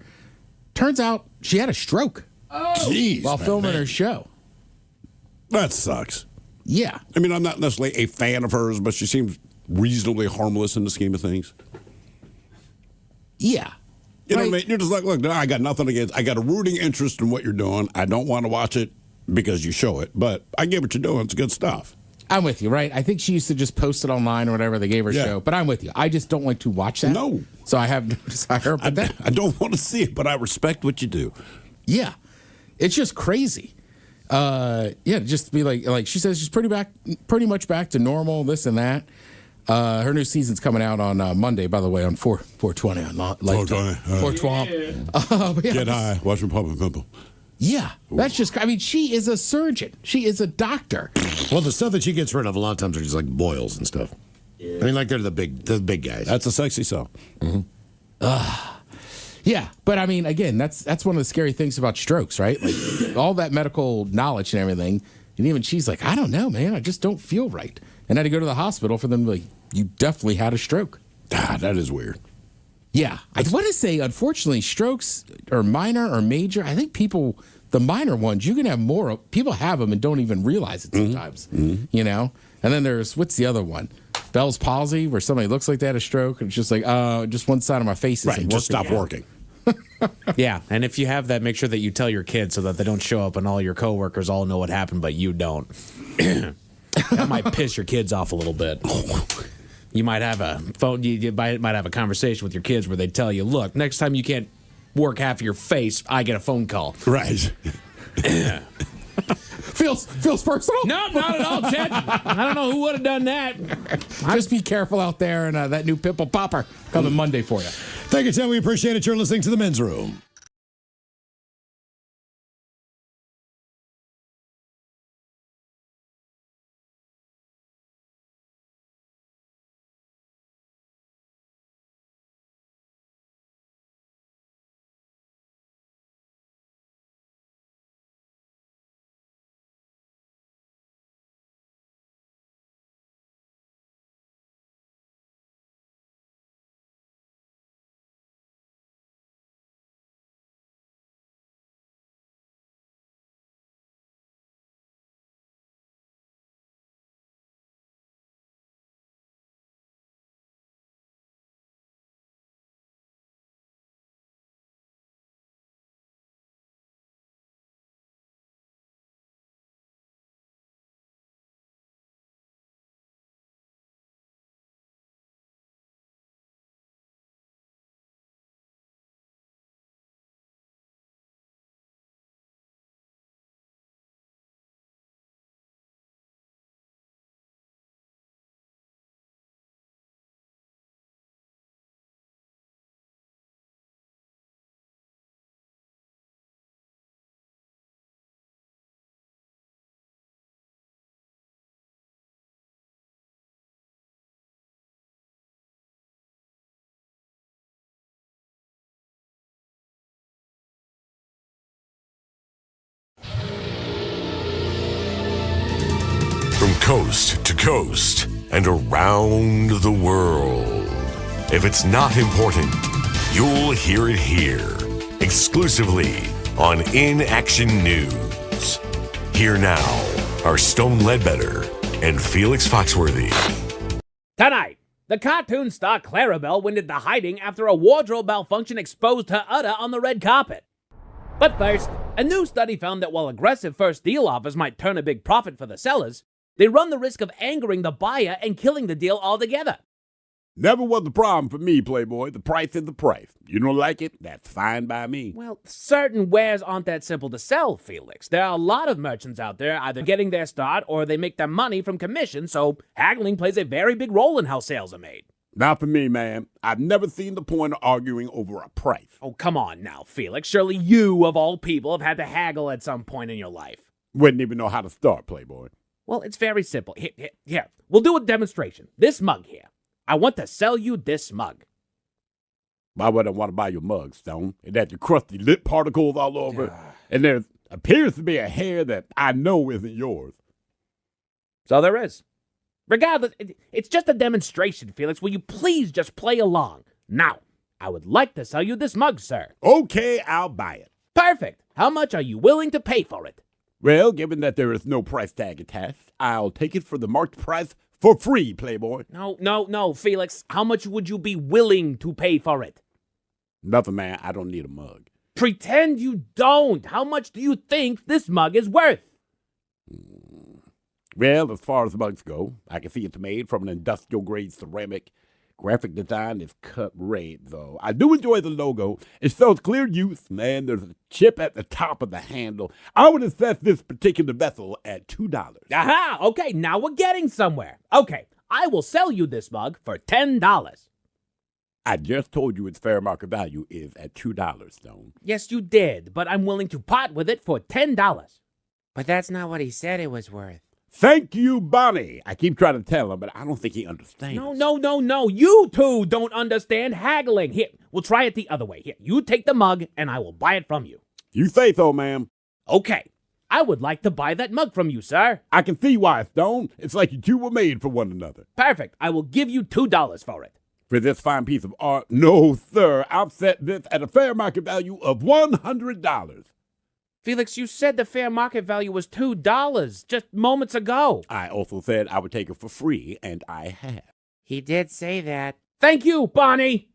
Turns out she had a stroke. Jeez, while filming her show. That sucks. Yeah. I mean, I'm not necessarily a fan of hers, but she seems reasonably harmless in the scheme of things. Yeah. You know what I mean? You're just like, look, I got nothing against. I got a rooting interest in what you're doing. I don't want to watch it because you show it, but I get what you're doing. It's good stuff. I'm with you, right? I think she used to just post it online or whatever they gave her show, but I'm with you. I just don't like to watch that. No. So I have no desire for that. I don't want to see it, but I respect what you do. Yeah. It's just crazy. Yeah, just be like she says she's pretty much back to normal, this and that. Her new season's coming out on Monday, by the way, on 420 on Lifetime. 420. Get high, watch Republic Pimple. Yeah, that's just, I mean, she is a surgeon. She is a doctor. Well, the stuff that she gets rid of a lot of times are just like boils and stuff. Yeah. I mean, like they're the big guys. That's a sexy stuff. Yeah, but I mean, again, that's one of the scary things about strokes, right? Like all that medical knowledge and everything, and even she's like, I don't know, man, I just don't feel right, and I had to go to the hospital for them to be like, you definitely had a stroke. That is weird. Yeah, I want to say, unfortunately, strokes are minor or major. I think the minor ones, you can have more. People have them and don't even realize it sometimes, you know? And then there's, what's the other one? Bell's palsy, where somebody looks like they had a stroke, and it's just like, just one side of my face isn't just stop working. Yeah, and if you have that, make sure that you tell your kids so that they don't show up and all your coworkers all know what happened, but you don't. That might piss your kids off a little bit. You might have a phone. You might have a conversation with your kids where they tell you, "Look, next time you can't work half of your face, I get a phone call." Right. Feels personal? No, not at all, Ted. I don't know who would have done that. Just be careful out there, and that new pimple popper coming Monday for you. Thank you, Ted. We appreciate it. You're listening to the Men's Room. From coast to coast and around the world. If it's not important, you'll hear it here. Exclusively on In Action News. Here now are Stone Ledbetter and Felix Foxworthy. Tonight, the cartoon star Clarabelle went into hiding after a wardrobe malfunction exposed her udder on the red carpet. But first, a new study found that while aggressive first deal offers might turn a big profit for the sellers, they run the risk of angering the buyer and killing the deal altogether. Never was the problem for me, Playboy. The price is the price. You don't like it? That's fine by me. Well, certain wares aren't that simple to sell, Felix. There are a lot of merchants out there either getting their start or they make their money from commission, so haggling plays a very big role in how sales are made. Not for me, man. I've never seen the point of arguing over a price. Oh, come on now, Felix. Surely you, of all people, have had to haggle at some point in your life. Wouldn't even know how to start, Playboy. Well, it's very simple. Here. We'll do a demonstration. This mug here. I want to sell you this mug. Why would I want to buy your mug, Stone? It has the crusty lip particles all over it, and there appears to be a hair that I know isn't yours. So there is. Regardless, it's just a demonstration, Felix. Will you please just play along? Now, I would like to sell you this mug, sir. Okay, I'll buy it. Perfect. How much are you willing to pay for it? Well, given that there is no price tag attached, I'll take it for the marked price for free, Playboy. No, Felix. How much would you be willing to pay for it? Nothing, man. I don't need a mug. Pretend you don't. How much do you think this mug is worth? Well, as far as mugs go, I can see it's made from an industrial-grade ceramic Graphic design is cut rate, though. I do enjoy the logo. It shows clear use, man. There's a chip at the top of the handle. I would assess this particular vessel at $2. Aha! Okay, now we're getting somewhere. Okay, I will sell you this mug for $10. I just told you its fair market value is at $2, Stone. Yes, you did, but I'm willing to part with it for $10. But that's not what he said it was worth. Thank you, Bonnie. I keep trying to tell him, but I don't think he understands. No. You two don't understand haggling. Here, we'll try it the other way. Here, you take the mug, and I will buy it from you. You say so, ma'am. Okay. I would like to buy that mug from you, sir. I can see why, Stone. It's like you two were made for one another. Perfect. I will give you $2 for it. For this fine piece of art? No, sir. I've set this at a fair market value of $100. Felix, you said the fair market value was $2 just moments ago. I also said I would take it for free, and I have. He did say that. Thank you, Bonnie.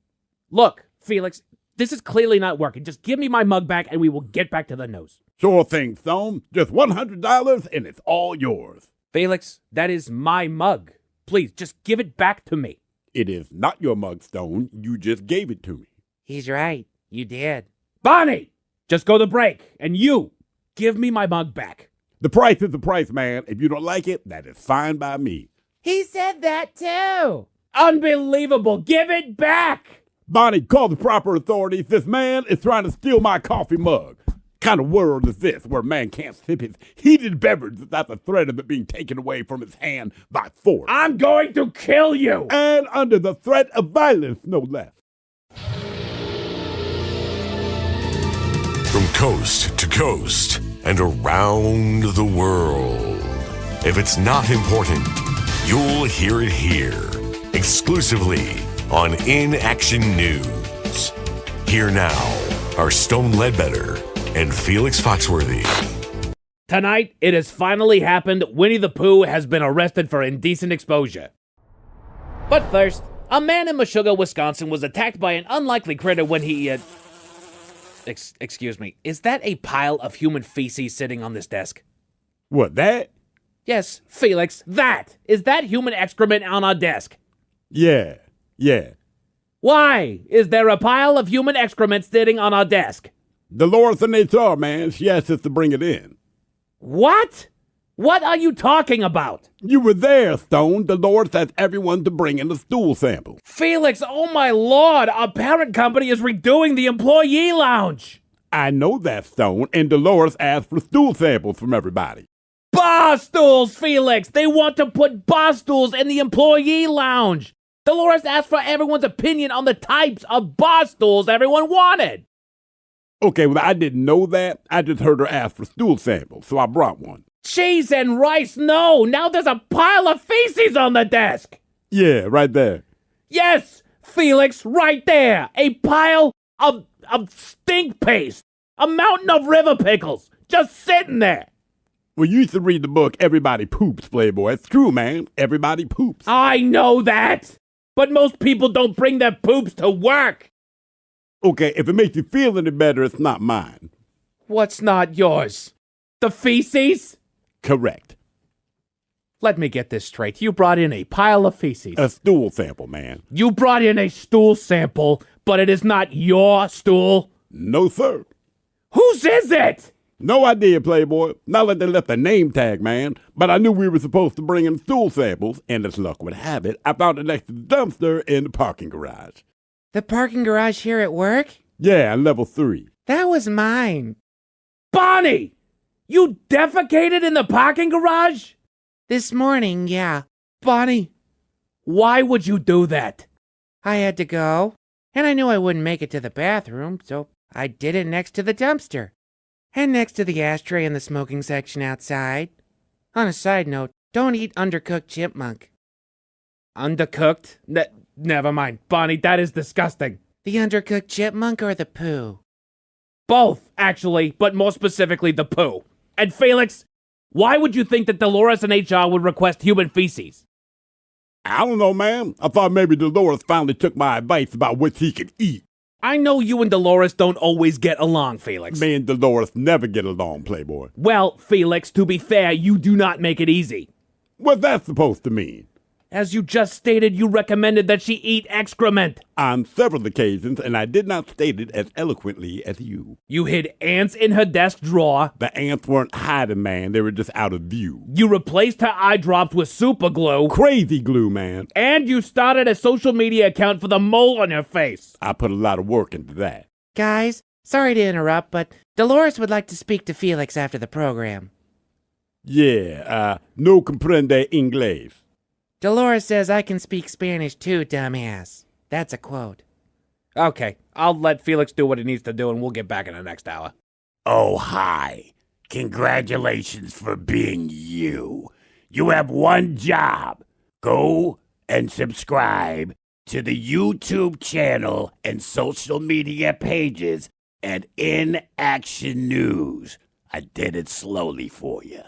Look, Felix, this is clearly not working. Just give me my mug back, and we will get back to the news. Sure thing, Stone. Just $100, and it's all yours. Felix, that is my mug. Please, just give it back to me. It is not your mug, Stone. You just gave it to me. He's right. You did. Bonnie! Just go to break, and you, give me my mug back. The price is the price, man. If you don't like it, that is fine by me. He said that too. Unbelievable. Give it back. Bonnie, call the proper authorities. This man is trying to steal my coffee mug. What kind of world is this where a man can't sip his heated beverage without the threat of it being taken away from his hand by force? I'm going to kill you. And under the threat of violence, no less. From coast to coast and around the world. If it's not important, you'll hear it here. Exclusively on In Action News. Here now are Stone Ledbetter and Felix Foxworthy. Tonight, it has finally happened. Winnie the Pooh has been arrested for indecent exposure. But first, a man in Meshuggah, Wisconsin was attacked by an unlikely critter when he, excuse me, is that a pile of human feces sitting on this desk? What, that? Yes, Felix, that! Is that human excrement on our desk? Yeah. Why is there a pile of human excrement sitting on our desk? Dolores in HR, man. She asked us to bring it in. What? What are you talking about? You were there, Stone. Dolores asked everyone to bring in a stool sample. Felix, oh my lord, our parent company is redoing the employee lounge. I know that, Stone, and Dolores asked for stool samples from everybody. Bar stools, Felix! They want to put bar stools in the employee lounge. Dolores asked for everyone's opinion on the types of bar stools everyone wanted. Okay, well, I didn't know that. I just heard her ask for stool samples, so I brought one. Cheese and rice, no! Now there's a pile of feces on the desk! Yeah, right there. Yes, Felix, right there! A pile of stink paste! A mountain of river pickles! Just sitting there! Well, you used to read the book Everybody Poops, Playboy. It's true, man. Everybody poops. I know that! But most people don't bring their poops to work! Okay, if it makes you feel any better, it's not mine. What's not yours? The feces? Correct. Let me get this straight. You brought in a pile of feces. A stool sample, man. You brought in a stool sample, but it is not your stool? No, sir. Whose is it? No idea, Playboy. Not like they left a name tag, man. But I knew we were supposed to bring in stool samples, and as luck would have it, I found it next to the dumpster in the parking garage. The parking garage here at work? Yeah, on level 3. That was mine. Bonnie! You defecated in the parking garage? This morning, yeah. Bonnie, why would you do that? I had to go, and I knew I wouldn't make it to the bathroom, so I did it next to the dumpster. And next to the ashtray in the smoking section outside. On a side note, don't eat undercooked chipmunk. Undercooked? Never mind. Bonnie, that is disgusting. The undercooked chipmunk or the poo? Both, actually, but more specifically the poo. And Felix, why would you think that Dolores and HR would request human feces? I don't know, man. I thought maybe Dolores finally took my advice about what he could eat. I know you and Dolores don't always get along, Felix. Me and Dolores never get along, Playboy. Well, Felix, to be fair, you do not make it easy. What's that supposed to mean? As you just stated, you recommended that she eat excrement. On several occasions, and I did not state it as eloquently as you. You hid ants in her desk drawer. The ants weren't hiding, man. They were just out of view. You replaced her eye drops with super glue. Crazy glue, man. And you started a social media account for the mole on her face. I put a lot of work into that. Guys, sorry to interrupt, but Dolores would like to speak to Felix after the program. Yeah, no comprende inglés. Dolores says I can speak Spanish too, dumbass. That's a quote. Okay, I'll let Felix do what he needs to do and we'll get back in the next hour. Oh, hi. Congratulations for being you. You have one job. Go and subscribe to the YouTube channel and social media pages at In Action News. I did it slowly for you.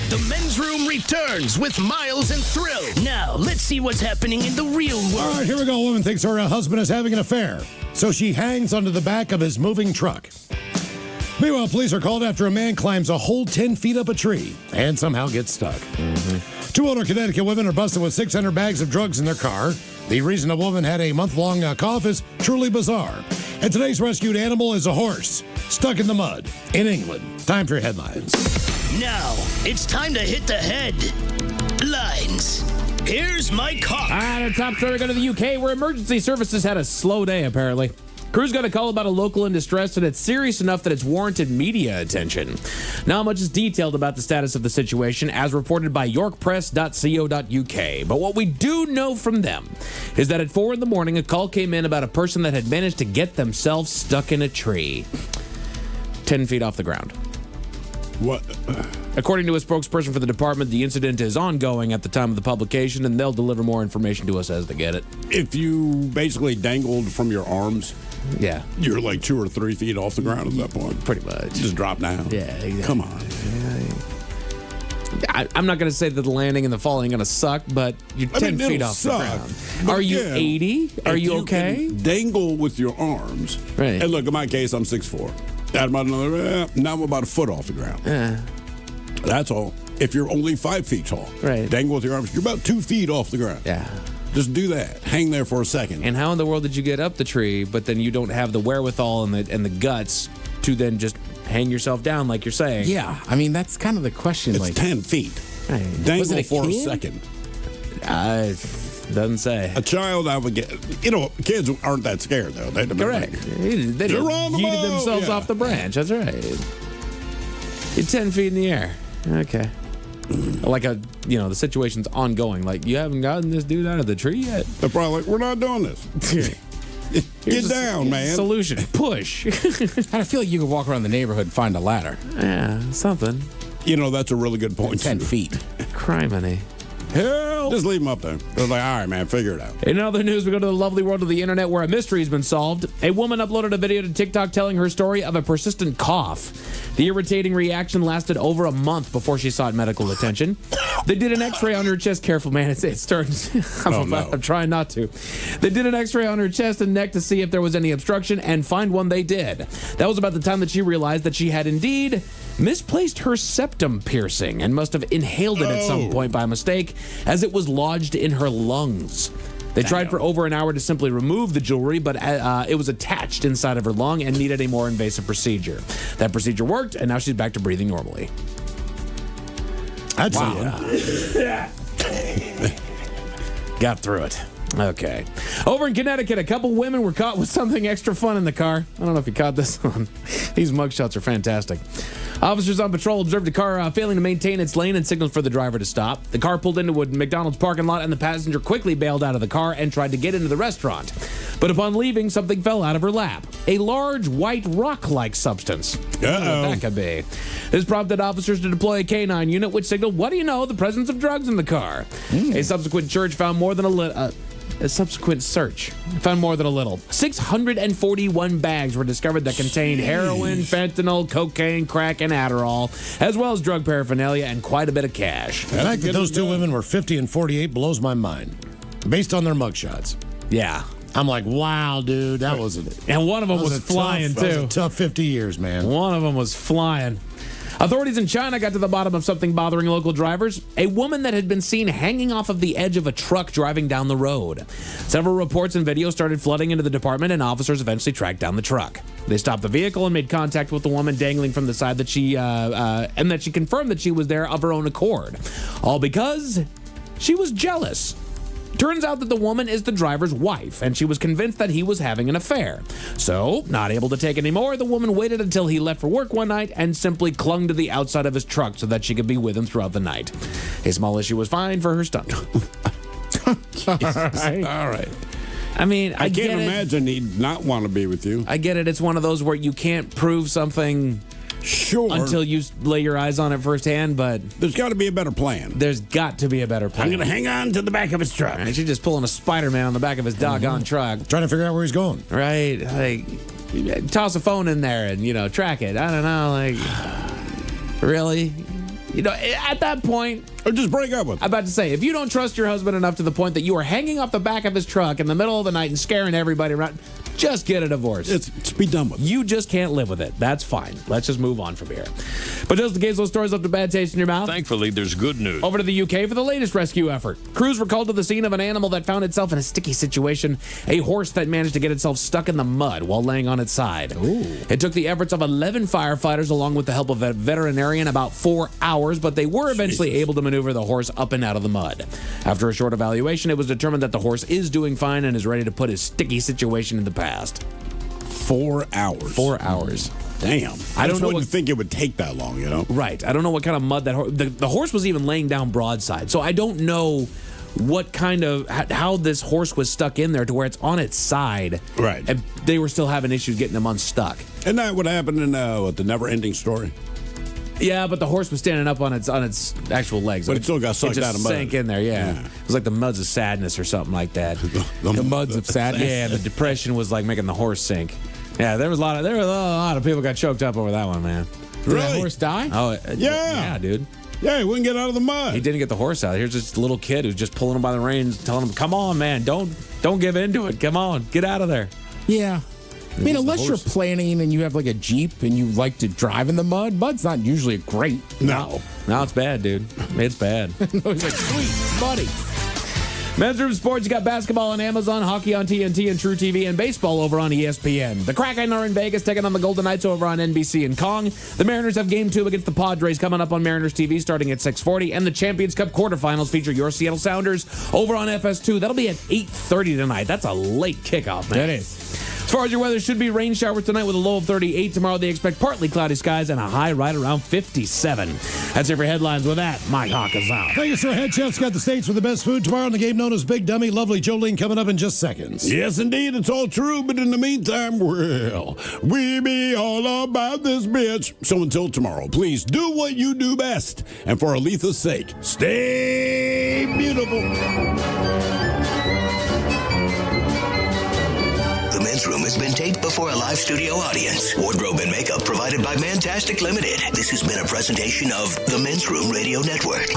The men's room returns with Miles and Thrill. Now, let's see what's happening in the real world. All right, here we go. A woman thinks her husband is having an affair, so she hangs onto the back of his moving truck. Meanwhile, police are called after a man climbs a whole 10 feet up a tree and somehow gets stuck. Two older Connecticut women are busted with 600 bags of drugs in their car. The reason a woman had a month-long cough is truly bizarre. And today's rescued animal is a horse stuck in the mud in England. Time for your headlines. Now, it's time to hit the headlines. Here's my cop. All right, our top story, go to the UK, where emergency services had a slow day, apparently. Crews got a call about a local in distress, and it's serious enough that it's warranted media attention. Not much is detailed about the status of the situation, as reported by yorkpress.co.uk. But what we do know from them is that at 4 in the morning, a call came in about a person that had managed to get themselves stuck in a tree 10 feet off the ground. What? According to a spokesperson for the department, the incident is ongoing at the time of the publication, and they'll deliver more information to us as they get it. If you basically dangled from your arms, yeah, you're like 2 or 3 feet off the ground at that point. Pretty much. Just drop down. Yeah, exactly. Come on. I'm not going to say that the landing and the fall ain't going to suck, but you're 10 feet off the ground. Are you 80? Are you okay? Dangle with your arms. Right. And look, in my case, I'm 6'4". Now I'm about a foot off the ground. That's all. If you're only 5 feet tall, right, dangle with your arms, you're about 2 feet off the ground. Yeah. Just do that. Hang there for a second. And how in the world did you get up the tree, but then you don't have the wherewithal and the guts to then just hang yourself down like you're saying? Yeah, I mean, that's kind of the question. It's like 10 feet. Right. Dangle for a second. Doesn't say. A child, I would get. Kids aren't that scared, though. Correct. They just yeeted themselves off the branch. That's right. You're 10 feet in the air. Okay. Like the situation's ongoing. Like, you haven't gotten this dude out of the tree yet. They're probably like, we're not doing this. Get down, man. Solution. Push. I feel like you could walk around the neighborhood and find a ladder. Yeah, something. You know, that's a really good point. 10 feet. Criminy. Help! Just leave them up there. They're like, all right, man, figure it out. In other news, we go to the lovely world of the internet where a mystery has been solved. A woman uploaded a video to TikTok telling her story of a persistent cough. The irritating reaction lasted over a month before she sought medical attention. They did an x-ray on her chest. Careful, man. It's starting. I'm trying not to. They did an x-ray on her chest and neck to see if there was any obstruction, and find one they did. That was about the time that she realized that she had indeed misplaced her septum piercing and must have inhaled it at some point by mistake, as it was lodged in her lungs. They tried for over an hour to simply remove the jewelry, but it was attached inside of her lung and needed a more invasive procedure. That procedure worked, and now she's back to breathing normally. That's Got through it. Okay. Over in Connecticut, a couple women were caught with something extra fun in the car. I don't know if you caught this one. These mugshots are fantastic. Officers on patrol observed a car failing to maintain its lane and signaled for the driver to stop. The car pulled into a McDonald's parking lot, and the passenger quickly bailed out of the car and tried to get into the restaurant. But upon leaving, something fell out of her lap. A large white rock-like substance. That could be. This prompted officers to deploy a K-9 unit, which signaled, what do you know, the presence of drugs in the car. A subsequent search found more than a little. 641 bags were discovered that contained heroin, fentanyl, cocaine, crack, and Adderall, as well as drug paraphernalia and quite a bit of cash. The fact that those two women were 50 and 48 blows my mind, based on their mugshots. Yeah. I'm like, wow, dude, that was and one of them was flying, too. That was a tough 50 years, man. One of them was flying. Authorities in China got to the bottom of something bothering local drivers. A woman that had been seen hanging off of the edge of a truck driving down the road. Several reports and videos started flooding into the department, and officers eventually tracked down the truck. They stopped the vehicle and made contact with the woman dangling from the side, and that she confirmed that she was there of her own accord. All because she was jealous. Turns out that the woman is the driver's wife, and she was convinced that he was having an affair. So, not able to take anymore, the woman waited until he left for work one night and simply clung to the outside of his truck so that she could be with him throughout the night. A small issue was fine for her stunt. All right. I mean, I can't imagine he'd not want to be with you. I get it. It's one of those where you can't prove something until you lay your eyes on it firsthand, but there's got to be a better plan. There's got to be a better plan. I'm going to hang on to the back of his truck. Right, she's just pulling a Spider-Man on the back of his doggone truck. Trying to figure out where he's going. Right. Like, toss a phone in there and, track it. I don't know. Like, really? At that point, or just break up with him. I'm about to say, if you don't trust your husband enough to the point that you are hanging off the back of his truck in the middle of the night and scaring everybody around, just get a divorce. It's be done with it. You just can't live with it. That's fine. Let's just move on from here. But just in case those stories left a bad taste in your mouth, thankfully, there's good news. Over to the UK for the latest rescue effort. Crews were called to the scene of an animal that found itself in a sticky situation. A horse that managed to get itself stuck in the mud while laying on its side. Ooh. It took the efforts of 11 firefighters along with the help of a veterinarian about 4 hours, but they were eventually able to maneuver the horse up and out of the mud. After a short evaluation, it was determined that the horse is doing fine and is ready to put his sticky situation in the past. 4 hours. 4 hours. Damn. I don't know. Wouldn't think it would take that long, Right. I don't know what kind of mud that the horse was even laying down broadside. So I don't know what kind of how this horse was stuck in there to where it's on its side. Right. And they were still having issues getting him unstuck. Isn't that what happened in the Never-Ending Story? Yeah, but the horse was standing up on its actual legs. But it still got sucked out of mud. It sank in there, yeah. It was like the muds of sadness or something like that. The muds of sadness? Yeah, the depression was like making the horse sink. Yeah, there was a lot of people got choked up over that one, man. Did that horse die? Oh, yeah, dude. Yeah, he wouldn't get out of the mud. He didn't get the horse out. Here's this little kid who's just pulling him by the reins, telling him, "Come on, man, don't give in to it. Come on, get out of there." Yeah. I mean, unless you're planning and you have like a Jeep and you like to drive in the mud, mud's not usually great. No, it's bad, dude. It's bad. It's like, sweet, buddy. Men's Room Sports, you got basketball on Amazon, hockey on TNT and True TV, and baseball over on ESPN. The Kraken are in Vegas taking on the Golden Knights over on NBC and Kong. The Mariners have Game 2 against the Padres coming up on Mariners TV starting at 6:40, and the Champions Cup quarterfinals feature your Seattle Sounders over on FS2. That'll be at 8:30 tonight. That's a late kickoff, man. That is. As far as your weather, should be rain showers tonight with a low of 38. Tomorrow they expect partly cloudy skies and a high right around 57. That's it for headlines. With that, Mike Hawk is out. Thank you, sir. Head chef's got the states with the best food tomorrow in the game known as Big Dummy. Lovely Jolene coming up in just seconds. Yes, indeed. It's all true. But in the meantime, well, we be all about this bitch. So until tomorrow, please do what you do best. And for Aletha's sake, stay beautiful. The Men's Room has been taped before a live studio audience. Wardrobe and makeup provided by Mantastic Limited. This has been a presentation of the Men's Room Radio Network.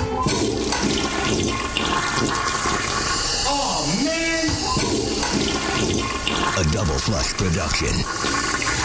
Oh, man! A Double Flush production.